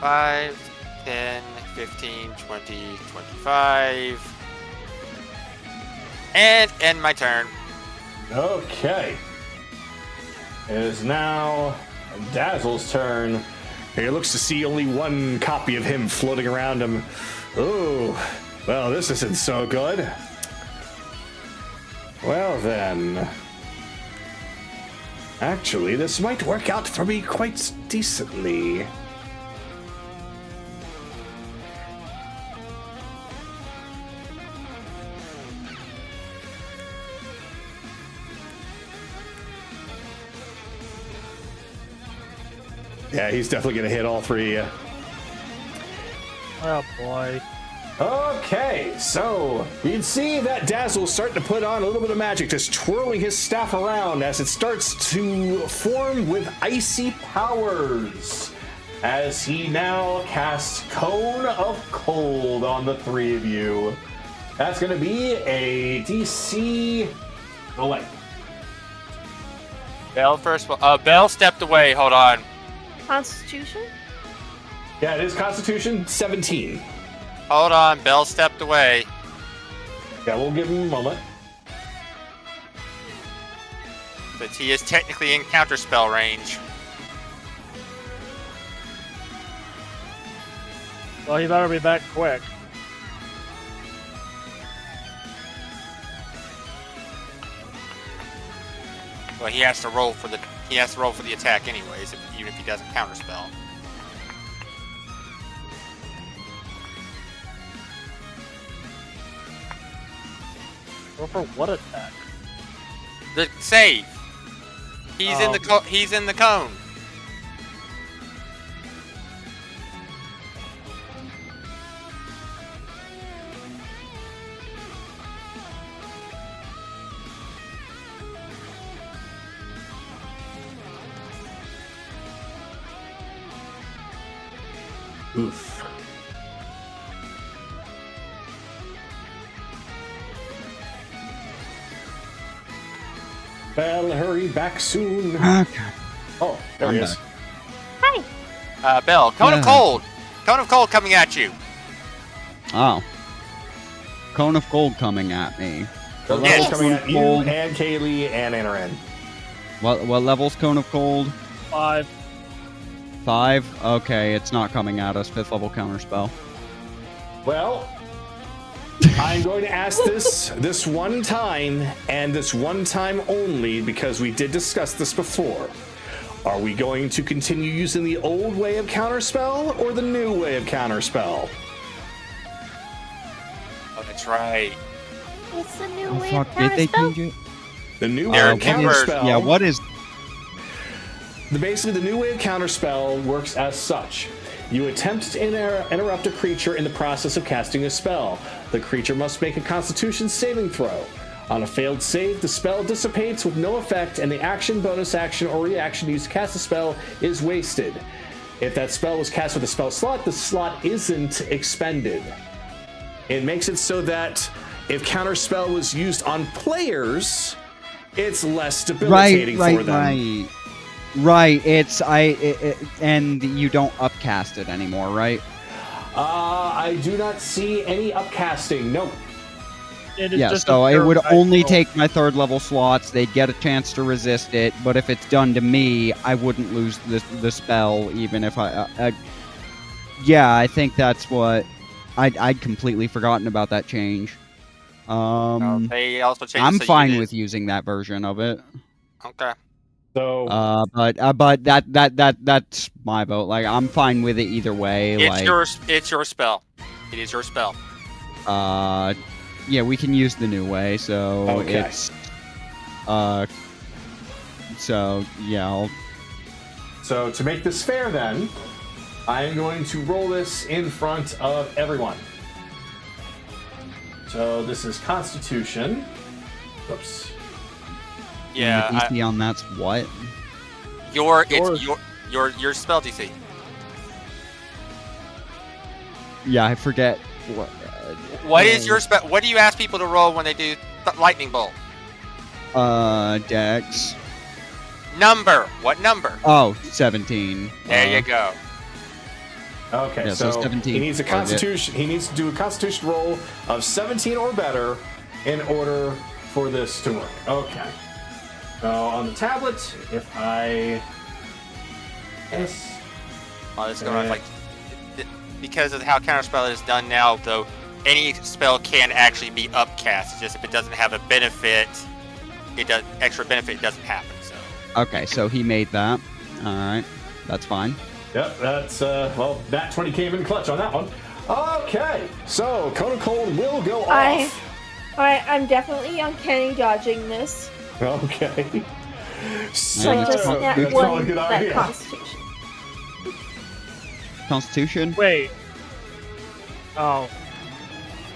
5, 10, 15, 20, 25. And end my turn. Okay. It is now Dazzle's turn. He looks to see only one copy of him floating around him. Ooh, well, this isn't so good. Well then. Actually, this might work out for me quite decently. Yeah, he's definitely going to hit all three of you. Oh boy. Okay, so you can see that Dazzle's starting to put on a little bit of magic, just twirling his staff around as it starts to form with icy powers. As he now casts Cone of Cold on the three of you. That's going to be a DC. Oh, wait. Bell first. Bell stepped away. Hold on. Constitution? Yeah, it is Constitution 17. Hold on. Bell stepped away. Yeah, we'll give him a moment. But he is technically in counterspell range. Well, he better be back quick. Well, he has to roll for the attack anyways, even if he doesn't counterspell. Or for what attack? The save. He's in the he's in the cone. Oof. Belle, hurry back soon. Okay. Oh, there I'm he is. back. Hi. Bell, Cone of Yeah. Cold. Cone of Cold coming at you. Oh. Cone of Gold coming at me. The Yes. level's coming at you Gold. and Kaylee and Anaran. What level's Cone of Gold? 5. 5? Okay, it's not coming at us. 5th level counterspell. Well, I'm going to ask this one time, and this one time only, because we did discuss this before. Are we going to continue using the old way of counterspell or the new way of counterspell? Oh, that's right. What's the new Oh, way fuck, of did they counterspell? change it? The new way They're of What is- counterspell. yeah, what is... Basically, the new way of counterspell works as such. You attempt to interrupt a creature in the process of casting a spell. The creature must make a Constitution saving throw. On a failed save, the spell dissipates with no effect, and the action, bonus action, or reaction used to cast a spell is wasted. If that spell was cast with a spell slot, the slot isn't expended. It makes it so that if counterspell was used on players, it's less debilitating for them. Right, and you don't upcast it anymore, right? I do not see any upcasting. Nope. It is Yeah, just so a it would third only roll. take my 3rd level slots. They'd get a chance to resist it, but if it's done to me, I wouldn't lose the spell, even if yeah, I think that's what... I'd completely forgotten about that change. They also changed. I'm so you fine did- with using that version of it. Okay. So But that's my vote. Like, I'm fine with it either way. It's Like, your spell. It is your spell. yeah, we can use the new way. So Okay. it's so yeah. So to make this fair, then, I am going to roll this in front of everyone. So this is Constitution. Oops. Yeah. The DC on that's what? It's your spell DC. Yeah, I forget what. What is your spell? What do you ask people to roll when they do lightning bolt? Dex. Number. What number? Oh, 17. There you go. Okay, Yeah, so so 17 he needs a target. Constitution. He needs to do a Constitution roll of 17 or better in order for this to work. Okay. So on the tablet, if I Oh, this is going like because of how counterspell is done now, though. Any spell can actually be upcast. It's just if it doesn't have a benefit, extra benefit doesn't happen. So. Okay, so he made that. All right, that's fine. Yep, that's well, that 20 came in clutch on that one. Okay, so Cone of Cold will go off. I'm definitely uncanny dodging this. Okay. So So just that's net that's probably a one good that idea. Constitution. Constitution. Wait. Oh.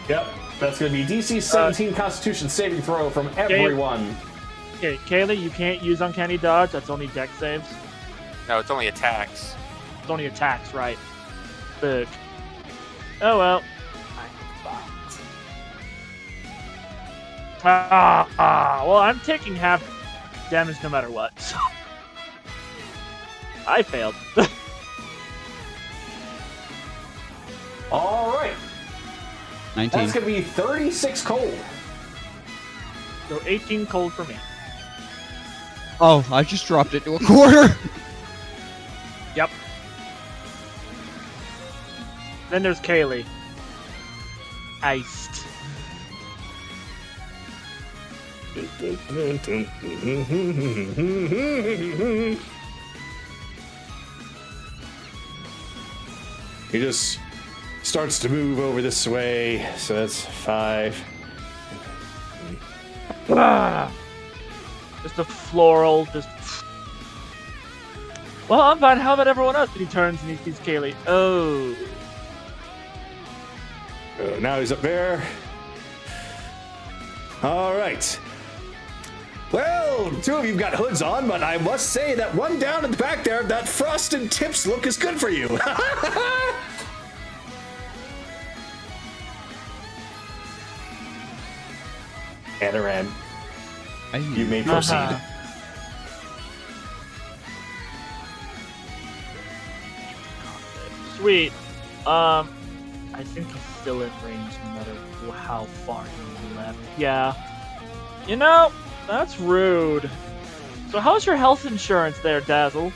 Yep, that's going to be DC 17 Constitution saving throw from everyone. Okay, Kaylee, you can't use uncanny dodge. That's only dex saves. No, it's only attacks. It's only attacks, right? Big. Oh well. Well, I'm taking half damage no matter what. So. I failed. All right, 19. that's going to be 36 cold. So 18 cold for me. Oh, I just dropped it to a quarter. Yep. Then there's Kaylee. Iced. He just starts to move over this way, so that's 5. Just a floral, just. Well, I'm fine. How about everyone else? And he turns and he sees Kaylee. Oh. Now he's up there. All right. Well, 2 of you've got hoods on, but I must say that one down in the back there, that frosted tips look is good for you. Anaran, you may proceed. Sweet. I think he's still in range no matter how far he left. Yeah. You know, that's rude. So how's your health insurance there, Dazzle?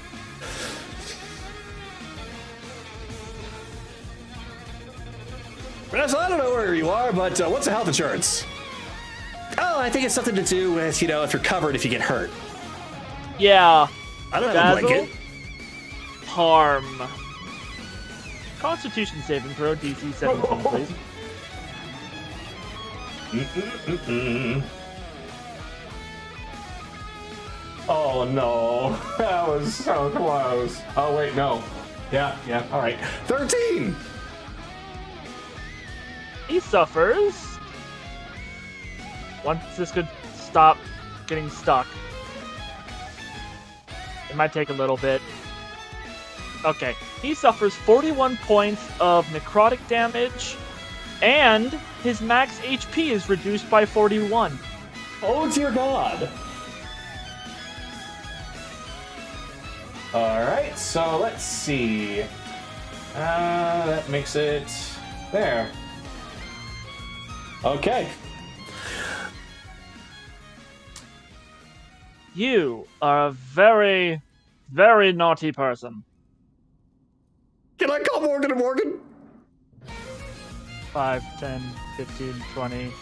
Dazzle, I don't know where you are, but what's the health insurance? Oh, I think it's something to do with, if you're covered if you get hurt. Yeah. I don't have a blanket. Harm. Constitution saving throw, DC 17, please. Oh no, that was so close. Oh wait, no. Yeah, all right. 13! He suffers. Once this could stop getting stuck. It might take a little bit. Okay, he suffers 41 points of necrotic damage, and his max HP is reduced by 41. Oh dear God. Alright, so let's see. That makes it there. Okay. You are a very, very naughty person. Can I call Morgan and Morgan? 5, 10, 15, 20,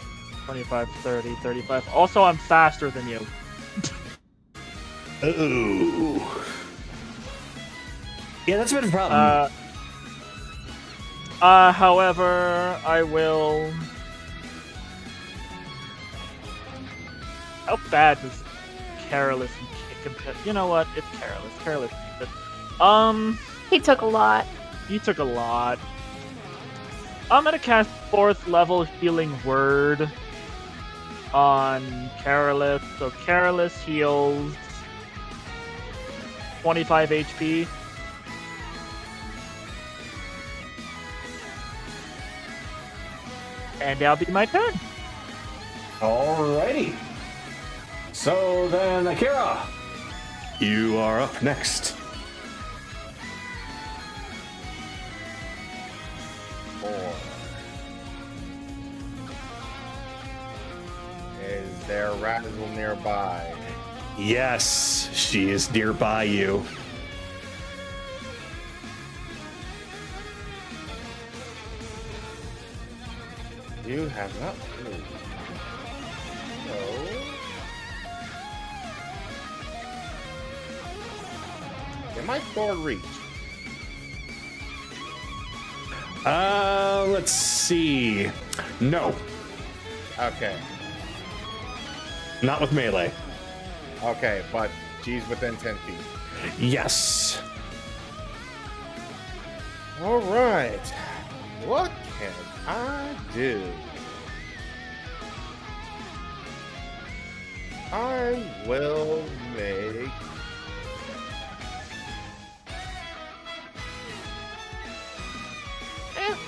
25, 30, 35. Also, I'm faster than you. Ooh. Yeah, that's been a problem. However, I will... How bad does Careless compare? You know what? It's Careless. Careless. He took a lot. He took a lot. I'm gonna cast 4th level Healing Word on Careless. So Careless heals 25 HP. And that'll be my turn. Alrighty. So then, Akira, you are up next. 4. Is there Razzle nearby? Yes, she is nearby you. You have not moved. No. Can my sword reach? Let's see. No, Okay. not with melee. Okay, but she's within 10 feet. Yes. All right. What can I do? I will make...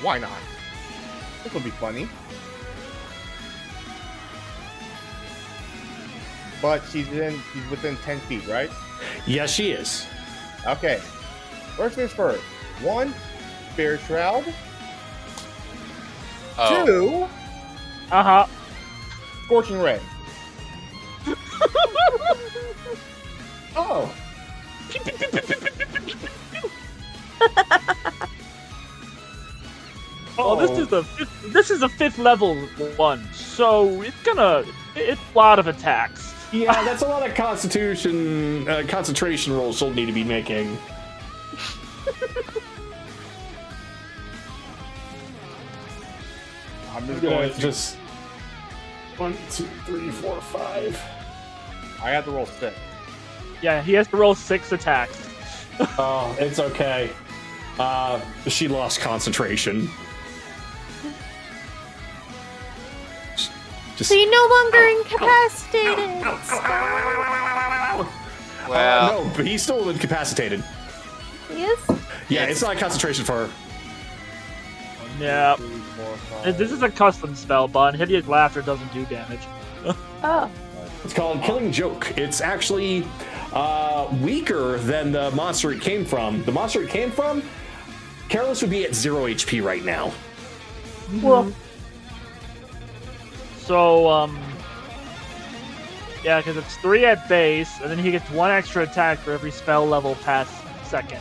why not? This will be funny. But she's within 10 feet, right? Yes, she is. Okay. First things first. 1, Spear Shroud. Oh. 2, Uh-huh. Scorching Ray. Oh. Oh, this is a 5th level one, so it's a lot of attacks. Yeah, that's a lot of concentration rolls she'll need to be making. I'm just going to... just 1, 2, 3, 4, 5. I have to roll 6. Yeah, he has to roll 6 attacks. Oh, it's okay. She lost concentration. So you're no longer incapacitated. Well, No, but he's still incapacitated. Yes? Yeah, it's not concentration for her. Yeah. 2, 3, 4, 5. This is a custom spell, but Hideous Laughter doesn't do damage. Oh. It's called Killing Joke. It's actually weaker than the monster it came from. The monster it came from, Careless would be at 0 HP right now. Well. So, yeah, because it's 3 at base, and then he gets 1 extra attack for every spell level past second.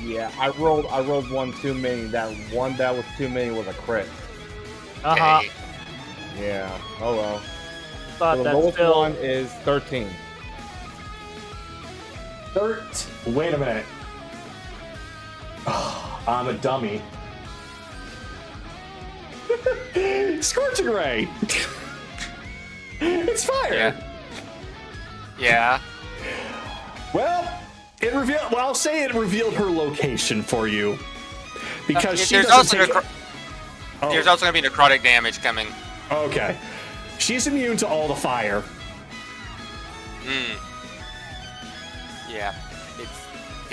Yeah, I rolled one too many. That one that was too many was a crit. Uh-huh. Okay. Yeah. Oh well. But So the that's lowest still... one is 13. Wait a minute. I'm a dummy. Scorching Ray. It's fire. Yeah. Well, I'll say it revealed her location for you because she There's doesn't also take there's also going to be necrotic damage coming. Okay. She's immune to all the fire. Yeah.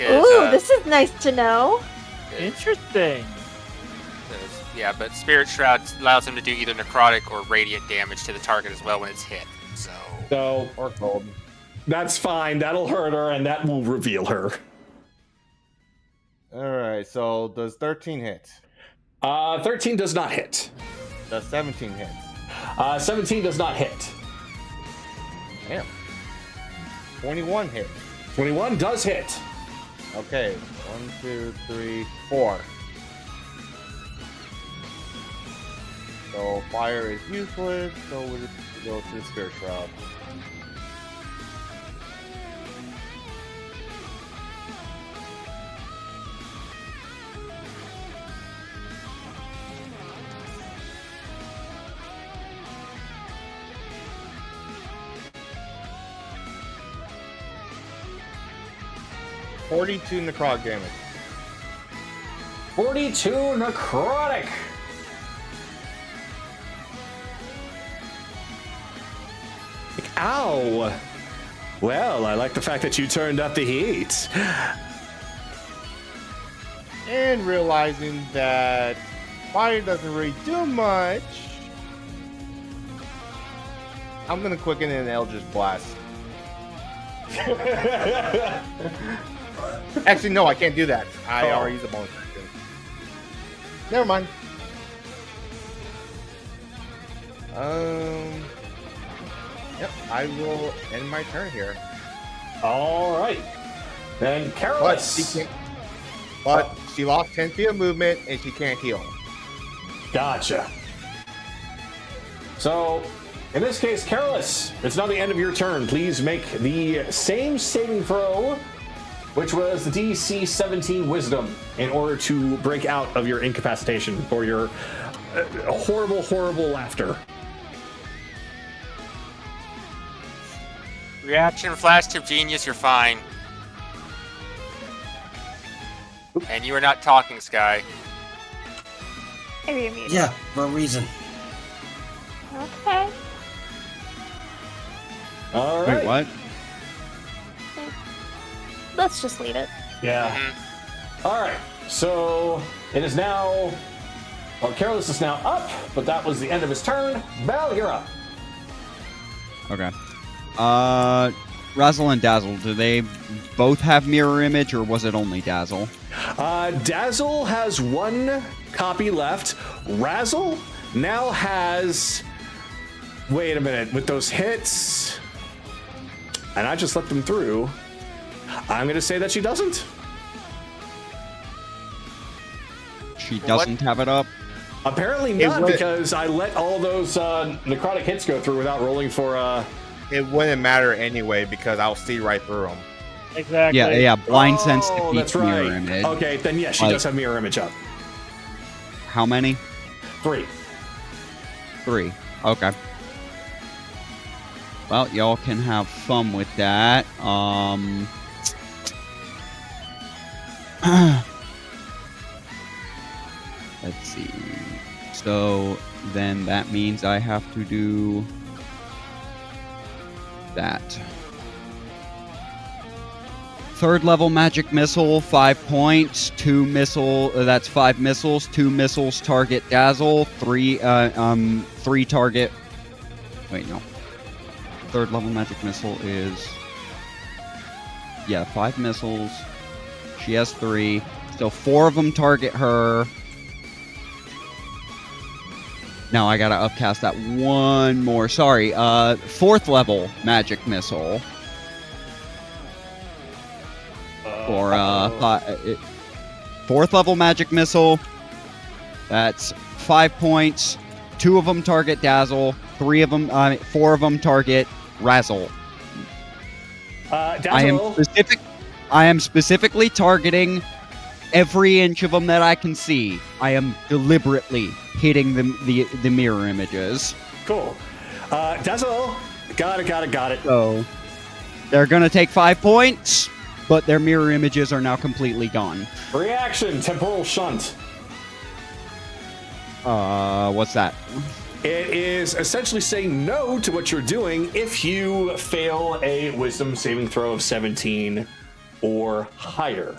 Ooh, this is nice to know. Interesting. Yeah, but Spirit Shroud allows him to do either necrotic or radiant damage to the target as well when it's hit. So Or cold. that's fine. That'll hurt her, and that will reveal her. Alright, so does 13 hit? 13 does not hit. Does 17 hit? 17 does not hit. Damn. 21 hit. 21 does hit. Okay, 1, 2, 3, 4. So fire is useless, so we'll just go to the Spirit Shroud. "42 necrotic damage." 42 necrotic. Ow. Well, I like the fact that you turned up the heat. And realizing that fire doesn't really do much, I'm gonna quicken an Eldritch Blast. Actually, no, I can't do that. I already used a bonus action. Never mind. Yep, I will end my turn here. All right. Then But Carolus. she can't. But she lost 10 feet of movement and she can't heal. Gotcha. So, in this case, Carolus, it's now the end of your turn. Please make the same saving throw, which was the DC 17 Wisdom, in order to break out of your incapacitation or your horrible, horrible laughter. Reaction flash of genius, you're fine. And you are not talking, Sky. Maybe you're muted. Yeah, for a reason. Okay. All right. Wait, what? Let's just leave it. Yeah. All right. So it is now. Well, Carolus is now up, but that was the end of his turn. Bell, you're up. Okay. Razzle and Dazzle, do they both have mirror image, or was it only Dazzle? Dazzle has one copy left. Razzle now has. Wait a minute. With those hits, and I just let them through. I'm going to say that she doesn't. She doesn't have it up? Apparently not, because I let all those necrotic hits go through without rolling for. It wouldn't matter anyway because I'll see right through them. Exactly. Yeah, blind sense Oh, defeats that's right. mirror image. Okay, then yes, she does have mirror image up. How many? 3. 3. Okay. Well, y'all can have fun with that. Let's see. So then that means I have to do that. 3rd level magic missile, 5 points, 2 missile, that's 5 missiles, 2 missiles target Dazzle, 3 target Wait, no. Third level magic missile is... Yeah, 5 missiles. She has 3. So 4 of them target her. Now I gotta upcast that one more. Sorry, 4th level magic missile. For 4th level magic missile. That's 5 points. 2 of them target Dazzle. 4 of them target Razzle. Dazzle. I am specifically targeting every inch of them that I can see. I am deliberately hitting the mirror images. Cool. Dazzle. Got it. So they're gonna take 5 points, but their mirror images are now completely gone. Reaction, temporal shunt. What's that? It is essentially saying no to what you're doing if you fail a wisdom saving throw of 17 or higher.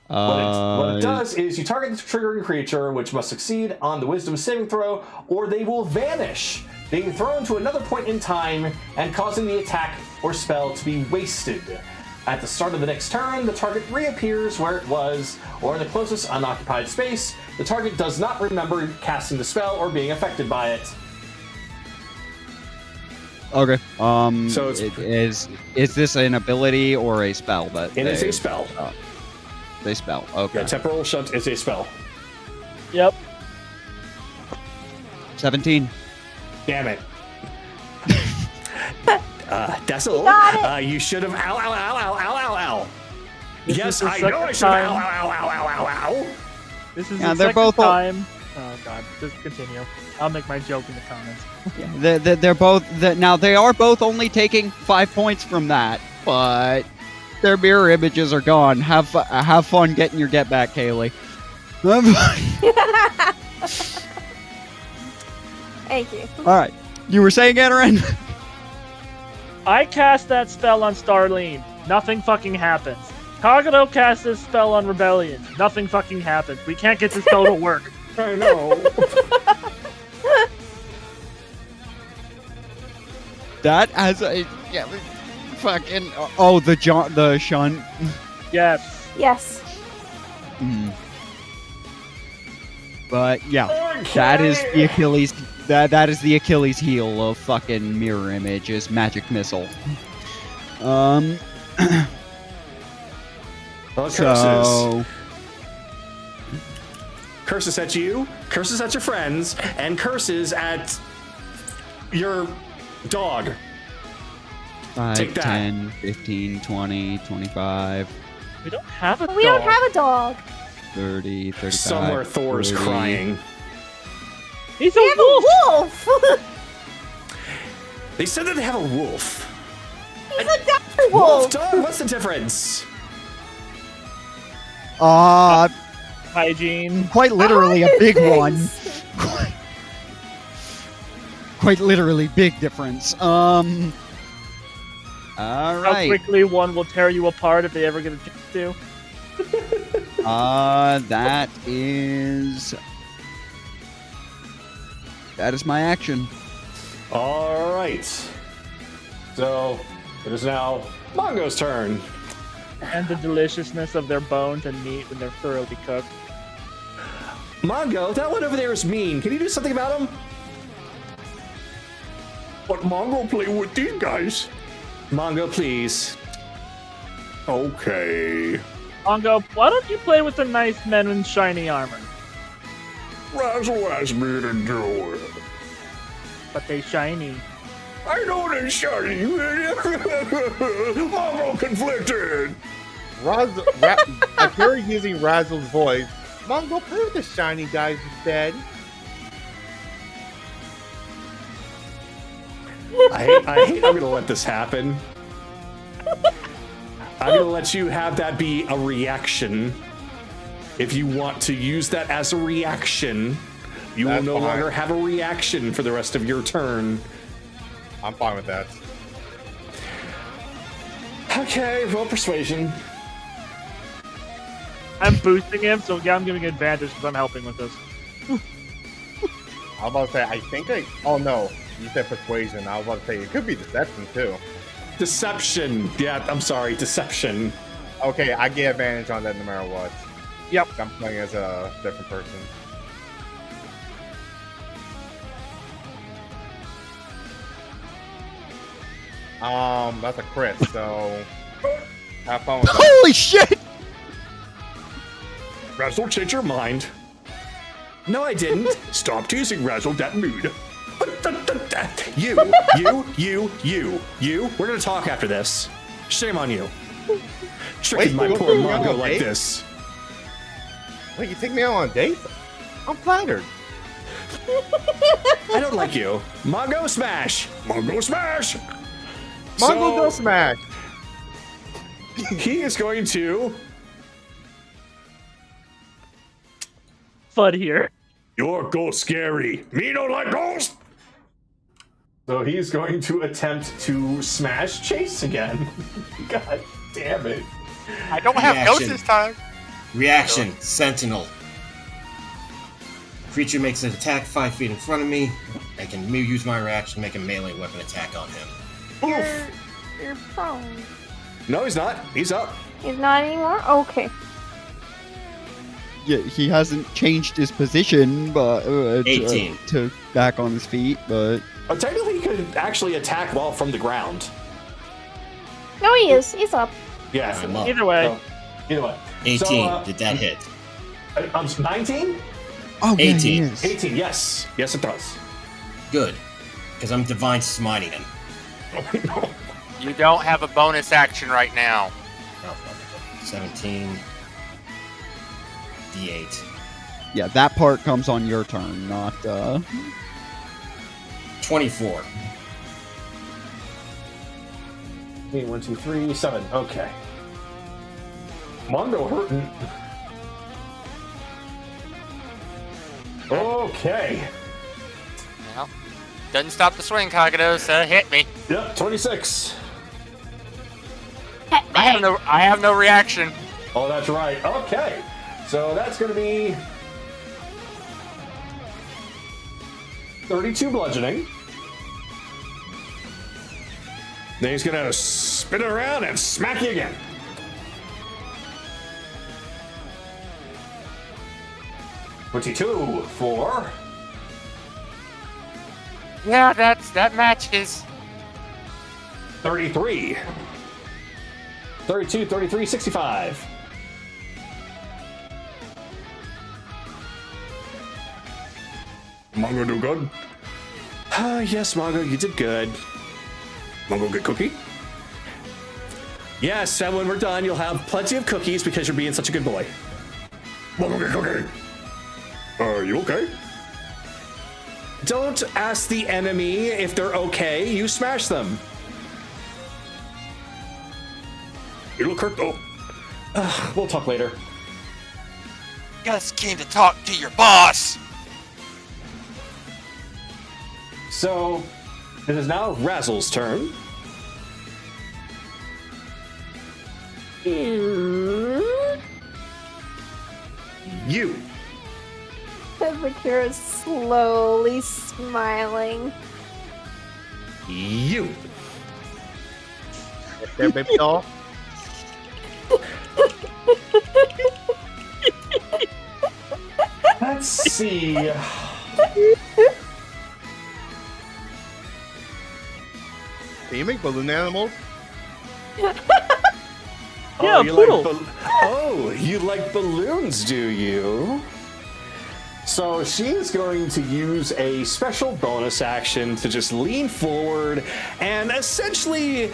What it does is you target the triggering creature, which must succeed on the wisdom saving throw, or they will vanish, being thrown to another point in time and causing the attack or spell to be wasted. At the start of the next turn, the target reappears where it was, or in the closest unoccupied space. The target does not remember casting the spell or being affected by it. Okay. So it's, is this an ability or a spell? It is a spell. They spell. Okay. Yeah, temporal shunt is a spell. Yep. 17. Damn it. Dazzle, you should have. Ow. Yes, I know I should have. Ow. This is Yeah, the they're second both time. Oh god, just continue. I'll make my joke in the comments. Yeah, they're both. Now they are both only taking 5 points from that, but their mirror images are gone. Have fun getting your get back, Kaylee. Thank you. All right, you were saying, Anaran? I cast that spell on Starline. Nothing fucking happens. Kagato cast this spell on Rebellion. Nothing fucking happens. We can't get this spell to work. I know. That has a fucking the shunt. Yes. Yes. But yeah, that is the Achilles. That is the Achilles heel of fucking mirror image is magic missile. Well, So curses at you, curses at your friends, and curses at your dog. 5, Take that. 10, 15, 20, 25, We don't have a dog. We don't have a dog. 30, 35. Somewhere Thor's 40. crying. He's We a have wolf. a wolf. They said that they have a wolf. He's a dog Wolf wolf. dog? What's the difference? Hygiene. Quite literally a big one. Thanks. Quite literally big difference. All How right. quickly one will tear you apart if they ever get a chance to. That is my action. All right. So it is now Mongo's turn. And the deliciousness of their bones and meat when they're thoroughly cooked. Mongo, that one over there is mean. Can you do something about him? But Mongo play with these guys. Mongo, please. Okay. Mongo, why don't you play with the nice men in shiny armor? Razzle asked me to do it. But they shiny. I know they're shiny. Mongo conflicted. I hear using Razzle's voice. Mongo, play with the shiny guys instead. I hate I'm gonna let this happen. I'm gonna let you have that be a reaction. If you want to use that as a reaction, you That's will no fine. longer have a reaction for the rest of your turn. I'm fine with that. Okay, roll persuasion. I'm boosting him, so yeah, I'm giving advantage because I'm helping with this. was about to say, I think I. Oh no, you said persuasion. I was about to say it could be deception too. Deception. Yeah, I'm sorry, deception. Okay, I get advantage on that no matter what. Yep. I'm playing as a different person. That's a crit, so have fun with that. Holy shit! Razzle, change your mind. No, I didn't. Stop teasing Razzle, that mood. You. We're gonna talk after this. Shame on you. Tricking my you poor took me on Mongo a like date? this. Wait, you take me out on a date? I'm flattered. I don't like you. Mongo smash! Mongo smash! Mongo go smash. He is going to. Fud here. Your ghost scary. Me don't like ghosts. So he's going to attempt to smash Chase again. God damn it. I don't have Reaction. notes this time. Reaction, Sentinel. Creature makes an attack 5 feet in front of me. I can use my reaction to make a melee weapon attack on him. You're prone. No, he's not. He's up. He's not anymore? Okay. Yeah, he hasn't changed his position, but 18. to back on his feet. But Technically, he could actually attack while from the ground. No, he is. He's up. Yeah. I'm up. Either way. So, either way. 18. So, Did that hit? 19? oh, yeah, he 18. is. 18, yes. Yes, it does. Good. Because I'm divine smiting him. You don't have a bonus action right now. Oh, fuck. 17. D8. Yeah, that part comes on your turn, not 24. 1, 2, 3, 7. Okay. Mondo hurting. Okay. Well, doesn't stop the swing, Kagato, so hit me. Yep, 26. I have no reaction. Oh, that's right. Okay. So that's going to be 32 bludgeoning. Then he's going to spin it around and smack you again. $22 for Yeah, that matches. 33. 32, 33, 65. Mongo do good? Yes, Mongo, you did good. Mongo get cookie? Yes, and when we're done, you'll have plenty of cookies because you're being such a good boy. Mongo get cookie. Are you okay? Don't ask the enemy if they're okay. You smash them. You look hurt though. We'll talk later. Gus came to talk to your boss. So, it is now Razzle's turn. You. Bakira's slowly smiling. You. There, baby doll. Let's see. Can you make balloon animals? Yeah, you poodle. you like balloons, do you? So she's going to use a special bonus action to just lean forward and essentially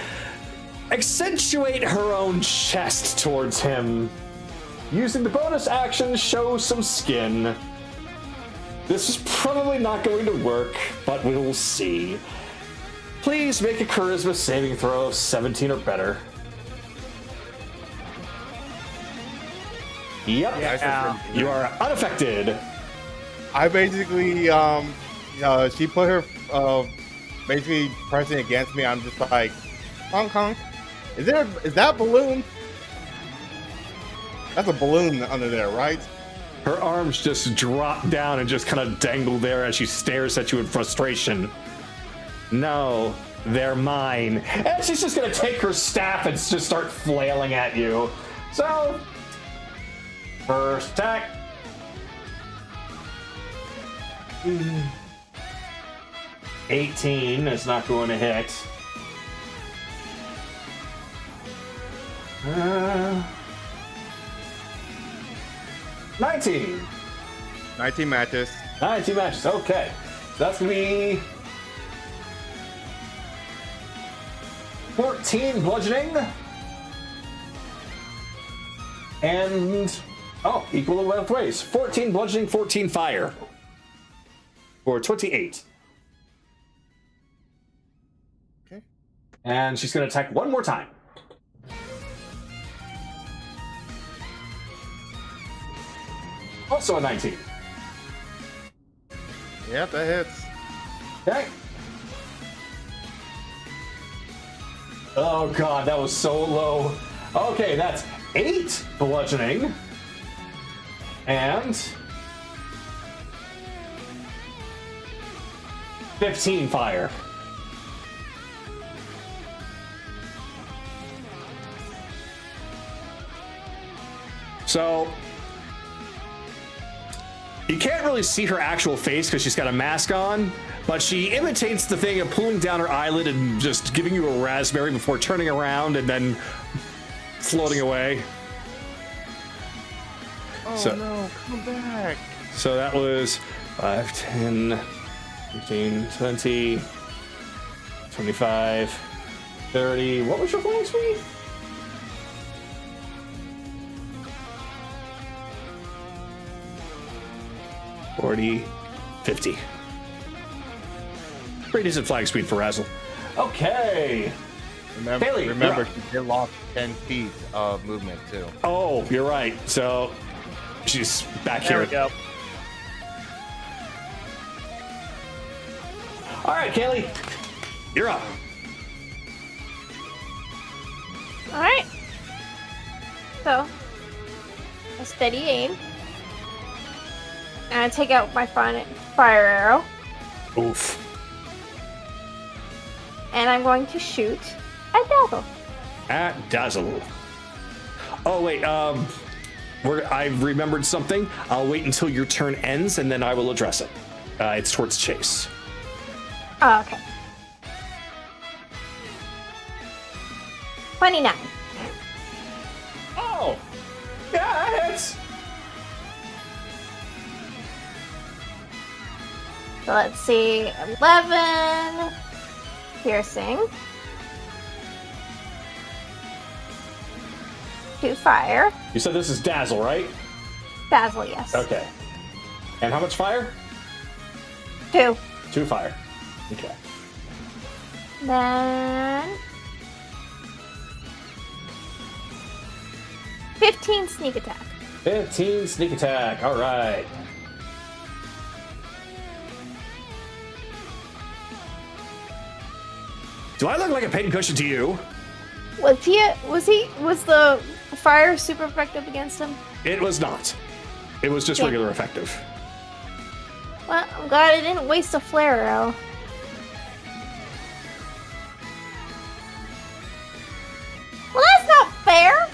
accentuate her own chest towards him. Using the bonus action, show some skin. This is probably not going to work, but we'll see. Please make a charisma saving throw of 17 or better. Yep, Yeah. you are unaffected. I basically, she put her, basically pressing against me. I'm just like, honk honk. Is that a balloon? That's a balloon under there, right? Her arms just drop down and just kind of dangle there as she stares at you in frustration. No, they're mine. And she's just gonna take her staff and just start flailing at you. So, first attack. 18 is not going to hit. 19. 19 matches. 19 matches, okay. So that's gonna be 14 bludgeoning. And, equal in both ways. 14 bludgeoning, 14 fire. For 28. Okay. And she's gonna attack one more time. Also a 19. Yep, that hits. Okay. Oh god, that was so low. Okay, that's 8 bludgeoning. And 15 fire. So you can't really see her actual face because she's got a mask on, but she imitates the thing of pulling down her eyelid and just giving you a raspberry before turning around and then floating away. Oh no, come back. So that was 5, 10, 15, 20, 25, 30. What was your flying speed? $40, $50. Pretty decent flying speed for Razzle. Okay. Remember, Haley, remember she did lost 10 feet of movement too. Oh, you're right. So she's back There here. we go. All right, Kaylee, you're up. Alright. So, a steady aim. And I take out my fire arrow. Oof. And I'm going to shoot at Dazzle. At Dazzle. Oh, wait, I've remembered something. I'll wait until your turn ends, and then I will address it. It's towards Chase. Oh, okay. 29. Oh! Yeah, that hits! So let's see. 11. Piercing. 2 fire. You said this is Dazzle, right? Dazzle, yes. Okay. And how much fire? 2. 2 fire. Okay. Then 15 sneak attack. 15 sneak attack. All right. Do I look like a pincushion to you? Was the fire super effective against him? It was not. It was just Yeah. regular effective. Well, I'm glad I didn't waste a flare arrow. Well, that's not fair.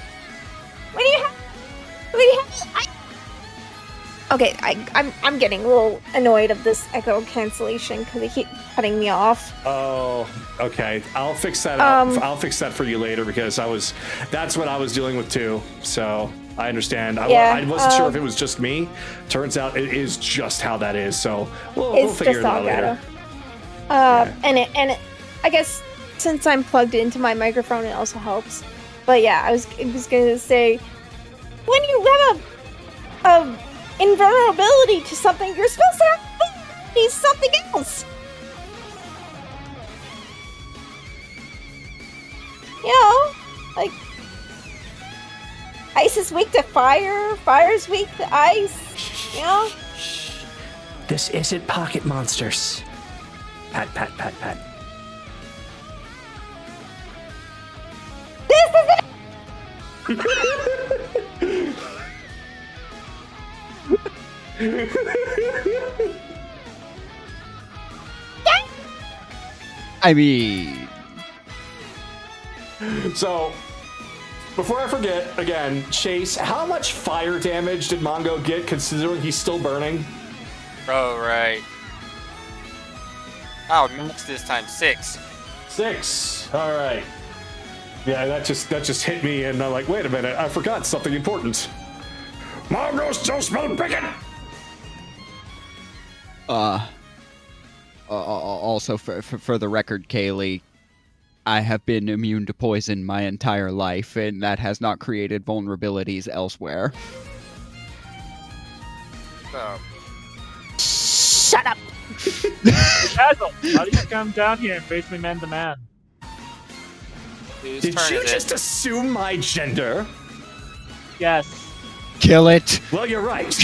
Okay, I'm getting a little annoyed of this echo cancellation because they keep cutting me off. Oh, okay. I'll fix that up. I'll fix that for you later because that's what I was dealing with too. So I understand. I wasn't sure if it was just me. Turns out it is just how that is. So we'll figure it out later. And I guess since I'm plugged into my microphone, it also helps. But yeah, I was gonna say, when you have a invulnerability to something, you're supposed to have something else. You know, like ice is weak to fire, fire's weak to ice. You know. This isn't Pocket Monsters. Pat, pat, pat, pat. This isn't. I mean, So, before I forget, again, Chase, how much fire damage did Mongo get considering he's still burning? Oh, right. Oh, max this time 6. 6. All right. Yeah, that just hit me, and I'm like, wait a minute, I forgot something important. Mongo still smelling bacon. Also for the record, Kaylee, I have been immune to poison my entire life, and that has not created vulnerabilities elsewhere. So, Shut up. Basil, why don't you come down here and face me man to man? whose Did turn you is just it? assume my gender? Yes. Kill it. Well, you're right.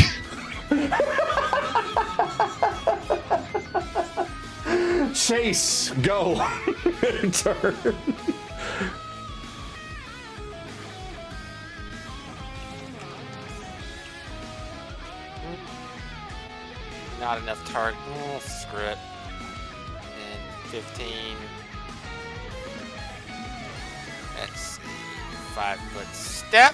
Chase, go. Turn. Not enough target. Oh, screw it. And 15. Let's see. 5-foot step.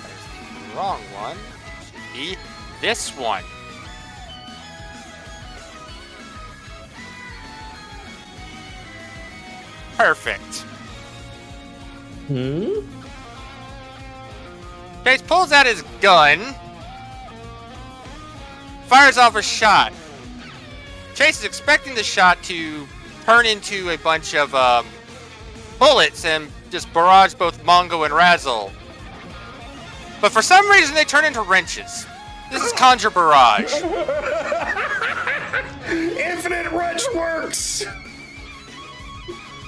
There's the wrong one. Should be this one. Perfect. Chase pulls out his gun, fires off a shot. Chase is expecting the shot to turn into a bunch of bullets and just barrage both Mongo and Razzle. But for some reason, they turn into wrenches. This is Conjure Barrage. Infinite wrench works.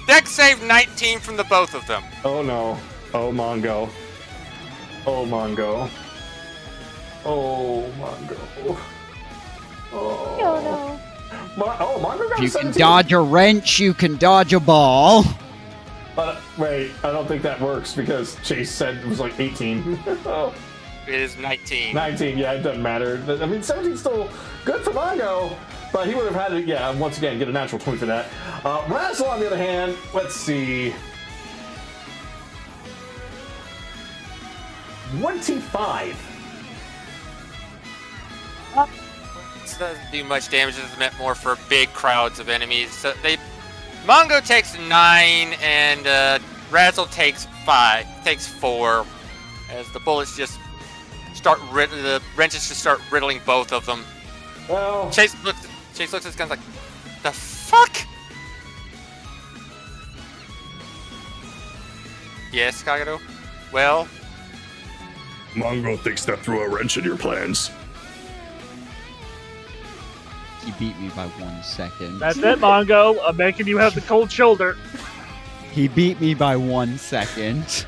Dex save 19 from the both of them. Oh no. Oh Mongo. Oh Mongo. Oh Mongo. Oh. Oh no. Mongo got If you can 17. dodge a wrench, you can dodge a ball. But wait, I don't think that works because Chase said it was like 18. Oh, It is 19. 19, yeah, it doesn't matter. I mean, 17's still good for Mongo, but he would have had to, yeah, once again, get a natural 20 for that. Razzle, on the other hand, let's see. 25. This doesn't do much damage. This is meant more for big crowds of enemies. So Mongo takes 9 and Razzle takes 4 as the bullets just the wrenches just start riddling both of them. Well, Chase looks at his gun like, the fuck? Yes, Kagato? Well, Mongo thinks that threw a wrench in your plans. He beat me by 1 second. That's it, Mongo. I'm making you have the cold shoulder. He beat me by 1 second.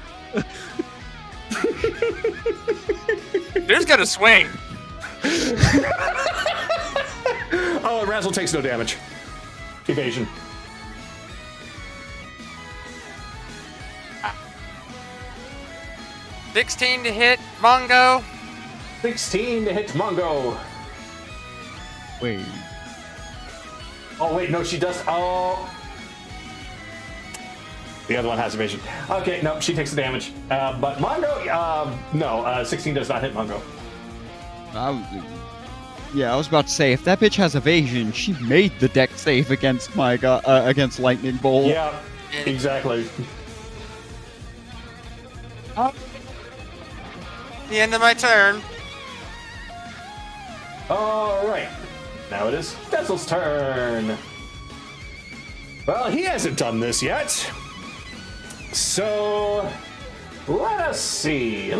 dude's got a swing. Oh, and Razzle takes no damage. Evasion. 16 to hit, Mongo. 16 to hit Mongo. Wait. Oh, wait, no, she does. Oh. The other one has evasion. Okay, no, she takes the damage. But Mongo, no, 16 does not hit Mongo. Yeah, I was about to say, if that bitch has evasion, she made the deck save against against Lightning Bolt. Yeah, exactly. The end of my turn. All right. Now it is Detzel's turn. Well, he hasn't done this yet. So, let us see.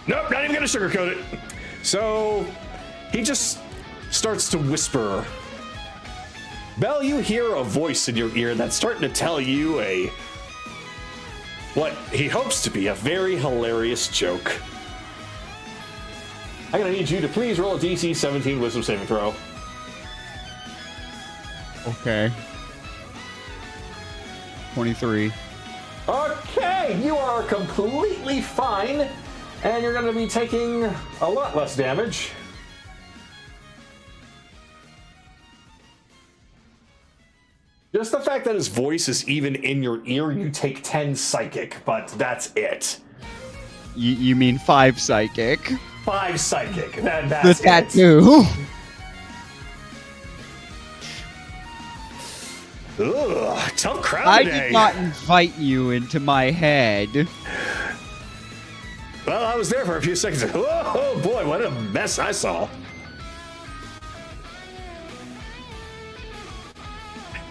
Nope, not even gonna sugarcoat it. So, he just starts to whisper. Belle, you hear a voice in your ear that's starting to tell you what he hopes to be a very hilarious joke. I'm gonna need you to please roll a DC 17 Wisdom saving throw. Okay. 23. Okay, you are completely fine, and you're gonna be taking a lot less damage. Just the fact that his voice is even in your ear, you take 10 psychic, but that's it. You mean 5 psychic? 5 psychic. That's The it. tattoo. Ugh, tough crowd I today. did not invite you into my head. Well, I was there for a few seconds. Oh boy, what a mess I saw.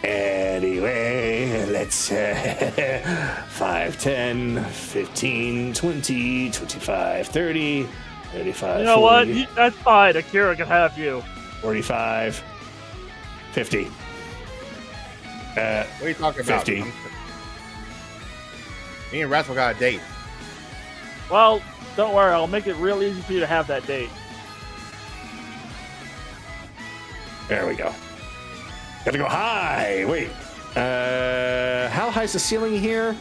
Anyway, let's 5, 10, 15, 20, 25, 30, 35, You know 40, what? That's fine. Akira can have you. 45, 50. What are you talking about? 50. Me and Rascal got a date. Well, don't worry. I'll make it real easy for you to have that date. There we go. Gotta go high. Wait. How high's the ceiling here?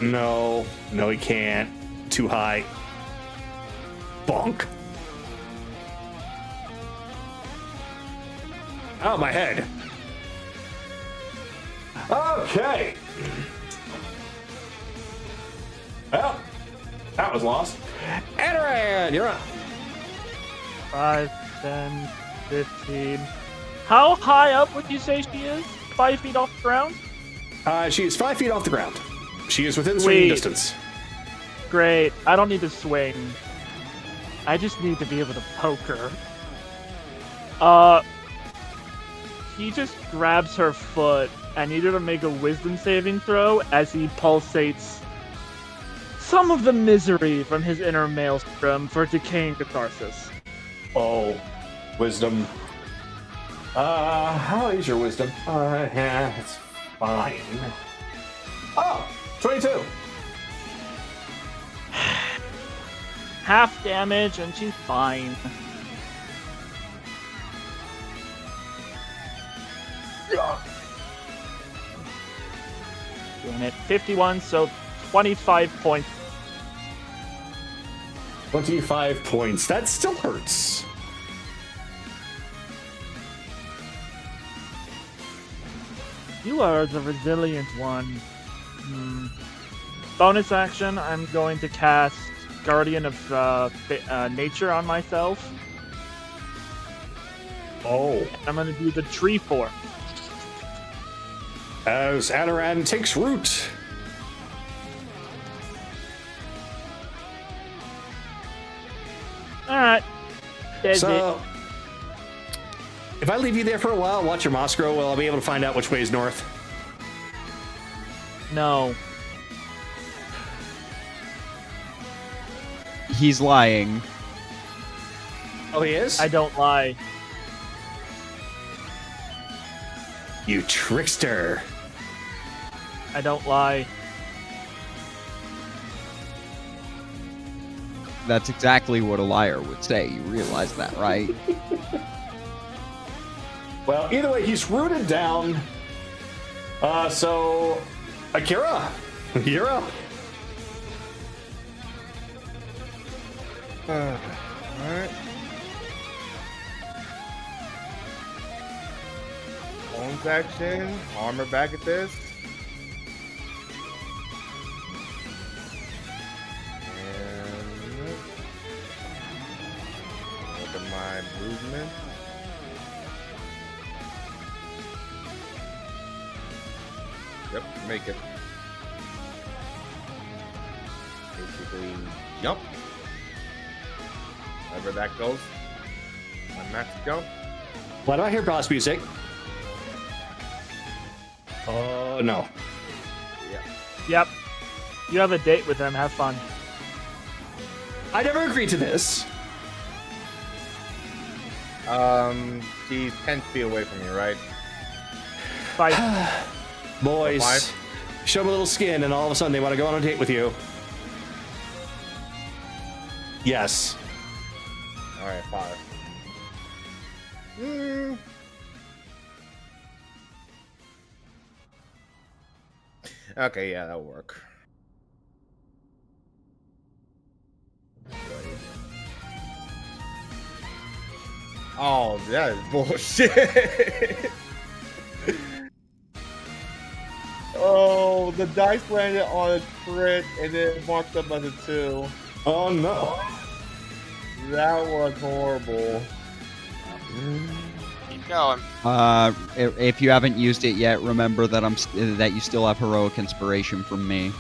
No, he can't. Too high. Bonk. Oh, my head. Okay. Well, that was lost. Adaran, you're up. 5, 10, 15. How high up would you say she is? 5 feet off the ground? She is 5 feet off the ground. She is within swinging Sweet. distance. Great. I don't need to swing. I just need to be able to poke her. He just grabs her foot and needs her to make a wisdom saving throw as he pulsates some of the misery from his inner maelstrom for decaying catharsis. Oh, wisdom. How is your wisdom? Yeah, it's fine. Oh, 22. Half damage and she's fine. Doing it. 51, so 25 points. 25 points. That still hurts. You are the resilient one. Bonus action, I'm going to cast Guardian of Nature on myself. Oh. I'm going to do the tree form. As Adaran takes root. Alright. So, if I leave you there for a while, watch your moss grow, well, I'll be able to find out which way is north. No. He's lying. Oh, he is? I don't lie. You trickster. I don't lie. That's exactly what a liar would say. You realize that, right? Well, either way, he's rooted down. So, Akira, you're up. Alright. Bones action. Armor back at this. And look at my movement. Yep, make it. Basically, jump. Wherever that goes. My max jump. Why do I hear boss music? No. Yeah. Yep. You have a date with him. Have fun. I never agreed to this. She's 10 feet away from you, right? 5. Boys, Five? show them a little skin, and all of a sudden they want to go on a date with you. Yes. All right, 5. Okay, yeah, that'll work. Oh, that is bullshit. Oh, the dice landed on a crit and then marked up as a 2. Oh no. That was horrible. Keep going. If you haven't used it yet, remember that that you still have heroic inspiration from me.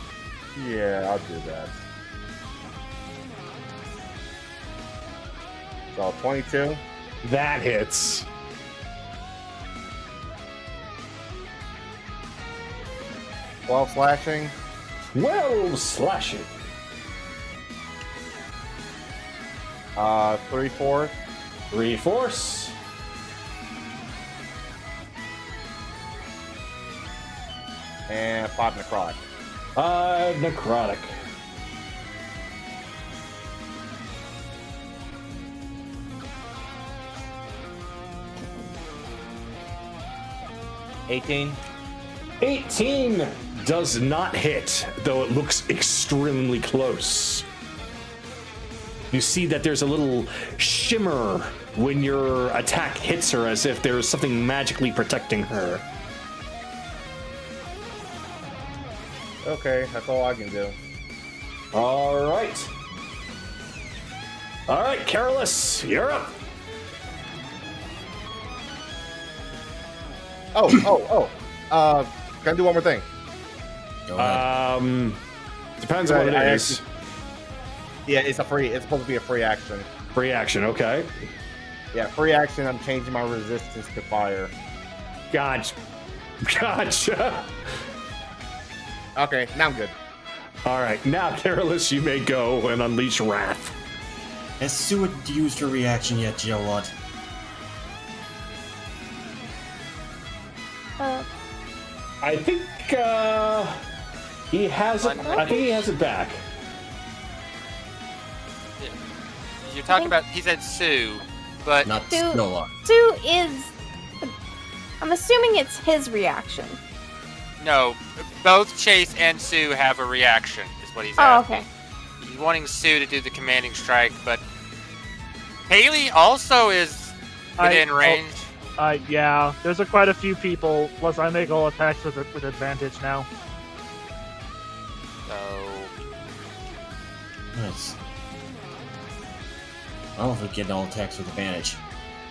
Yeah, I'll do that. So 22. That hits. Slashing. 12 slashing. 3 force. 3 force. And 5 necrotic. Necrotic. $18. 18 does not hit, though it looks extremely close. You see that there's a little shimmer when your attack hits her, as if there's something magically protecting her. Okay, that's all I can do. All right. All right, Carolus, you're up. Can I do one more thing? Go ahead. Depends on what it is. Yeah, it's supposed to be a free action. Free action, okay. Yeah, free action. I'm changing my resistance to fire. Gotcha. Okay, now I'm good. All right, now, Carolus, you may go and unleash wrath. Has Sue used her reaction yet, Gelot? I think he has it. I think he has it back. You're talking about, he said Sue, but Not Sue- Gelot. Sue is. I'm assuming it's his reaction. no, both Chase and Sue have a reaction, is what he's Oh, asking. okay. He's wanting Sue to do the commanding strike, but Haley also is within range. Yeah, there's quite a few people. Plus, I make all attacks with advantage now. So, Nice. I don't know if we get all attacks with advantage.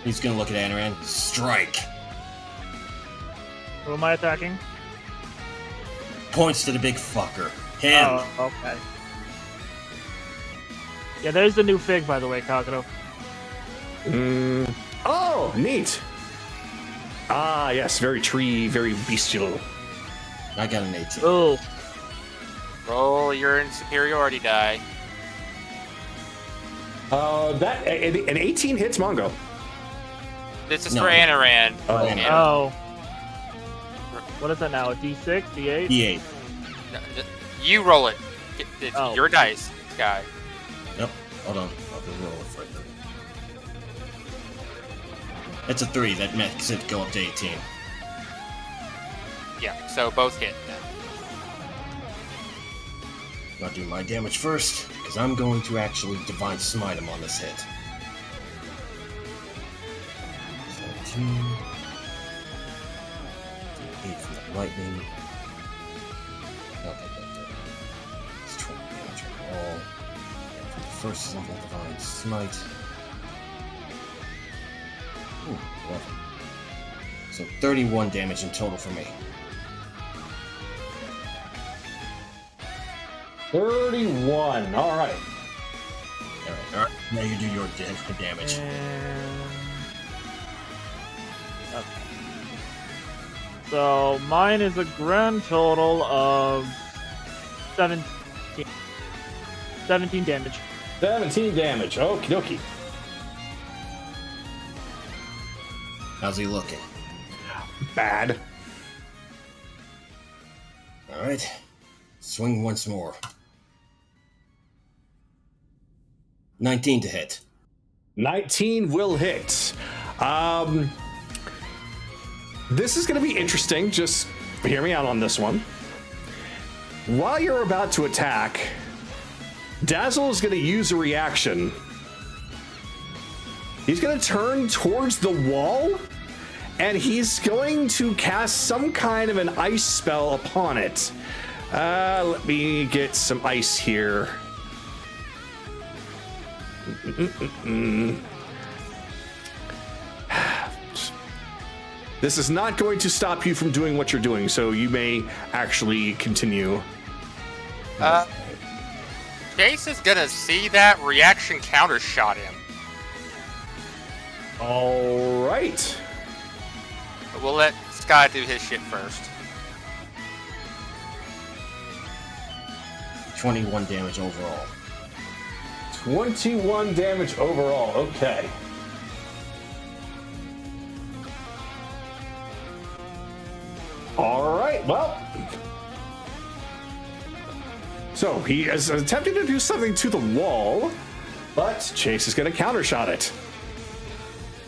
He's gonna look at Anaran. Strike! Who am I attacking? Points to the big fucker. Him! Oh, okay. Yeah, there's the new fig, by the way, Kagato. Oh, neat. Ah, yes, very tree, very bestial. I got an 18. Oh, roll your superiority die. That an 18 hits Mongo. This is No. for Anaran. Oh, oh. What is that now? A D6, D8? D8. No, you roll it. It's Oh. your dice, guy. Yep. Hold on. I'll do roll it for you. It's a 3. That makes it go up to 18. Yeah, so both hit then. I'll do my damage first, because I'm going to actually Divine Smite him on this hit. 17. 8 from the lightning. It's 20 damage overall. And from the first simple Divine Smite. Ooh, 11. So 31 damage in total for me. 31. All right. Alright. Now you do your damage. Okay. So mine is a grand total of 17. 17 damage. 17 damage. Okie dokie. How's he looking? Bad. Alright. Swing once more. 19 to hit. 19 will hit. This is going to be interesting. Just hear me out on this one. While you're about to attack, Dazzle is going to use a reaction. He's going to turn towards the wall, and he's going to cast some kind of an ice spell upon it. Let me get some ice here. This is not going to stop you from doing what you're doing, so you may actually continue. Chase is gonna see that reaction counter shot him. All right. But we'll let Sky do his shit first. 21 damage overall. 21 damage overall. Okay. All right. Well. So he is attempting to do something to the wall, but Chase is going to countershot it.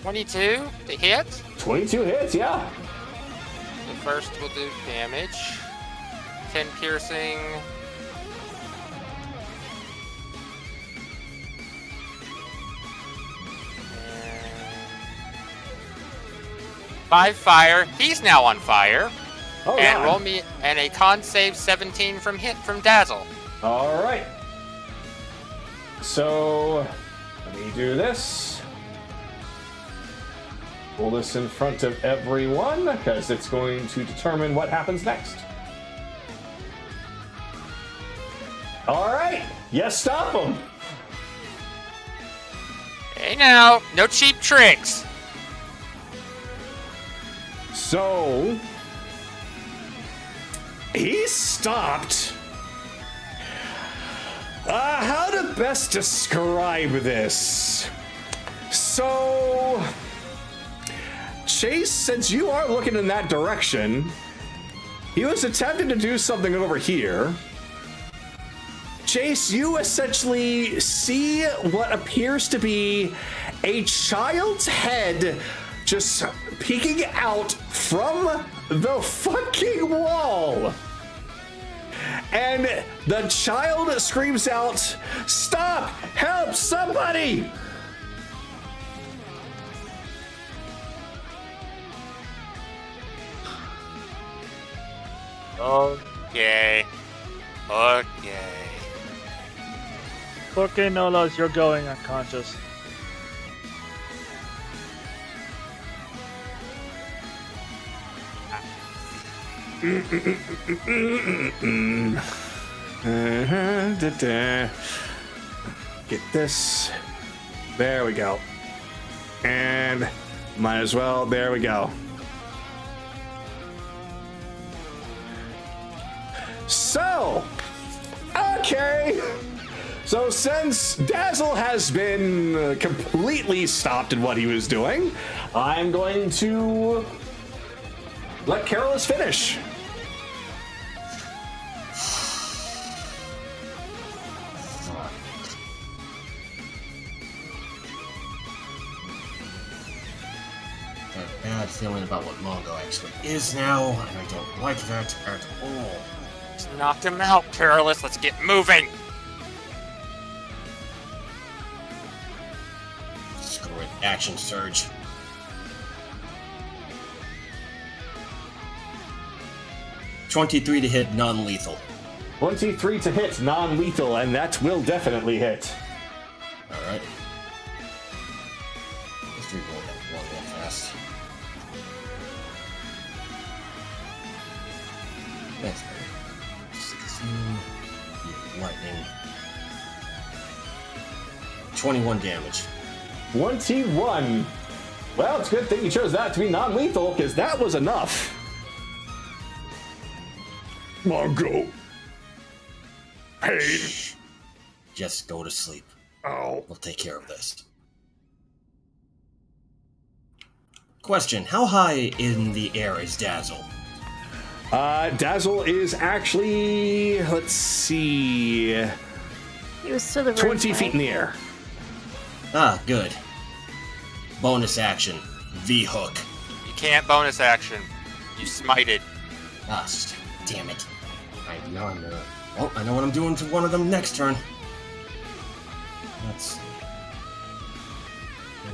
22 to hit. 22 hits, yeah. The first will do damage. 10 piercing. And 5 fire. He's now on fire. Oh, and yeah. roll me and a con save 17 from Dazzle. All right. So let me do this. Pull this in front of everyone because it's going to determine what happens next. All right. Yes, stop him. Hey now, no cheap tricks. So he stopped. How to best describe this? So, Chase, since you are looking in that direction, he was attempting to do something over here. Chase, you essentially see what appears to be a child's head just peeking out from the fucking wall. And the child screams out, "Stop! Help! Somebody!" Okay. Okay, Nolos, you're going unconscious. Get this. There we go. And might as well. There we go. So, okay. So since Dazzle has been completely stopped in what he was doing, I'm going to let Carolus finish. Bad feeling about what Mongo actually is now, and I don't like that at all. Let's knock him out, Carolus. Let's get moving. Screw it. Action surge. .23 to hit, non-lethal. 23 to hit, non-lethal, and that will definitely hit. Alright. Let's re-roll that one real fast. That's better. 16. Yeah, lightning. 21 damage. 21. Well, it's a good thing you chose that to be non-lethal, because that was enough. Mongo. Pain. Just go to sleep. Oh. We'll take care of this. Question: how high in the air is Dazzle? Dazzle is actually, let's see, He was to the 20 feet in the air. Ah, good. Bonus action. V-hook. You can't bonus action. You smited. Ah, damn it. I know well, I know what I'm doing to one of them next turn. Let's... I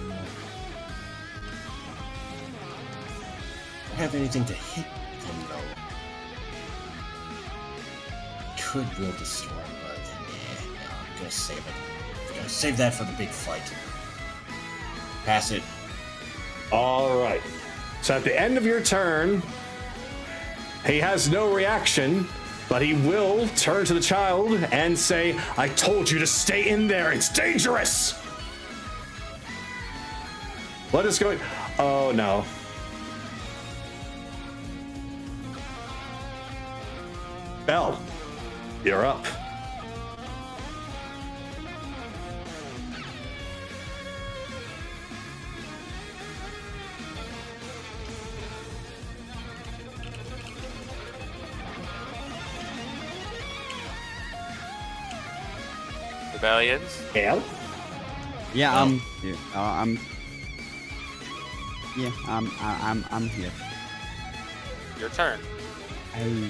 don't have anything to hit them, though. Could wield the storm, but no, I'm gonna save it. I'm gonna save that for the big fight. Pass it. All right. So at the end of your turn, he has no reaction, but he will turn to the child and say, I told you to stay in there. It's dangerous. What is going... Oh, no. Belle, you're up. Rebellions. And? Yeah, I'm here. I'm here. Your turn. I...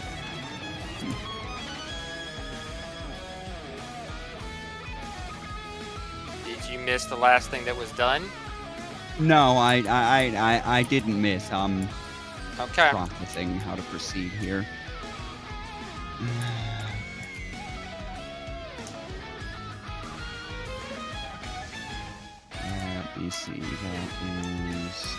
Did you miss the last thing that was done? No, I didn't miss. I'm Okay. processing how to proceed here. Let me see. That is.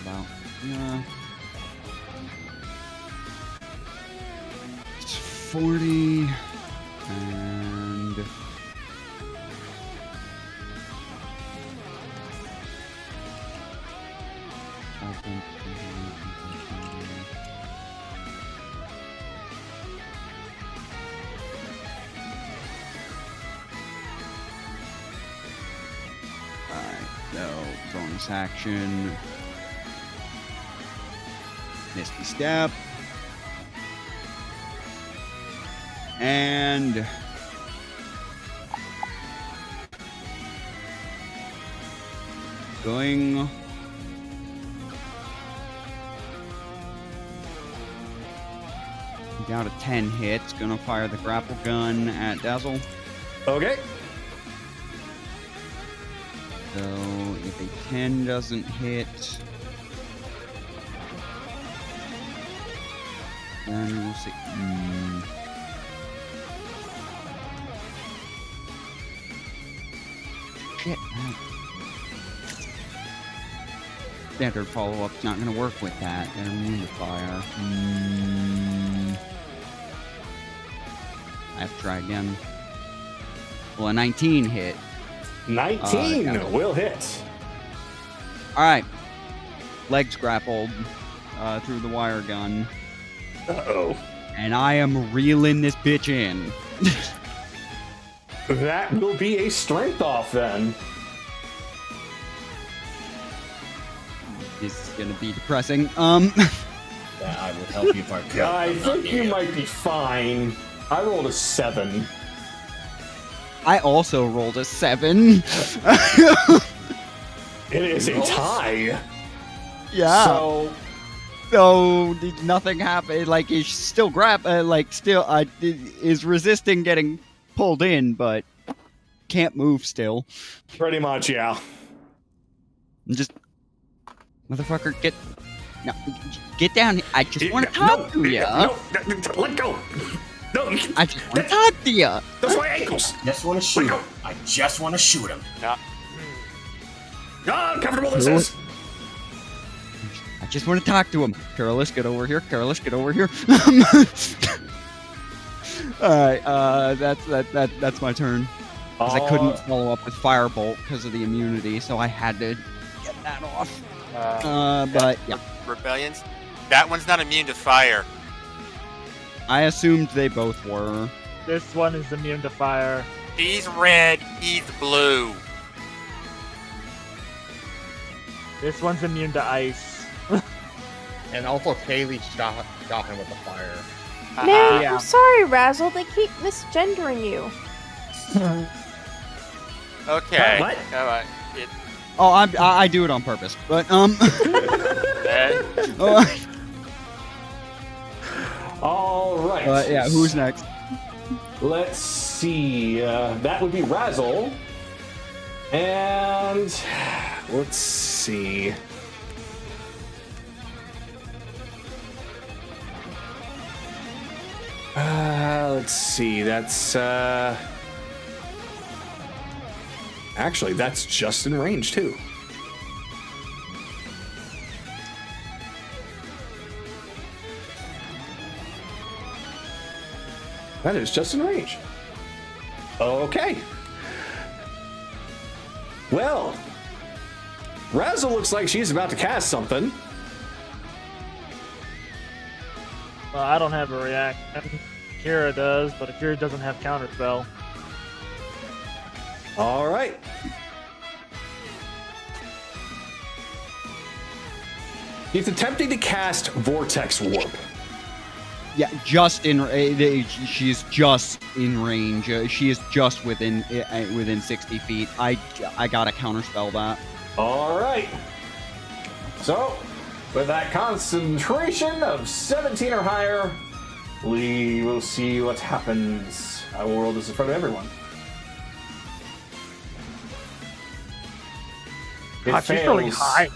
About, yeah. It's 40 and so bonus action. Misty step. And going down to 10 hits. Gonna fire the grapple gun at Dazzle. Okay. So if a 10 doesn't hit, then we'll see. Shit. Standard follow-up's not gonna work with that. They're immune to fire. I have to try again. Well, a 19 hit. 19 will hit. Alright. Legs grappled through the wire gun. Uh-oh. And I am reeling this bitch in. That will be a strength off then. This is gonna be depressing. Yeah, I would help you if I could. I think you might be fine. I rolled a 7. I also rolled a 7. It is a tie. Yeah. So nothing happened. Like he's still is resisting getting pulled in, but can't move still. pretty much, yeah. Just motherfucker, get down here. I just want to talk to you. No, let go. No, I just want to talk to you. Those are my ankles. Just want to shoot him. I just want to shoot him. No. Ah, uncomfortable this is. I just want to talk to him. Carolus, get over here. Carolus, get over here. Alright, that's my turn. Because I couldn't follow up with Firebolt because of the immunity, so I had to get that off. But, yeah. Rebellions? That one's not immune to fire. I assumed they both were. This one is immune to fire. He's red, he's blue. This one's immune to ice. And also Kaylee shot him with the fire. No, Yeah. I'm sorry, Razzle. They keep misgendering you. Okay. What? Alright. Oh, I do it on purpose, but, All right. yeah, who's next? Let's see. That would be Razzle. And let's see. Let's see. That's actually that's just in range too. That is just in range. Okay. Well, Razzle looks like she's about to cast something. Well, I don't have a reaction. Kira does, but Kira doesn't have counterspell. All right. He's attempting to cast Vortex Warp. Yeah, just in. She's just in range. She is just within 60 feet. I gotta counterspell that. All right. So, with that concentration of 17 or higher, we will see what happens. I will roll this in front of everyone. It God, she's really fails. high.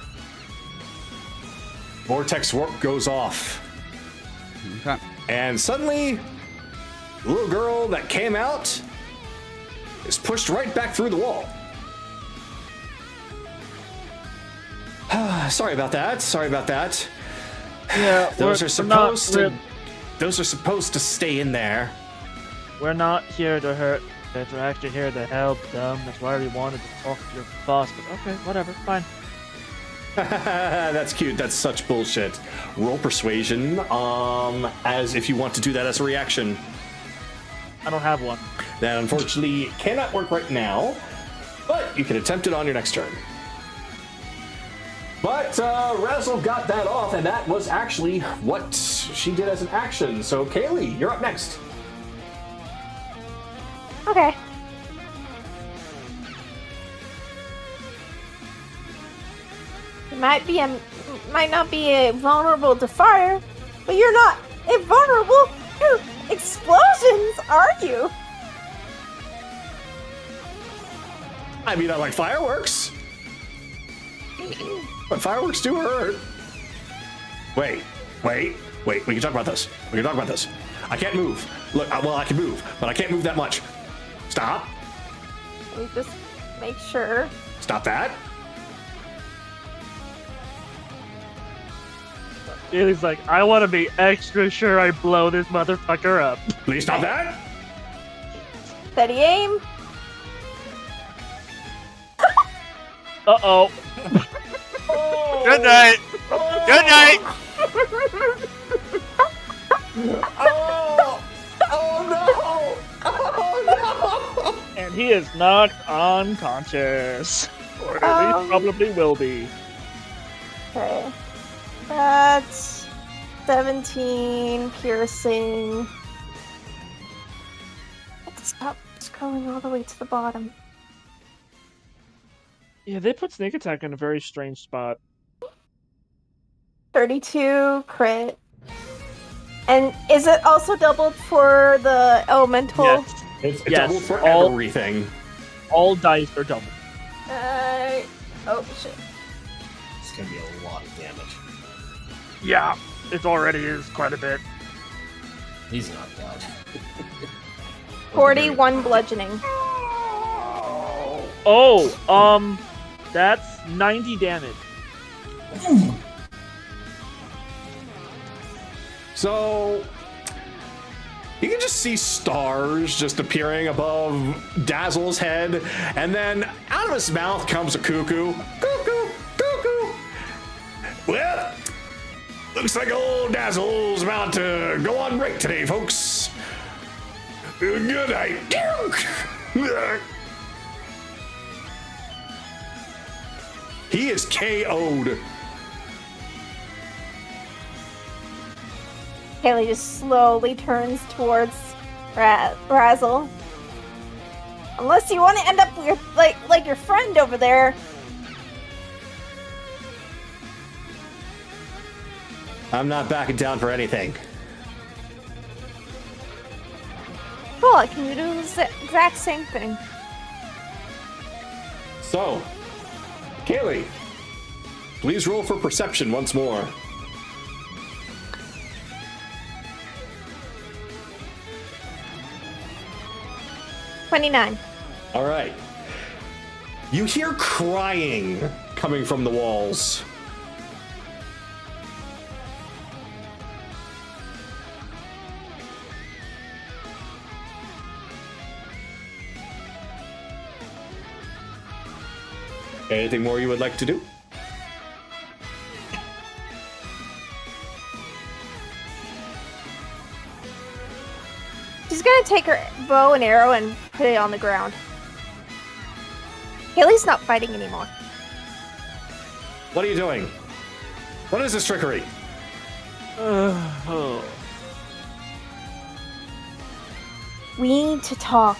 Vortex Warp goes off. Okay. And suddenly, the little girl that came out is pushed right back through the wall. Sorry about that. Sorry about that. Yeah, Those are we're not supposed to. Those are supposed to stay in there. We're not here to hurt. We're actually here to help them. That's why we wanted to talk to your boss. But okay, whatever, fine. That's cute. That's such bullshit. Roll persuasion. As if you want to do that as a reaction. I don't have one. That unfortunately cannot work right now, but you can attempt it on your next turn. But Razzle got that off, and that was actually what she did as an action. So Kaylee, you're up next. Okay. You might not be vulnerable to fire, but you're not invulnerable to explosions, are you? I mean, I like fireworks. But fireworks do hurt. Wait. We can talk about this. I can't move. Look, well, I can move, but I can't move that much. Stop. Let me just make sure. Stop that. He's like, I want to be extra sure I blow this motherfucker up. Please stop that. Steady aim. Uh-oh. Good night. Good night. Oh no! And he is knocked unconscious. Or at least probably will be. Okay. That's 17 piercing. I have to stop scrolling all the way to the bottom. Yeah, they put sneak attack in a very strange spot. 32 crit. And is it also doubled for the elemental? Yes. It's Yes, double for all- everything. All dice are double. Oh shit. It's gonna be a lot of damage. Yeah, it already is quite a bit. He's not dead. 41 bludgeoning. Oh, that's 90 damage. So you can just see stars just appearing above Dazzle's head, and then out of his mouth comes a cuckoo. Cuckoo, cuckoo. Well, looks like old Dazzle's about to go on break today, folks. Good night. He is KO'd. Haley just slowly turns towards Razzle. Unless you want to end up with, like your friend over there. I'm not backing down for anything. Cool, I can do the exact same thing. So, Kaylee, please roll for perception once more. $29. All right. You hear crying coming from the walls. Anything more you would like to do? She's gonna take her bow and arrow and put it on the ground. Haley's not fighting anymore. What are you doing? What is this trickery? We need to talk.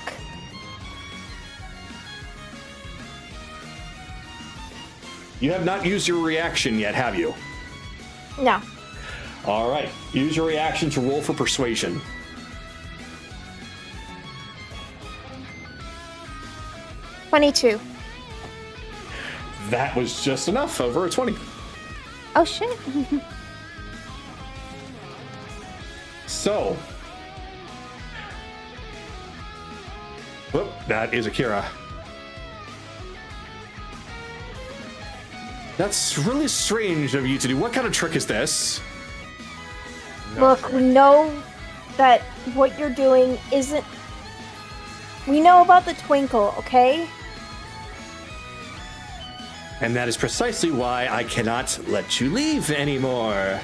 You have not used your reaction yet, have you? No. All right. Use your reaction to roll for persuasion. $22. That was just enough, over a 20. Oh shit. So. Whoop, that is Akira. That's really strange of you to do. What kind of trick is this? Look, we know that what you're doing isn't... We know about the Twinkle, okay? And that is precisely why I cannot let you leave anymore.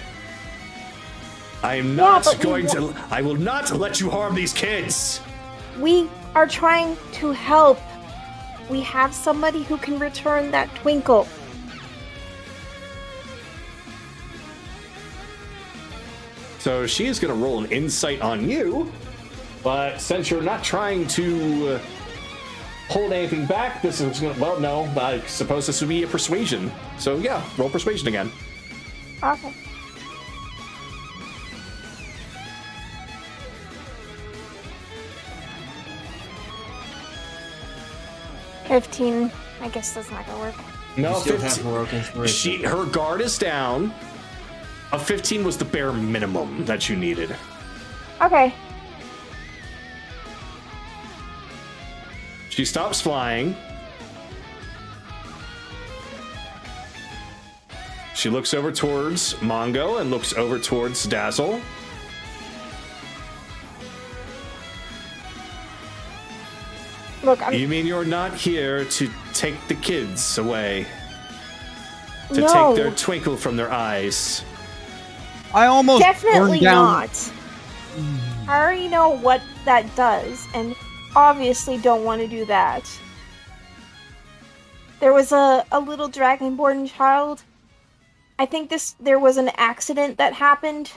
I am not going to... I will not let you harm these kids. We are trying to help. We have somebody who can return that Twinkle. So she is going to roll an insight on you, but since you're not trying to hold anything back, this is going to, well, no, I suppose this would be a persuasion. So yeah, roll persuasion again. Okay. $15. I guess that's not gonna work. No, You still have 15. heroic inspiration. Her guard is down. A 15 was the bare minimum that you needed. Okay. She stops flying. She looks over towards Mongo and looks over towards Dazzle. Look, You mean you're not here to take the kids away? To No. take their twinkle from their eyes? I almost Definitely burned down. not. I already know what that does, and obviously don't want to do that. There was a little dragonborn child. I think there was an accident that happened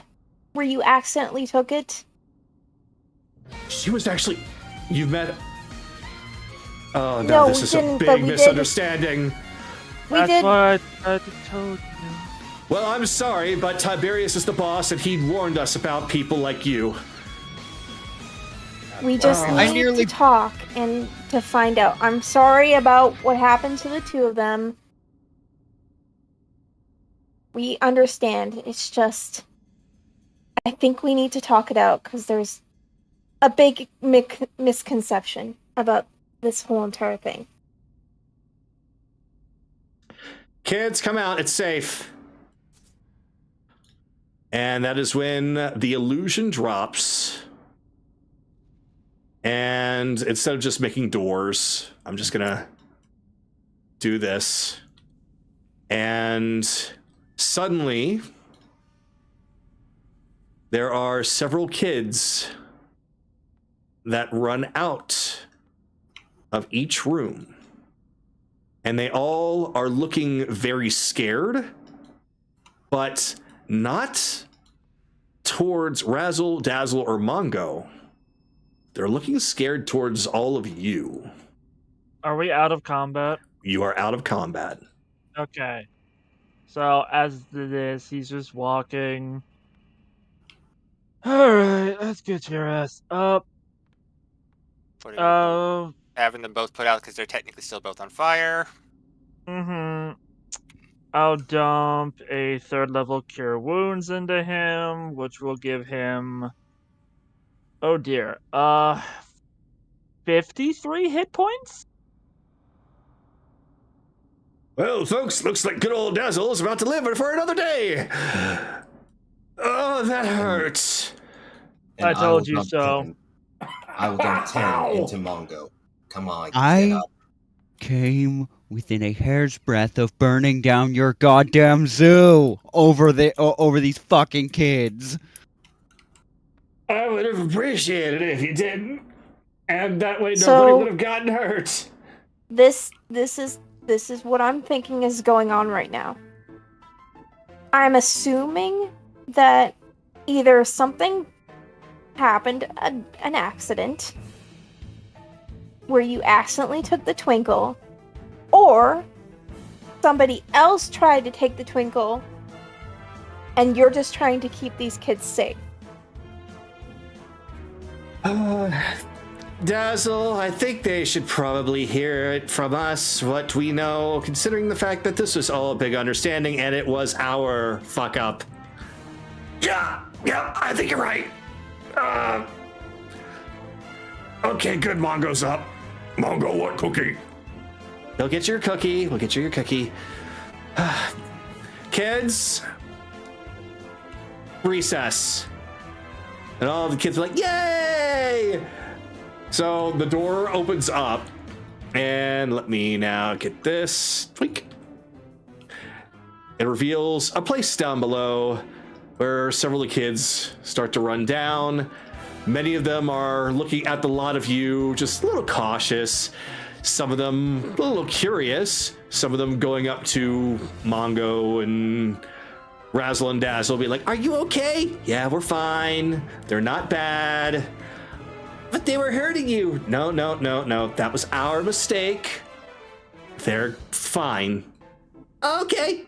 where you accidentally took it. She was actually... You met... Oh no, No, this we is didn't, a but big we did. misunderstanding. We That's did. what I tried to told you. Well, I'm sorry, but Tiberius is the boss and he warned us about people like you. We just I need nearly- to talk and to find out. I'm sorry about what happened to the two of them. We understand. It's just... I think we need to talk it out, because there's a big misconception about this whole entire thing. Kids, come out, it's safe. And that is when the illusion drops. And instead of just making doors, I'm just gonna do this. And suddenly, there are several kids that run out of each room. And they all are looking very scared, but not towards Razzle, Dazzle, or Mongo. They're looking scared towards all of you. Are we out of combat? You are out of combat. Okay. So as this, he's just walking. Alright, let's get your ass up. Putting them both- having them both put out because they're technically still both on fire. I'll dump a 3rd level Cure Wounds into him, which will give him... Oh dear. 53 hit points? Well, folks, looks like good old Dazzle is about to live for another day. Oh, that hurts. And I told will you dump so. 10. I will dump 10 into Mongo. Come on, get I up. came within a hair's breadth of burning down your goddamn zoo over these fucking kids. I would have appreciated it if you didn't. And that way So- nobody would have gotten hurt. This is what I'm thinking is going on right now. I'm assuming that either something happened, an accident, where you accidentally took the Twinkle, or somebody else tried to take the Twinkle, and you're just trying to keep these kids safe. Dazzle, I think they should probably hear it from us, what we know, considering the fact that this was all a big understanding and it was our fuck up. Yeah, I think you're right. Okay, good, Mongo's up. Mongo, what cookie? We'll get you your cookie. We'll get you your cookie. Kids, recess. And all the kids are like, yay! So the door opens up, and let me now get this. Tweak. It reveals a place down below where several of the kids start to run down. Many of them are looking at the lot of you, just a little cautious. Some of them a little curious. Some of them going up to Mongo and Razzle and Dazzle, be like, "Are you okay?" "Yeah, we're fine. They're not bad." "But they were hurting you." No. That was our mistake. They're fine." "Okay."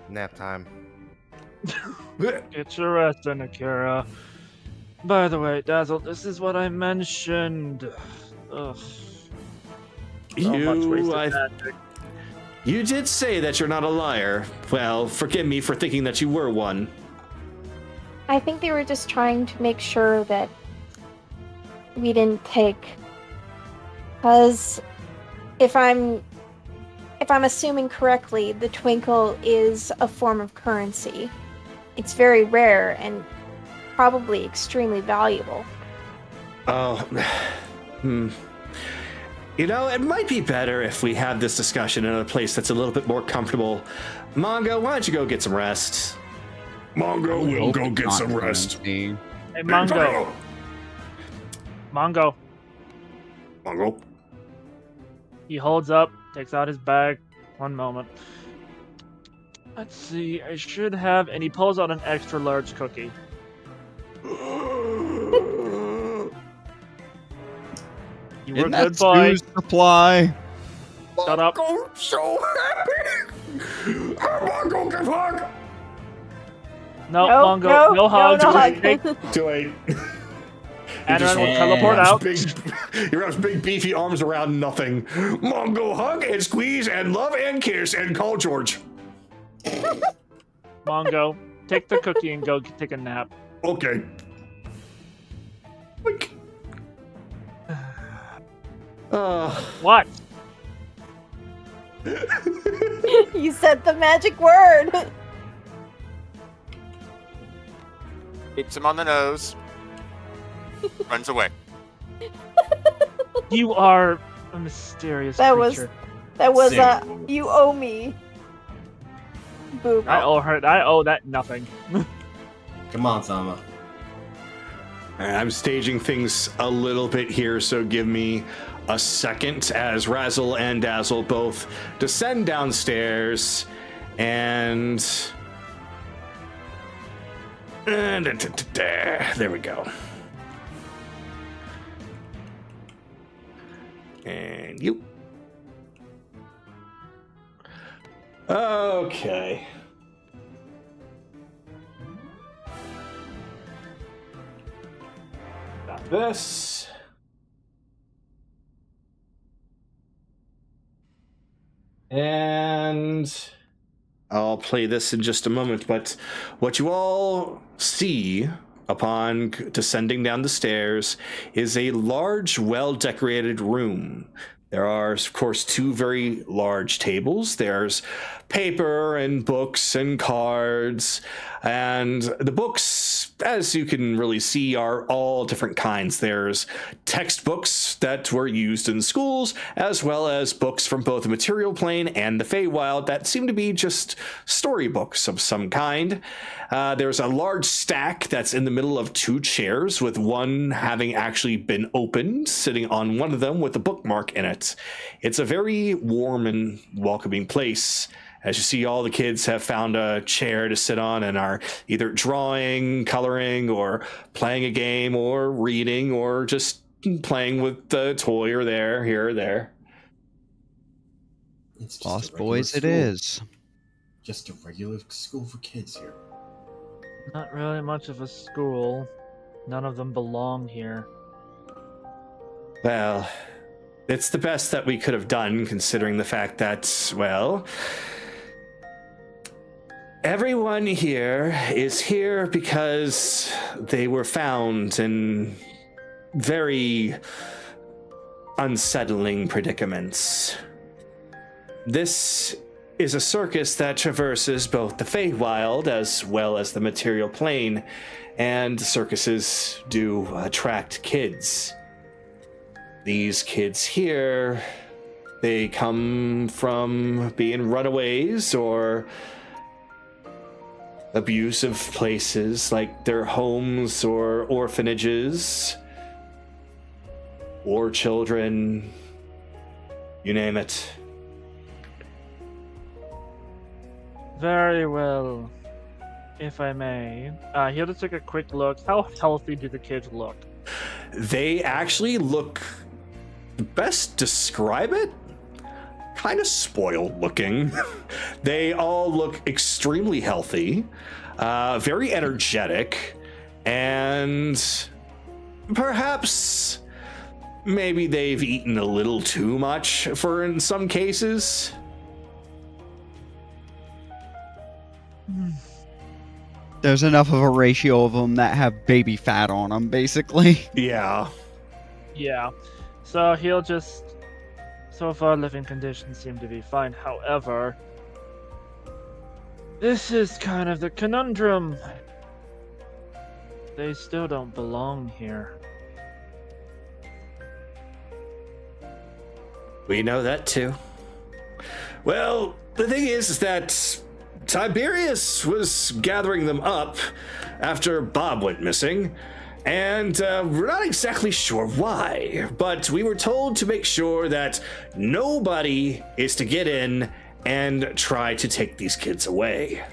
Nap time. Get your rest in, Akira. By the way, Dazzle, this is what I mentioned. Ugh. So much wasted magic. You did say that you're not a liar. Well, forgive me for thinking that you were one. I think they were just trying to make sure that we didn't take, because if I'm assuming correctly, the Twinkle is a form of currency. It's very rare and probably extremely valuable. Oh, You know, it might be better if we have this discussion in a place that's a little bit more comfortable. Mongo, why don't you go get some rest? Mongo will go get some rest. Hey, Mongo. Mongo. Mongo. He holds up, takes out his bag. One moment. Let's see, I should have, and he pulls out an extra large cookie. You were a good boy. Supply. Shut up. I'm so happy. Mongo can hug. No, Nope, Mongo, nope, no hug. no Just Too late. Anaran will teleport out. You wrap big beefy arms around nothing. Mongo, hug and squeeze and love and kiss and call George. Mongo, take the cookie and go take a nap. Okay. What? You said the magic word. Hits him on the nose. Runs away. You are a mysterious That creature. was you owe me. Boop. I owe her. I owe that nothing. Come on, Thama. And I'm staging things a little bit here, so give me a second as Razzle and Dazzle both descend downstairs and there we go. And you. Okay. Got this. And I'll play this in just a moment, but what you all see upon descending down the stairs is a large, well-decorated room. There are, of course, two very large tables. There's paper and books and cards, and the books, as you can really see, are all different kinds. There's textbooks that were used in schools, as well as books from both the material plane and the Feywild that seem to be just storybooks of some kind. There's a large stack that's in the middle of two chairs, with one having actually been opened, sitting on one of them with a bookmark in it. It's a very warm and welcoming place. As you see, all the kids have found a chair to sit on and are either drawing, coloring, or playing a game, or reading, or just playing with the toy or here or there. It's just Lost a regular Boys it school. is. Just a regular school for kids here. Not really much of a school. None of them belong here. Well, it's the best that we could have done, considering the fact that, well, everyone here is here because they were found in very unsettling predicaments. This is a circus that traverses both the Feywild as well as the material plane, and circuses do attract kids. These kids here, they come from being runaways or abusive places like their homes or orphanages, or children, you name it. Very well. If I may. He'll just take a quick look. How healthy do the kids look? They actually look, best describe it, kind of spoiled looking. They all look extremely healthy, very energetic, and perhaps maybe they've eaten a little too much for in some cases. There's enough of a ratio of them that have baby fat on them, basically. Yeah. Yeah. So he'll just... So far, living conditions seem to be fine. However, this is kind of the conundrum. They still don't belong here. We know that too. Well, the thing is that Tiberius was gathering them up after Bob went missing, and we're not exactly sure why, but we were told to make sure that nobody is to get in and try to take these kids away.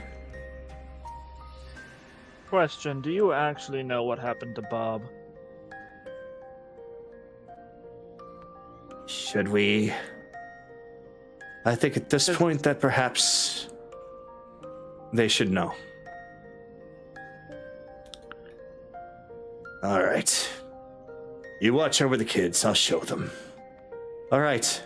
Question, do you actually know what happened to Bob? Should we? I think at this point that perhaps they should know. All right. You watch over the kids. I'll show them. All right.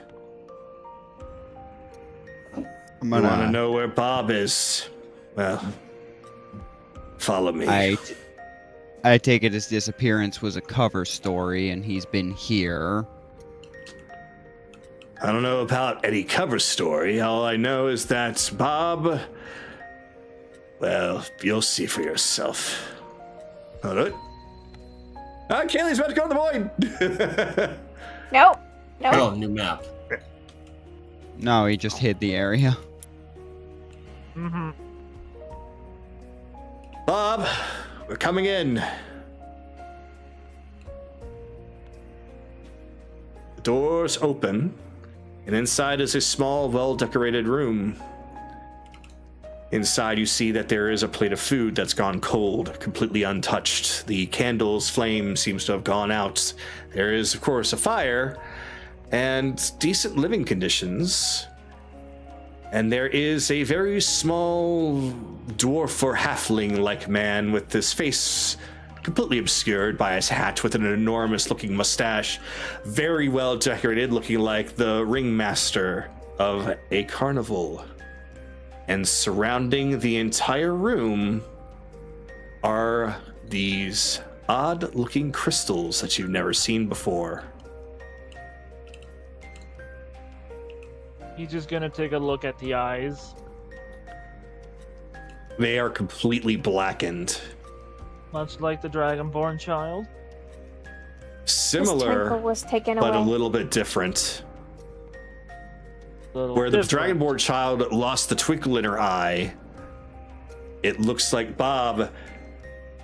I'm You want to gonna. know where Bob is? Well, follow me. I take it his disappearance was a cover story, and he's been here. I don't know about any cover story. All I know is that Bob... Well, you'll see for yourself. Hold it. Kaylee's about to go to the void! Nope. Nope. Oh, new map. No, he just hid the area. Mm-hmm. Bob, we're coming in. The doors open, and inside is a small, well-decorated room. Inside, you see that there is a plate of food that's gone cold, completely untouched. The candle's flame seems to have gone out. There is, of course, a fire and decent living conditions. And there is a very small dwarf or halfling-like man with his face completely obscured by his hat with an enormous-looking mustache, very well decorated, looking like the ringmaster of a carnival. And surrounding the entire room are these odd-looking crystals that you've never seen before. He's just gonna take a look at the eyes. They are completely blackened. Much like the Dragonborn child. His Similar, twinkle was taken but away. a little bit different. Little Where the different. Dragonborn child lost the twinkle in her eye, it looks like Bob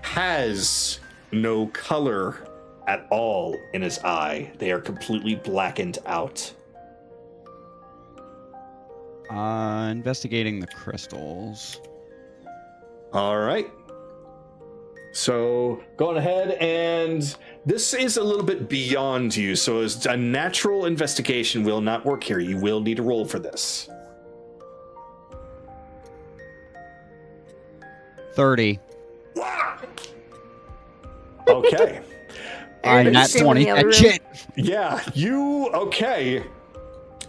has no color at all in his eye. They are completely blackened out. Investigating the crystals. All right. So going ahead, and this is a little bit beyond you, so as a natural investigation will not work here. You will need a roll for this. 30. Okay. I nat Everybody's 20. in the other room. Shit. Yeah, okay.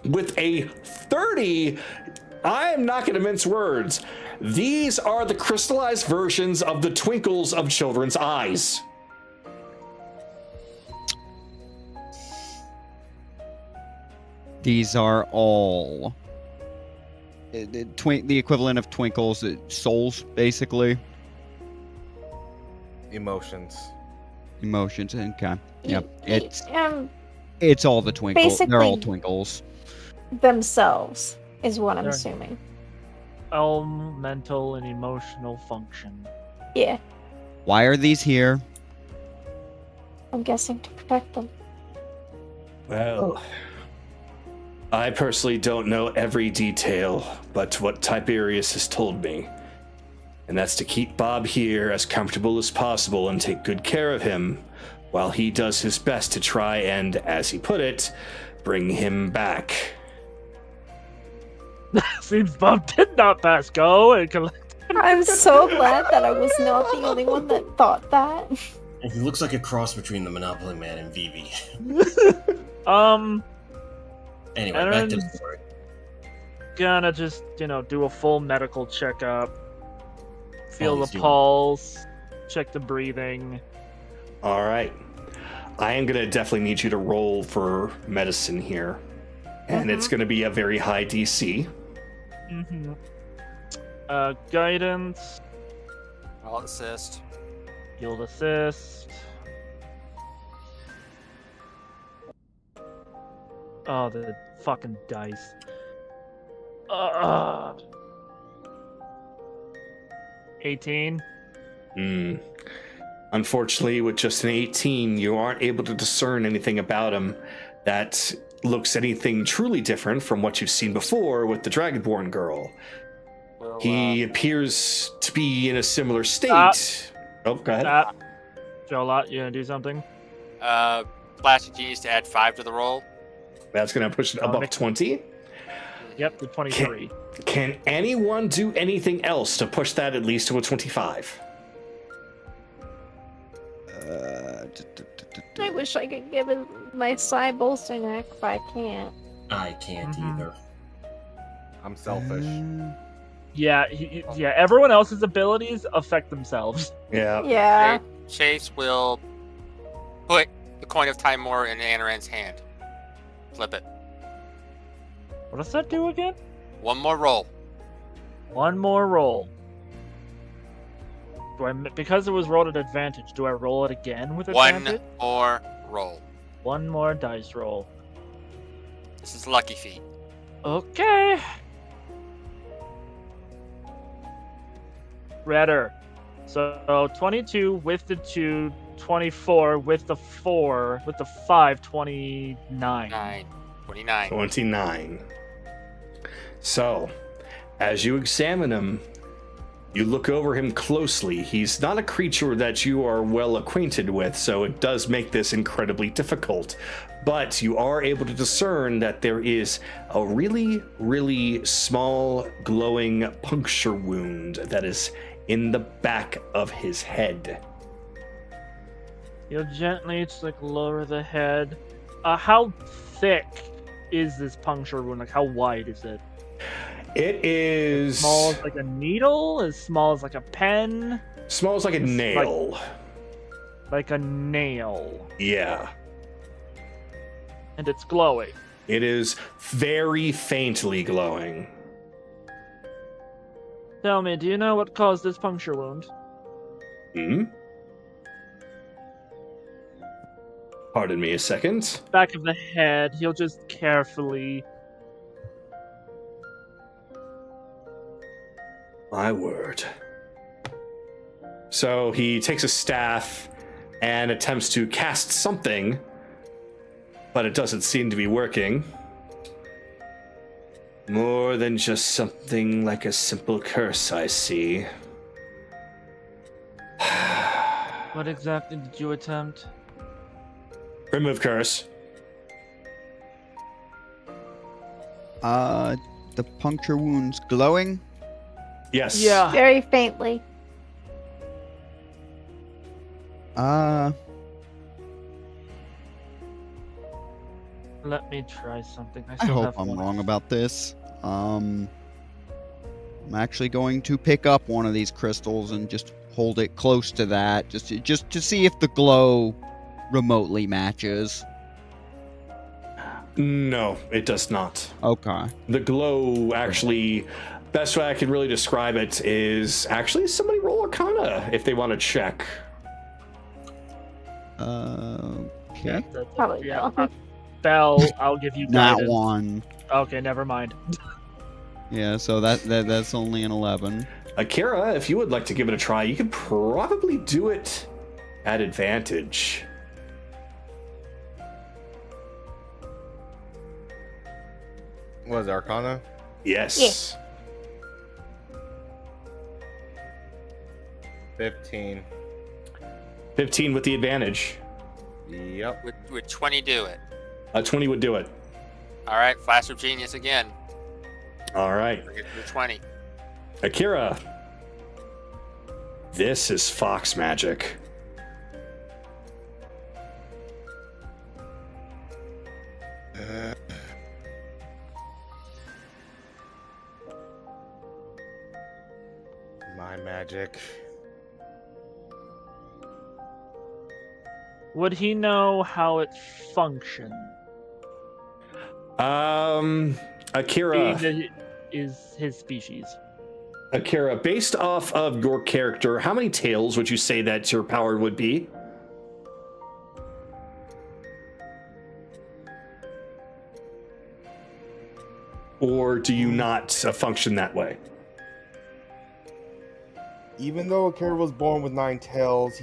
With a 30, I am not going to mince words. These are the crystallized versions of the twinkles of children's eyes. These are all the equivalent of twinkles, souls, basically. Emotions. Emotions. Okay. Yep. It's Um, it's all the twinkles. They're all basically- twinkles. themselves is what I'm Sure. assuming. Mental and emotional function. Yeah, Why are these here? I'm guessing to protect them. Well, I personally don't know every detail, but what Tiberius has told me, and that's to keep Bob here as comfortable as possible and take good care of him while he does his best to try and, as he put it, bring him back. Seems Bob did not pass go and collect. I'm so glad that I was not the only one that thought that. He looks like a cross between the Monopoly Man and Vivi. Anyway, back to the Aaron's- story. Gonna just, do a full medical checkup. Feel he's the doing- pulse. Check the breathing. All right. I am going to definitely need you to roll for medicine here. And it's going to be a very high DC. Mm-hmm. Guidance. I'll assist. Guild assist. Oh, the fucking dice. 18. Unfortunately, with just an 18, you aren't able to discern anything about him that looks anything truly different from what you've seen before with the Dragonborn girl. Well, He appears to be in a similar state. Oh, go ahead. Jolot, you gonna do something? Flash of Genius to add 5 to the roll. That's going to push it above 20. Yep, the 23. Can anyone do anything else to push that at least to a 25? I wish I could give it my Psy bolstering act, but I can't. I can't either. I'm selfish. Yeah, yeah. Everyone else's abilities affect themselves. Yeah. Yeah. Chase will put the coin of Timor in Anaran's hand. Flip it. What does that do again? One more roll. One more roll. Because it was rolled at advantage, do I roll it again with advantage? One more roll. One more dice roll. This is lucky feet. Okay. Redder. So 22 with the 2, 24 with the 4, with the 5, 29. 29. 29. So, as you examine him, you look over him closely. He's not a creature that you are well acquainted with, so it does make this incredibly difficult. But you are able to discern that there is a really, really small glowing puncture wound that is in the back of his head. You'll gently just lower the head. How thick is this puncture wound? How wide is it? It is As small as a needle? As small as a pen? Small as a nail. Like a nail. Yeah. And it's glowing. It is very faintly glowing. Tell me, do you know what caused this puncture wound? Pardon me a second. Back of the head. He'll just carefully... My word. So he takes a staff and attempts to cast something, but it doesn't seem to be working. More than just something like a simple curse, I see. What exactly did you attempt? Remove curse. The puncture wound's glowing? Yes. Yeah. Very faintly. Let me try something. I still hope have I'm one. wrong about this. I'm actually going to pick up one of these crystals and just hold it close to that, just to see if the glow remotely matches. No, it does not. Okay. The glow actually, best way I can really describe it is actually somebody roll Arcana if they want to check. Okay. Probably Yeah. no. Bell, I'll give you Not guidance. one. Okay, never mind. Yeah, so that's only an 11. Akira, if you would like to give it a try, you could probably do it at advantage. What is it, Arcana? Yes. 15. 15 with the advantage. Yep. Would 20 do it? 20 would do it. All right, Flash of Genius again. All right. Forget the 20. Akira. This is fox magic. My magic. Would he know how it functions? Akira. Being that it is his species. Akira, based off of your character, how many tails would you say that your power would be? Or do you not function that way? Even though Akira was born with 9 tails,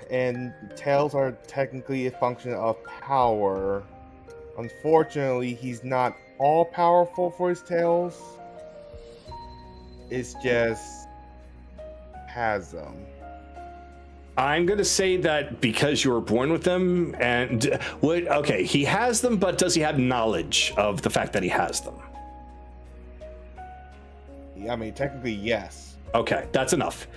and tails are technically a function of power. Unfortunately, he's not all powerful for his tails. It's just has them. I'm going to say that because you were born with them, and okay, he has them, but does he have knowledge of the fact that he has them? I mean, technically, yes. Okay, that's enough.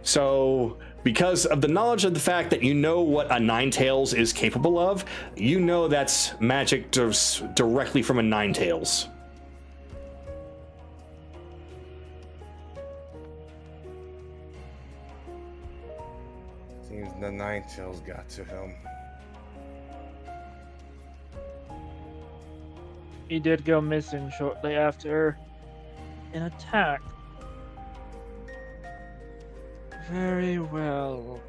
So, because of the knowledge of the fact that you know what a 9-tails is capable of, you know that's magic directly from a 9-tails. Seems the 9 tails got to him. He did go missing shortly after an attack. Very well.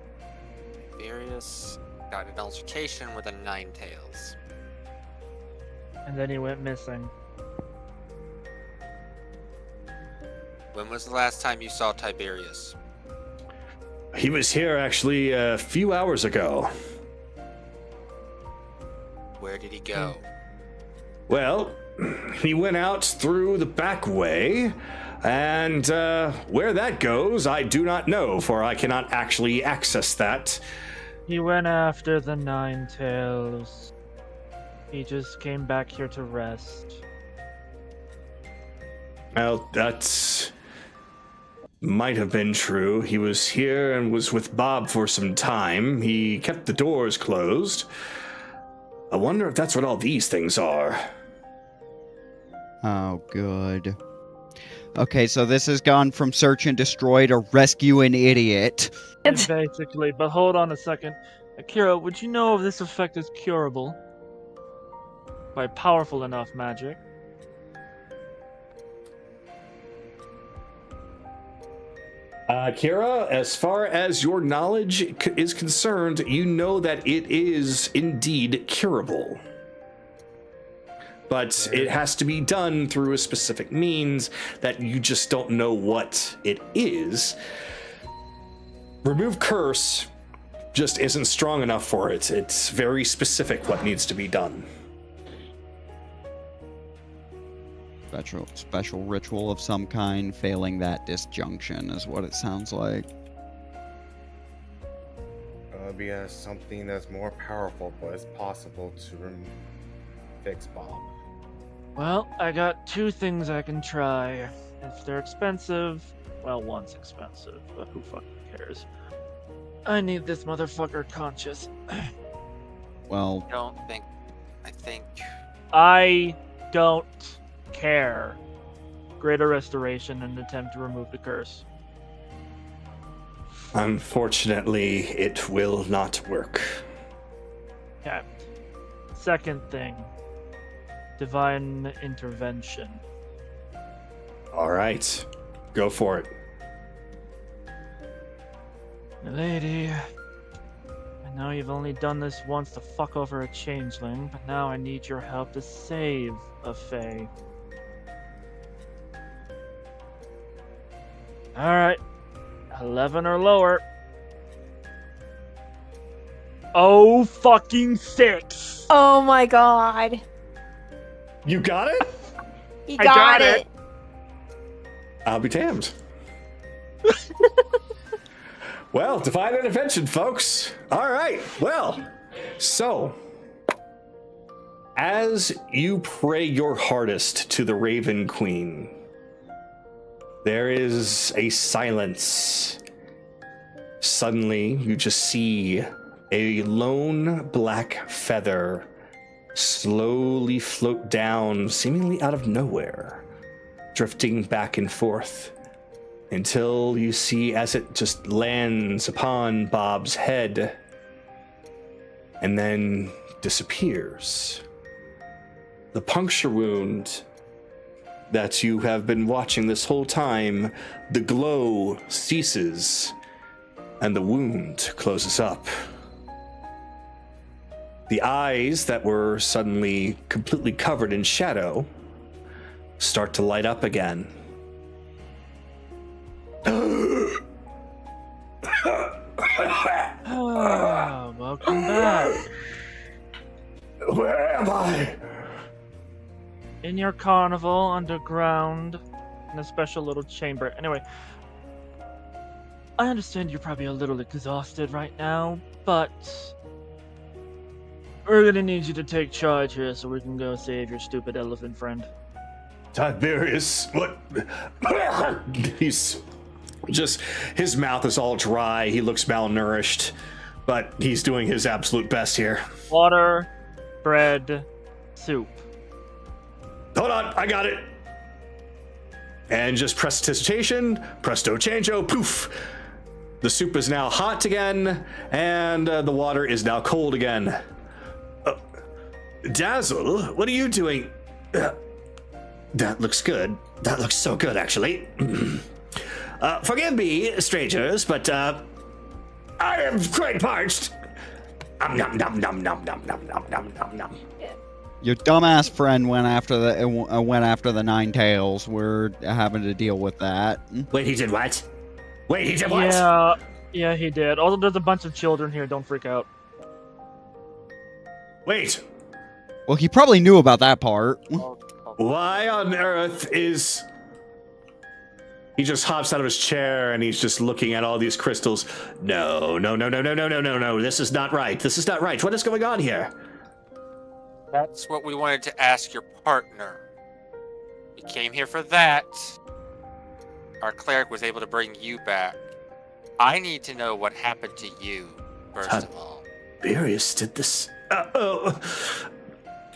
Tiberius got an altercation with a Ninetales. And then he went missing. When was the last time you saw Tiberius? He was here actually a few hours ago. Where did he go? Well, he went out through the back way, and where that goes, I do not know, for I cannot actually access that. He went after the Ninetales. He just came back here to rest. Well, that might have been true. He was here and was with Bob for some time. He kept the doors closed. I wonder if that's what all these things are. Oh, good. Okay, so this has gone from search and destroy to rescue an idiot. Basically, but hold on a second. Akira, would you know if this effect is curable? By powerful enough magic? Kira, as far as your knowledge is concerned, you know that it is indeed curable. But it has to be done through a specific means that you just don't know what it is. Remove curse just isn't strong enough for it. It's very specific what needs to be done. Special ritual of some kind, failing that disjunction is what it sounds like. Maybe as something that's more powerful, but it's possible to fix Bob. Well, I got two things I can try. If they're expensive, well, one's expensive, but who fucking cares? I need this motherfucker conscious. Well, I think I don't care. Greater restoration and attempt to remove the curse. Unfortunately, it will not work. Okay. Second thing. Divine intervention. All right, go for it. Lady, I know you've only done this once to fuck over a changeling, but now I need your help to save a Fae. Alright. 11 or lower. Oh, fucking 6! Oh my god. You got it? He I got, got it. it. I'll be damned. Well, divine intervention, folks. All right. Well, so as you pray your hardest to the Raven Queen, there is a silence. Suddenly, you just see a lone black feather slowly float down, seemingly out of nowhere, drifting back and forth, until you see as it just lands upon Bob's head and then disappears. The puncture wound that you have been watching this whole time, the glow ceases and the wound closes up. The eyes that were suddenly completely covered in shadow start to light up again. Welcome back. Where am I? In your carnival, underground, in a special little chamber. Anyway, I understand you're probably a little exhausted right now, but we're gonna need you to take charge here so we can go save your stupid elephant friend. Tiberius, what? He's just, his mouth is all dry. He looks malnourished, but he's doing his absolute best here. Water, bread, soup. Hold on, I got it. And just prestidigitation, presto changeo, poof. The soup is now hot again, and the water is now cold again. Dazzle, what are you doing? That looks good. That looks so good, actually. Forgive me, strangers, but I am quite parched. Nom nom nom nom nom nom nom nom nom nom. Your dumbass friend went after the Nine Tails. We're having to deal with that. Wait, he did what? Wait, he did what? Yeah, he did. Also, there's a bunch of children here. Don't freak out. Wait, Well, he probably knew about that part. why on earth is... He just hops out of his chair and he's just looking at all these crystals. No. This is not right. This is not right. What is going on here? That's what we wanted to ask your partner. We came here for that. Our cleric was able to bring you back. I need to know what happened to you, first of all. Tiberius did this.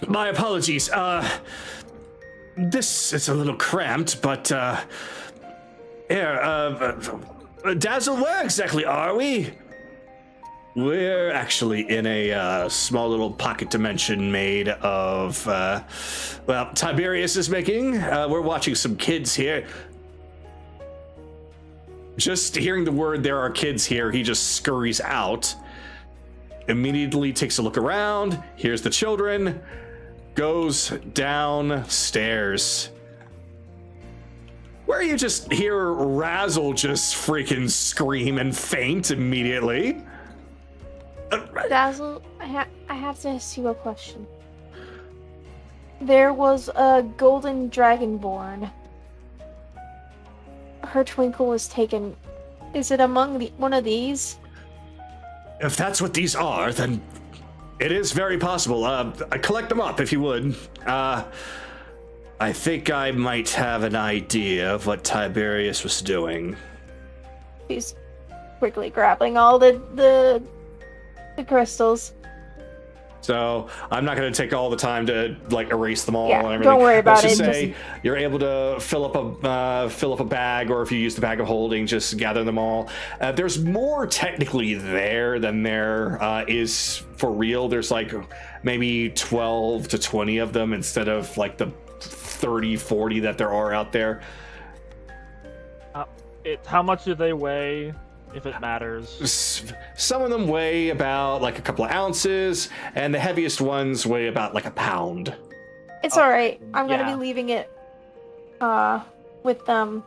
My apologies. This is a little cramped, but here, Dazzle, where exactly are we? We're actually in a small little pocket dimension made of, well, Tiberius is making. We're watching some kids here. Just hearing the word there are kids here, he just scurries out. Immediately takes a look around, hears the children, goes downstairs. Where you just hear Razzle just freaking scream and faint immediately. Dazzle, I have to ask you a question. There was a golden dragonborn. Her Twinkle was taken. Is it among one of these? If that's what these are, then it is very possible. Collect them up if you would. I think I might have an idea of what Tiberius was doing. She's quickly grabbing all the crystals. So I'm not going to take all the time to like erase them all Yeah, and everything. don't worry about Let's it. just say you're able to fill up a bag, or if you use the bag of holding, just gather them all. There's more technically there than there is for real. There's like maybe 12 to 20 of them instead of like the 30, 40 that there are out there. How much do they weigh, if it matters? Some of them weigh about like a couple of ounces, and the heaviest ones weigh about like a pound. It's alright. I'm yeah. gonna be leaving it with them.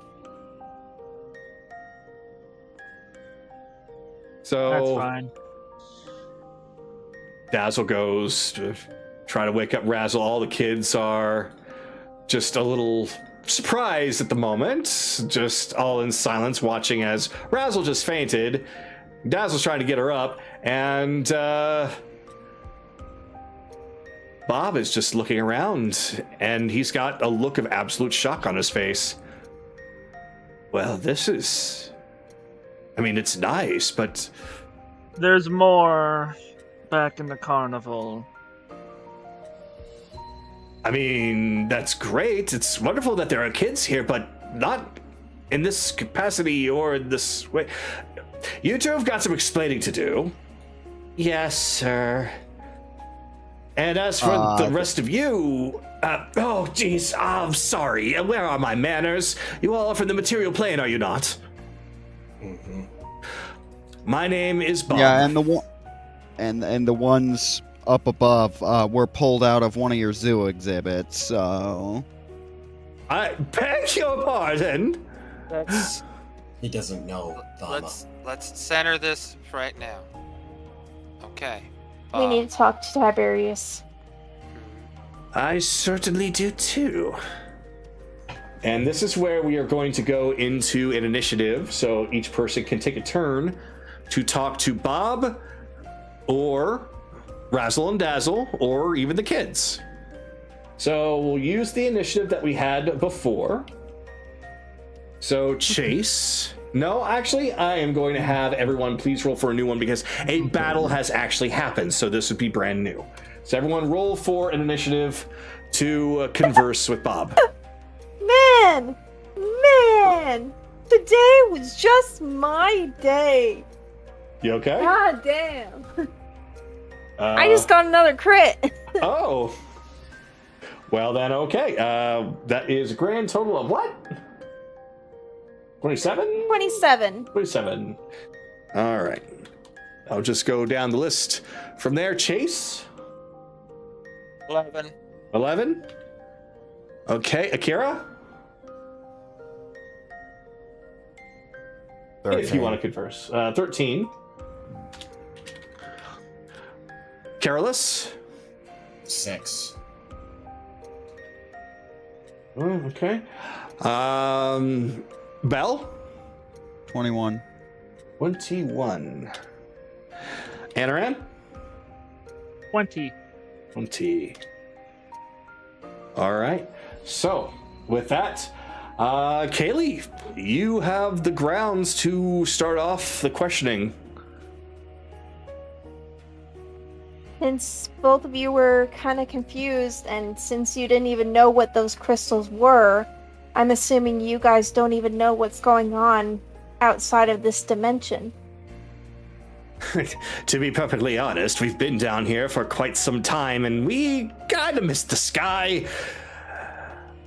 So That's fine. Dazzle goes to try to wake up Razzle. All the kids are just a little surprised at the moment, just all in silence, watching as Razzle just fainted. Dazzle's trying to get her up, and Bob is just looking around, and he's got a look of absolute shock on his face. Well, this is... I mean, it's nice, but... There's more back in the carnival. I mean, that's great. It's wonderful that there are kids here, but not in this capacity or in this way. You two have got some explaining to do. Yes, sir. And as for the rest of you... oh, geez, I'm sorry. Where are my manners? You all are from the material plane, are you not? Mm-hmm. My name is Bob. Yeah, and the ones up above were pulled out of one of your zoo exhibits, so... I beg your pardon? Let's He doesn't know, Thama. let's center this right now. Okay. We need to talk to Tiberius. I certainly do too. And this is where we are going to go into an initiative, so each person can take a turn to talk to Bob, or Razzle and Dazzle, or even the kids. So we'll use the initiative that we had before. So Chase... No, actually, I am going to have everyone please roll for a new one because a battle has actually happened, so this would be brand new. So everyone roll for an initiative to converse with Bob. Man! Today was just my day. You okay? God damn. I just got another crit. Oh. Well then, okay. That is a grand total of what? 27? 27. 27. All right. I'll just go down the list from there. Chase? 11. 11? Okay. Akira? 13. If you want to converse. 13. Carolus? 6. Oh, okay. Bell? 21. 21. Anaran? 20. 20. All right. So, with that, Kaylee, you have the grounds to start off the questioning. Since both of you were kind of confused, and since you didn't even know what those crystals were, I'm assuming you guys don't even know what's going on outside of this dimension. To be perfectly honest, we've been down here for quite some time and we kind of missed the sky.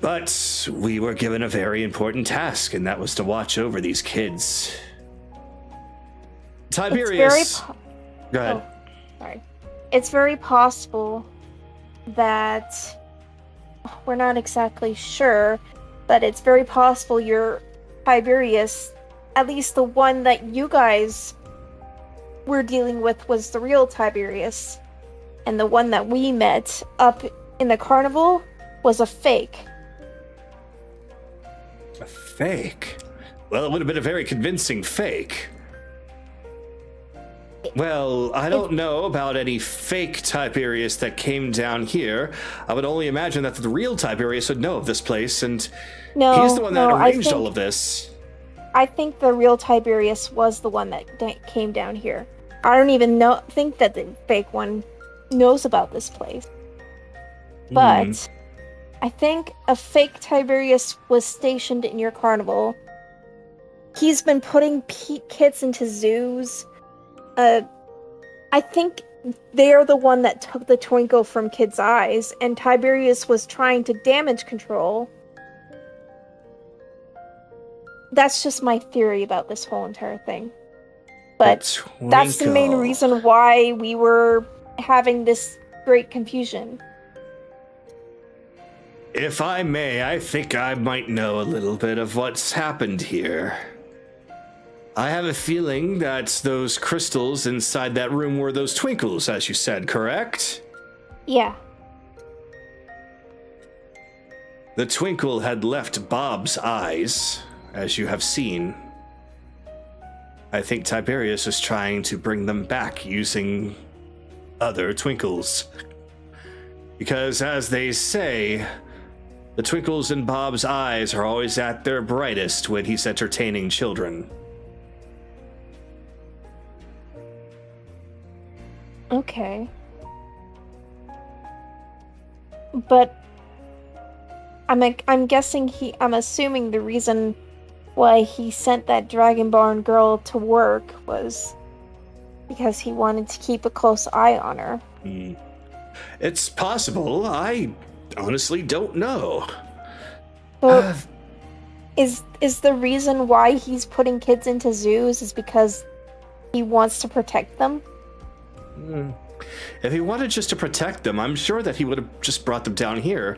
But we were given a very important task, and that was to watch over these kids. Tiberius. Go ahead. Sorry. It's very possible that we're not exactly sure, but it's very possible you're Tiberius, at least the one that you guys were dealing with was the real Tiberius, and the one that we met up in the carnival was a fake. A fake? Well, it would have been a very convincing fake. Well, I don't know about any fake Tiberius that came down here. I would only imagine that the real Tiberius would know of this place, and he's the one that arranged all of this. I think the real Tiberius was the one that came down here. I don't even think that the fake one knows about this place. But I think a fake Tiberius was stationed in your carnival. He's been putting kids into zoos. I think they're the one that took the twinkle from kids' eyes, and Tiberius was trying to damage control. That's just my theory about this whole entire thing. But that's the main reason why we were having this great confusion. If I may, I think I might know a little bit of what's happened here. I have a feeling that those crystals inside that room were those twinkles, as you said, correct? Yeah. The twinkle had left Bob's eyes, as you have seen. I think Tiberius is trying to bring them back using other twinkles. Because, as they say, the twinkles in Bob's eyes are always at their brightest when he's entertaining children. Okay. But I'm guessing I'm assuming the reason why he sent that Dragonborn girl to work was because he wanted to keep a close eye on her. It's possible. I honestly don't know. So, is the reason why he's putting kids into zoos is because he wants to protect them? If he wanted just to protect them, I'm sure that he would have just brought them down here.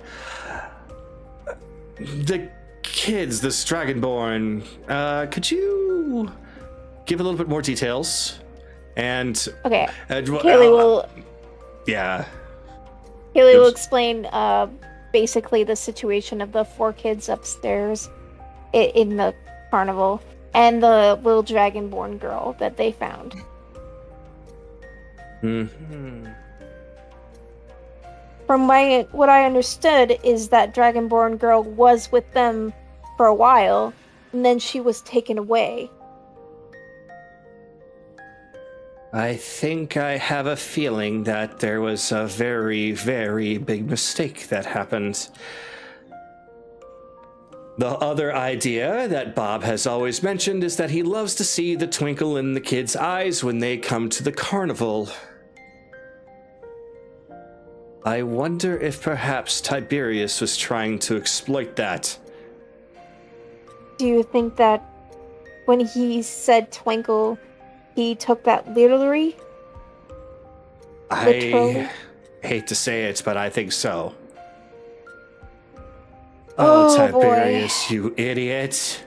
The kids, this Dragonborn, could you give a little bit more details? And okay, Kaylee will. Yeah. Kaylee will explain basically the situation of the 4 kids upstairs in the carnival and the little Dragonborn girl that they found. From what I understood is that Dragonborn girl was with them for a while, and then she was taken away. I think I have a feeling that there was a very, very big mistake that happened. The other idea that Bob has always mentioned is that he loves to see the twinkle in the kids' eyes when they come to the carnival. I wonder if perhaps Tiberius was trying to exploit that. Do you think that when he said Twinkle, he took that literally? Literally? I hate to say it, but I think so. Oh, Tiberius, boy. you idiot.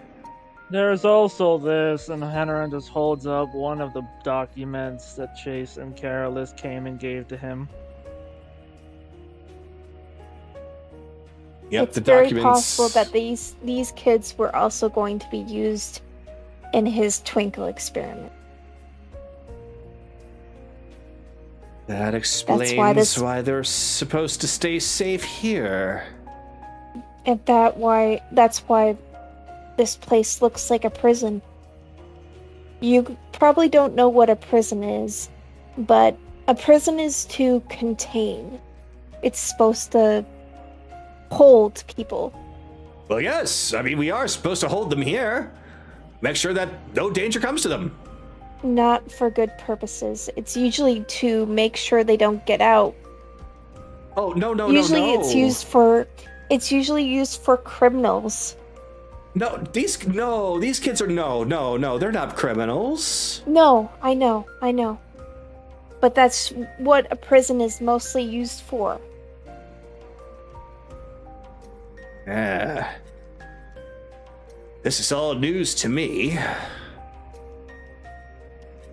There's also this, and Henneran just holds up one of the documents that Chase and Carolus came and gave to him. Yep, It's the very documents. possible that these kids were also going to be used in his Twinkle experiment. That explains why they're supposed to stay safe here. And that's why this place looks like a prison. You probably don't know what a prison is, but a prison is to contain. It's supposed to hold people. Well, yes. I mean, we are supposed to hold them here. Make sure that no danger comes to them. Not for good purposes. It's usually to make sure they don't get out. Oh, no, Usually no. it's usually used for criminals. No, these kids are no, they're not criminals. No, I know. But that's what a prison is mostly used for. This is all news to me.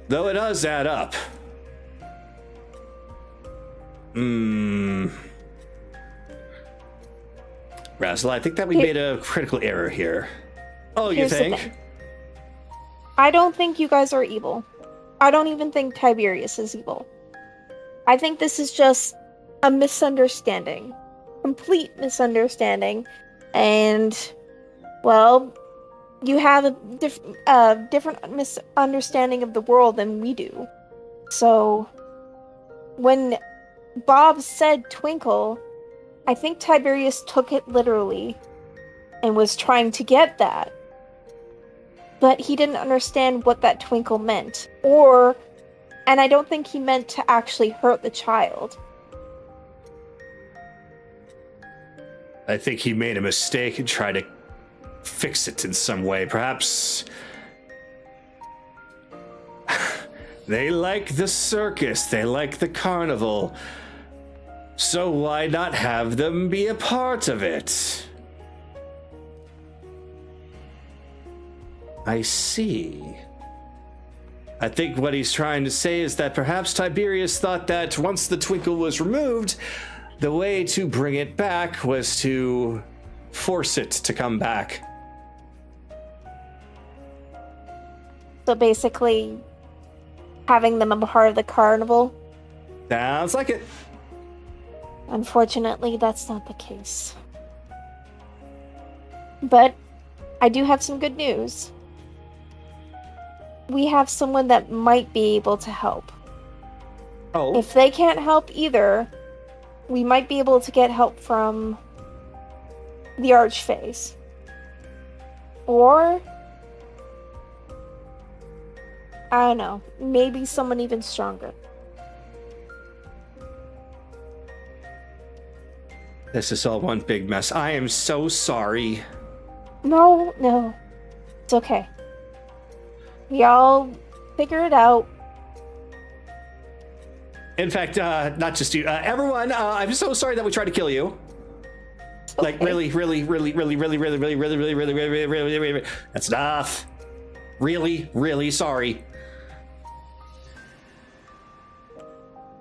Though it does add up. Razzle, I think that we made a critical error here. Oh, you Here's the think? thing. I don't think you guys are evil. I don't even think Tiberius is evil. I think this is just a misunderstanding. Complete misunderstanding. And, well, you have a different misunderstanding of the world than we do. So, when Bob said Twinkle, I think Tiberius took it literally and was trying to get that. But he didn't understand what that twinkle meant. And I don't think he meant to actually hurt the child. I think he made a mistake and tried to fix it in some way. Perhaps they like the circus, they like the carnival. So why not have them be a part of it? I see. I think what he's trying to say is that perhaps Tiberius thought that once the twinkle was removed, the way to bring it back was to force it to come back. So basically, having them a part of the carnival. Sounds like it. Unfortunately, that's not the case. But I do have some good news. We have someone that might be able to help. Oh. If they can't help either, we might be able to get help from the Archface. Or, I don't know, maybe someone even stronger. This is all one big mess. I am so sorry. No. It's okay. We all figure it out. In fact, not just you. Everyone, I'm so sorry that we tried to kill you. Okay. Like, really. That's enough. Really sorry.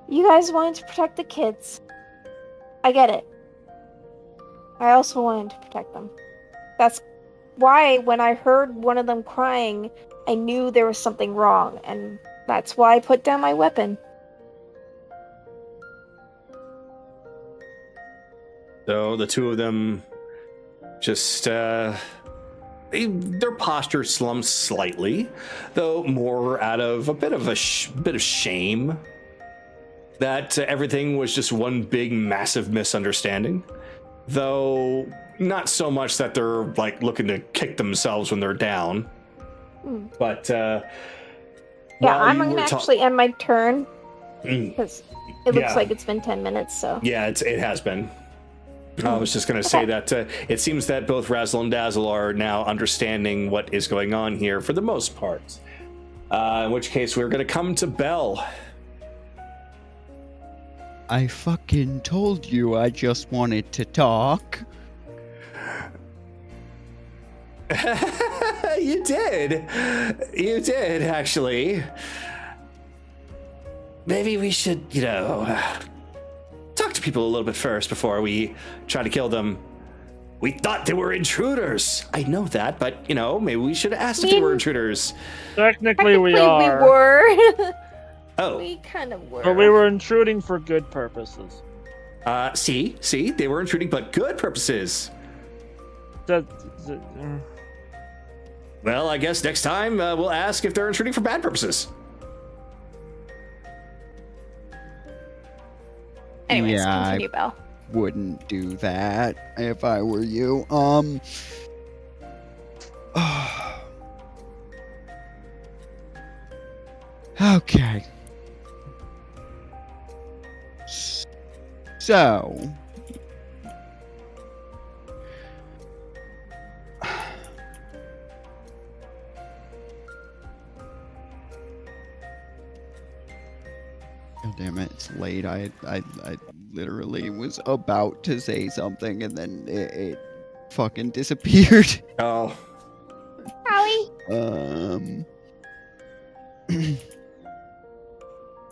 You guys wanted to protect the kids. I get it. I also wanted to protect them. That's why when I heard one of them crying, I knew there was something wrong, and that's why I put down my weapon. So the two of them just, their posture slumps slightly, though more out of a bit of shame that everything was just one big massive misunderstanding. Though not so much that they're like looking to kick themselves when they're down. But Yeah, I'm gonna actually end my turn Because it looks Yeah. like it's been 10 minutes, so. Yeah, it has been. I was just going to say that it seems that both Razzle and Dazzle are now understanding what is going on here for the most part. In which case, we're going to come to Belle. I fucking told you I just wanted to talk. You did. You did, actually. Maybe we should, talk to people a little bit first before we try to kill them. We thought they were intruders. I know that, but, maybe we should have asked if they were intruders. Technically, we We are. were. Oh. We kind of were. But we were intruding for good purposes. See, they were intruding, but good purposes. Well, I guess next time we'll ask if they're intruding for bad purposes. Anyways, Yeah, continue, Belle. Wouldn't do that if I were you. Okay. So. God damn it, it's late. I literally was about to say something and then it fucking disappeared. Oh. Howie?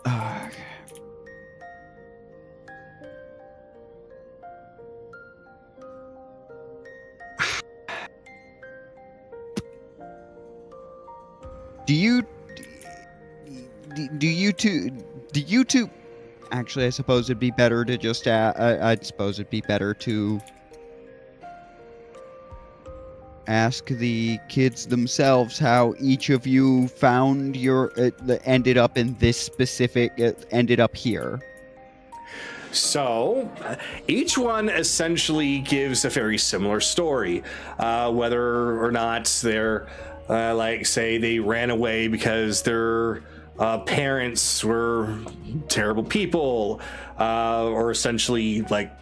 Okay. Do you two actually, I suppose it'd be better to just I'd suppose it'd be better to ask the kids themselves how each of you found your ended up in this specific ended up here. So, each one essentially gives a very similar story, whether or not they're, say they ran away because their parents were terrible people, or essentially like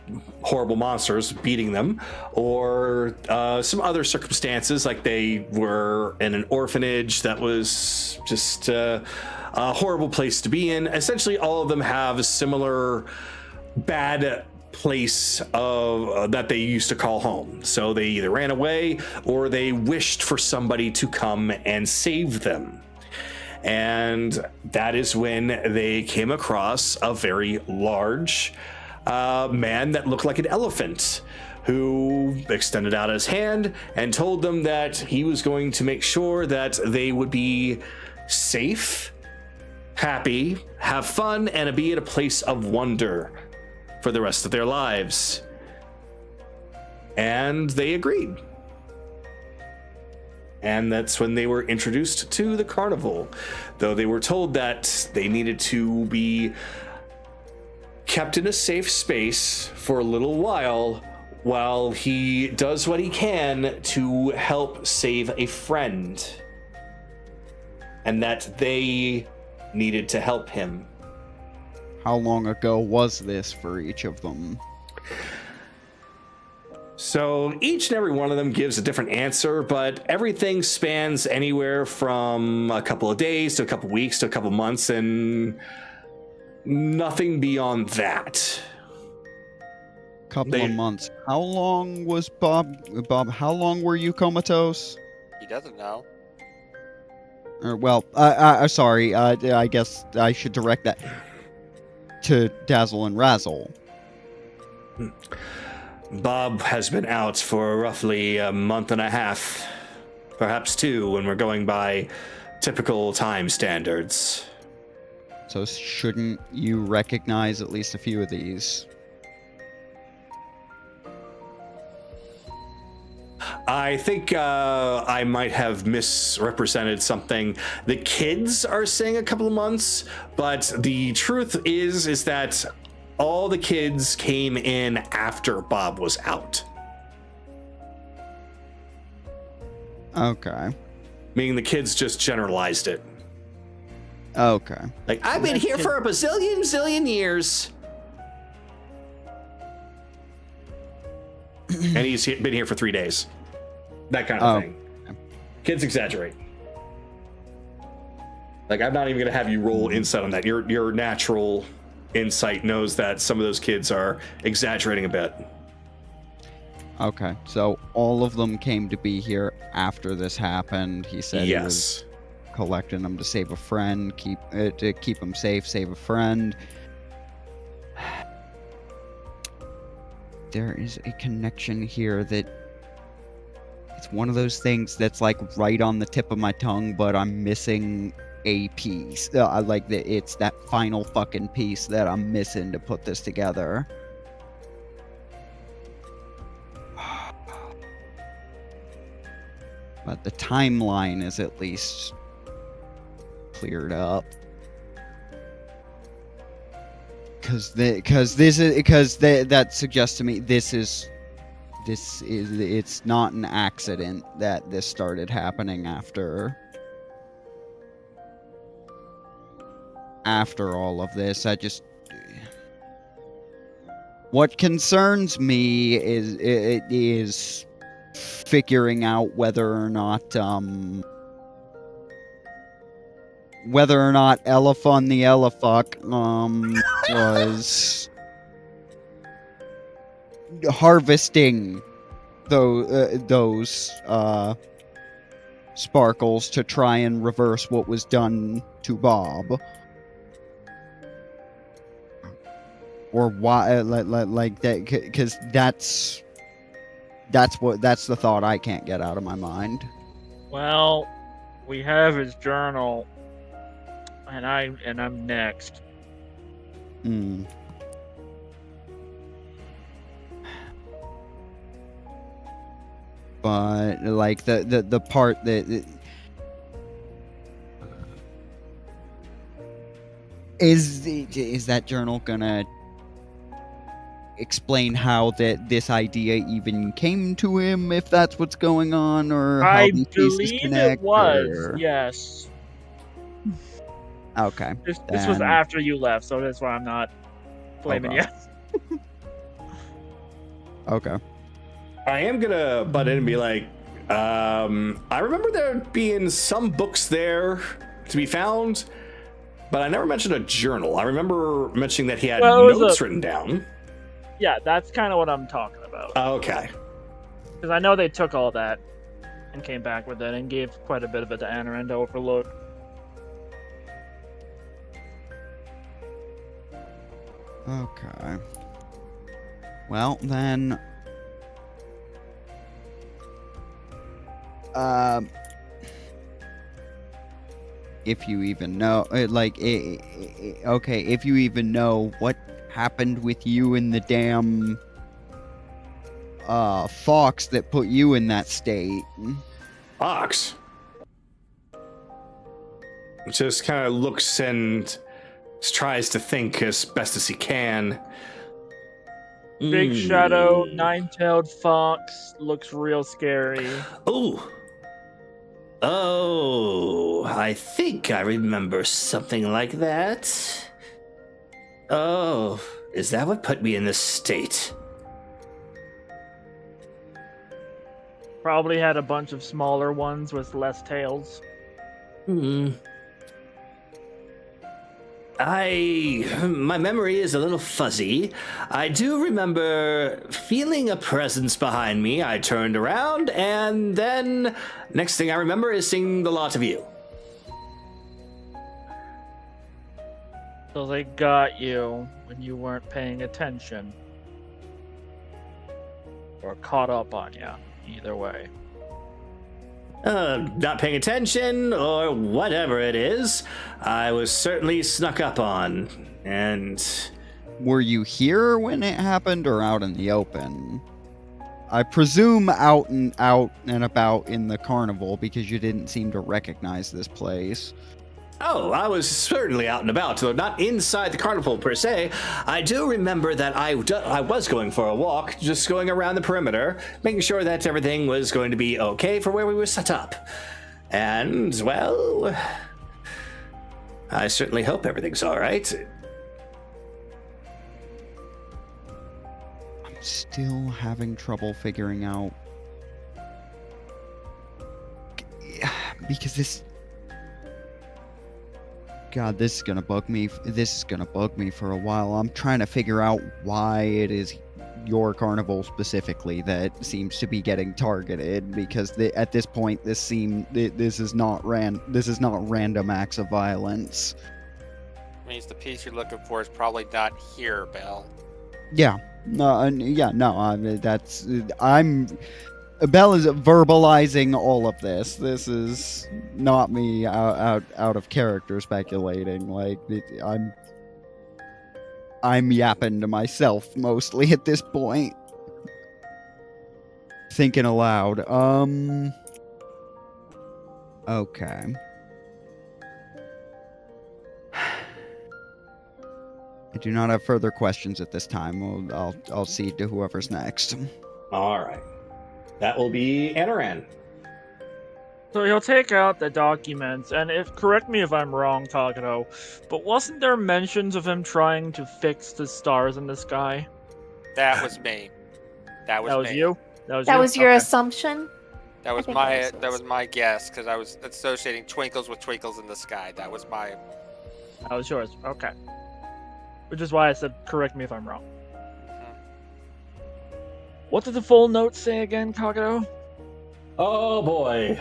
horrible monsters beating them, or some other circumstances, like they were in an orphanage that was just a horrible place to be in. Essentially, all of them have a similar bad place of that they used to call home. So they either ran away or they wished for somebody to come and save them. And that is when they came across a very large man that looked like an elephant, who extended out his hand and told them that he was going to make sure that they would be safe, happy, have fun, and be at a place of wonder for the rest of their lives. And they agreed. And that's when they were introduced to the carnival, though they were told that they needed to be kept in a safe space for a little while he does what he can to help save a friend, and that they needed to help him. How long ago was this for each of them? So each and every one of them gives a different answer, but everything spans anywhere from a couple of days to a couple of weeks to a couple of months, and nothing beyond that. Couple of months. How long was Bob, how long were you comatose? He doesn't know. Sorry, I guess I should direct that to Dazzle and Razzle. Bob has been out for roughly a month and a half, perhaps 2 when we're going by typical time standards. So shouldn't you recognize at least a few of these? I think I might have misrepresented something. The kids are saying a couple of months, but the truth is that all the kids came in after Bob was out. Okay. Meaning the kids just generalized it. Okay. Like, I've been here for a zillion years. And he's been here for 3 days. That kind of thing. Kids exaggerate. Like, I'm not even going to have you roll insight on that. Your natural insight knows that some of those kids are exaggerating a bit. Okay, so all of them came to be here after this happened. He said he was collecting them to save a friend, to keep them safe, save a friend. There is a connection here that it's one of those things that's like right on the tip of my tongue, but I'm missing a piece. It's that final fucking piece that I'm missing to put this together. But the timeline is at least cleared up. That suggests to me it's not an accident that this started happening after all of this. What concerns me is figuring out whether or not Elephon the Elefuck was harvesting those sparkles to try and reverse what was done to Bob. Or why, like that, because that's the thought I can't get out of my mind. Well, we have his journal, and I'm next. But like the part that is that journal gonna explain how this idea even came to him, if that's what's going on, or how I these pieces believe connect, it was, or... yes. Okay. This was after you left, so that's why I'm not blaming you. Okay. I am gonna butt in and be like, I remember there being some books there to be found, but I never mentioned a journal. I remember mentioning that he had notes written down. Yeah, that's kind of what I'm talking about. Okay. Because I know they took all that and came back with it and gave quite a bit of it to Anaran to overlook. Okay. Well, then... if you even know... okay, if you even know what happened with you and the damn... fox that put you in that state. Fox? Just kind of looks and tries to think as best as he can. Big shadow, nine-tailed fox, looks real scary. Oh, I think I remember something like that. Oh, is that what put me in this state? Probably had a bunch of smaller ones with less tails. My memory is a little fuzzy. I do remember feeling a presence behind me. I turned around, and then next thing I remember is seeing the lot of you. So they got you when you weren't paying attention. Or caught up on you, either way. Not paying attention, or whatever it is, I was certainly snuck up on, and... Were you here when it happened, or out in the open? I presume out and about in the carnival, because you didn't seem to recognize this place. Oh, I was certainly out and about, though not inside the carnival per se. I do remember that I was going for a walk, just going around the perimeter, making sure that everything was going to be okay for where we were set up. And, well... I certainly hope everything's all right. I'm still having trouble figuring out. Because this. God, this is gonna bug me. This is gonna bug me for a while. I'm trying to figure out why it is your carnival specifically that seems to be getting targeted. Because at this point, this is not random acts of violence. Means the piece you're looking for is probably not here, Belle. Yeah. Belle is verbalizing all of this. This is not me out of character speculating. Like, I'm yapping to myself mostly at this point. Thinking aloud. Okay. I do not have further questions at this time. I'll cede to whoever's next. All right. That will be Anaran. So he'll take out the documents, and correct me if I'm wrong, Kagato, but wasn't there mentions of him trying to fix the stars in the sky? That was me. That was me. You? That was your Okay. assumption? That was I think my that that was was my guess because I was associating twinkles with twinkles in the sky. That was my. That was yours. Okay. Which is why I said correct me if I'm wrong. What did the full note say again, Kagato? Oh boy.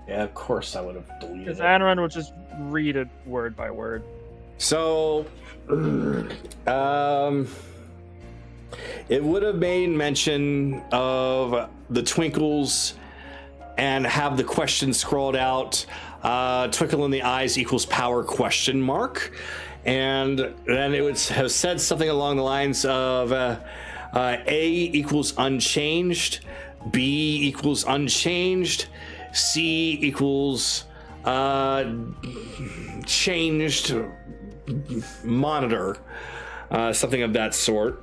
Yeah, of course I would have deleted Because it. Anaran would just read it word by word. So, it would have made mention of the Twinkles and have the question scrolled out. Twinkle in the eyes equals power question mark. And then it would have said something along the lines of A equals unchanged, B equals unchanged, C equals changed monitor, something of that sort.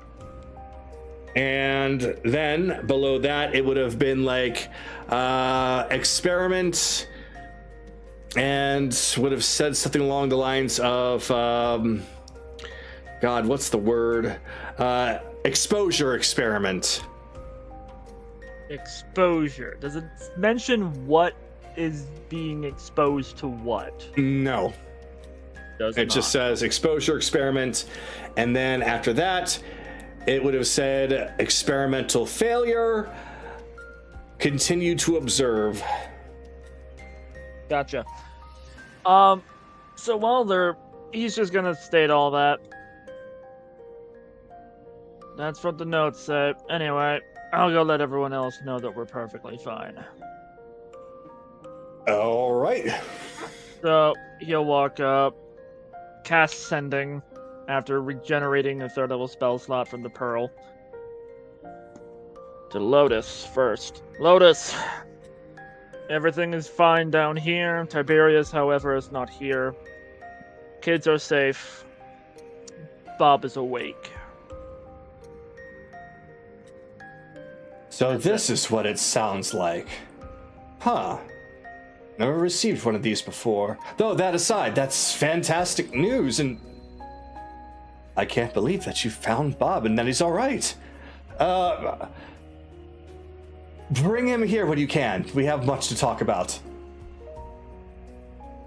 And then below that, it would have been like experiment, and would have said something along the lines of, God, what's the word? Exposure experiment. Exposure. Does it mention what is being exposed to what? No. Does It not. just says exposure experiment, and then after that, it would have said experimental failure, continue to observe. Gotcha. So while he's just gonna state all that. That's what the notes say. Anyway, I'll go let everyone else know that we're perfectly fine. All right. So he'll walk up, cast Sending after regenerating a third level spell slot from the Pearl. To Lotus first. Lotus! Everything is fine down here. Tiberius, however, is not here. Kids are safe. Bob is awake. So this is what it sounds like. Huh. Never received one of these before. Though that aside, that's fantastic news, and I can't believe that you found Bob and that he's all right. Bring him here when you can. We have much to talk about.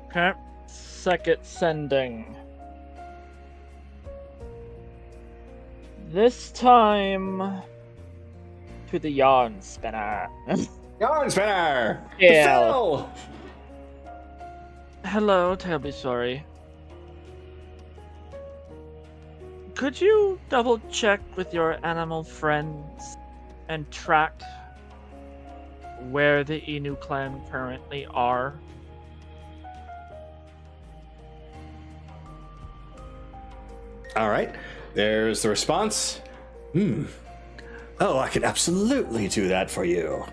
Okay. Second Sending. This time to the Yarn Spinner. Yarn Spinner! Yeah. Phil! Hello, terribly sorry. Could you double check with your animal friends and track where the Inu clan currently are? All right. There's the response. Oh, I could absolutely do that for you.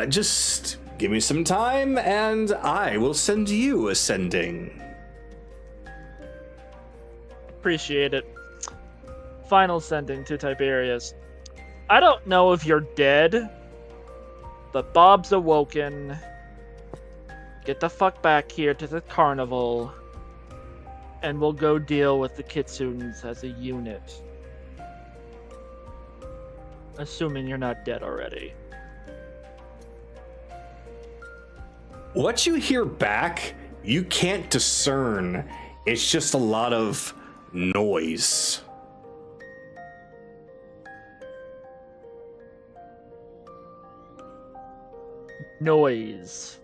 Just give me some time, and I will send you a sending. Appreciate it. Final Sending to Tiberius. I don't know if you're dead, but Bob's awoken, get the fuck back here to the carnival, and we'll go deal with the Kitsunes as a unit. Assuming you're not dead already. What you hear back, you can't discern. It's just a lot of noise. Noise.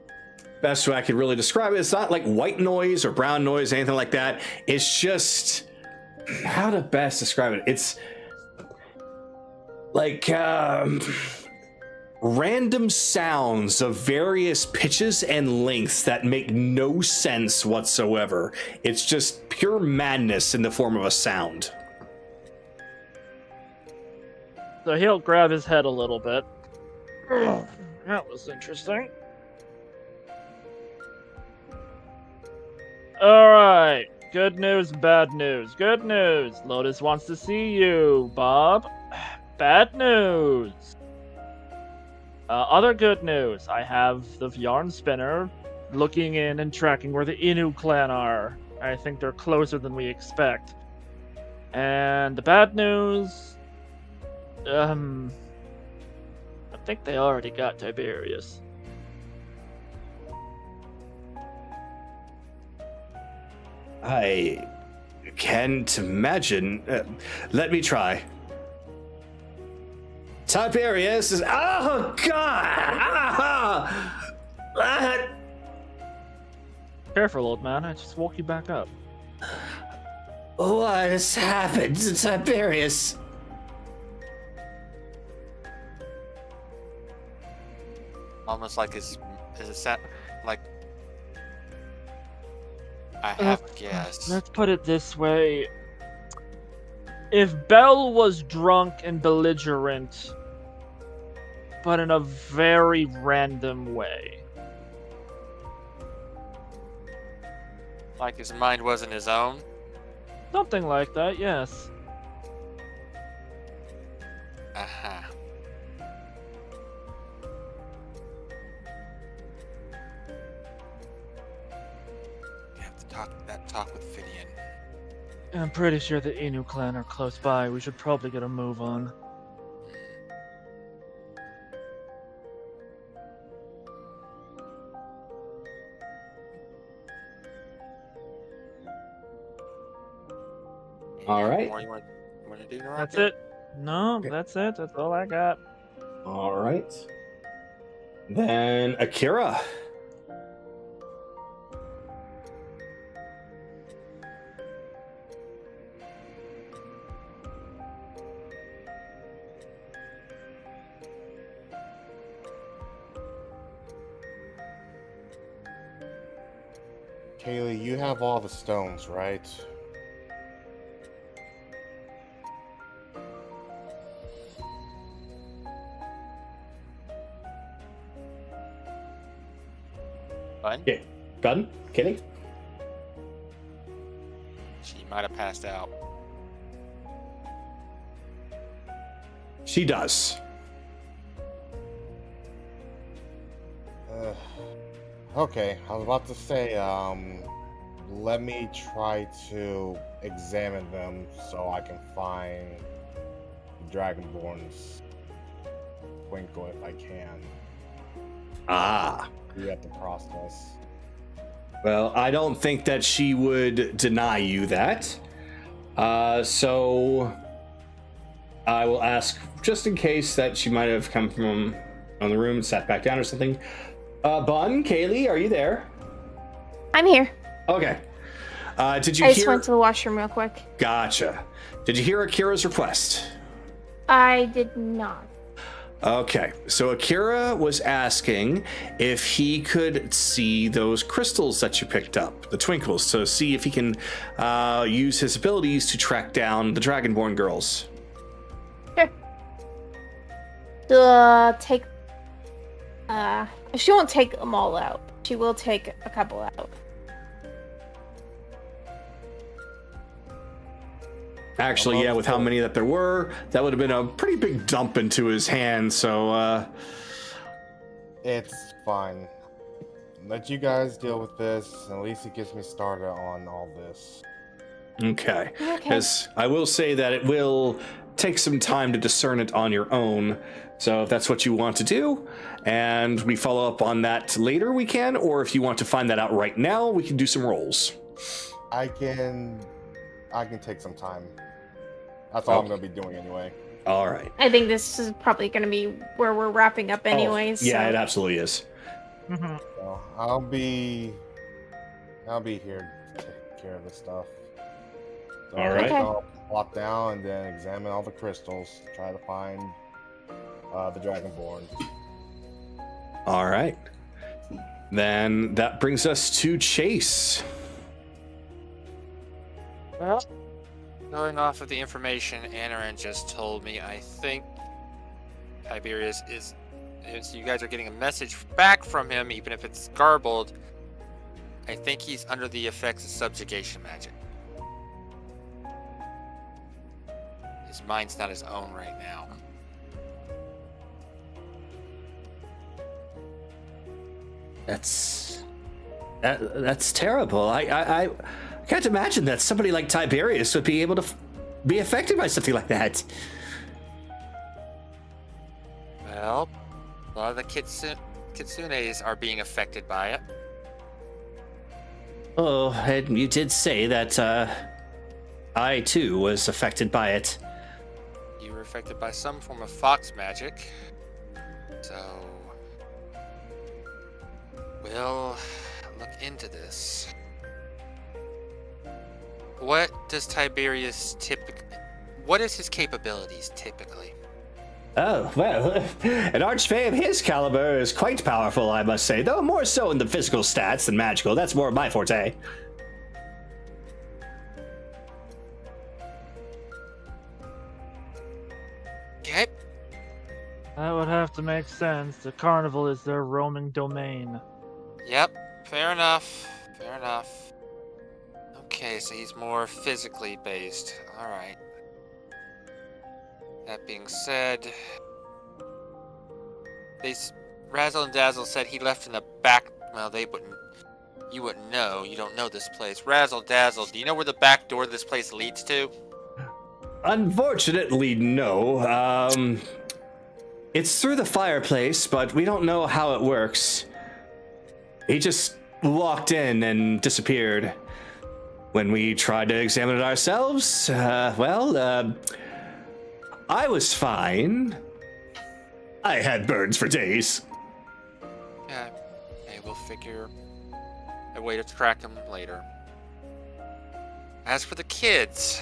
Best way I could really describe it, it's not like white noise or brown noise, anything like that. It's just, how to best describe it? It's like random sounds of various pitches and lengths that make no sense whatsoever. It's just pure madness in the form of a sound. So he'll grab his head a little bit. That was interesting. Alright. Good news, bad news. Good news. Lotus wants to see you, Bob. Bad news. Other good news. I have the yarn spinner looking in and tracking where the Inu clan are. I think they're closer than we expect. And the bad news... I think they already got Tiberius. I can't imagine. Let me try. Tiberius is. Oh, God! Careful, old man. I just woke you back up. What has happened to Tiberius? Almost like is it set like I have a guess. Let's put it this way. If Belle was drunk and belligerent, but in a very random way. Like his mind wasn't his own. Something like that, yes. Uh-huh. You have to talk with Finian. I'm pretty sure the Inu clan are close by. We should probably get a move on. All right. What you want to do, Naraka? That's it. No, that's it. That's all I got. All right. Then Akira. Kaylee, you have all the stones, right? Fun? Yeah. Gun? Kitty? She might have passed out. She does. Okay, I was about to say, let me try to examine them so I can find Dragonborn's Twinkle if I can. Ah. Get the process. Well, I don't think that she would deny you that. So I will ask, just in case that she might have come from on the room and sat back down or something. Bun, Kaylee, are you there? I'm here. Okay. Did you I hear? just went to the washroom real quick. Gotcha. Did you hear Akira's request? I did not. Okay, so Akira was asking if he could see those crystals that you picked up, the twinkles, to see if he can use his abilities to track down the Dragonborn girls. Sure. Take. She won't take them all out. She will take a couple out. Actually, yeah, with how many that there were, that would have been a pretty big dump into his hand, so, It's fine. let you guys deal with this. At least it gets me started on all this. Okay. Okay. Because I will say that it will take some time to discern it on your own. So if that's what you want to do, and we follow up on that later, we can. Or if you want to find that out right now, we can do some rolls. I can take some time. That's all I'm gonna be doing anyway. All right. I think this is probably going to be where we're wrapping up anyways. Yeah, so. it absolutely is. So I'll be here to take care of this stuff. So All right. Okay. I'll walk down and then examine all the crystals, try to find the Dragonborn. All right. Then that brings us to Chase. Well, Going off of the information Anaran just told me, I think Tiberius is. You guys are getting a message back from him, even if it's garbled. I think he's under the effects of subjugation magic. His mind's not his own right now. That's terrible. I can't imagine that somebody like Tiberius would be able to be affected by something like that. Well, a lot of the kitsunes are being affected by it. Oh, and you did say that I too was affected by it. You were affected by some form of fox magic. So, we'll look into this. What does Tiberius what is his capabilities typically? Oh, well, an archfey of his caliber is quite powerful, I must say, though more so in the physical stats than magical. That's more my forte. Okay. that would have to make sense. The carnival is their roaming domain. Yep, fair enough. Fair enough. Okay, so he's more physically based. Alright. That being said, Razzle and Dazzle said he left in the back. Well, you wouldn't know. You don't know this place. Razzle Dazzle, do you know where the back door of this place leads to? Unfortunately, no. It's through the fireplace, but we don't know how it works. He just walked in and disappeared. When we tried to examine it ourselves, I was fine. I had burns for days. Yeah, maybe we'll figure a way to track him later. As for the kids,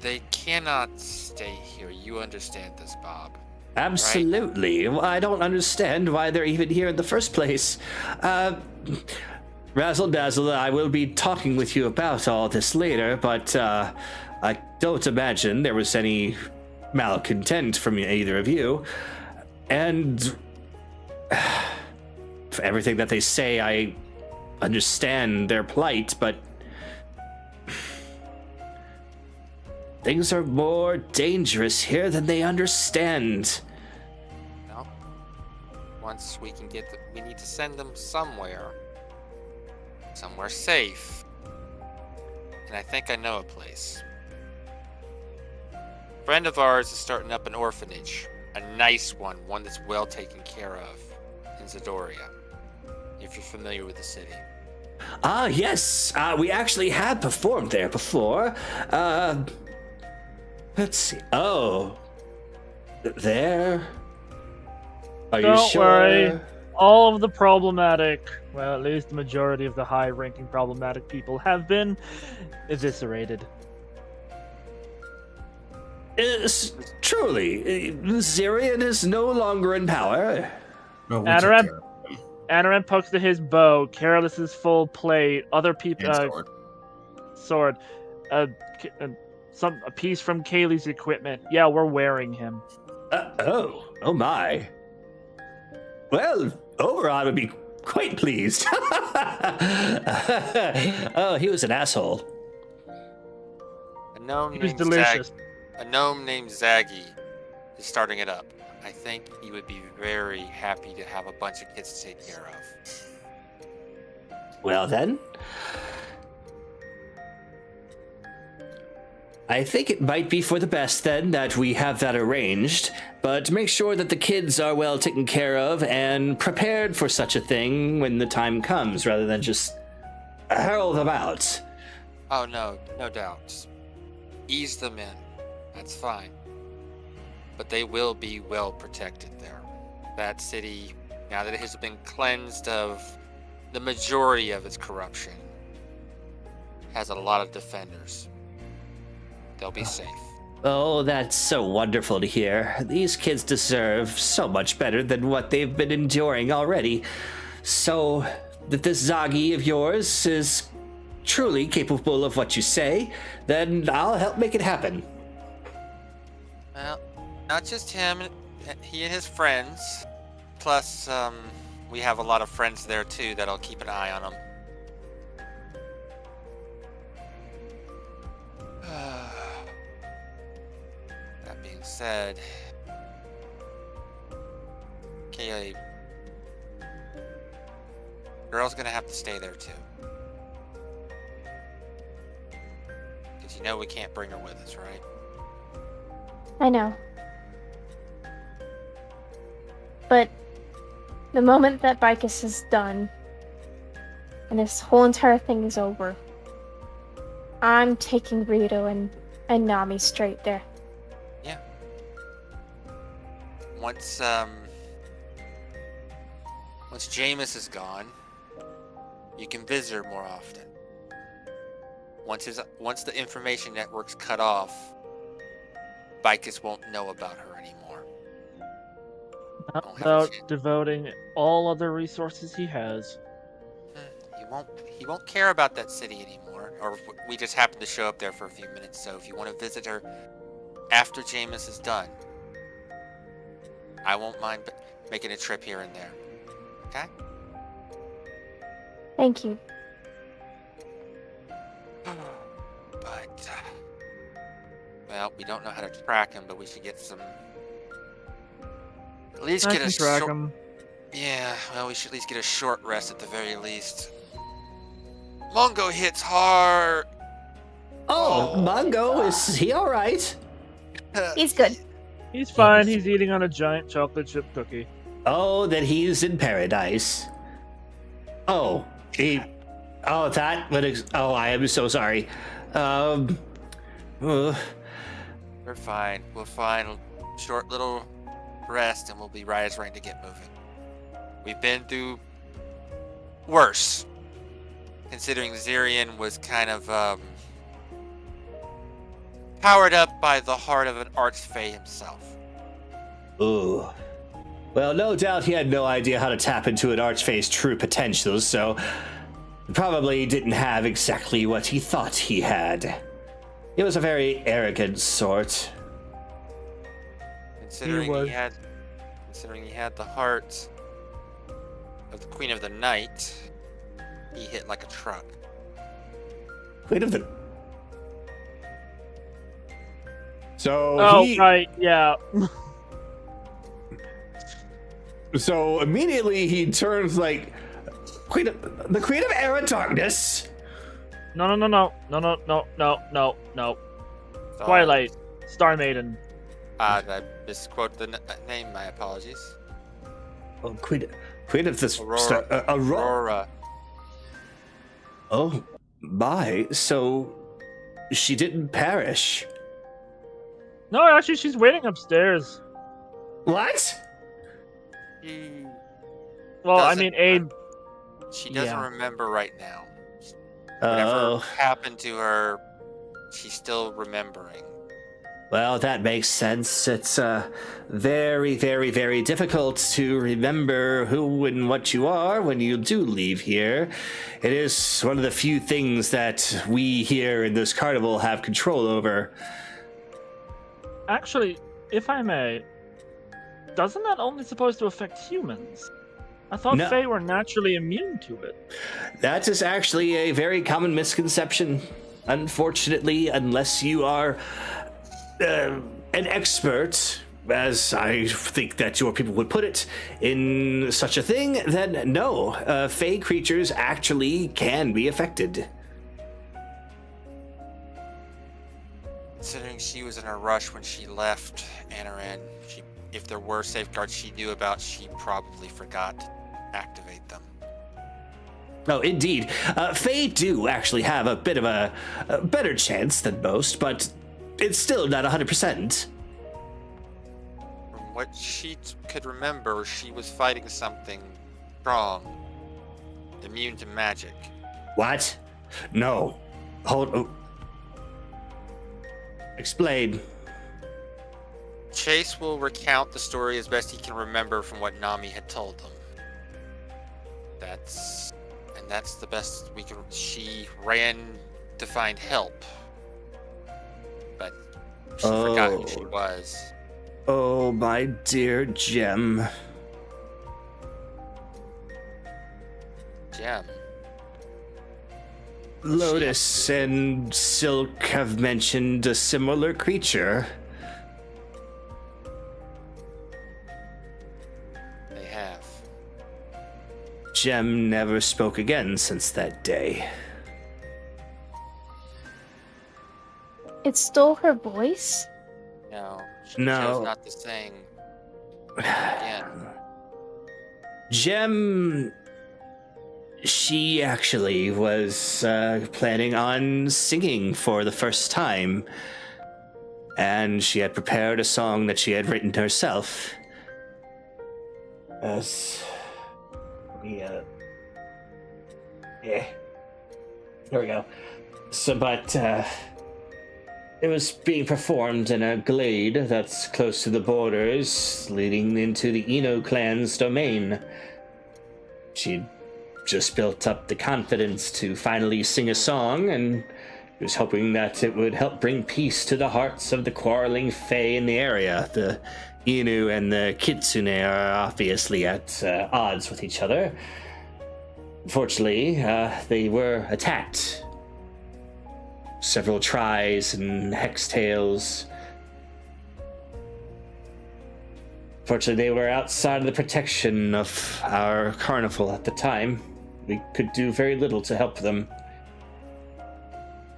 they cannot stay here. You understand this, Bob? Absolutely. I don't understand why they're even here in the first place. Razzle Dazzle, I will be talking with you about all this later, but I don't imagine there was any malcontent from either of you. And for everything that they say, I understand their plight, but things are more dangerous here than they understand. No. Once we can we need to send them somewhere safe. And I think I know a place. A friend of ours is starting up an orphanage. A nice one that's well taken care of in Zadoria. If you're familiar with the city. Ah, yes. We actually have performed there before. Let's see. Oh. There? Are you Don't sure? worry. All of the problematic, well, at least the majority of the high-ranking problematic people have been eviscerated. Truly, Zirian is no longer in power. No, we Anaran- took care of him. Anaran pokes to his bow, Careless's full plate, other people, And sword. sword, a piece from Kaylee's equipment. Yeah, we're wearing him. Oh my. Well, Oberon would be quite pleased. Oh, he was an asshole. A gnome He was named delicious. A gnome named Zaggy is starting it up. I think he would be very happy to have a bunch of kids to take care of. Well then, I think it might be for the best then that we have that arranged, but make sure that the kids are well taken care of and prepared for such a thing when the time comes, rather than just hurl them out. Oh no, no doubt. Ease them in. That's fine. But they will be well protected there. That city, now that it has been cleansed of the majority of its corruption, has a lot of defenders. They'll be safe. Oh, that's so wonderful to hear. These kids deserve so much better than what they've been enduring already. So, that this Zagi of yours is truly capable of what you say, then I'll help make it happen. Well, not just him, he and his friends. Plus, we have a lot of friends there too that'll keep an eye on him. That being said, okay, girl's gonna have to stay there too. Because you know we can't bring her with us, right? I know. But the moment that Bicus is done, and this whole entire thing is over, I'm taking Rito and Nami straight there. Yeah. Once Jameis is gone, you can visit her more often. Once the information network's cut off, Bicus won't know about her anymore. Not without devoting all other resources he has. He won't care about that city anymore. Or we just happen to show up there for a few minutes. So if you want to visit her after Jameis is done, I won't mind making a trip here and there. Okay? Thank you. But well, we don't know how to track him, but we should get some. At least I get can a track short. him. Yeah, well, we should at least get a short rest at the very least. Mongo hits hard. Oh, Mongo, is he alright? He's good. He's fine. He's eating on a giant chocolate chip cookie. Oh, then he's in paradise. Oh, that would I am so sorry. We're fine. We'll find a short little rest and we'll be right as rain to get moving. We've been through worse, considering Zirian was kind of powered up by the heart of an archfey himself. Ooh. Well, no doubt he had no idea how to tap into an archfey's true potentials, so probably didn't have exactly what he thought he had. He was a very arrogant sort. Considering he had the heart of the Queen of the Night, he hit like a truck. Queen of the... So Right, yeah. So immediately he turns like the Queen of Air and Darkness. No. So, Twilight, Star Maiden. I misquote the name. My apologies. Oh, Queen of the Aurora. Aurora. Oh, my. So she didn't perish. No, actually, she's waiting upstairs. What? Well, I Doesn't mean, Aid. She doesn't Yeah. remember right now. Whatever Oh, happened to her, she's still remembering. well, that makes sense. It's very, very, very difficult to remember who and what you are when you do leave here. It is one of the few things that we here in this carnival have control over. Actually, if I may, doesn't that only supposed to affect humans? I thought No. Fae were naturally immune to it. That is actually a very common misconception. Unfortunately, unless you are an expert as I think that your people would put it, in such a thing, then no, fey creatures actually can be affected. Considering she was in a rush when she left Anaran, if there were safeguards she knew about, she probably forgot to activate them. Oh, indeed. Fae do actually have a bit of a better chance than most, but it's still not 100%. From what she could remember, she was fighting something strong, immune to magic. What? No. Hold. Explain. Chase will recount the story as best he can remember from what Nami had told him. That's the best we can. She ran to find help, but she forgot who she was. Oh, my dear Gem. Gem. Lotus and Silk have mentioned a similar creature. They have. Gem never spoke again since that day. It stole her voice? No. No. Chose not to sing again. Gem, she actually was planning on singing for the first time. And she had prepared a song that she had written herself. Yeah. There we go. So, but, it was being performed in a glade that's close to the borders, leading into the Ino clan's domain. She'd just built up the confidence to finally sing a song, and was hoping that it would help bring peace to the hearts of the quarreling Fae in the area. The Inu and the Kitsune are obviously at odds with each other. Unfortunately, they were attacked. Several tries and hex tails. Fortunately, they were outside of the protection of our carnival at the time. We could do very little to help them.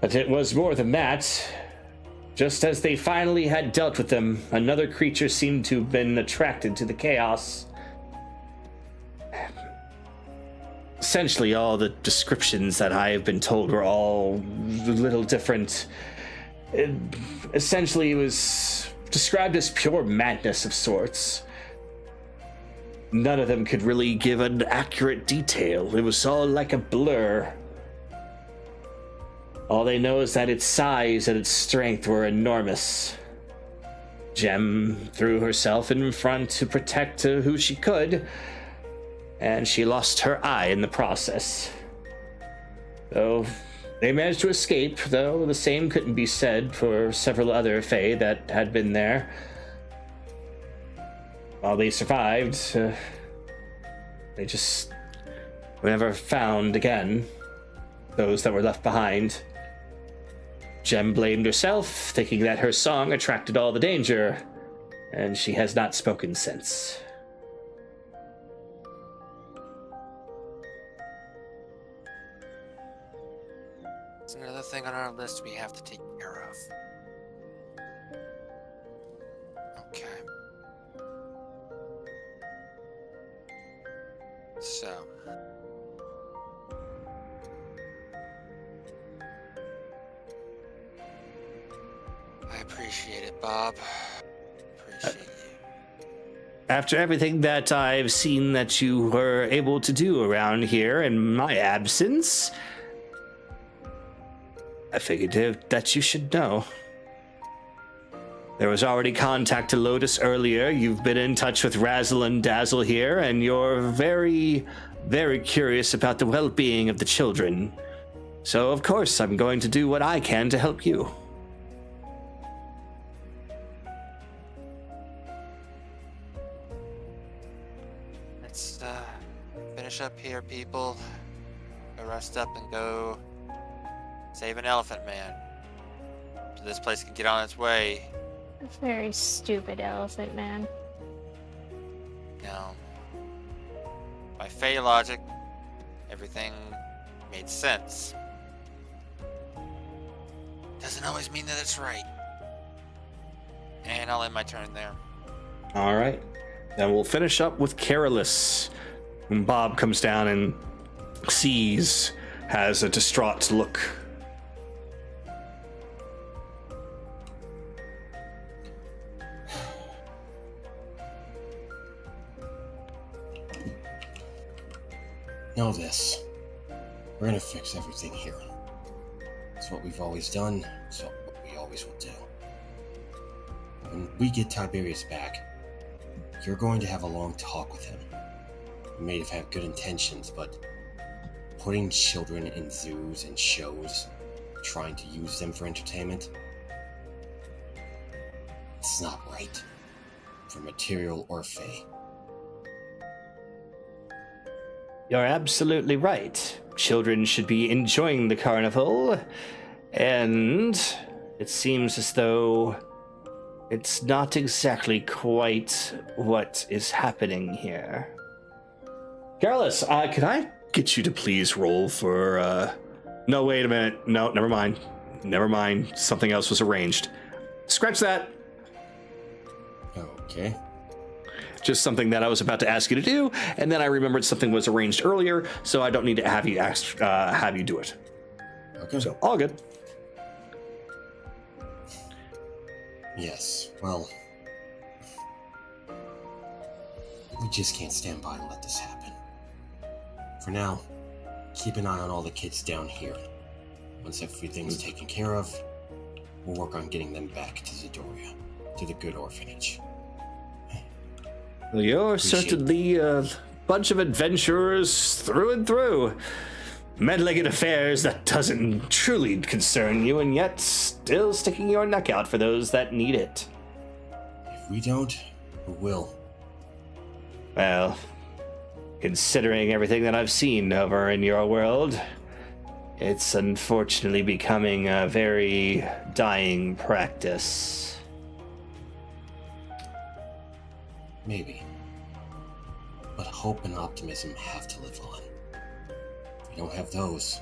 But it was more than that. Just as they finally had dealt with them, another creature seemed to have been attracted to the chaos. Essentially, all the descriptions that I have been told were all a little different. Essentially, it was described as pure madness of sorts. None of them could really give an accurate detail. It was all like a blur. All they know is that its size and its strength were enormous. Gem threw herself in front to protect who she could, and she lost her eye in the process. Though they managed to escape, though the same couldn't be said for several other Fae that had been there. While they survived, they just were never found again, those that were left behind. Gem blamed herself, thinking that her song attracted all the danger, and she has not spoken since. It's another thing on our list we have to take care of. Okay. So. I appreciate it, Bob. Appreciate you. After everything that I've seen that you were able to do around here in my absence, I figured that you should know. There was already contact to Lotus earlier. You've been in touch with Razzle and Dazzle here, and you're very, very curious about the well-being of the children. So, of course, I'm going to do what I can to help you. Let's finish up here, people. Go rest up and go save an elephant man, so this place can get on its way Very stupid elephant man. Now, by Fey logic, everything made sense. Doesn't always mean that it's right. And I'll end my turn there. All right. Then we'll finish up with Carolus. When Bob comes down and sees, has a distraught look. Know this. We're gonna fix everything here. It's what we've always done. It's what we always will do. When we get Tiberius back, you're going to have a long talk with him. You may have had good intentions, but putting children in zoos and shows, trying to use them for entertainment, it's not right. For material or fey. You're absolutely right. Children should be enjoying the carnival, and it seems as though it's not exactly quite what is happening here. Carolus, could I get you to please roll for, No, wait a minute. No, never mind. Never mind. Something else was arranged. Scratch that. Okay. Just something that I was about to ask you to do, and then I remembered something was arranged earlier, so I don't need to have you have you do it. Okay. So all good. Yes, well, we just can't stand by and let this happen. For now, keep an eye on all the kids down here. Once everything's taken care of, we'll work on getting them back to Zadoria, to the good orphanage. Well, you're certainly a bunch of adventurers through and through. Meddling in affairs that doesn't truly concern you, and yet still sticking your neck out for those that need it. If we don't, who will? Well, considering everything that I've seen over in your world, it's unfortunately becoming a very dying practice. Maybe. But hope and optimism have to live on. If we don't have those,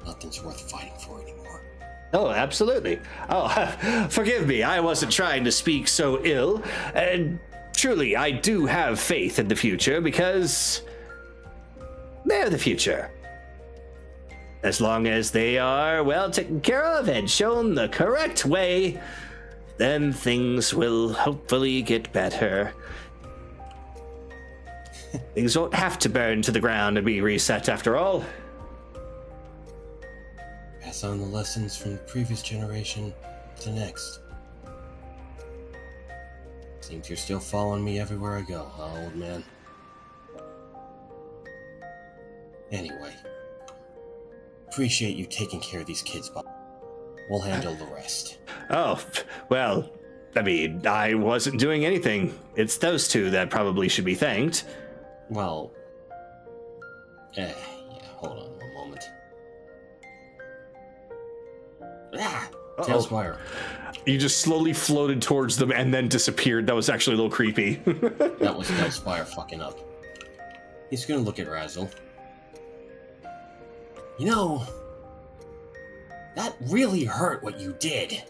nothing's worth fighting for anymore. Oh, absolutely. Oh, forgive me, I wasn't trying to speak so ill. Truly, I do have faith in the future because they're the future. As long as they are well taken care of and shown the correct way, then things will hopefully get better. Things won't have to burn to the ground and be reset after all. Pass on the lessons from the previous generation to the next. Seems you're still following me everywhere I go, huh, old man? Anyway, appreciate you taking care of these kids, Bob. We'll handle the rest. Oh, well, I mean, I wasn't doing anything. It's those two that probably should be thanked. Well, yeah, hold on one moment. Tailspire. You just slowly floated towards them and then disappeared. That was actually a little creepy. That was Tailspire fucking up. He's gonna look at Razzle. You know, that really hurt what you did.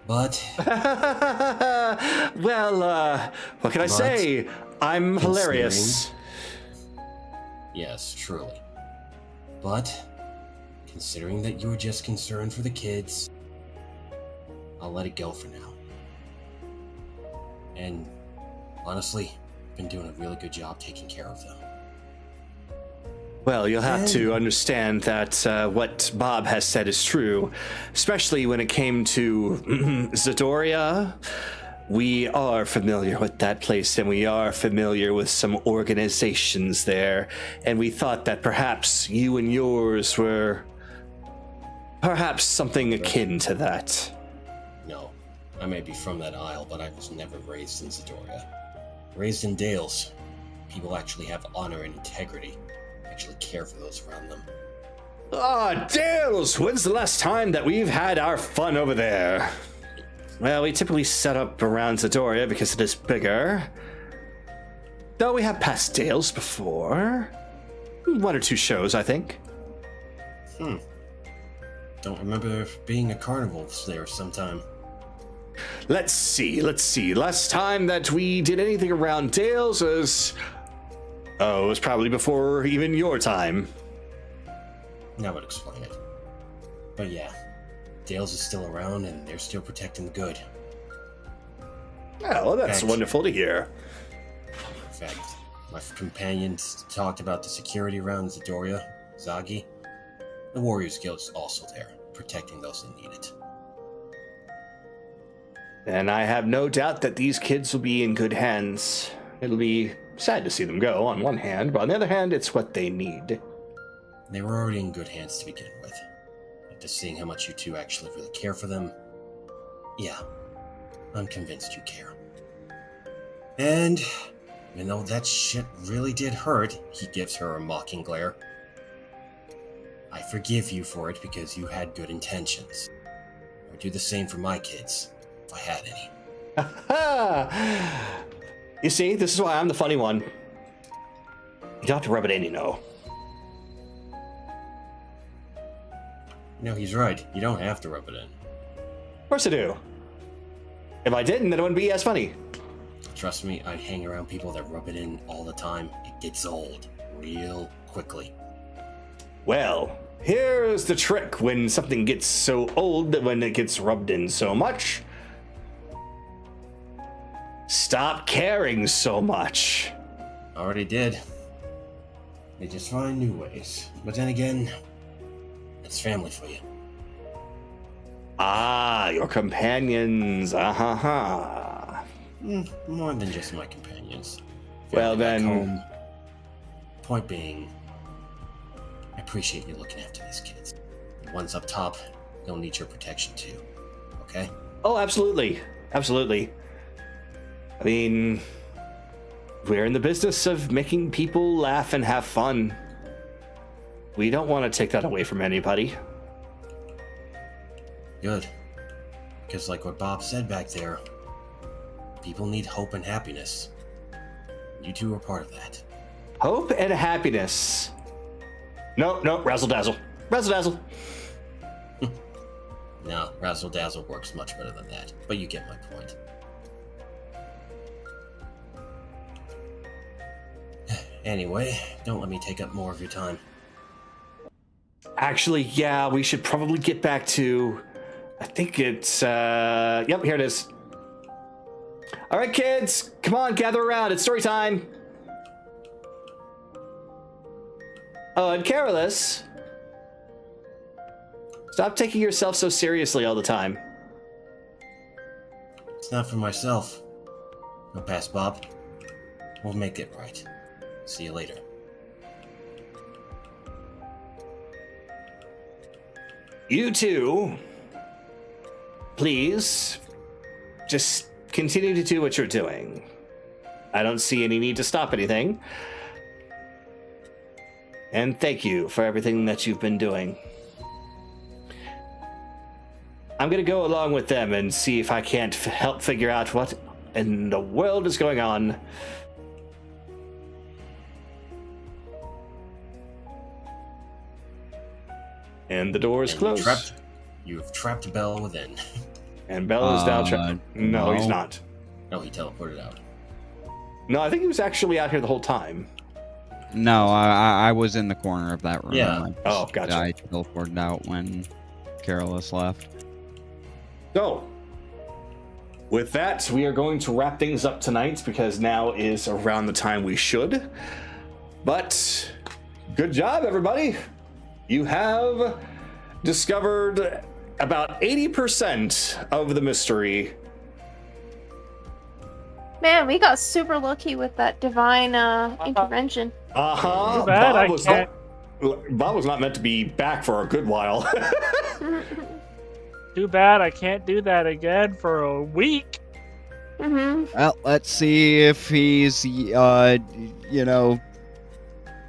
But... well, what can I say? I'm hilarious. Yes, truly. But, considering that you were just concerned for the kids, I'll let it go for now. And, honestly, I've been doing a really good job taking care of them. Well, you'll have to understand that what Bob has said is true, especially when it came to Zadoria. We are familiar with that place, and we are familiar with some organizations there, and we thought that perhaps you and yours were perhaps something akin to that. No, I may be from that isle, but I was never raised in Zadoria. Raised in Dales. People actually have honor and integrity. Actually care for those around them. Ah, Dales! When's the last time that we've had our fun over there? Well, we typically set up around Zadoria because it is bigger. Though we have passed Dales before. 1 or 2 shows, I think. Don't remember being a carnival there sometime. Let's see. Last time that we did anything around Dales was... Oh, it was probably before even your time. That would explain it. But yeah, Dales is still around and they're still protecting the good. Oh, well, that's wonderful to hear. In fact, my companions talked about the security around Zadoria, Zagi. The Warriors Guild is also there, protecting those that need it. And I have no doubt that these kids will be in good hands. It'll be sad to see them go, on one hand, but on the other hand, it's what they need. They were already in good hands to begin with. After seeing how much you two actually really care for them, yeah, I'm convinced you care. And, even though that shit really did hurt, he gives her a mocking glare. I forgive you for it because you had good intentions. I would do the same for my kids, if I had any. You see, this is why I'm the funny one. You don't have to rub it in, you know. No, he's right. You don't have to rub it in. Of course I do. If I didn't, then it wouldn't be as funny. Trust me, I hang around people that rub it in all the time. It gets old real quickly. Well, here's the trick when something gets so old that when it gets rubbed in so much. Stop caring so much. Already did. They just find new ways. But then again, it's family for you. Ah, your companions. More than just my companions. Well, Family back then- home. Point being, I appreciate you looking after these kids. The ones up top, they'll need your protection too. Okay? Oh, absolutely. Absolutely. I mean, we're in the business of making people laugh and have fun. We don't want to take that away from anybody. Good. Because like what Bob said back there, people need hope and happiness. You two are part of that. Hope and happiness. No, razzle dazzle. Razzle dazzle. No, Razzle Dazzle works much better than that, but you get my point. Anyway, don't let me take up more of your time. Actually, yeah, we should probably get back to... I think it's... Yep, here it is. All right, kids, come on, gather around. It's story time. Oh, and Carolus, stop taking yourself so seriously all the time. It's not for myself. No pass, Bob. We'll make it right. See you later. You two, please, just continue to do what you're doing. I don't see any need to stop anything. And thank you for everything that you've been doing. I'm gonna go along with them and see if I can't help figure out what in the world is going on. And the door is And closed. You've trapped Bell within. And Bell is now trapped. No, he's no. not. Oh, he teleported out. No, I think he was actually out here the whole time. No, I was in the corner of that room. Yeah. Oh, gotcha. I teleported out when Carolus left. So, with that, we are going to wrap things up tonight because now is around the time we should. But, good job, everybody. You have discovered about 80% of the mystery. Man, we got super lucky with that divine intervention. Uh-huh. Too bad I can't. Bob was not meant to be back for a good while. Too bad I can't do that again for a week. Well, let's see if he's,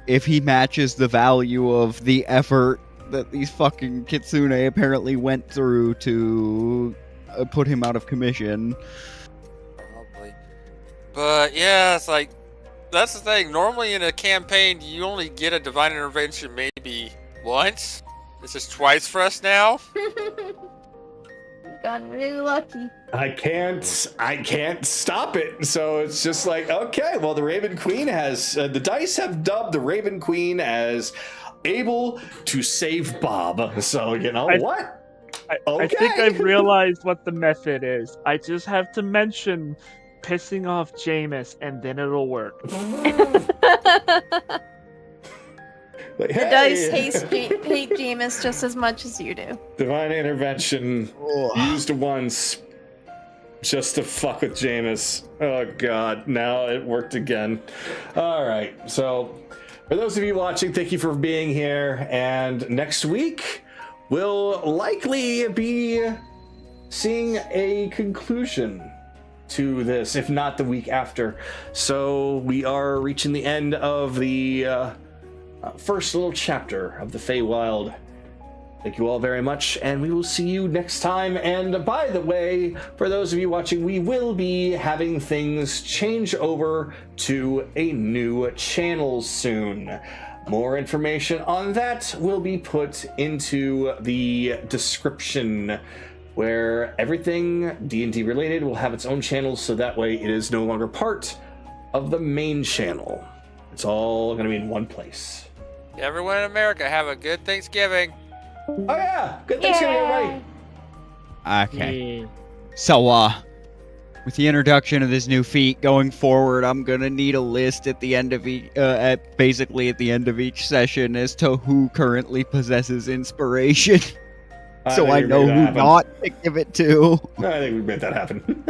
if he matches the value of the effort that these fucking kitsune apparently went through to put him out of commission. Probably. But yeah, it's like that's the thing. Normally in a campaign, you only get a divine intervention maybe once. This is twice for us now. Got really lucky. I can't stop it. So it's just like, okay, well, the Raven Queen has the dice have dubbed the Raven Queen as able to save Bob. So you know what? I think I've realized what the method is. I just have to mention pissing off Jameis, and then it'll work. Like, The dice hate Jameis just as much as you do. Divine intervention used once just to fuck with Jameis. Oh god, now it worked again. Alright, so for those of you watching, thank you for being here, and next week we'll likely be seeing a conclusion to this, if not the week after. So we are reaching the end of the first little chapter of the Feywild. Thank you all very much, and we will see you next time. And by the way, for those of you watching, we will be having things change over to a new channel soon. More information on that will be put into the description, where everything D&D related will have its own channel, so that way it is no longer part of the main channel. It's all going to be in one place. Everyone in America, have a good Thanksgiving. Oh yeah, good Thanksgiving, everybody. Okay. So, with the introduction of this new feat going forward, I'm gonna need a list at the end of each, basically at the end of each session as to who currently possesses inspiration, so I know who not to give it to. I think we made that happen.